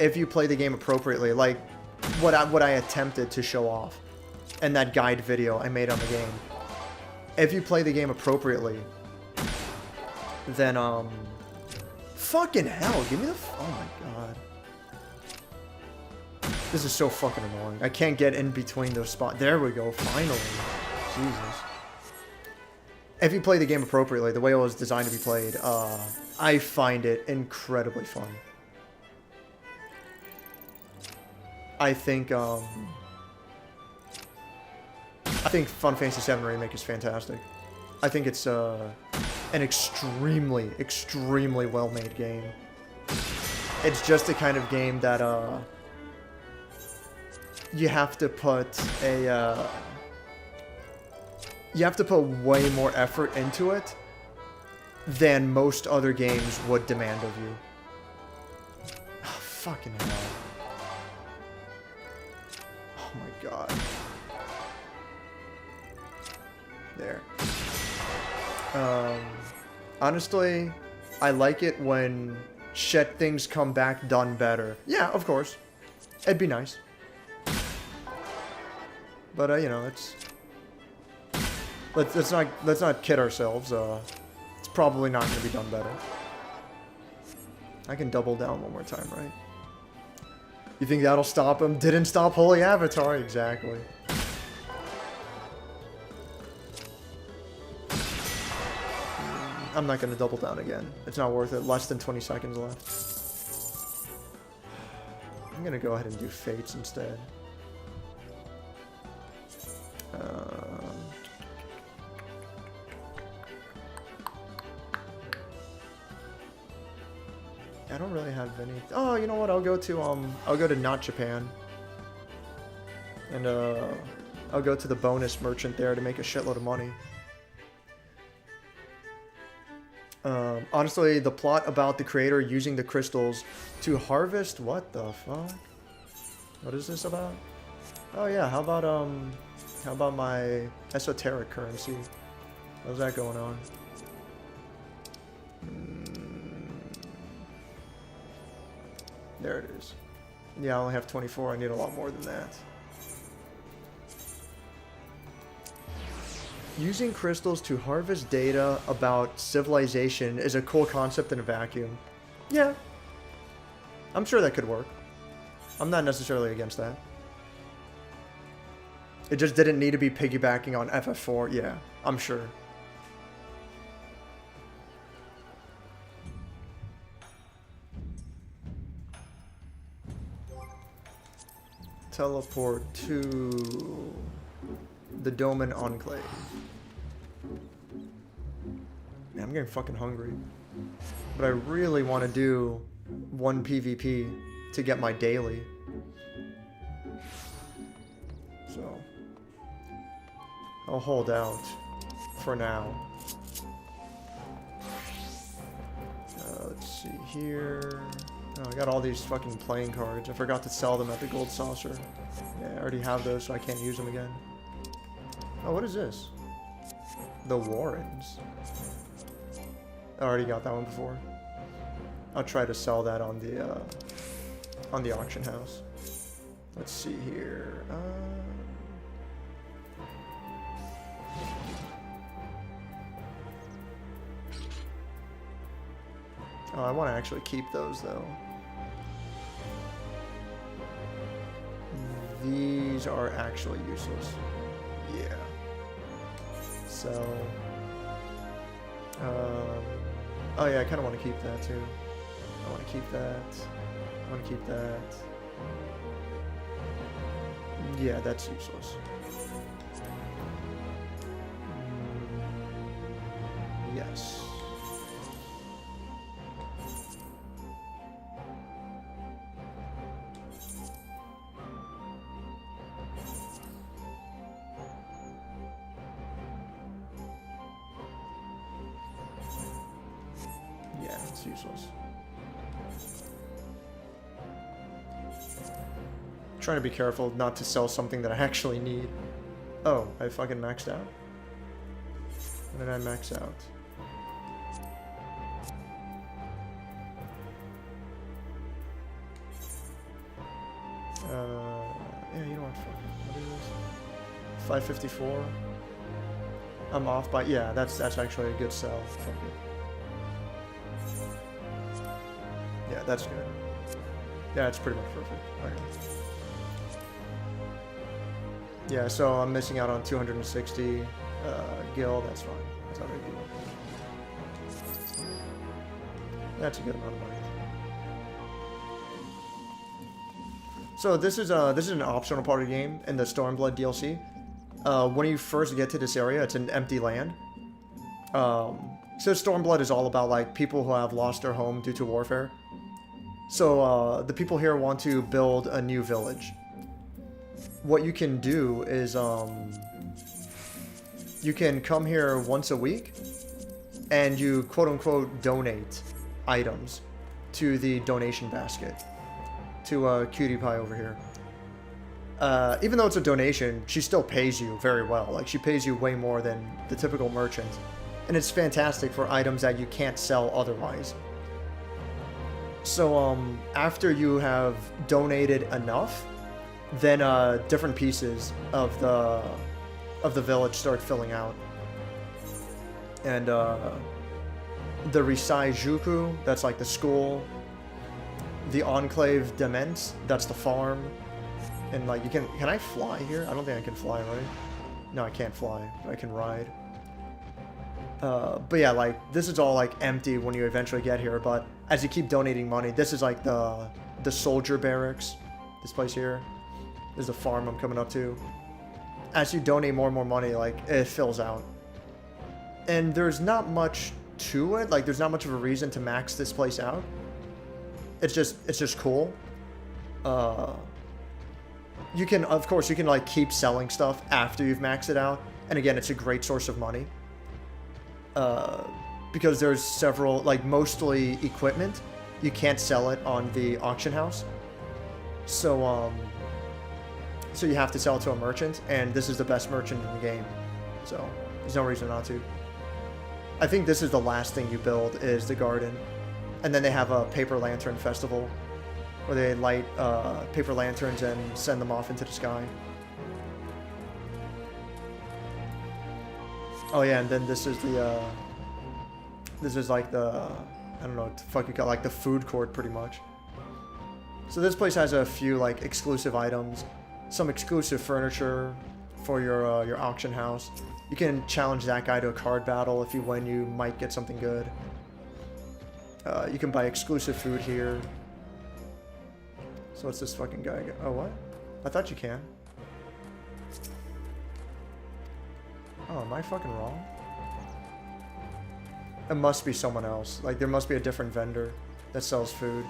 if you play the game appropriately, like what I attempted to show off in that guide video I made on the game, if you play the game appropriately, then fucking hell, give me the oh my god. This is so fucking annoying. I can't get in between those spots. There we go, finally. Jesus. If you play the game appropriately, the way it was designed to be played, I find it incredibly fun. I think Final Fantasy VII Remake is fantastic. I think it's an extremely, extremely well-made game. It's just the kind of game that you have to put way more effort into it than most other games would demand of you. Oh, fucking hell. Oh my god. There. Honestly, I like it when shit things come back done better. Yeah, of course. It'd be nice. But you know, let's not kid ourselves. It's probably not going to be done better. I can double down one more time, right? You think that'll stop him? Didn't stop Holy Avatar, exactly. I'm not going to double down again. It's not worth it. Less than 20 seconds left. I'm going to go ahead and do Fates instead. I don't really have any. Oh, you know what? I'll go to not Japan, and I'll go to the bonus merchant there to make a shitload of money. Honestly, the plot about the creator using the crystals to harvest. What the fuck? What is this about? Oh yeah, how about my esoteric currency? How's that going on? There it is. Yeah, I only have 24. I need a lot more than that. Using crystals to harvest data about civilization is a cool concept in a vacuum. Yeah. I'm sure that could work. I'm not necessarily against that. It just didn't need to be piggybacking on FF4. Yeah, I'm sure. Teleport to the Doman Enclave. Man, I'm getting fucking hungry. But I really want to do one PvP to get my daily. So I'll hold out for now. Let's see here. Oh, I got all these fucking playing cards. I forgot to sell them at the Gold Saucer. Yeah, I already have those, so I can't use them again. Oh, what is this? The Warrens. I already got that one before. I'll try to sell that on the auction house. Let's see here. Oh, I want to actually keep those, though. These are actually useless. Yeah. So... oh yeah, I kind of want to keep that, too. I want to keep that. I want to keep that. Yeah, that's useless. Yes. Yeah, it's useless. Trying to be careful not to sell something that I actually need. Oh, I fucking maxed out? When did I max out? Yeah, you know what, fuck it. What is this? 554. I'm off by, yeah, that's actually a good sell. Fuck it. Yeah, that's good. Yeah, it's pretty much perfect. Okay. Yeah, so I'm missing out on 260 gil. That's fine. That's not a big deal. That's a good amount of money. So this is an optional part of the game in the Stormblood DLC. When you first get to this area, it's an empty land. So Stormblood is all about like people who have lost their home due to warfare. So the people here want to build a new village. What you can do is you can come here once a week and you quote-unquote donate items to the donation basket to Cutie Pie over here. Even though it's a donation, she still pays you very well. Like, she pays you way more than the typical merchant. And it's fantastic for items that you can't sell otherwise. So after you have donated enough, then different pieces of the village start filling out. And the Risai Juku, that's like the school. The Enclave Dements, that's the farm. And like, you can I fly here? I don't think I can fly, right? No, I can't fly, but I can ride. But yeah, like, this is all like empty when you eventually get here, but as you keep donating money, this is like the soldier barracks, this place here. This is the farm I'm coming up to. As you donate more and more money, like, it fills out. And there's not much to it, like, there's not much of a reason to max this place out. It's just cool. You can, of course, you can like keep selling stuff after you've maxed it out. And again, it's a great source of money. Because there's several, like, mostly equipment. You can't sell it on the auction house. So you have to sell it to a merchant, and this is the best merchant in the game. So there's no reason not to. I think this is the last thing you build, is the garden. And then they have a paper lantern festival where they light paper lanterns and send them off into the sky. Oh yeah, and then this is the this is like the, I don't know what the fuck you call it, like the food court pretty much. So this place has a few like exclusive items, some exclusive furniture for your auction house. You can challenge that guy to a card battle. If you win, you might get something good. You can buy exclusive food here. So what's this fucking guy? Oh, what? I thought you can. Oh, am I fucking wrong? It must be someone else. Like, there must be a different vendor that sells food.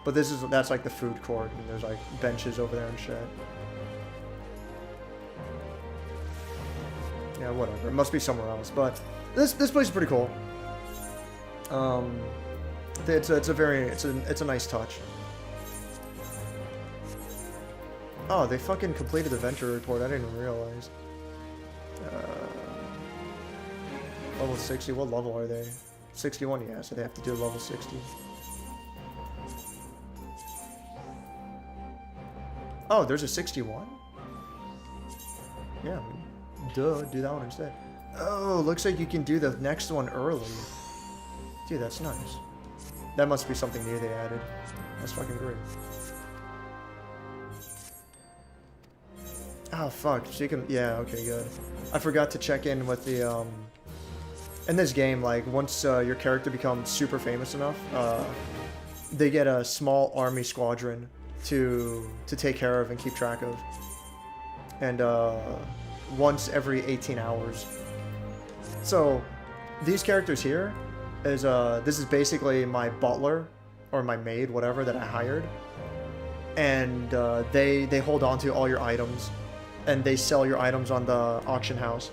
But that's like the food court, and there's like benches over there and shit. Yeah, whatever. It must be somewhere else. But this place is pretty cool. It's a nice touch. Oh, they fucking completed the venture report. I didn't even realize. Level 60. What level are they? 61. Yeah, so they have to do level 60. Oh, there's a 61? Yeah, duh, do that one instead. Oh, looks like you can do the next one early. Dude, that's nice. That must be something new they added. That's fucking great. Oh, fuck. She can... Yeah, okay, good. I forgot to check in with the, in this game, like, once your character becomes super famous enough, they get a small army squadron to take care of and keep track of. And, once every 18 hours. So, these characters here is, this is basically my butler, or my maid, whatever, that I hired. And, they hold on to all your items, and they sell your items on the auction house.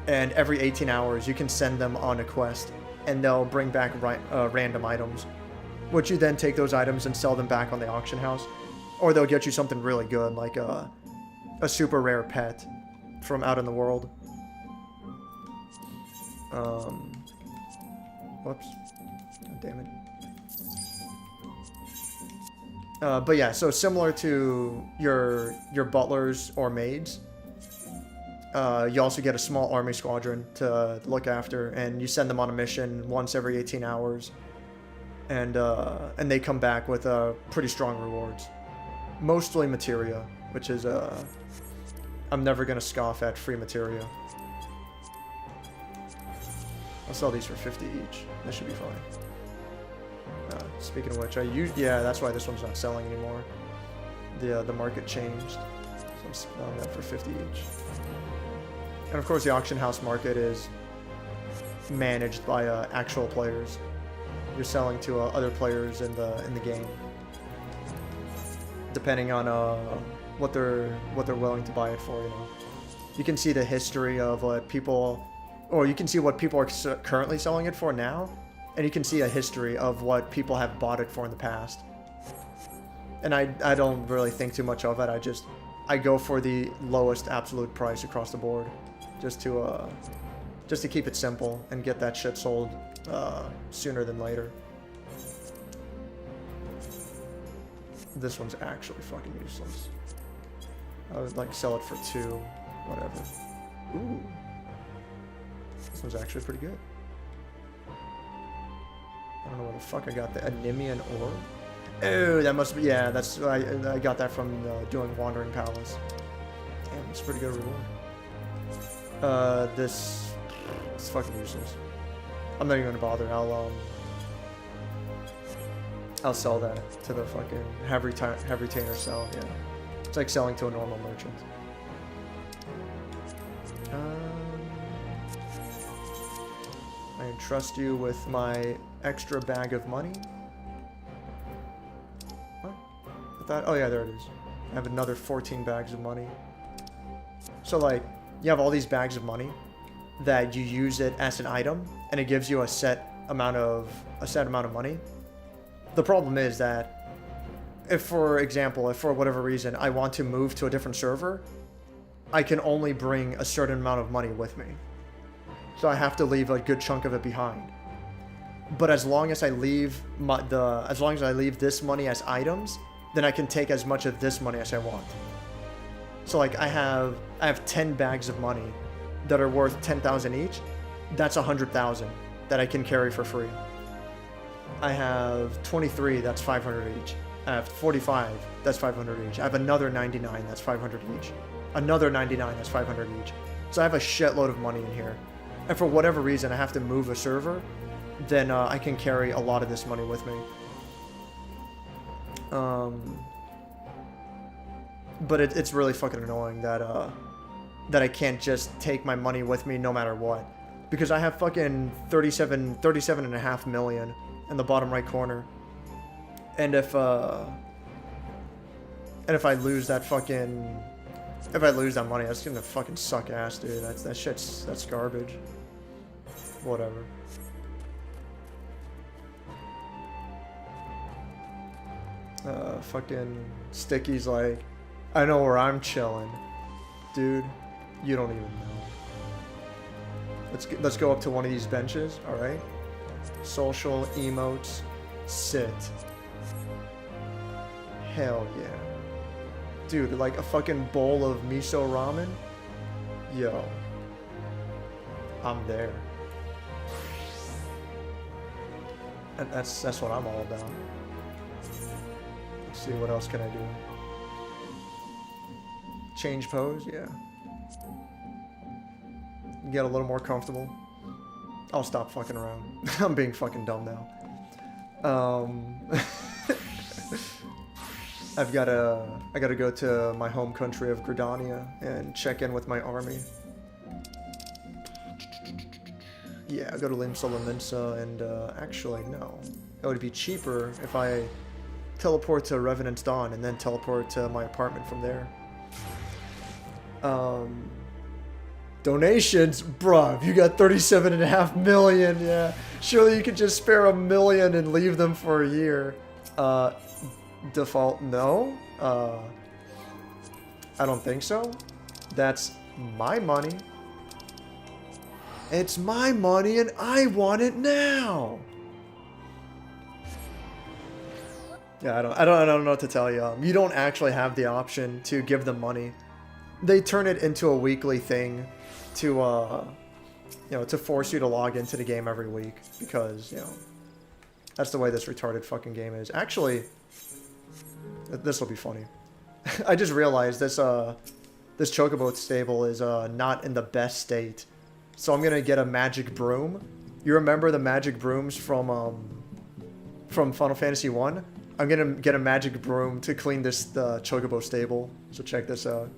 And every 18 hours, you can send them on a quest, and they'll bring back random items, which you then take those items and sell them back on the auction house. Or they'll get you something really good, like a super rare pet from out in the world. Whoops. God damn it. But yeah, so similar to your butlers or maids, you also get a small army squadron to look after, and you send them on a mission once every 18 hours, and they come back with pretty strong rewards, mostly materia, which is I'm never gonna scoff at free material. I'll sell these for 50 each. That should be fine. Speaking of which, yeah, that's why this one's not selling anymore. The market changed, so I'm selling that for 50 each. And of course, the auction house market is managed by actual players. You're selling to other players in the game, depending on what they're willing to buy it for. You know, you can see the history of what people, or you can see what people are currently selling it for now, and you can see a history of what people have bought it for in the past. And I don't really think too much of it. I go for the lowest absolute price across the board, just to keep it simple and get that shit sold sooner than later. This one's actually fucking useless. I would like sell it for 2, whatever. Ooh, this one's actually pretty good. I don't know where the fuck I got the Anemian Orb. Oh, that must be, yeah, that's, I got that from doing Wandering Palace. Damn, it's a pretty good reward. It's fucking useless. I'm not even gonna bother. I'll sell that to the fucking have retainer sell. Yeah, it's like selling to a normal merchant. I entrust you with my extra bag of money. What? I thought, oh yeah, there it is. I have another 14 bags of money. So like, you have all these bags of money that you use it as an item, and it gives you a set amount of money. The problem is that if, for example, if for whatever reason I want to move to a different server, I can only bring a certain amount of money with me. So I have to leave a good chunk of it behind. But as long as I leave this money as items, then I can take as much of this money as I want. So like I have 10 bags of money that are worth 10,000 each. That's 100,000 that I can carry for free. I have 23, that's 500 each. I have 45, that's 500 each. I have another 99, that's 500 each. Another 99, that's 500 each. So I have a shitload of money in here. And for whatever reason I have to move a server, then I can carry a lot of this money with me. But it's really fucking annoying that I can't just take my money with me no matter what. Because I have fucking 37.5 million in the bottom right corner. And if I lose that money, that's gonna fucking suck ass, dude. That's garbage. Whatever. Fucking Sticky's like, I know where I'm chilling. Dude, you don't even know. Let's go up to one of these benches, alright? Social emotes, sit. Hell yeah. Dude, like a fucking bowl of miso ramen? Yo. I'm there. And that's what I'm all about. Let's see, what else can I do? Change pose? Yeah. Get a little more comfortable. I'll stop fucking around. I'm being fucking dumb now. I gotta go to my home country of Gridania and check in with my army. Yeah, I'll go to Lim Solominsa and actually no. It would be cheaper if I teleport to Revenant's Dawn and then teleport to my apartment from there. Donations? Bruh, you got 37.5 million, yeah. Surely you could just spare $1 million and leave them for a year. Default, no. I don't think so. That's my money. It's my money and I want it now. Yeah, I don't know what to tell you. You don't actually have the option to give them money. They turn it into a weekly thing to, you know, to force you to log into the game every week because, you know, that's the way this retarded fucking game is. Actually, this will be funny. I just realized this this chocobo stable is not in the best state. So I'm gonna get a magic broom. You remember the magic brooms from Final Fantasy 1? I'm gonna get a magic broom to clean this chocobo stable. So check this out.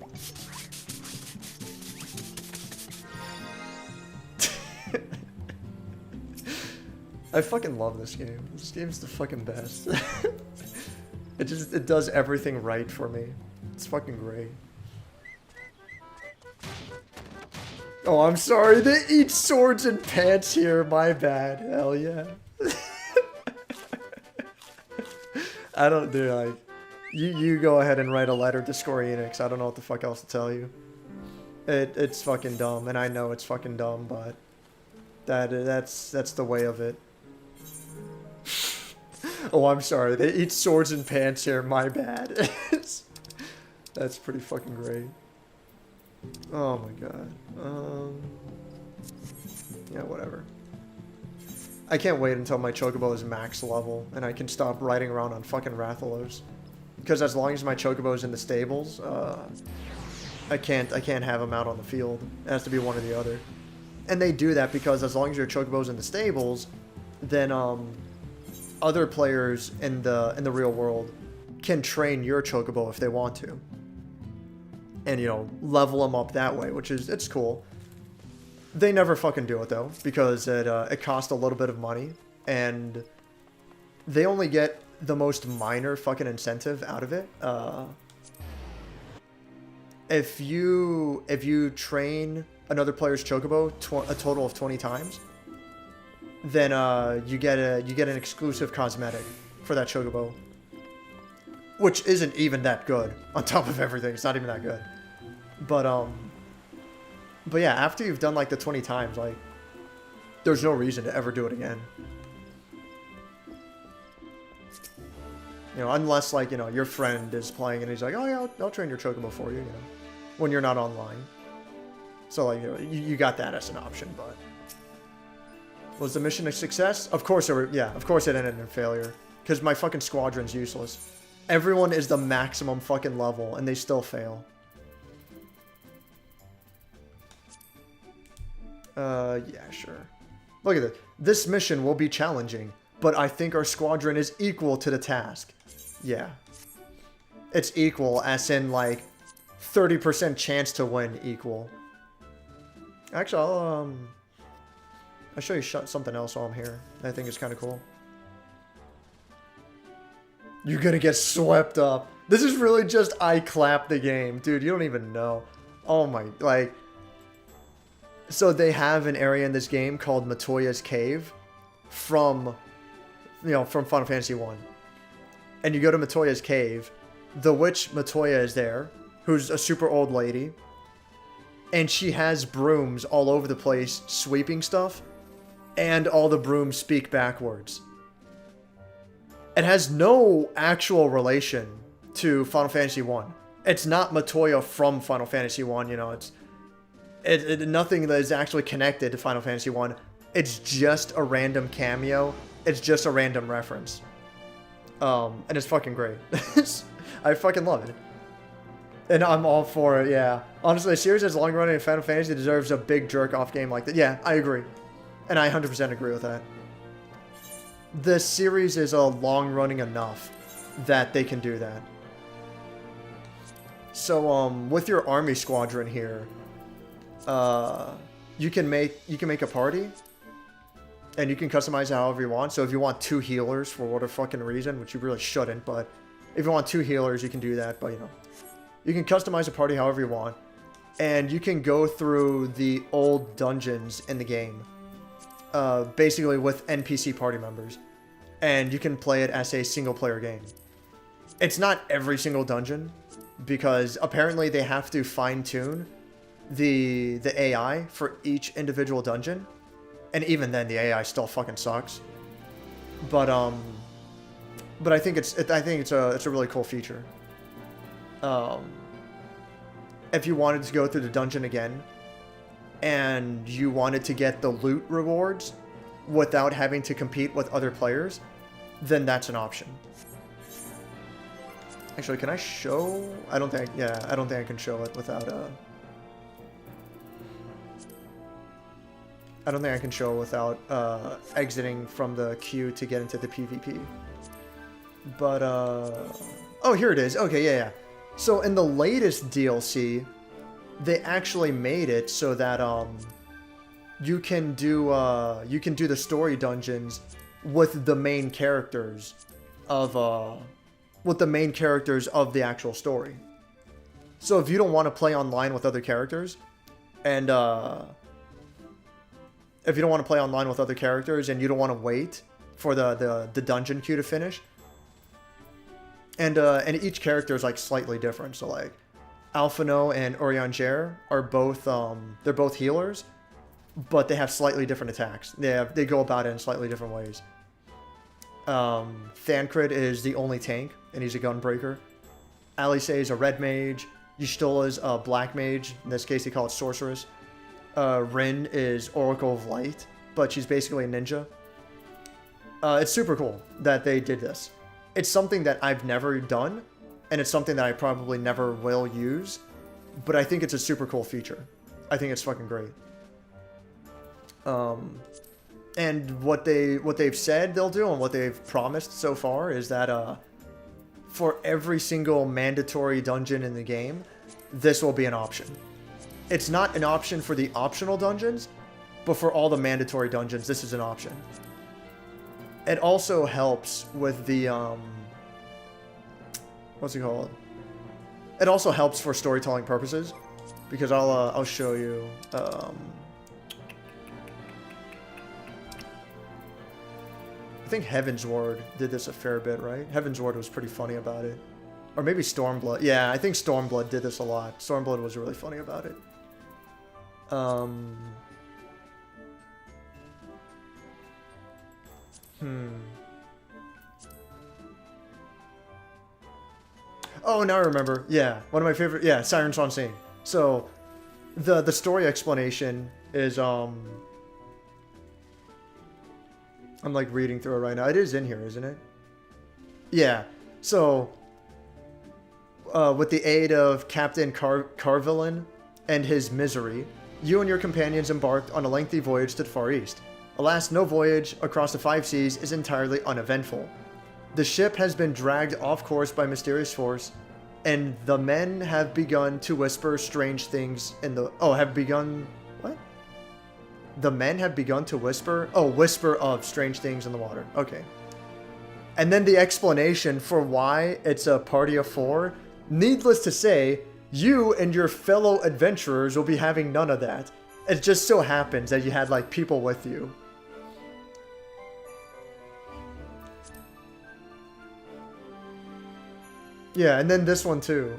I fucking love this game. This game's the fucking best. It does everything right for me. It's fucking great. Oh, I'm sorry. They eat swords and pants here. My bad. Hell yeah. I don't do like you go ahead and write a letter to SquareEnix. I don't know what the fuck else to tell you. It's fucking dumb, and I know it's fucking dumb, but that's the way of it. Oh, I'm sorry. They eat swords and pants here. My bad. That's pretty fucking great. Oh my god. Yeah, whatever. I can't wait until my chocobo is max level and I can stop riding around on fucking Rathalos. Because as long as my chocobo is in the stables, I can't have him out on the field. It has to be one or the other. And they do that because as long as your chocobo's in the stables, then other players in the real world can train your chocobo if they want to. And, you know, level them up that way, which is, it's cool. They never fucking do it, though, because it costs a little bit of money, and they only get the most minor fucking incentive out of it. If you train another player's chocobo a total of 20 times, then you get an exclusive cosmetic for that chocobo, which isn't even that good. On top of everything, it's not even that good. But yeah, after you've done like the 20 times, like, there's no reason to ever do it again. You know, unless like, you know, your friend is playing and he's like, oh yeah, I'll train your chocobo for you, you know, when you're not online. So like, you know, you got that as an option, but was the mission a success? Of course of course it ended in failure, because my fucking squadron's useless. Everyone is the maximum fucking level and they still fail. Yeah, sure. Look at this. This mission will be challenging, but I think our squadron is equal to the task. Yeah. It's equal, as in, like, 30% chance to win equal. Actually, I'll show you something else while I'm here. I think it's kind of cool. You're gonna get swept up. This is really just I clap the game. Dude, you don't even know. Oh my, like... So they have an area in this game called Matoya's Cave from Final Fantasy 1. And you go to Matoya's Cave, the witch Matoya is there, who's a super old lady, and she has brooms all over the place sweeping stuff, and all the brooms speak backwards. It has no actual relation to Final Fantasy 1. It's not Matoya from Final Fantasy 1, you know, it's nothing that is actually connected to Final Fantasy 1. It's just a random cameo. It's just a random reference. And it's fucking great. I fucking love it. And I'm all for it, yeah. Honestly, a series that's long running in Final Fantasy deserves a big jerk-off game like that. Yeah, I agree. And I 100% agree with that. The series is long-running enough that they can do that. So, with your army squadron here, you can make a party, and you can customize it however you want. So if you want 2 healers for whatever fucking reason, which you really shouldn't, but if you want 2 healers, you can do that. But you know, you can customize a party however you want, and you can go through the old dungeons in the game, basically with NPC party members, and you can play it as a single-player game. It's not every single dungeon, because apparently they have to fine-tune the AI for each individual dungeon, and even then the AI still fucking sucks. But I think it's a really cool feature. If you wanted to go through the dungeon again and you wanted to get the loot rewards without having to compete with other players, then that's an option. Actually, can I show? I don't think. Yeah, I don't think I can show it without I don't think I can show it without exiting from the queue to get into the PvP. But oh, here it is. Okay, yeah. So in the latest DLC, they actually made it so that you can do the story dungeons with the main characters of the actual story. So if you don't want to play online with other characters, and if you don't want to play online with other characters and you don't want to wait for the dungeon queue to finish, and each character is like slightly different. So like Alphino and Orianger are both they're both healers, but they have slightly different attacks. They go about it in slightly different ways. Thancred is the only tank, and he's a gunbreaker. Alice is a red mage. Y'shtola is a black mage. In this case, they call it sorceress. Rin is Oracle of Light, but she's basically a ninja. It's super cool that they did this. It's something that I've never done, and it's something that I probably never will use, but I think it's a super cool feature. I think it's fucking great. And what they've said they'll do and what they've promised so far is that for every single mandatory dungeon in the game, this will be an option. It's not an option for the optional dungeons, but for all the mandatory dungeons, this is an option. It also helps with the what's it called? It also helps for storytelling purposes, because I'll show you. I think Heavensward did this a fair bit, right? Heavensward was pretty funny about it. Or maybe Stormblood. Yeah, I think Stormblood did this a lot. Stormblood was really funny about it. Oh, now I remember. Yeah, one of my favorite. Yeah, Siren Song Sing. So, the story explanation is I'm like reading through it right now. It is in here, isn't it? Yeah. So, with the aid of Captain Carvillain and his misery, you and your companions embarked on a lengthy voyage to the Far East. Alas, no voyage across the 5 seas is entirely uneventful. The ship has been dragged off course by mysterious force, and the men have begun to whisper strange things in the... Oh, have begun... What? The men have begun to whisper... Oh, whisper of strange things in the water. Okay. And then the explanation for why it's a party of 4. Needless to say, you and your fellow adventurers will be having none of that. It just so happens that you had, like, people with you. Yeah, and then this one too.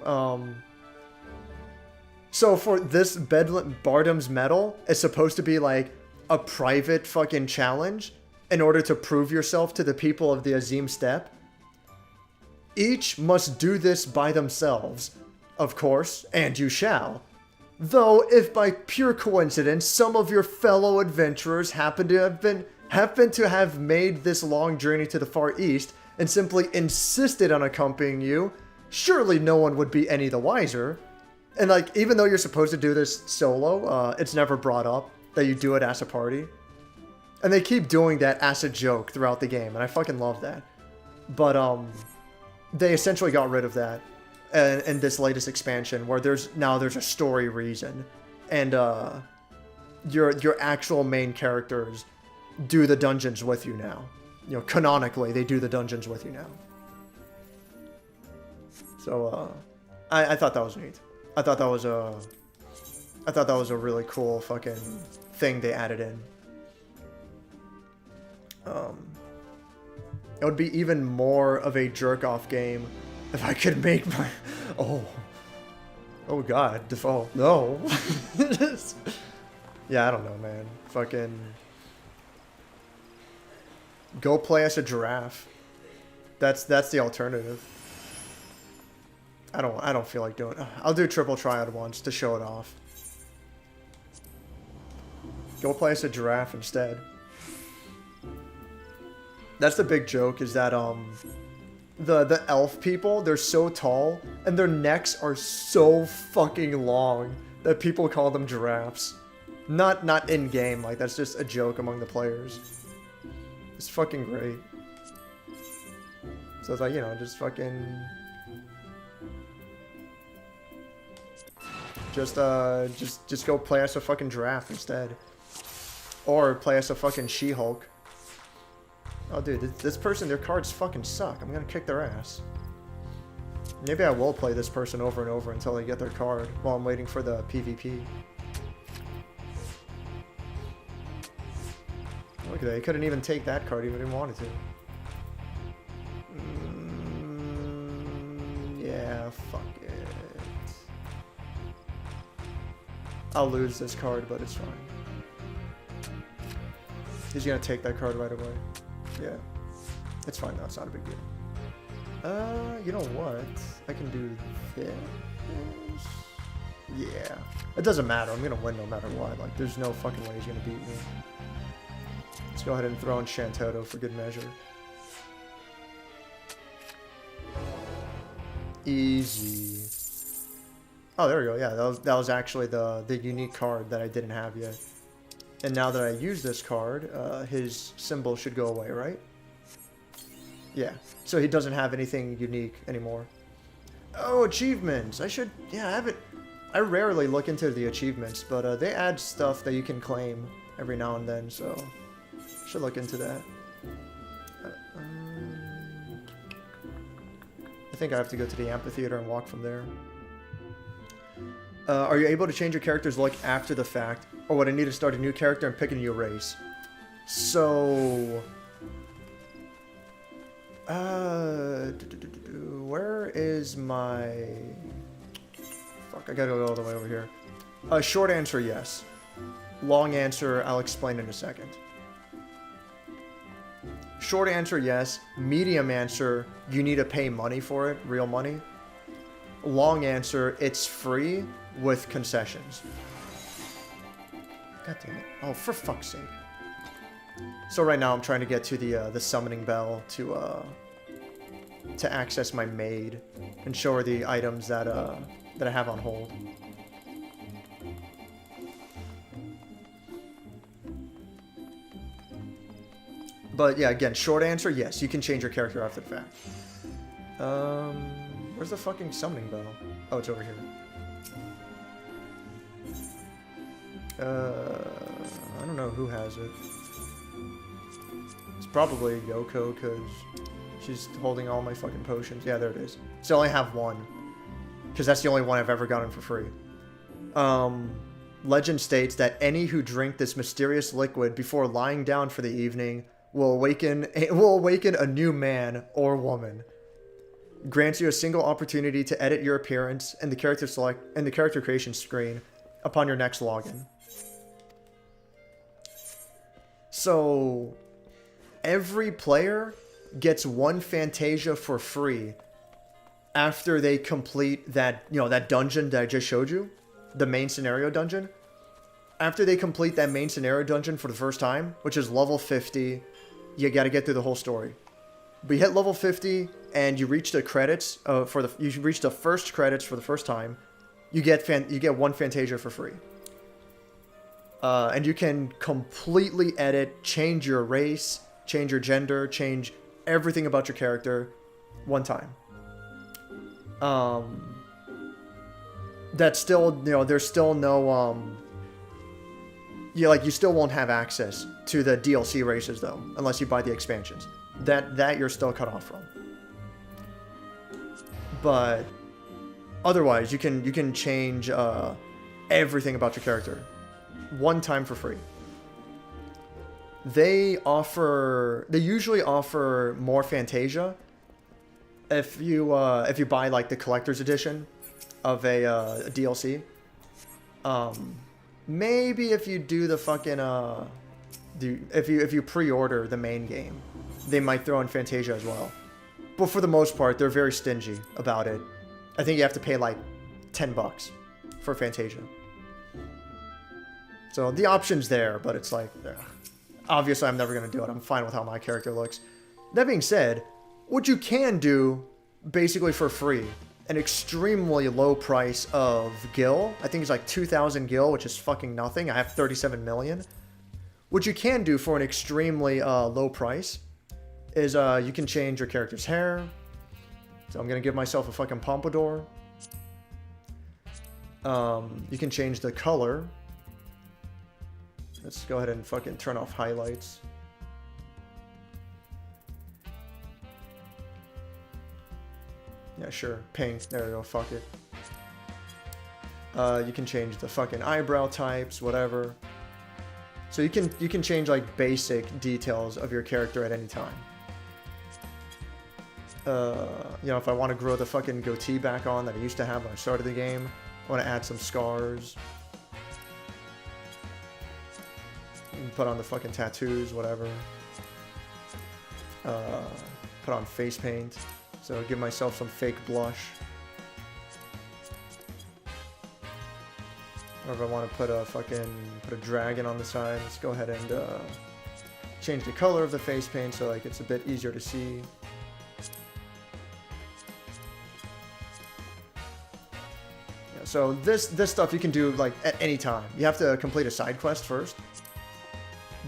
So for this Bardam's Medal, it's supposed to be like a private fucking challenge in order to prove yourself to the people of the Azim Steppe. Each must do this by themselves, of course, and you shall. Though, if by pure coincidence some of your fellow adventurers happen to have made this long journey to the Far East and simply insisted on accompanying you, surely no one would be any the wiser. And like, even though you're supposed to do this solo, it's never brought up that you do it as a party. And they keep doing that as a joke throughout the game, and I fucking love that. But they essentially got rid of that in this latest expansion, where there's a story reason, and your actual main characters do the dungeons with you now. You know, canonically, they do the dungeons with you now. So, I thought that was neat. I thought that was a really cool fucking thing they added in. It would be even more of a jerk-off game if I could make my... Oh god, default. No. Yeah, I don't know, man. Fucking... Go play as a giraffe. That's the alternative. I don't feel like doing it. I'll do triple triad once to show it off. Go play as a giraffe instead. That's the big joke, is that the elf people, they're so tall, and their necks are so fucking long that people call them giraffes. Not in game, like that's just a joke among the players. It's fucking great. So it's like, you know, just fucking just go play as a fucking giraffe instead. Or play as a fucking She-Hulk. Oh dude, this person, their cards fucking suck. I'm gonna kick their ass. Maybe I will play this person over and over until they get their card while I'm waiting for the PvP. Look at that, he couldn't even take that card even if he wanted to. Yeah, fuck it. I'll lose this card, but it's fine. He's gonna take that card right away. Yeah. It's fine, though. It's not a big deal. You know what? I can do this. Yeah. It doesn't matter. I'm gonna win no matter what. Like, there's no fucking way he's gonna beat me. Let's go ahead and throw in Shantoto for good measure. Easy. Oh, there we go. Yeah, that was actually the unique card that I didn't have yet. And now that I use this card, his symbol should go away, right? Yeah. So he doesn't have anything unique anymore. Oh, achievements. I rarely look into the achievements, but they add stuff that you can claim every now and then, so should look into that. I think I have to go to the amphitheater and walk from there. Are you able to change your character's look after the fact? Or would I need to start a new character and pick a new race? So... where is my... Fuck, I gotta go all the way over here. Short answer, yes. Long answer, I'll explain in a second. Short answer, yes. Medium answer, you need to pay money for it, real money. Long answer, it's free with concessions. God damn it. Oh, for fuck's sake. So right now I'm trying to get to the summoning bell to access my maid and show her the items that I have on hold. But yeah, again, short answer, yes, you can change your character after the fact. Where's the fucking summoning bell? Oh, it's over here. I don't know who has it. It's probably Yoko, because she's holding all my fucking potions. Yeah, there it is. So I only have one, because that's the only one I've ever gotten for free. Legend states that any who drink this mysterious liquid before lying down for the evening will awaken a new man or woman. Grants you a single opportunity to edit your appearance and the character creation screen upon your next login. So every player gets one Fantasia for free after they complete that dungeon that I just showed you, the main scenario dungeon. After they complete that main scenario dungeon for the first time, which is level 50, you got to get through the whole story. But you hit level 50 and you reach the credits you reach the first credits for the first time, you get one Fantasia for free. And you can completely edit, change your race, change your gender, change everything about your character one time. That's still, there's still no you still won't have access to the DLC races though, unless you buy the expansions. That you're still cut off from. But otherwise, you can change everything about your character one time for free. They usually offer more Fantasia if you buy like the collector's edition of a DLC. Maybe if you do the fucking if you pre-order the main game, they might throw in Fantasia as well. But for the most part, they're very stingy about it. I think you have to pay like $10 for Fantasia. So the option's there, but it's like, obviously I'm never going to do it. I'm fine with how my character looks. That being said, what you can do, basically for free, an extremely low price of gil. I think it's like 2,000 gil, which is fucking nothing. I have 37 million. What you can do for an extremely low price is you can change your character's hair. So I'm going to give myself a fucking pompadour. You can change the color. Let's go ahead and fucking turn off highlights. Yeah, sure. Pink. There we go. Fuck it. You can change the fucking eyebrow types, whatever. So you can change like basic details of your character at any time. You know, if I want to grow the fucking goatee back on that I used to have when I started the game, I want to add some scars. Put on the fucking tattoos, whatever. Put on face paint. So give myself some fake blush. Or if I want to put a dragon on the side, let's go ahead and change the color of the face paint so like it's a bit easier to see. Yeah, so this stuff you can do like at any time. You have to complete a side quest first,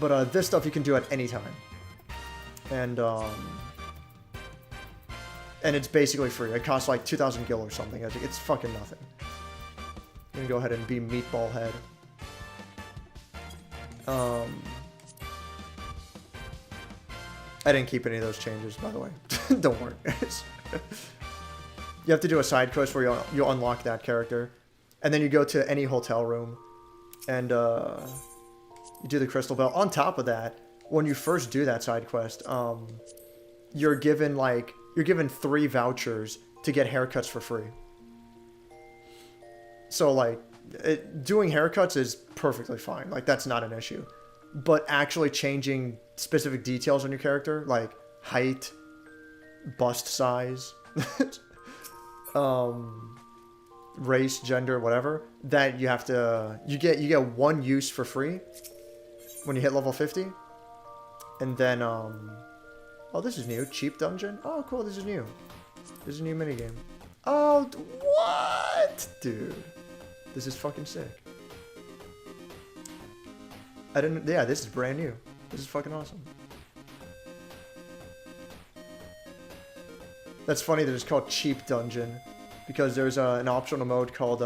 but this stuff you can do at any time, and it's basically free. It costs like 2,000 gil or something. I think it's fucking nothing. I'm gonna go ahead and be Meatball Head. I didn't keep any of those changes, by the way. Don't worry. You have to do a side quest where you unlock that character, and then you go to any hotel room, and you do the crystal bell. On top of that, when you first do that side quest, you're given 3 vouchers to get haircuts for free. So, like, doing haircuts is perfectly fine. Like, that's not an issue. But actually changing specific details on your character, like height, bust size, race, gender, whatever, that you have to... You get 1 use for free when you hit level 50. And then, oh, this is new. Cheap dungeon? Oh, cool, this is new. This is a new minigame. Oh, what? Dude. This is fucking sick. Yeah, this is brand new. This is fucking awesome. That's funny that it's called Cheap Dungeon, because there's an optional mode called,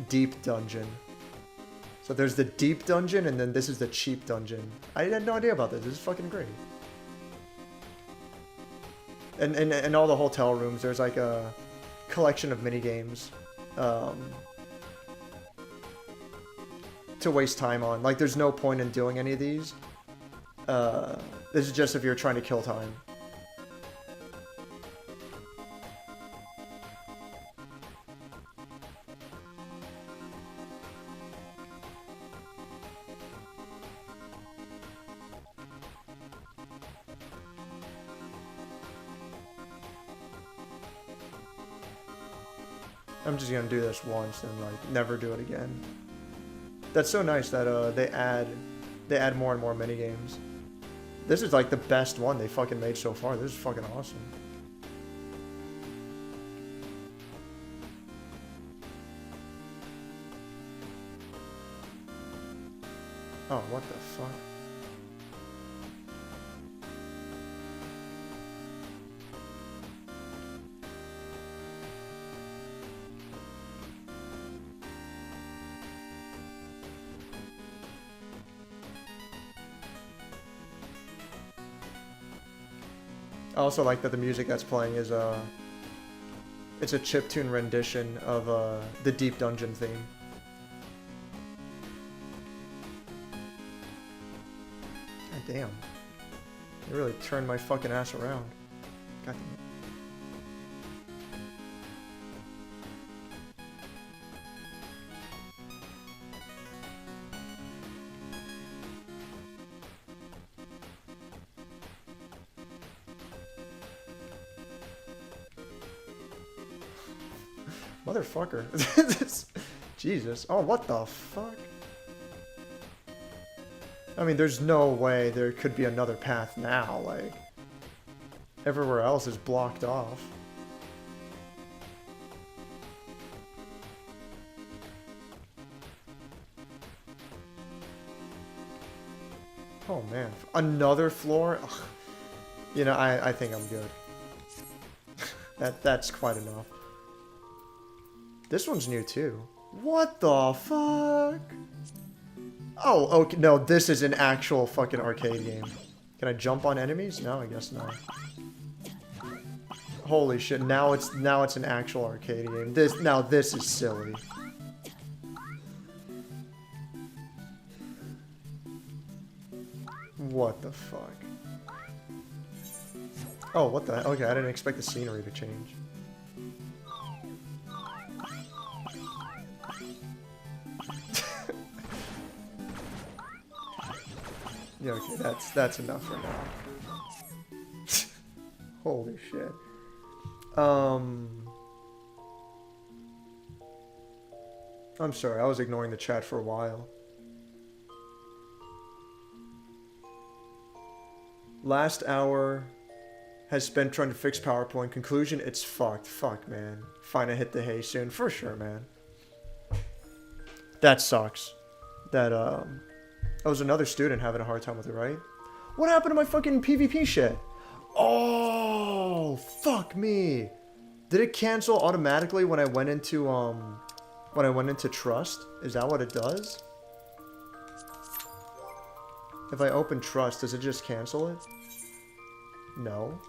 Deep Dungeon. So there's the Deep Dungeon, and then this is the Cheap Dungeon. I had no idea about this. This is fucking great. And all the hotel rooms, there's like a collection of minigames to waste time on. Like, there's no point in doing any of these. This is just if you're trying to kill time. I'm just gonna do this once and like never do it again. That's so nice that they add more and more minigames. This is like the best one they fucking made so far. This is fucking awesome. Oh, what the fuck? I also like that the music that's playing is it's a chiptune rendition of the Deep Dungeon theme. God damn. They really turned my fucking ass around. God damn it. Motherfucker. Jesus. Oh, what the fuck? I mean, there's no way there could be another path now, like... Everywhere else is blocked off. Oh man, another floor? Ugh. You know, I think I'm good. That's quite enough. This one's new too. What the fuck? Oh, okay, no, this is an actual fucking arcade game. Can I jump on enemies? No, I guess not. Holy shit, now it's an actual arcade game. This is silly. What the fuck? Oh, what the? Okay, I didn't expect the scenery to change. Yeah, okay, that's enough for now. Holy shit. I'm sorry, I was ignoring the chat for a while. Last hour has spent trying to fix PowerPoint. Conclusion, it's fucked. Fuck, man. Finna hit the hay soon. For sure, man. That sucks. That was another student having a hard time with it, right? What happened to my fucking PvP shit? Oh, fuck me. Did it cancel automatically when I went into Trust? Is that what it does? If I open Trust, does it just cancel it? No.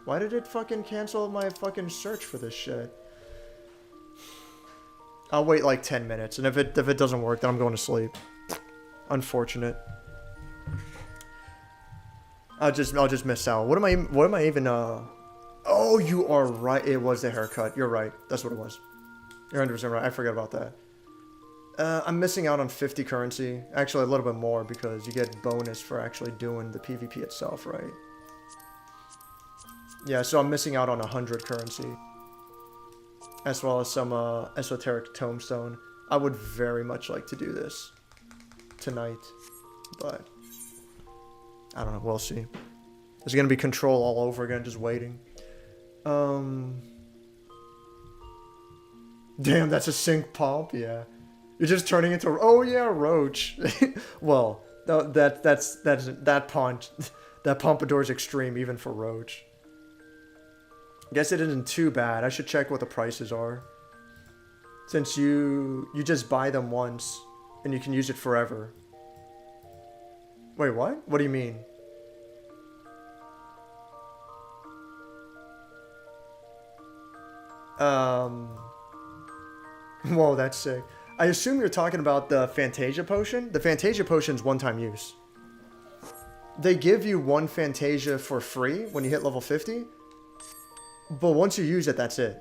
Why did it fucking cancel my fucking search for this shit? I'll wait like 10 minutes, and if it doesn't work, then I'm going to sleep. Unfortunate. I'll just miss out. What am I even Oh, you are right. It was the haircut. You're right. That's what it was. You're 100% right. I forgot about that. I'm missing out on 50 currency. Actually, a little bit more because you get bonus for actually doing the PvP itself, right? Yeah, so I'm missing out on 100 currency. As well as some esoteric tombstone. I would very much like to do this tonight, but I don't know. We'll see. There's gonna be Control all over again, just waiting. Damn, that's a sync pump. Yeah, you're just turning into. Oh yeah, Roach. Well, that punch. That Pompadour's extreme even for Roach. Guess it isn't too bad. I should check what the prices are. Since you just buy them once and you can use it forever. Wait, what? What do you mean? Whoa, that's sick. I assume you're talking about the Fantasia potion. The Fantasia potion's one-time use. They give you one Fantasia for free when you hit level 50. But once you use it, that's it.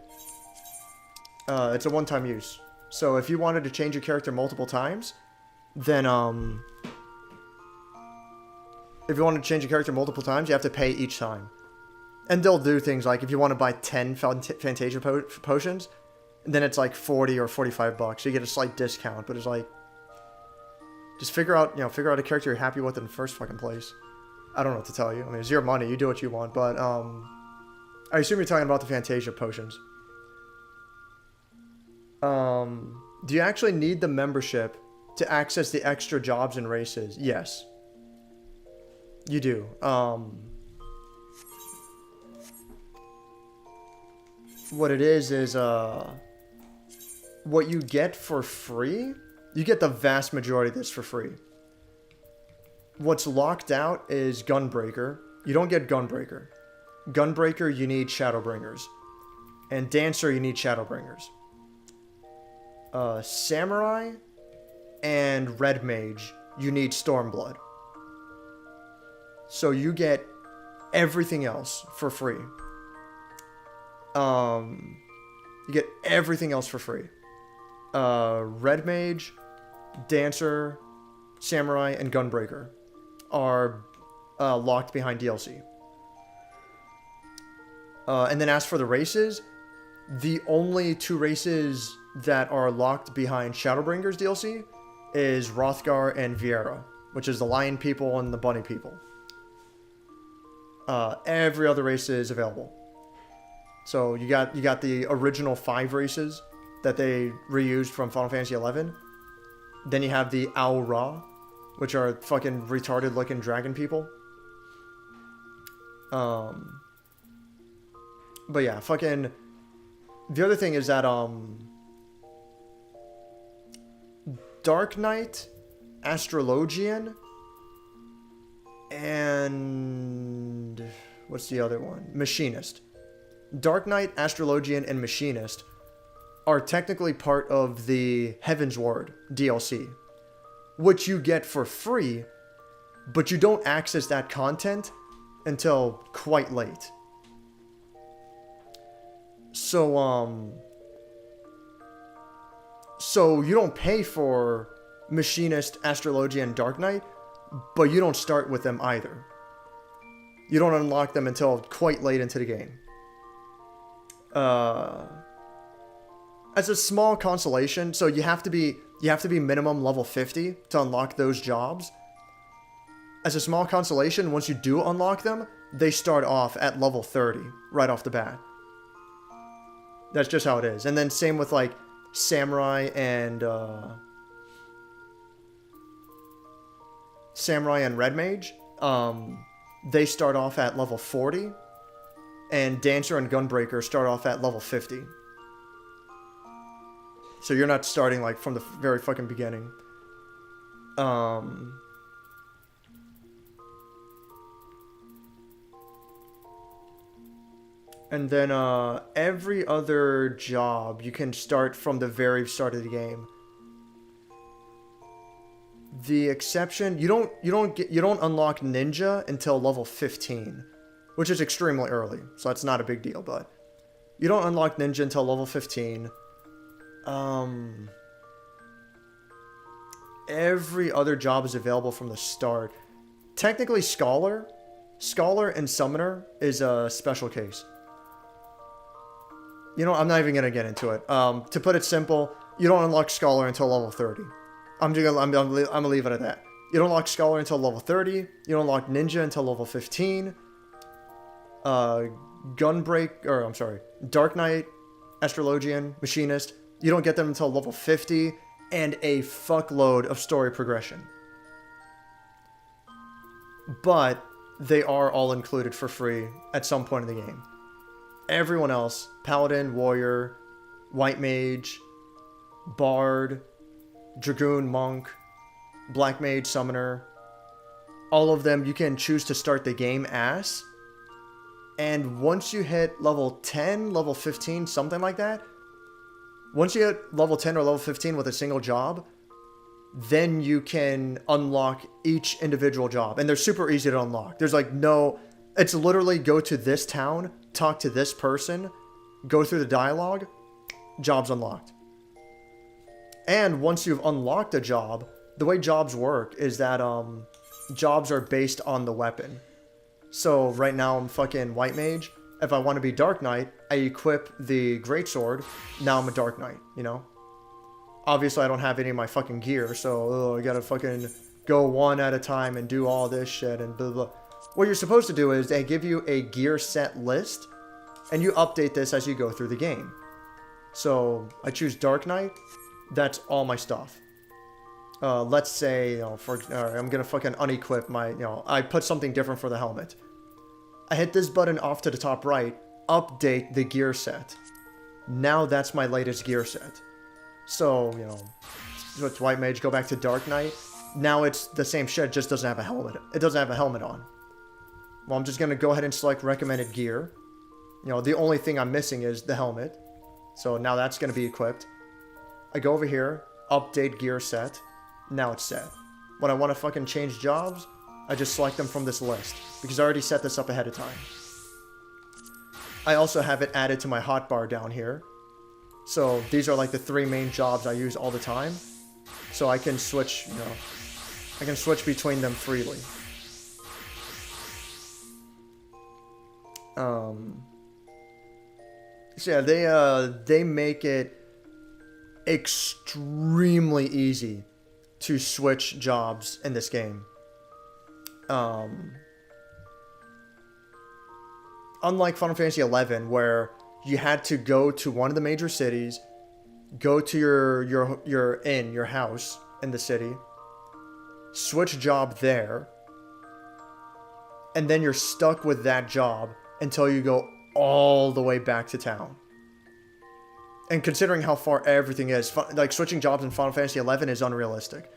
It's a one-time use. So if you wanted to change your character multiple times, then if you want to change your character multiple times, you have to pay each time. And they'll do things like if you want to buy 10 Fantasia potions, then it's like 40 or 45 bucks. So you get a slight discount, but it's like just figure out a character you're happy with in the first fucking place. I don't know what to tell you. I mean, it's your money. You do what you want, but I assume you're talking about the Fantasia potions. Do you actually need the membership to access the extra jobs and races? Yes. You do. What it is what you get for free, you get the vast majority of this for free. What's locked out is Gunbreaker. You don't get Gunbreaker. Gunbreaker, you need Shadowbringers. And Dancer, you need Shadowbringers. Samurai and Red Mage, you need Stormblood. So you get everything else for free. You get everything else for free. Red Mage, Dancer, Samurai, and Gunbreaker are locked behind DLC. And then as for the races, the only two races that are locked behind Shadowbringers DLC is Rothgar and Viera, which is the lion people and the bunny people. Every other race is available. So you got the original 5 races that they reused from Final Fantasy XI. Then you have the Aura, which are fucking retarded looking dragon people. But yeah, fucking... The other thing is that, Dark Knight, Astrologian, and... what's the other one? Machinist. Dark Knight, Astrologian, and Machinist are technically part of the Heavensward DLC, which you get for free, but you don't access that content until quite late. So you don't pay for Machinist, Astrologian, and Dark Knight, but you don't start with them either. You don't unlock them until quite late into the game. As a small consolation, so you have to be minimum level 50 to unlock those jobs. As a small consolation, once you do unlock them, they start off at level 30 right off the bat. That's just how it is. And then same with like Samurai and Red Mage. They start off at level 40. And Dancer and Gunbreaker start off at level 50. So you're not starting like from the very fucking beginning. And then every other job you can start from the very start of the game. The exception, you don't unlock Ninja until level 15, which is extremely early, so that's not a big deal, but you don't unlock Ninja until level 15. Every other job is available from the start. Technically, Scholar and Summoner is a special case. You know, I'm not even gonna get into it. To put it simple, you don't unlock Scholar until level 30. I'm gonna leave it at that. You don't unlock Scholar until level 30. You don't unlock Ninja until level 15. Dark Knight, Astrologian, Machinist, you don't get them until level 50, and a fuckload of story progression. But they are all included for free at some point in the game. Everyone else, Paladin, Warrior, White Mage, Bard, Dragoon, Monk, Black Mage, Summoner, all of them you can choose to start the game as. And once you hit level 10, level 15, something like that, once you hit level 10 or level 15 with a single job, then you can unlock each individual job. And they're super easy to unlock. There's like no... It's literally go to this town, talk to this person, go through the dialogue, job's unlocked. And once you've unlocked a job, the way jobs work is that jobs are based on the weapon. So right now I'm fucking White Mage. If I want to be Dark Knight, I equip the Greatsword. Now I'm a Dark Knight, you know? Obviously I don't have any of my fucking gear, so I gotta fucking go one at a time and do all this shit and blah blah. What you're supposed to do is they give you a gear set list, and you update this as you go through the game. So I choose Dark Knight. That's all my stuff. Let's say, you know, I'm gonna fucking unequip my, you know, I put something different for the helmet. I hit this button off to the top right, update the gear set. Now that's my latest gear set. So, you know, it's White Mage, go back to Dark Knight. Now it's the same shit, just doesn't have a helmet. It doesn't have a helmet on. Well, I'm just gonna go ahead and select recommended gear. You know, the only thing I'm missing is the helmet. So now that's gonna be equipped. I go over here, update gear set. Now it's set. When I want to fucking change jobs, I just select them from this list, because I already set this up ahead of time. I also have it added to my hotbar down here. So these are like the 3 main jobs I use all the time. So I can switch, you know, I can switch between them freely. So yeah, they make it extremely easy to switch jobs in this game. Unlike Final Fantasy XI, where you had to go to one of the major cities, go to your house in the city, switch job there, and then you're stuck with that job until you go all the way back to town. And considering how far everything is, like switching jobs in Final Fantasy XI is unrealistic.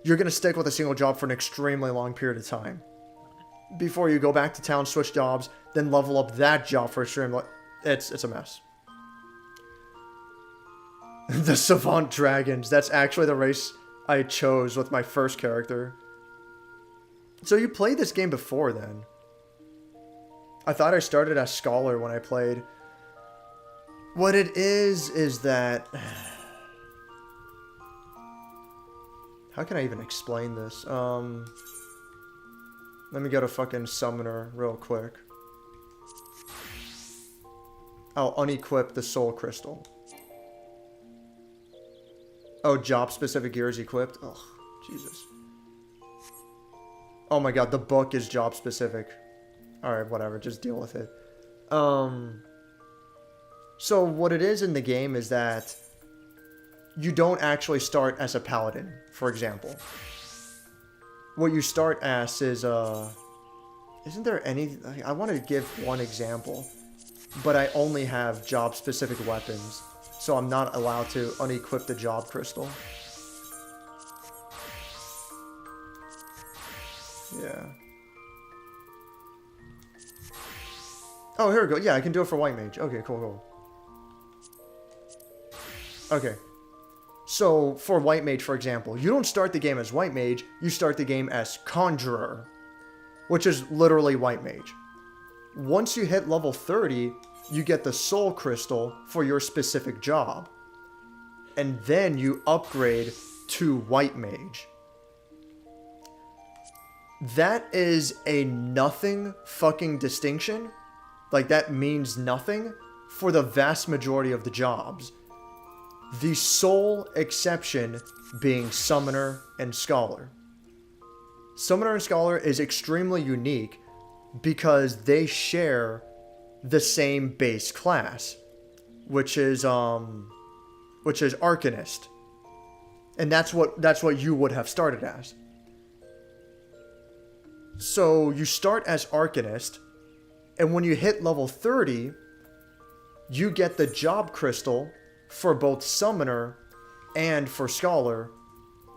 You're going to stick with a single job for an extremely long period of time before you go back to town, switch jobs, then level up that job for extreme. It's a mess. The Savant Dragons. That's actually the race I chose with my first character. So you played this game before then. I thought I started as Scholar when I played. What it is that... How can I even explain this? Let me go to fucking Summoner real quick. I'll unequip the Soul Crystal. Oh, job-specific gear is equipped? Ugh, Jesus. Oh my god, the book is job-specific. Alright, whatever, just deal with it. So what it is in the game is that you don't actually start as a paladin, for example. What you start as is, isn't there any... I want to give one example, but I only have job-specific weapons, so I'm not allowed to unequip the job crystal. Yeah. Oh, here we go. Yeah, I can do it for White Mage. Okay, cool. Okay. So, for White Mage, for example, you don't start the game as White Mage, you start the game as Conjurer, which is literally White Mage. Once you hit level 30, you get the Soul Crystal for your specific job. And then you upgrade to White Mage. That is a nothing fucking distinction. Like, that means nothing for the vast majority of the jobs. The sole exception being Summoner and Scholar. Summoner and Scholar is extremely unique because they share the same base class, which is Arcanist. And that's what you would have started as. So you start as Arcanist, and when you hit level 30, you get the job crystal for both Summoner and for Scholar.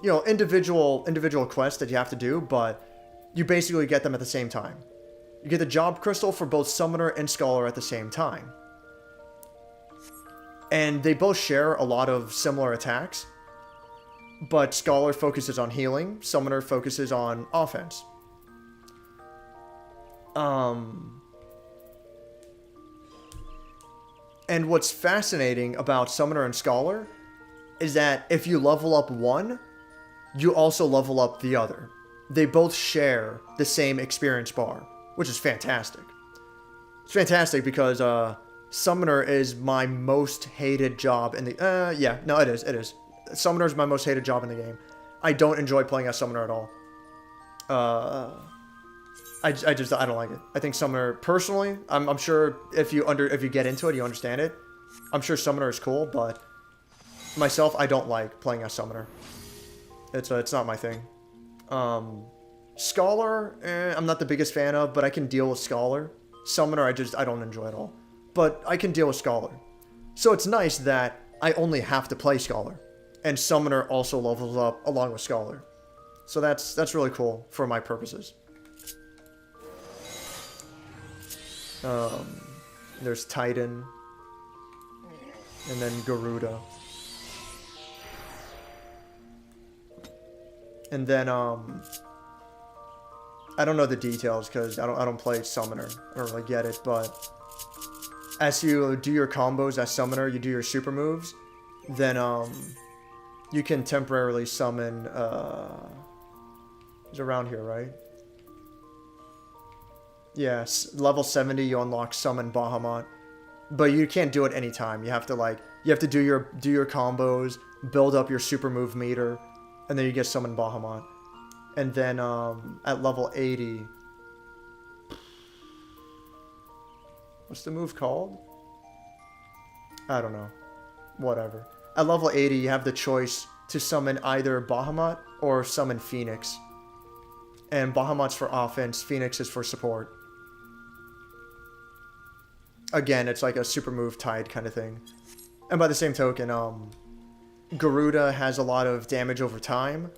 You know, individual quests that you have to do, but you basically get them at the same time. You get the job crystal for both Summoner and Scholar at the same time. And they both share a lot of similar attacks, but Scholar focuses on healing, Summoner focuses on offense. And what's fascinating about Summoner and Scholar is that if you level up one, you also level up the other. They both share the same experience bar, which is fantastic. It's fantastic because Summoner is my most hated job in the... it is. Summoner is my most hated job in the game. I don't enjoy playing as Summoner at all. I don't like it. I think Summoner, personally, I'm sure if you get into it, you understand it. I'm sure Summoner is cool, but myself, I don't like playing as Summoner. It's not my thing. Scholar, I'm not the biggest fan of, but I can deal with Scholar. Summoner, I don't enjoy at all. But I can deal with Scholar. So it's nice that I only have to play Scholar, and Summoner also levels up along with Scholar. So that's really cool for my purposes. There's Titan, and then Garuda, and then I don't know the details because I don't play Summoner. I don't really get it, but as you do your combos as Summoner, you do your super moves, then you can temporarily summon. It's around here, right? Yes, level 70 you unlock Summon Bahamut, but you can't do it anytime. You have to do your combos, build up your super move meter, And then you get Summon Bahamut. And then at level 80... What's the move called? I don't know. Whatever. At level 80, you have the choice to summon either Bahamut or summon Phoenix. And Bahamut's for offense, Phoenix is for support. Again, it's like a super move tied kind of thing. And by the same token, Garuda has a lot of damage over time.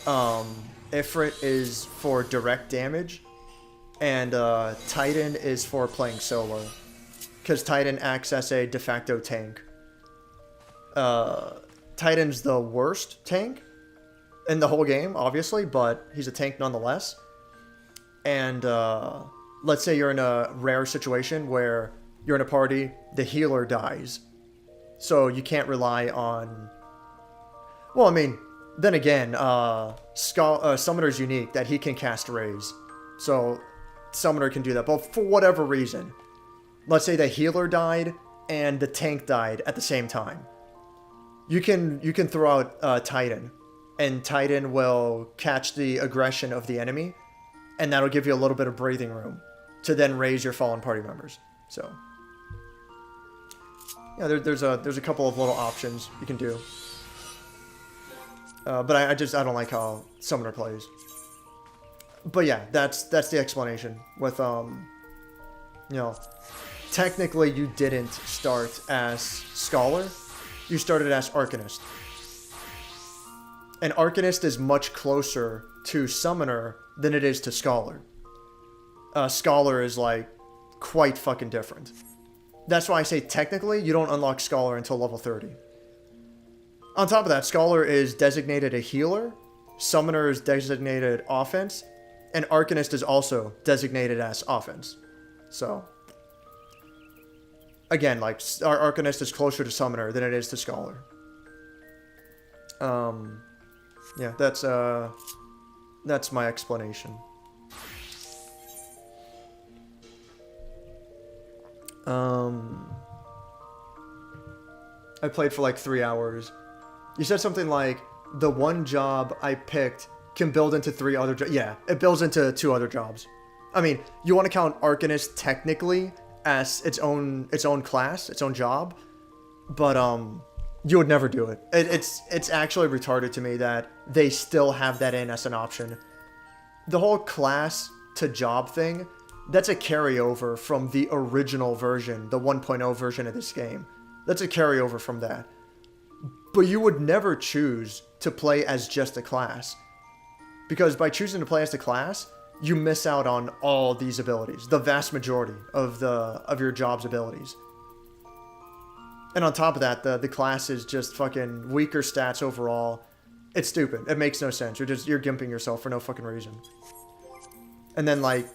Ifrit is for direct damage. And Titan is for playing solo. Because Titan acts as a de facto tank. Titan's the worst tank in the whole game, obviously, but he's a tank nonetheless. And let's say you're in a rare situation where you're in a party, the healer dies. So you can't rely on... Well, I mean, then again, Summoner's unique that he can cast Raise. So Summoner can do that. But for whatever reason, let's say the healer died and the tank died at the same time. You can throw out Titan, and Titan will catch the aggression of the enemy, and that'll give you a little bit of breathing room to then raise your fallen party members. So yeah, there's a couple of little options you can do. But I don't like how Summoner plays. But yeah, that's the explanation with technically you didn't start as Scholar, you started as Arcanist. And Arcanist is much closer to Summoner than it is to Scholar. Scholar is like quite fucking different. That's why I say technically you don't unlock Scholar until level 30. On top of that, Scholar is designated a healer, Summoner is designated offense, and Arcanist is also designated as offense. So, again, like, our Arcanist is closer to Summoner than it is to Scholar. Yeah, that's my explanation. I played for like 3 hours. You said something like, the one job I picked can build into 3 other jobs. Yeah, it builds into 2 other jobs. I mean, you want to count Arcanist technically as its own class, its own job, but you would never do it. It's actually retarded to me that they still have that in as an option. The whole class to job thing, that's a carryover from the original version, the 1.0 version of this game. That's a carryover from that. But you would never choose to play as just a class. Because by choosing to play as the class, you miss out on all these abilities. The vast majority of your job's abilities. And on top of that, the class is just fucking weaker stats overall. It's stupid. It makes no sense. You're gimping yourself for no fucking reason. And then like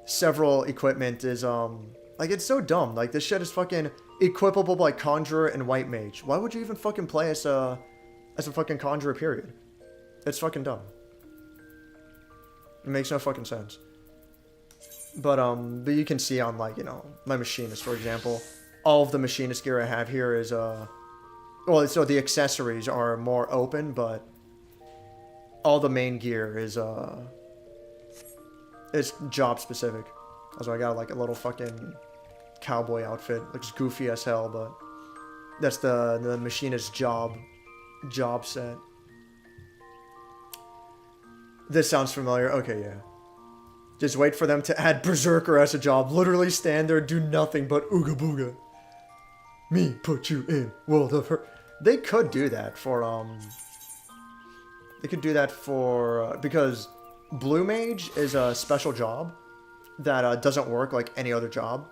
several equipment is like it's so dumb. Like this shit is fucking equipable by Conjurer and White Mage. Why would you even fucking play as a fucking Conjurer, period? It's fucking dumb. It makes no fucking sense. But you can see on like, my Machinist, for example, all of the Machinist gear I have here is well, so the accessories are more open, but all the main gear is it's job specific. Also, I got like a little fucking cowboy outfit. Looks goofy as hell, but that's the Machinist job set. This sounds familiar. Okay, yeah. Just wait for them to add Berserker as a job. Literally stand there, do nothing but ooga booga. Me put you in World of Hurt. They could do that for because Blue Mage is a special job that doesn't work like any other job.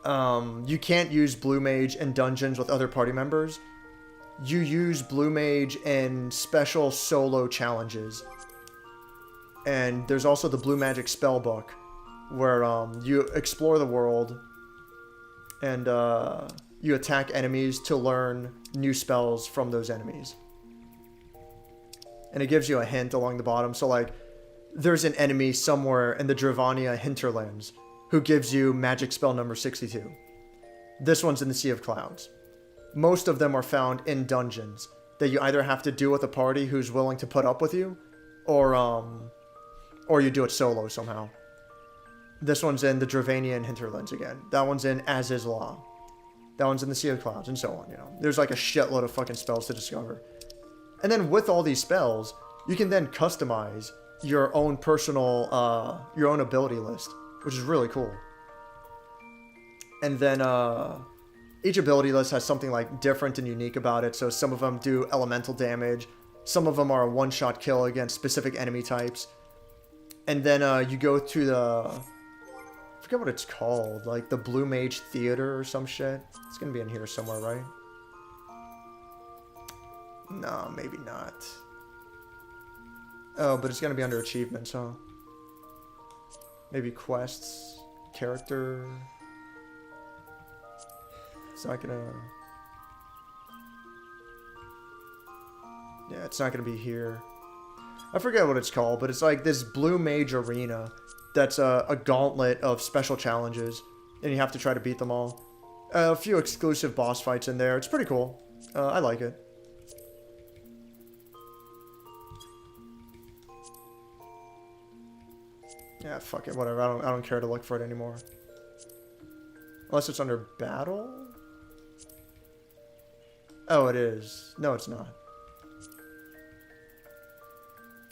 You can't use Blue Mage in dungeons with other party members. You use Blue Mage in special solo challenges. And there's also the Blue Magic Spellbook, where you explore the world and you attack enemies to learn new spells from those enemies. And it gives you a hint along the bottom. So like, there's an enemy somewhere in the Dravania hinterlands who gives you magic spell number 62. This one's in the Sea of Clouds. Most of them are found in dungeons. that you either have to do with a party who's willing to put up with you, or you do it solo somehow. This one's in the Dravanian Hinterlands again. That one's in As Is Law. That one's in the Sea of Clouds, and so on, you know. There's like a shitload of fucking spells to discover. And then with all these spells, you can then customize your own personal, your own ability list, which is really cool. And then, each ability list has something like different and unique about it. So some of them do elemental damage. Some of them are a one-shot kill against specific enemy types. And then, you go to the... I forget what it's called, like the Blue Mage Theater or some shit. It's gonna be in here somewhere, right? No, maybe not. Oh, but it's gonna be under achievements, huh? Maybe quests, character. It's not gonna... Yeah, it's not gonna be here. I forget what it's called, but it's like this Blue Mage Arena. That's a gauntlet of special challenges, and you have to try to beat them all. A few exclusive boss fights in there. It's pretty cool. I like it. Yeah, fuck it, whatever. I don't care to look for it anymore. Unless it's under battle? Oh, it is. No, it's not.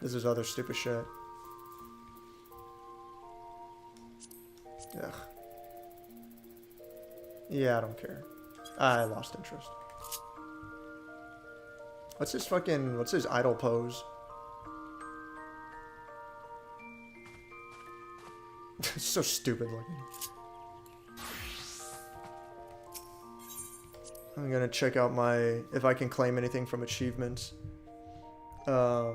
This is other stupid shit. Ugh. Yeah, I don't care. I lost interest. What's his idle pose? It's so stupid looking. I'm gonna check out if I can claim anything from achievements. But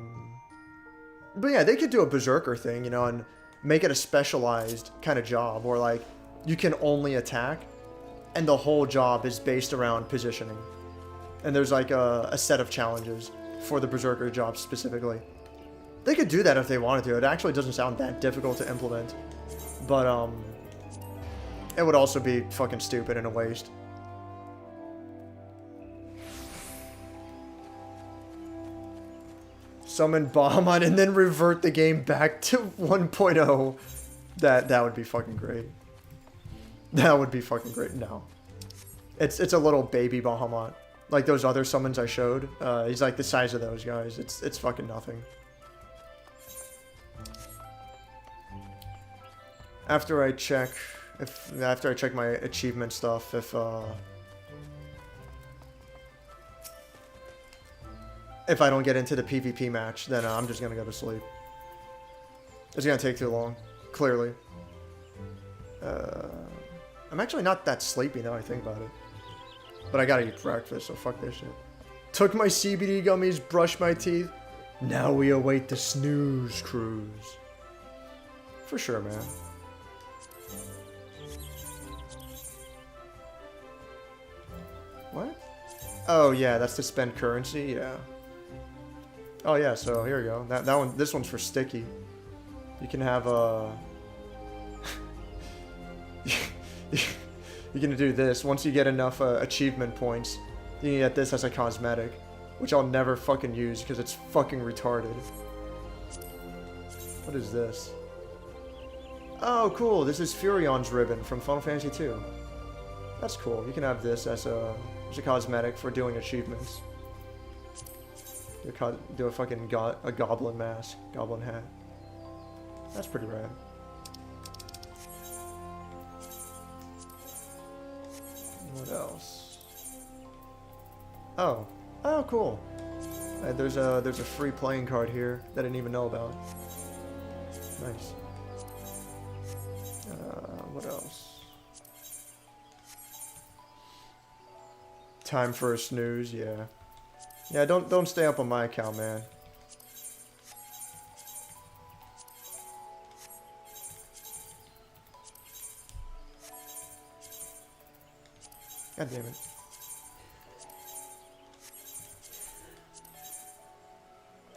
yeah, they could do a Berserker thing, you know, and make it a specialized kind of job, or like you can only attack and the whole job is based around positioning, and there's like a set of challenges for the Berserker job specifically. They could do that if they wanted to. It actually doesn't sound that difficult to implement, but it would also be fucking stupid and a waste. Summon Bahamut and then revert the game back to 1.0. That would be fucking great. That would be fucking great. No. It's a little baby Bahamut. Like those other summons I showed. He's like the size of those guys. It's fucking nothing. After I check my achievement stuff, if I don't get into the PvP match, then I'm just gonna go to sleep. It's gonna take too long, clearly. I'm actually not that sleepy now I think about it. But I gotta eat breakfast, so fuck this shit. Took my CBD gummies, brushed my teeth. Now we await the snooze cruise. For sure, man. What? Oh yeah, that's to spend currency, yeah. Oh yeah, so here we go. This one's for sticky. You can have you can do this. Once you get enough achievement points, you can get this as a cosmetic, which I'll never fucking use because it's fucking retarded. What is this? Oh, cool. This is Furion's ribbon from Final Fantasy II. That's cool. You can have this as a cosmetic for doing achievements. Do a fucking a goblin mask, goblin hat. That's pretty rad. What else? Oh, cool. There's a free playing card here that I didn't even know about. Nice. What else? Time for a snooze, yeah. Yeah, don't stay up on my account, man. God damn it.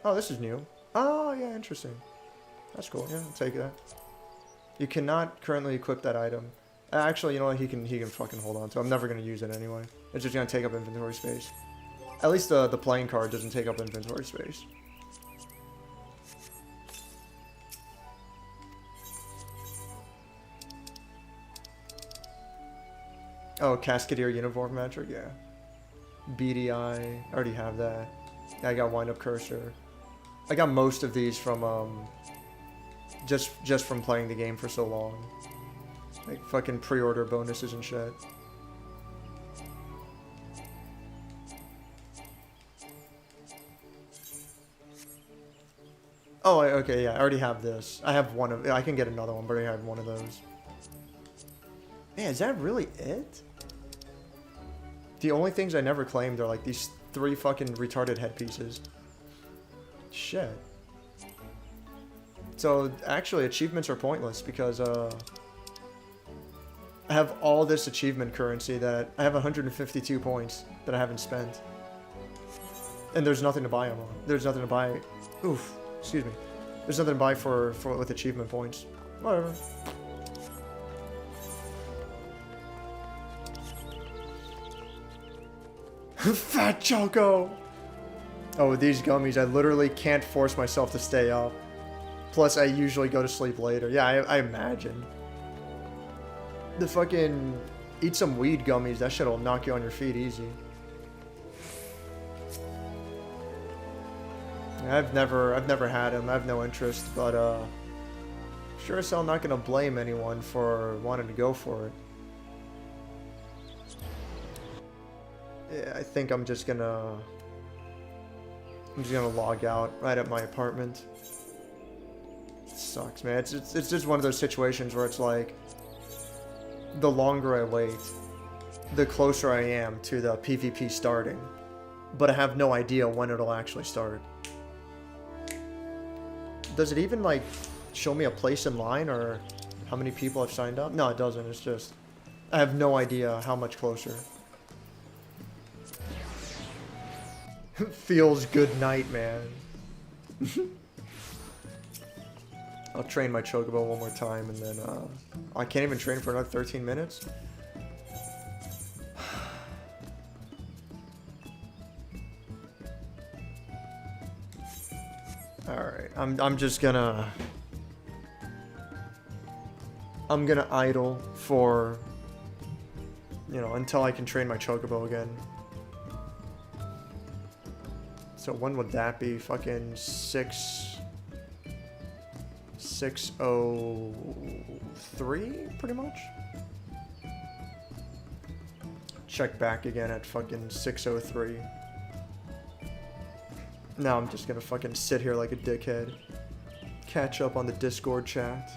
Oh, this is new. Oh, yeah, interesting. That's cool. Yeah, I'll take that. You cannot currently equip that item. Actually, you know what? He can fucking hold on to it. I'm never gonna use it anyway. It's just gonna take up inventory space. At least the playing card doesn't take up inventory space. Oh, Cascadeer Uniform Magic, yeah. BDI, I already have that. I got Wind Up Cursor. I got most of these from, just from playing the game for so long. Like, fucking pre-order bonuses and shit. Oh, okay, yeah, I already have this. I have one of... I can get another one, but I have one of those. Man, is that really it? The only things I never claimed are like these 3 fucking retarded headpieces. Shit. So, actually, achievements are pointless because, I have all this achievement currency that... I have 152 points that I haven't spent. And there's nothing to buy them on. There's nothing to buy... Oof. Excuse me. There's nothing to buy for with achievement points. Whatever. Fat Choco! Oh, with these gummies, I literally can't force myself to stay up. Plus, I usually go to sleep later. Yeah, I imagine. The fucking... Eat some weed gummies, that shit'll knock you on your feet easy. I've never had him. I have no interest, but sure as hell not gonna blame anyone for wanting to go for it. Yeah, I think I'm just gonna log out right at my apartment. It sucks, man. It's just one of those situations where it's like, the longer I wait, the closer I am to the PvP starting, but I have no idea when it'll actually start. Does it even, like, show me a place in line or how many people have signed up? No, it doesn't. It's just... I have no idea how much closer. Feels good night, man. I'll train my Chocobo one more time and then, I can't even train for another 13 minutes? Alright, I'm just gonna... I'm gonna idle for... You know, until I can train my Chocobo again. So when would that be? Fucking 6:03, pretty much? Check back again at fucking 6:03. Now I'm just gonna fucking sit here like a dickhead. Catch up on the Discord chat.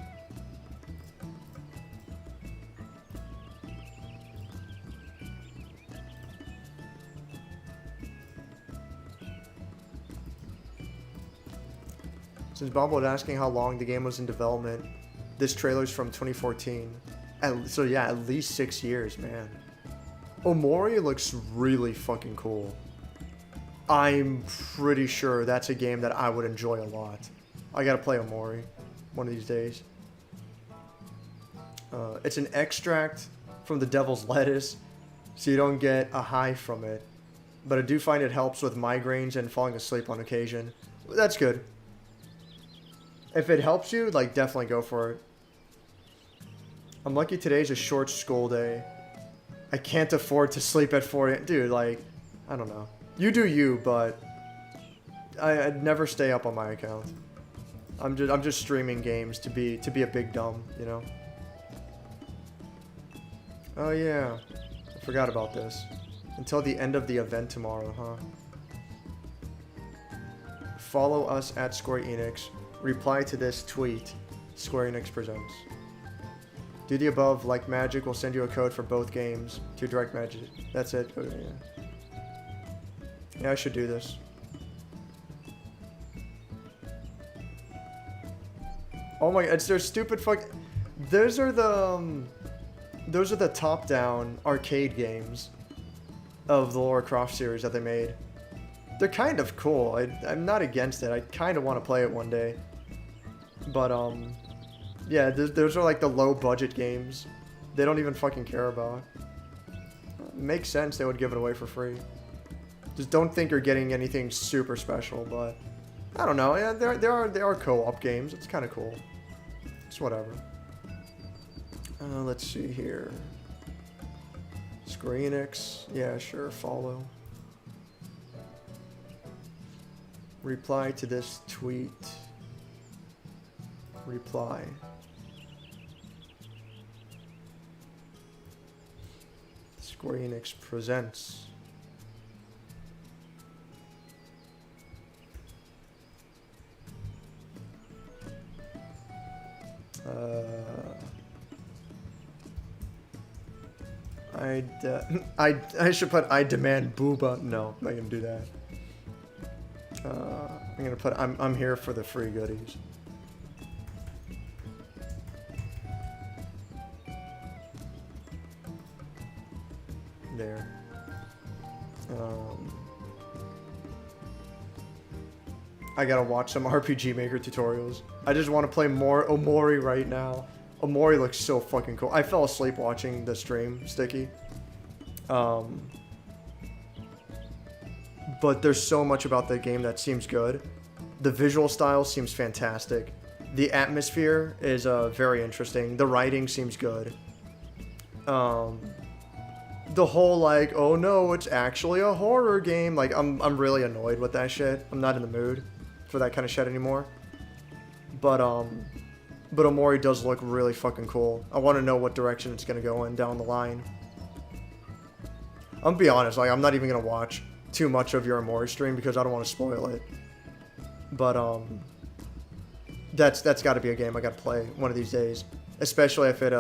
Since Bombwood asking how long the game was in development, this trailer's from 2014. So yeah, at least 6 years, man. Omori looks really fucking cool. I'm pretty sure that's a game that I would enjoy a lot. I gotta play Omori one of these days. It's an extract from the devil's lettuce, so you don't get a high from it. But I do find it helps with migraines and falling asleep on occasion. That's good. If it helps you, like, definitely go for it. I'm lucky today's a short school day. I can't afford to sleep at 4 a.m. Dude, like, I don't know. You do you, but I'd never stay up on my account. I'm just streaming games to be a big dumb, you know? Oh yeah, I forgot about this. Until the end of the event tomorrow, huh? Follow us at SquareEnix. Reply to this tweet. SquareEnix presents. Do the above, like magic, will send you a code for both games to direct magic. That's it. Okay, yeah. Yeah, I should do this. Oh my, it's their stupid fuck. Those are the top-down arcade games of the Lara Croft series that they made. They're kind of cool. I'm not against it. I kind of want to play it one day. But, yeah, those are like the low-budget games. They don't even fucking care about. Makes sense they would give it away for free. Just don't think you're getting anything super special, but I don't know. Yeah, there are co-op games. It's kind of cool. It's whatever. Let's see here. SquareEnix. Yeah, sure. Follow. Reply to this tweet. Reply. SquareEnix presents. I should put I demand booba. No, I'm not gonna do that. I'm gonna put I'm here for the free goodies. There. I gotta watch some RPG Maker tutorials. I just want to play more Omori right now. Omori looks so fucking cool. I fell asleep watching the stream, Sticky. But there's so much about the game that seems good. The visual style seems fantastic. The atmosphere is very interesting. The writing seems good. The whole like, oh no, it's actually a horror game. Like I'm really annoyed with that shit. I'm not in the mood for that kind of shit anymore. But Omori does look really fucking cool. I want to know what direction it's gonna go in down the line. I'm gonna be honest, like I'm not even gonna watch too much of your Omori stream because I don't want to spoil it. But that's got to be a game I got to play one of these days, especially if it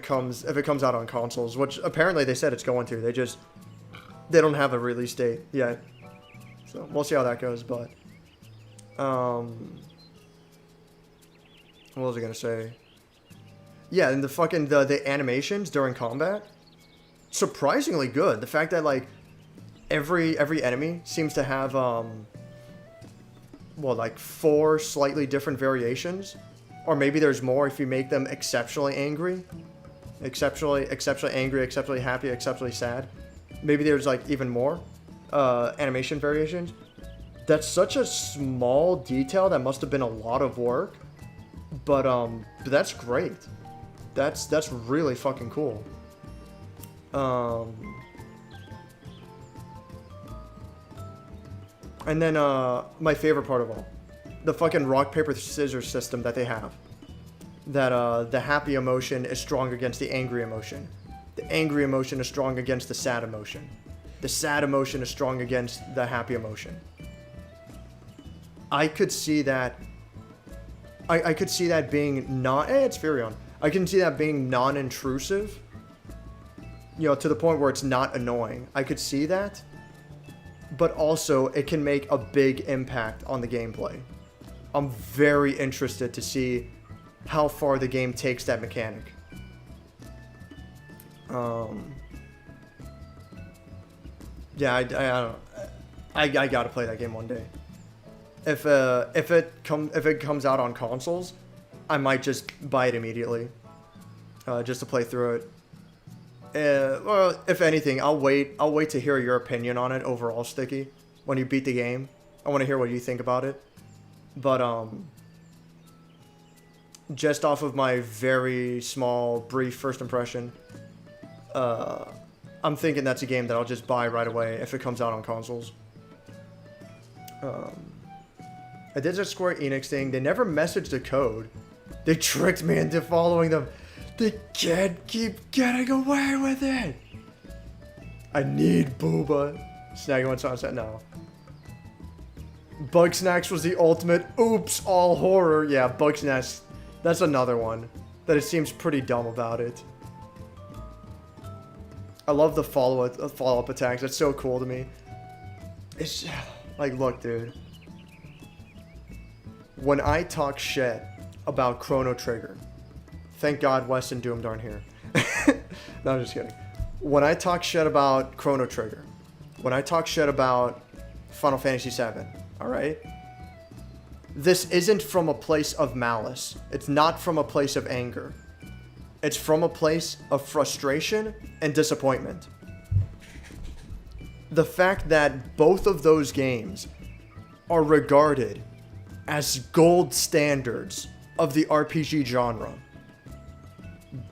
comes out on consoles, which apparently they said it's going to. They don't have a release date yet, so we'll see how that goes. But what was I gonna say? Yeah, and the animations during combat, surprisingly good. The fact that like every enemy seems to have like 4 slightly different variations, or maybe there's more if you make them exceptionally angry, exceptionally angry, exceptionally happy, exceptionally sad. Maybe there's like even more animation variations. That's such a small detail that must have been a lot of work, but that's great. That's really fucking cool. And then, my favorite part of all, the fucking rock, paper, scissors system that they have. That, the happy emotion is strong against the angry emotion. The angry emotion is strong against the sad emotion. The sad emotion is strong against the happy emotion. I could see that. I could see that being not. It's Furion. I can see that being non-intrusive. You know, to the point where it's not annoying. I could see that. But also, it can make a big impact on the gameplay. I'm very interested to see how far the game takes that mechanic. Yeah, I don't know. I gotta play that game one day. If it comes out on consoles, I might just buy it immediately, just to play through it. Well, if anything, I'll wait to hear your opinion on it overall, Sticky. When you beat the game, I want to hear what you think about it. But just off of my very small, brief first impression, I'm thinking that's a game that I'll just buy right away if it comes out on consoles. I did the Square Enix thing. They never messaged the code. They tricked me into following them. They can't keep getting away with it. I need booba. Snagging on sunset now. Bug Snacks was the ultimate oops all horror. Yeah, Bug Snacks. That's another one that it seems pretty dumb about it. I love the follow-up attacks. That's so cool to me. It's like, look, dude. When I talk shit about Chrono Trigger, thank God Wes and Doomed aren't here. No, I'm just kidding. When I talk shit about Chrono Trigger, when I talk shit about Final Fantasy VII, alright? This isn't from a place of malice. It's not from a place of anger. It's from a place of frustration and disappointment. the fact that both of those games are regarded as gold standards of the RPG genre.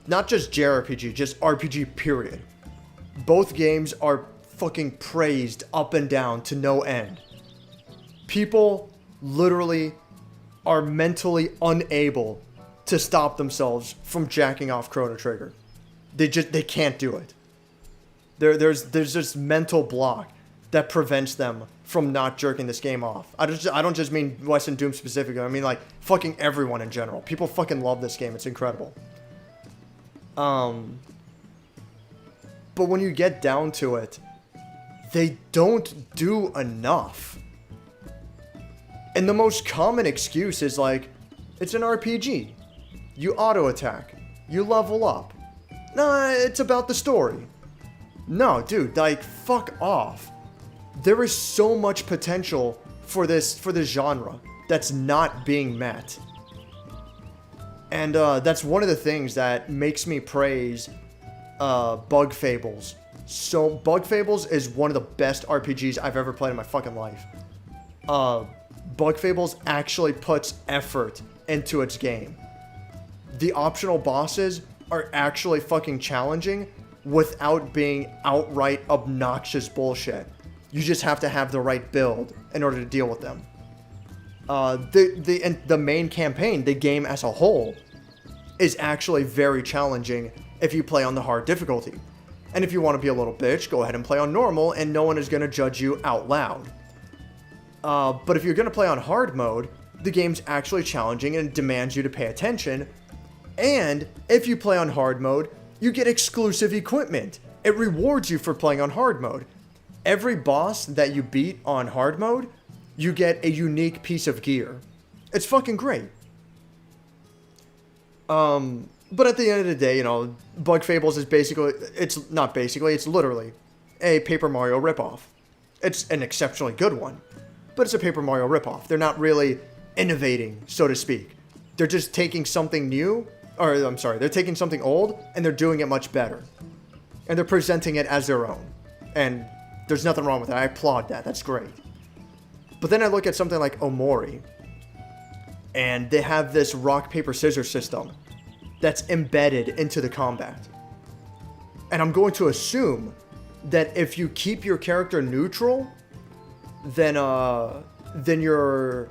Not just JRPG, just RPG period. Both games are fucking praised up and down to no end. People literally are mentally unable to stop themselves from jacking off Chrono Trigger. They can't do it. There's this mental block that prevents them from not jerking this game off. I don't just mean Western Doom specifically. I mean like fucking everyone in general. People fucking love this game. It's incredible. But when you get down to it, they don't do enough. And the most common excuse is like, it's an RPG. You auto attack. You level up. Nah, it's about the story. No, dude, like, fuck off. There is so much potential for this genre that's not being met. And that's one of the things that makes me praise Bug Fables. So Bug Fables is one of the best RPGs I've ever played in my fucking life. Bug Fables actually puts effort into its game. The optional bosses are actually fucking challenging without being outright obnoxious bullshit. You just have to have the right build in order to deal with them. The main campaign, the game as a whole, is actually very challenging if you play on the hard difficulty. And if you want to be a little bitch, go ahead and play on normal and no one is going to judge you out loud. But if you're going to play on hard mode, the game's actually challenging and it demands you to pay attention. And if you play on hard mode, you get exclusive equipment. It rewards you for playing on hard mode. Every boss that you beat on hard mode, you get a unique piece of gear. It's fucking great. But at the end of the day, you know, Bug Fables is it's literally a Paper Mario ripoff. It's an exceptionally good one, but it's a Paper Mario ripoff. They're not really innovating, so to speak. They're just taking something new, they're taking something old and they're doing it much better. And they're presenting it as their own. And there's nothing wrong with that. I applaud that. That's great. But then I look at something like Omori, and they have this rock, paper, scissors system that's embedded into the combat. And I'm going to assume that if you keep your character neutral, then you're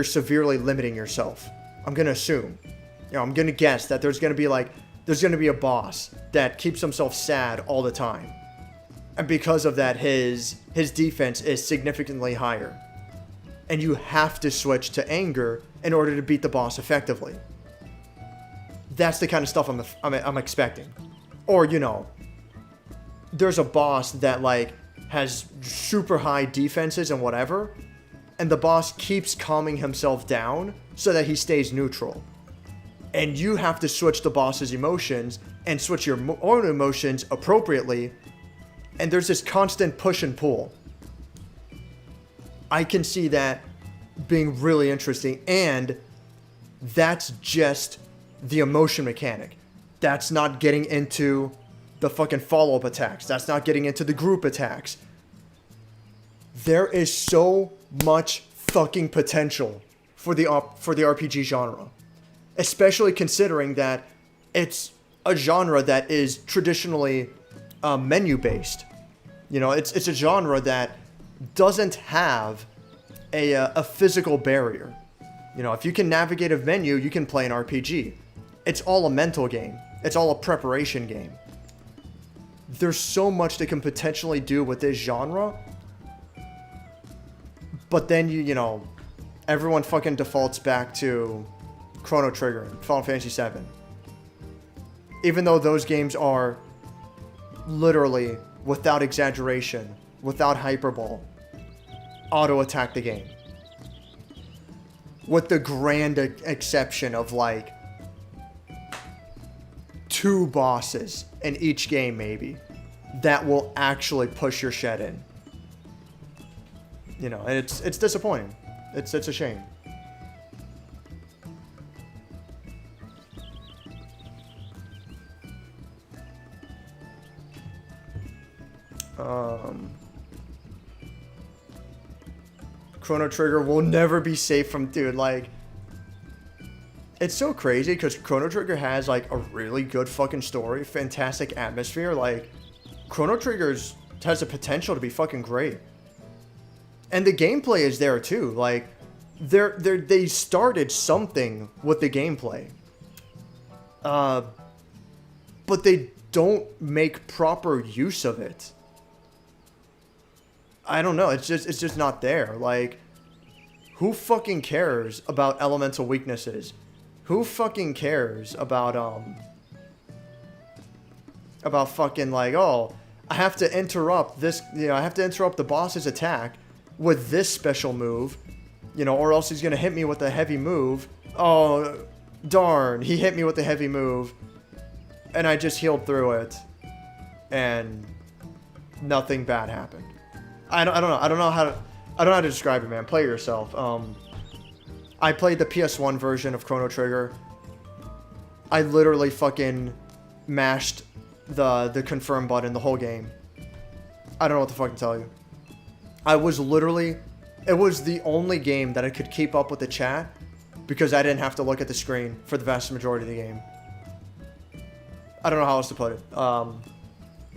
severely limiting yourself. I'm gonna assume. You know, I'm gonna guess that there's gonna be a boss that keeps himself sad all the time. And because of that, his defense is significantly higher. And you have to switch to anger in order to beat the boss effectively. That's the kind of stuff I'm expecting. Or, you know, there's a boss that, like, has super high defenses and whatever, and the boss keeps calming himself down so that he stays neutral. And you have to switch the boss's emotions and switch your own emotions appropriately, and there's this constant push and pull. I can see that being really interesting, and that's just the emotion mechanic. That's not getting into the fucking follow-up attacks. That's not getting into the group attacks. There is so much fucking potential for the RPG genre, especially considering that it's a genre that is traditionally menu-based. You know, it's a genre that doesn't have a physical barrier. You know, if you can navigate a menu, you can play an RPG. It's all a mental game. It's all a preparation game. There's so much they can potentially do with this genre. But then, you know, everyone fucking defaults back to Chrono Trigger and Final Fantasy VII. Even though those games are literally, without exaggeration, without hyperbole, auto-attack the game. With the grand exception of, like, 2 bosses in each game, maybe, that will actually push your shed in. You know, and it's disappointing. It's a shame. Chrono Trigger will never be safe from, dude, like, it's so crazy because Chrono Trigger has, like, a really good fucking story, fantastic atmosphere. Like, Chrono Trigger's has the potential to be fucking great. And the gameplay is there, too. Like, they started something with the gameplay. But they don't make proper use of it. I don't know. It's just not there. Like, who fucking cares about elemental weaknesses? Who fucking cares about fucking, like, oh, I have to interrupt this, you know, I have to interrupt the boss's attack with this special move, you know, or else he's gonna hit me with a heavy move. Oh, darn, he hit me with a heavy move, and I just healed through it, and nothing bad happened. I don't know how to describe it, man. Play it yourself. I played the PS1 version of Chrono Trigger. I literally fucking mashed the confirm button the whole game. I don't know what to fucking tell you. It was the only game that I could keep up with the chat because I didn't have to look at the screen for the vast majority of the game. I don't know how else to put it.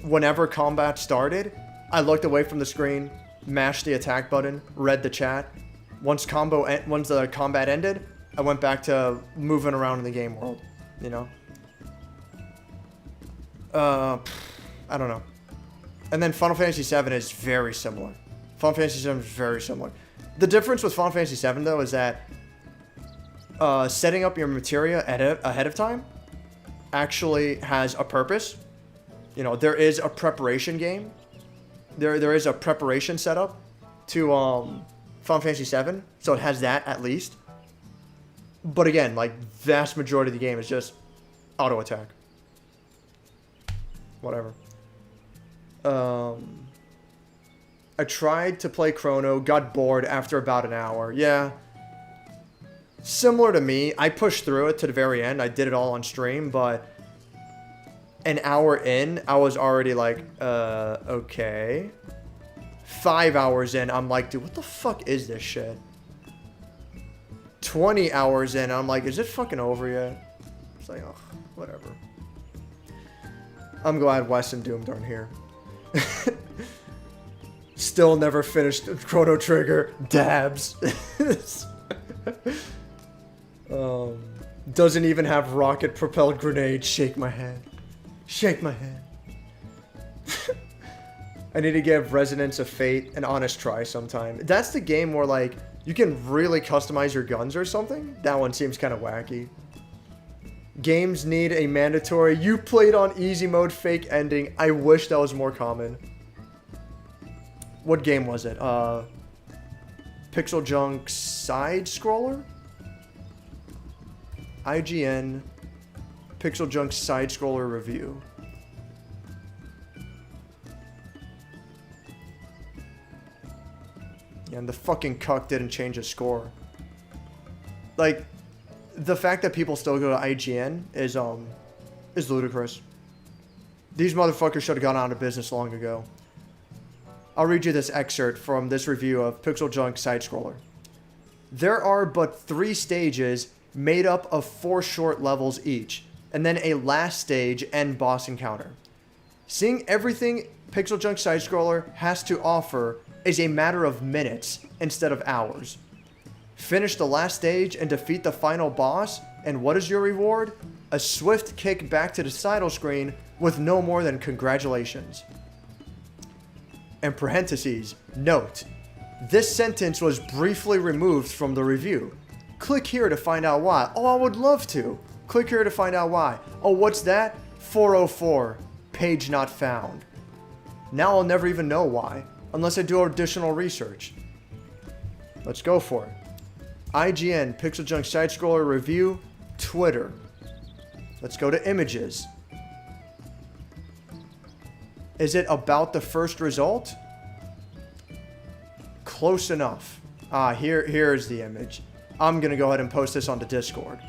Whenever combat started, I looked away from the screen, mashed the attack button, read the chat. Once the combat ended, I went back to moving around in the game world, you know? I don't know. And then Final Fantasy VII is very similar. Final Fantasy VII is very similar. The difference with Final Fantasy VII, though, is that setting up your materia ahead of time actually has a purpose. You know, there is a preparation game. There is a preparation setup to Final Fantasy VII, so it has that at least. But again, like, vast majority of the game is just auto attack. Whatever. I tried to play Chrono, got bored after about an hour. Yeah. Similar to me, I pushed through it to the very end. I did it all on stream, but an hour in, I was already like, okay. 5 hours in, I'm like, dude, what the fuck is this shit? 20 hours in, I'm like, is it fucking over yet? It's like, oh, whatever. I'm glad Wes and Doomed aren't here. Still never finished Chrono Trigger. Dabs. Doesn't even have rocket-propelled grenades. Shake my head. Shake my head. I need to give Resonance of Fate an honest try sometime. That's the game where, like, you can really customize your guns or something. That one seems kind of wacky. Games need a mandatory, you played on easy mode fake ending. I wish that was more common. What game was it? Pixel Junk side scroller? IGN Pixel Junk side scroller review. And the fucking cuck didn't change his score. Like, the fact that people still go to IGN is ludicrous. These motherfuckers should have gone out of business long ago. I'll read you this excerpt from this review of Pixel Junk Side Scroller. There are but 3 stages made up of 4 short levels each, and then a last stage and boss encounter. Seeing everything Pixel Junk Side Scroller has to offer is a matter of minutes instead of hours. Finish the last stage and defeat the final boss, and what is your reward? A swift kick back to the title screen with no more than congratulations. In parentheses, note, this sentence was briefly removed from the review. Click here to find out why. Oh, I would love to. Click here to find out why. Oh, what's that? 404, page not found. Now I'll never even know why, unless I do additional research. Let's go for it. IGN, Pixel Junk Side Scroller Review, Twitter. Let's go to images. Is it about the first result? Close enough. Here's the image. I'm going to go ahead and post this onto Discord,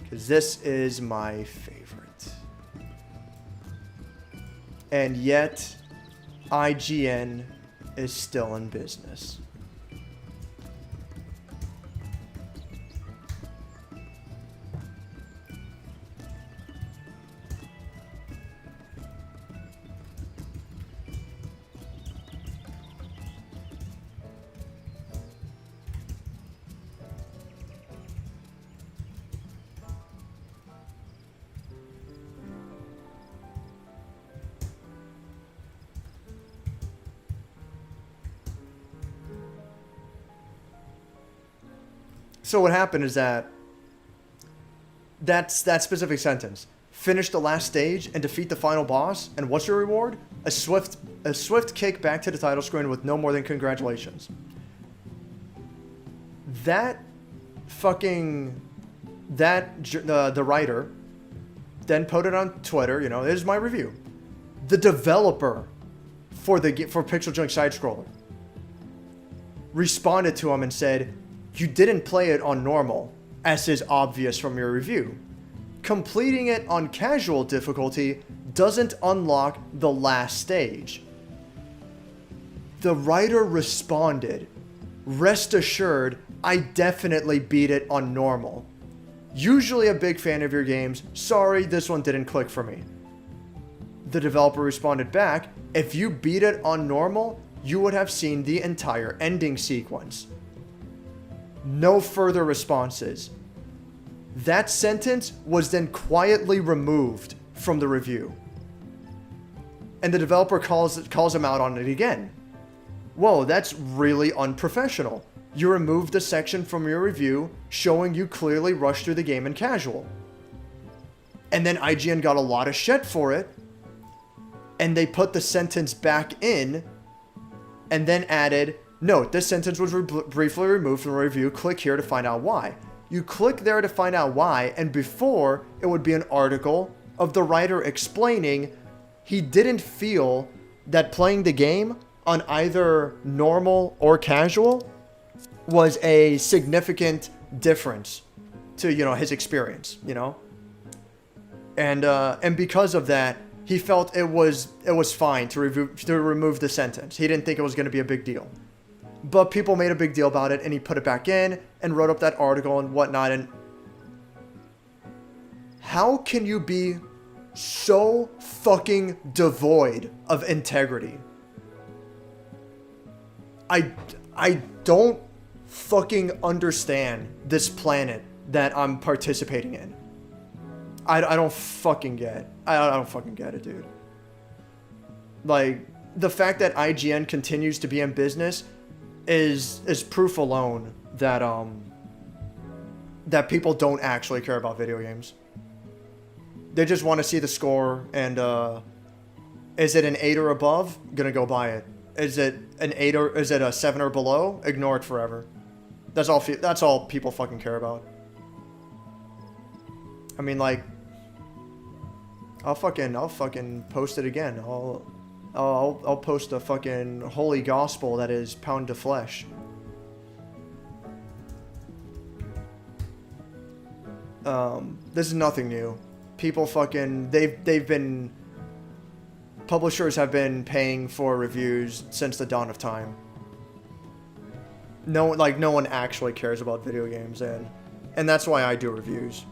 because this is my favorite. And yet, IGN is still in business. So what happened is that that specific sentence. Finish the last stage and defeat the final boss, and what's your reward? A swift kick back to the title screen with no more than congratulations. The writer then put it on Twitter, you know, here's my review. The developer for Pixel Junk Side Scroller responded to him and said, you didn't play it on normal, as is obvious from your review. Completing it on casual difficulty doesn't unlock the last stage. The writer responded, rest assured, I definitely beat it on normal. Usually a big fan of your games, sorry this one didn't click for me. The developer responded back, if you beat it on normal, you would have seen the entire ending sequence. No further responses. That sentence was then quietly removed from the review. And the developer calls him out on it again. Whoa, that's really unprofessional. You removed a section from your review showing you clearly rushed through the game in casual. And then IGN got a lot of shit for it. And they put the sentence back in and then added, note, this sentence was briefly removed from the review. Click here to find out why. You click there to find out why, and before, it would be an article of the writer explaining he didn't feel that playing the game on either normal or casual was a significant difference to, you know, his experience, you know? And because of that, he felt it was fine to remove the sentence. He didn't think it was going to be a big deal. But people made a big deal about it, and he put it back in and wrote up that article and whatnot. And how can you be so fucking devoid of integrity? I don't fucking understand this planet that I'm participating in. I don't fucking get it. I don't fucking get it, dude. Like, the fact that IGN continues to be in business is proof alone that that people don't actually care about video games. They just want to see the score and is it an 8 or above? Gonna go buy it. Is it an 8 or is it a 7 or below? Ignore it forever. That's all people fucking care about. I mean, like, I'll fucking post it again. I'll post a fucking holy gospel that is pound of flesh. This is nothing new. People fucking publishers have been paying for reviews since the dawn of time. No one actually cares about video games, and that's why I do reviews.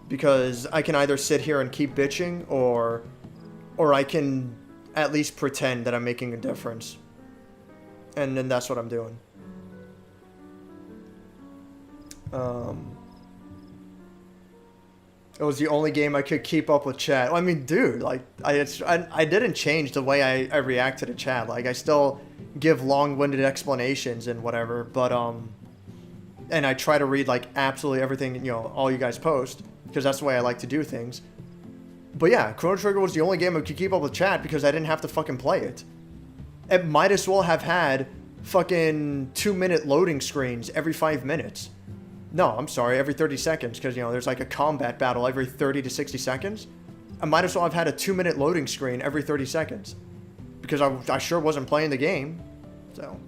Because I can either sit here and keep bitching, or I can at least pretend that I'm making a difference. And then that's what I'm doing. It was the only game I could keep up with chat. I mean, dude, like, I didn't change the way I react to the chat. Like, I still give long-winded explanations and whatever, but, and I try to read, like, absolutely everything, you know, all you guys post, because that's the way I like to do things. But yeah, Chrono Trigger was the only game I could keep up with chat because I didn't have to fucking play it. It might as well have had fucking 2-minute loading screens every 5 minutes. No, I'm sorry, every 30 seconds, because, you know, there's like a combat battle every 30 to 60 seconds. I might as well have had a 2-minute loading screen every 30 seconds. Because I sure wasn't playing the game. So.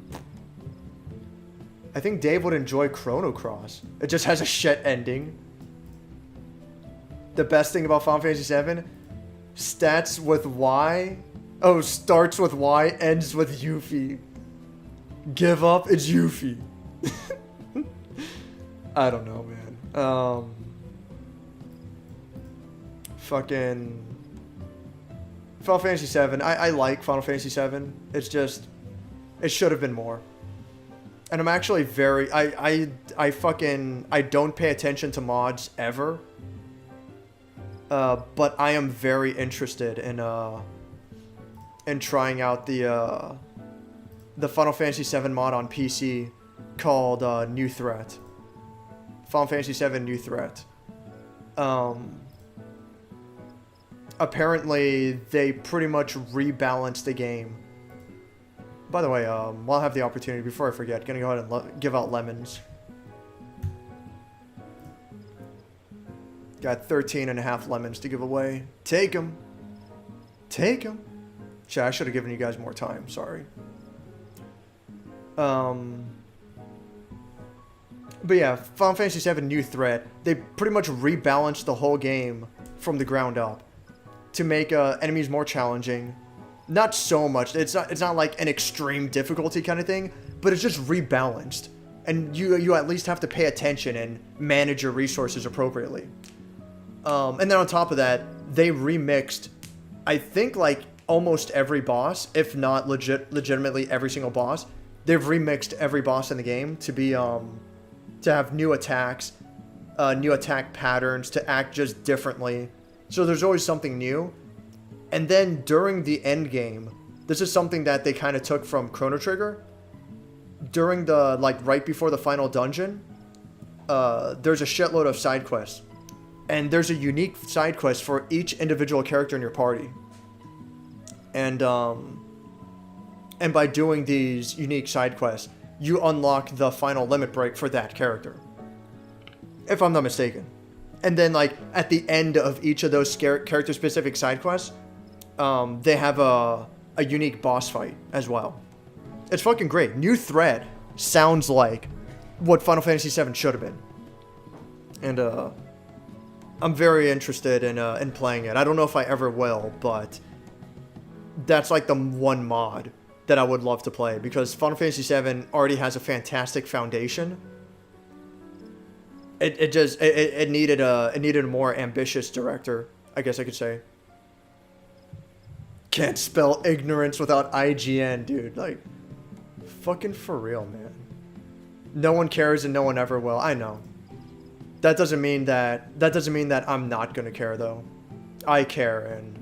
I think Dave would enjoy Chrono Cross. It just has a shit ending. The best thing about Final Fantasy VII? Stats with Y. Oh, starts with Y, ends with Yuffie. Give up, it's Yuffie. I don't know, man. Fucking Final Fantasy VII. I like Final Fantasy VII. It's just, it should have been more. And I'm actually very, I don't pay attention to mods ever. But I am very interested in trying out the Final Fantasy VII mod on PC called New Threat. Final Fantasy VII New Threat. Apparently, they pretty much rebalanced the game. By the way, while I have the opportunity, before I forget, gonna go ahead and give out lemons. Got 13.5 lemons to give away. Take them. Take them. Shit, I should have given you guys more time. Sorry. But yeah, Final Fantasy VII New Threat. They pretty much rebalanced the whole game from the ground up to make enemies more challenging. Not so much. It's not like an extreme difficulty kind of thing, but it's just rebalanced, and you at least have to pay attention and manage your resources appropriately. And then on top of that, they remixed, I think, like almost every boss, if not legitimately every single boss. They've remixed every boss in the game to be to have new attacks, new attack patterns, to act just differently. So there's always something new. And then during the end game, this is something that they kind of took from Chrono Trigger. During the, like, right before the final dungeon, there's a shitload of side quests. And there's a unique side quest for each individual character in your party. And by doing these unique side quests, you unlock the final limit break for that character, if I'm not mistaken. And then, like, at the end of each of those character-specific side quests, they have a unique boss fight as well. It's fucking great. New Threat sounds like what Final Fantasy VII should have been. And I'm very interested in playing it. I don't know if I ever will, but that's like the one mod that I would love to play, because Final Fantasy VII already has a fantastic foundation. It needed a more ambitious director, I guess I could say. Can't spell ignorance without IGN, dude. Like, fucking for real, man. No one cares and no one ever will. I know. That doesn't mean that I'm not gonna care, though. I care, and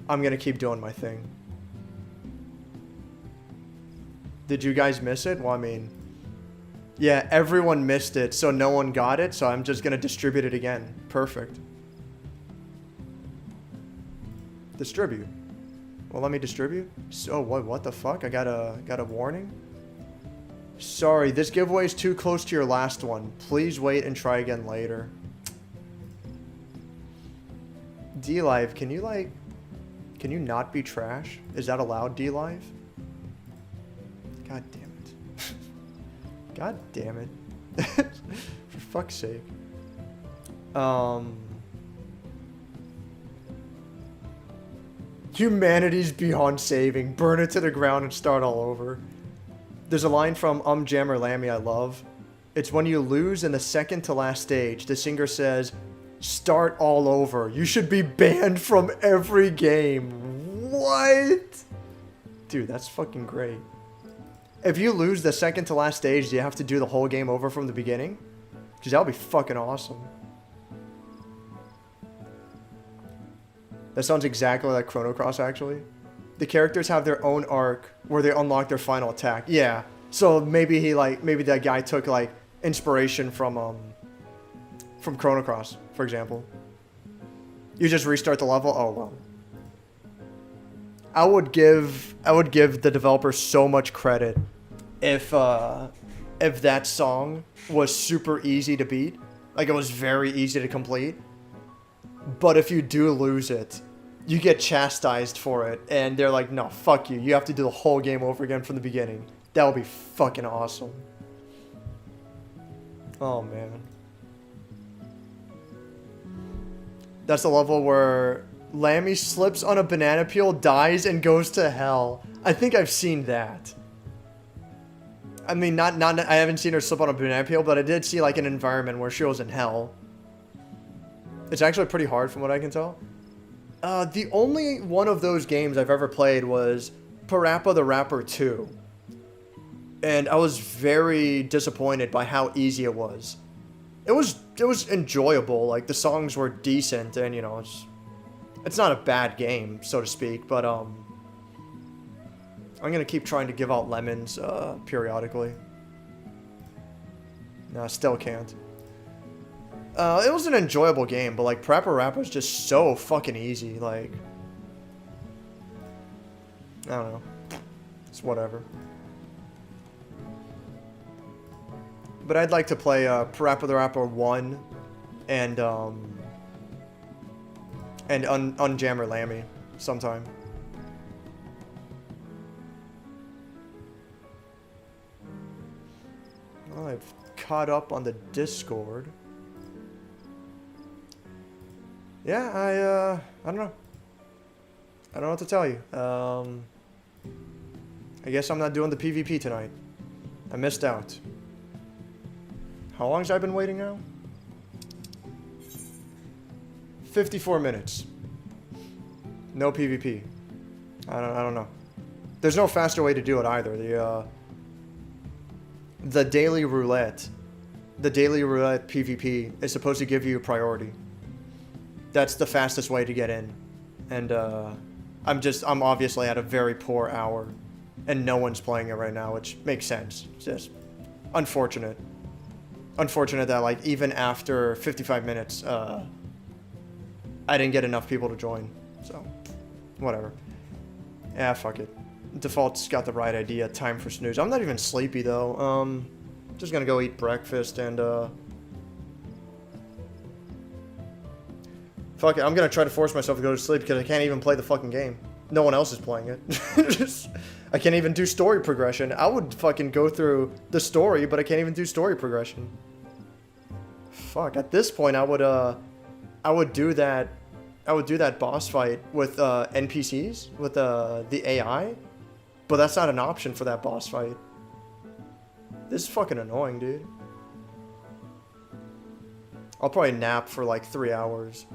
I'm gonna keep doing my thing. Did you guys miss it? Well, I mean, yeah, everyone missed it, so no one got it, so I'm just gonna distribute it again. Perfect. Distribute. Well, let me distribute. So what the fuck? I got a warning? Sorry, this giveaway is too close to your last one. Please wait and try again later. D-Live, can you not be trash? Is that allowed, D-Live? God damn it. God damn it. For fuck's sake. Humanity's beyond saving. Burn it to the ground and start all over. There's a line from Jammer Lammy I love. It's when you lose in the second to last stage, the singer says, "Start all over. You should be banned from every game." What? Dude, that's fucking great. If you lose the second to last stage, do you have to do the whole game over from the beginning? Because that would be fucking awesome. That sounds exactly like Chrono Cross, actually. The characters have their own arc where they unlock their final attack. Yeah. So maybe maybe that guy took, like, inspiration from Chrono Cross, for example. You just restart the level. Oh well. I would give the developer so much credit if that song was super easy to beat, like it was very easy to complete. But if you do lose it, you get chastised for it, and they're like, "No, fuck you. You have to do the whole game over again from the beginning." That would be fucking awesome. Oh man. That's the level where Lammy slips on a banana peel, dies, and goes to hell. I think I've seen that. I mean, I haven't seen her slip on a banana peel, but I did see, like, an environment where she was in hell. It's actually pretty hard from what I can tell. The only one of those games I've ever played was Parappa the Rapper 2. And I was very disappointed by how easy it was. It was enjoyable. Like, the songs were decent, and, you know, it's not a bad game, so to speak, but I'm gonna keep trying to give out lemons periodically. No, still can't. It was an enjoyable game, but like Parappa Rappa is just so fucking easy. Like, I don't know. It's whatever. But I'd like to play Parappa the Rapper 1 and Unjammer Lammy sometime. Well, I've caught up on the Discord. Yeah, I don't know. I don't know what to tell you. I guess I'm not doing the PvP tonight. I missed out. How long has I been waiting now? 54 minutes. No PvP. I don't know. There's no faster way to do it either. The daily roulette PvP is supposed to give you priority. That's the fastest way to get in. And I'm obviously at a very poor hour and no one's playing it right now, which makes sense. It's just unfortunate. Unfortunate that like even after 55 minutes I didn't get enough people to join. So whatever. Yeah, fuck it. Default's got the right idea. Time for snooze. I'm not even sleepy though. Just gonna go eat breakfast and fuck it. I'm gonna try to force myself to go to sleep because I can't even play the fucking game. No one else is playing it. I can't even do story progression. I would fucking go through the story, but I can't even do story progression. Fuck. At this point, I would do that boss fight with NPCs with the AI, but that's not an option for that boss fight. This is fucking annoying, dude. I'll probably nap for like 3 hours,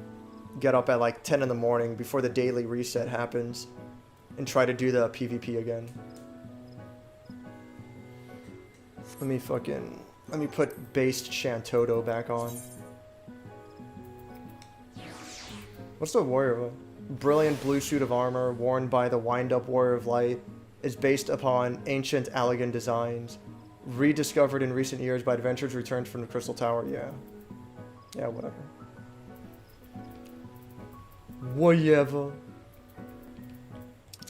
get up at like 10 in the morning before the daily reset happens, and try to do the PvP again. Let me put based Shantoto back on. What's the warrior? Brilliant blue suit of armor worn by the wind-up warrior of light is based upon ancient Allegan designs, rediscovered in recent years by adventurers returned from the Crystal Tower. Yeah, whatever. Whatever.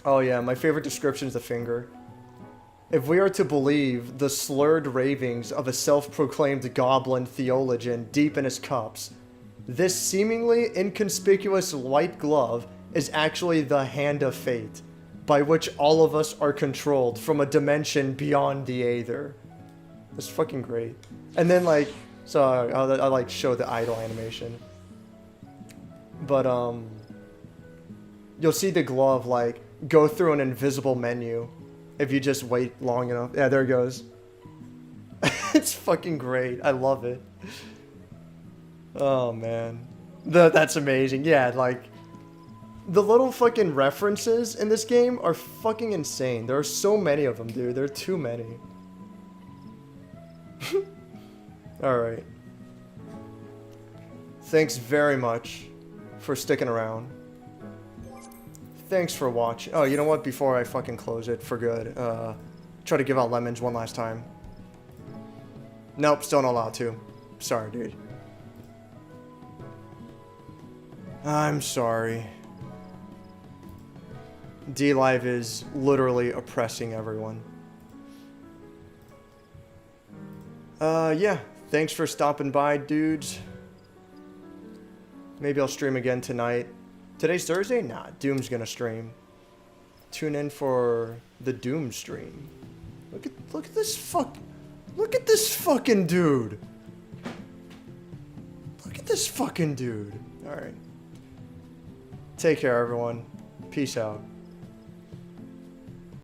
Oh yeah, my favorite description is the finger. If we are to believe the slurred ravings of a self-proclaimed goblin theologian deep in his cups, this seemingly inconspicuous white glove is actually the hand of fate, by which all of us are controlled from a dimension beyond the Aether. That's fucking great. And then like, so I'll like show the idle animation. But you'll see the glove like go through an invisible menu if you just wait long enough. Yeah, there it goes. It's fucking great. I love it. Oh man, that's amazing. Yeah, like the little fucking references in this game are fucking insane. There are so many of them, dude. There are too many. Alright. Thanks very much for sticking around. Thanks for watching. Oh, you know what? Before I fucking close it for good, try to give out lemons one last time. Nope, still not allowed to. Sorry, dude. I'm sorry. D-Live is literally oppressing everyone. Yeah. Thanks for stopping by, dudes. Maybe I'll stream again tonight. Today's Thursday? Nah, Doom's gonna stream. Tune in for the Doom stream. Look at this fucking dude. Look at this fucking dude. Alright. Take care, everyone. Peace out.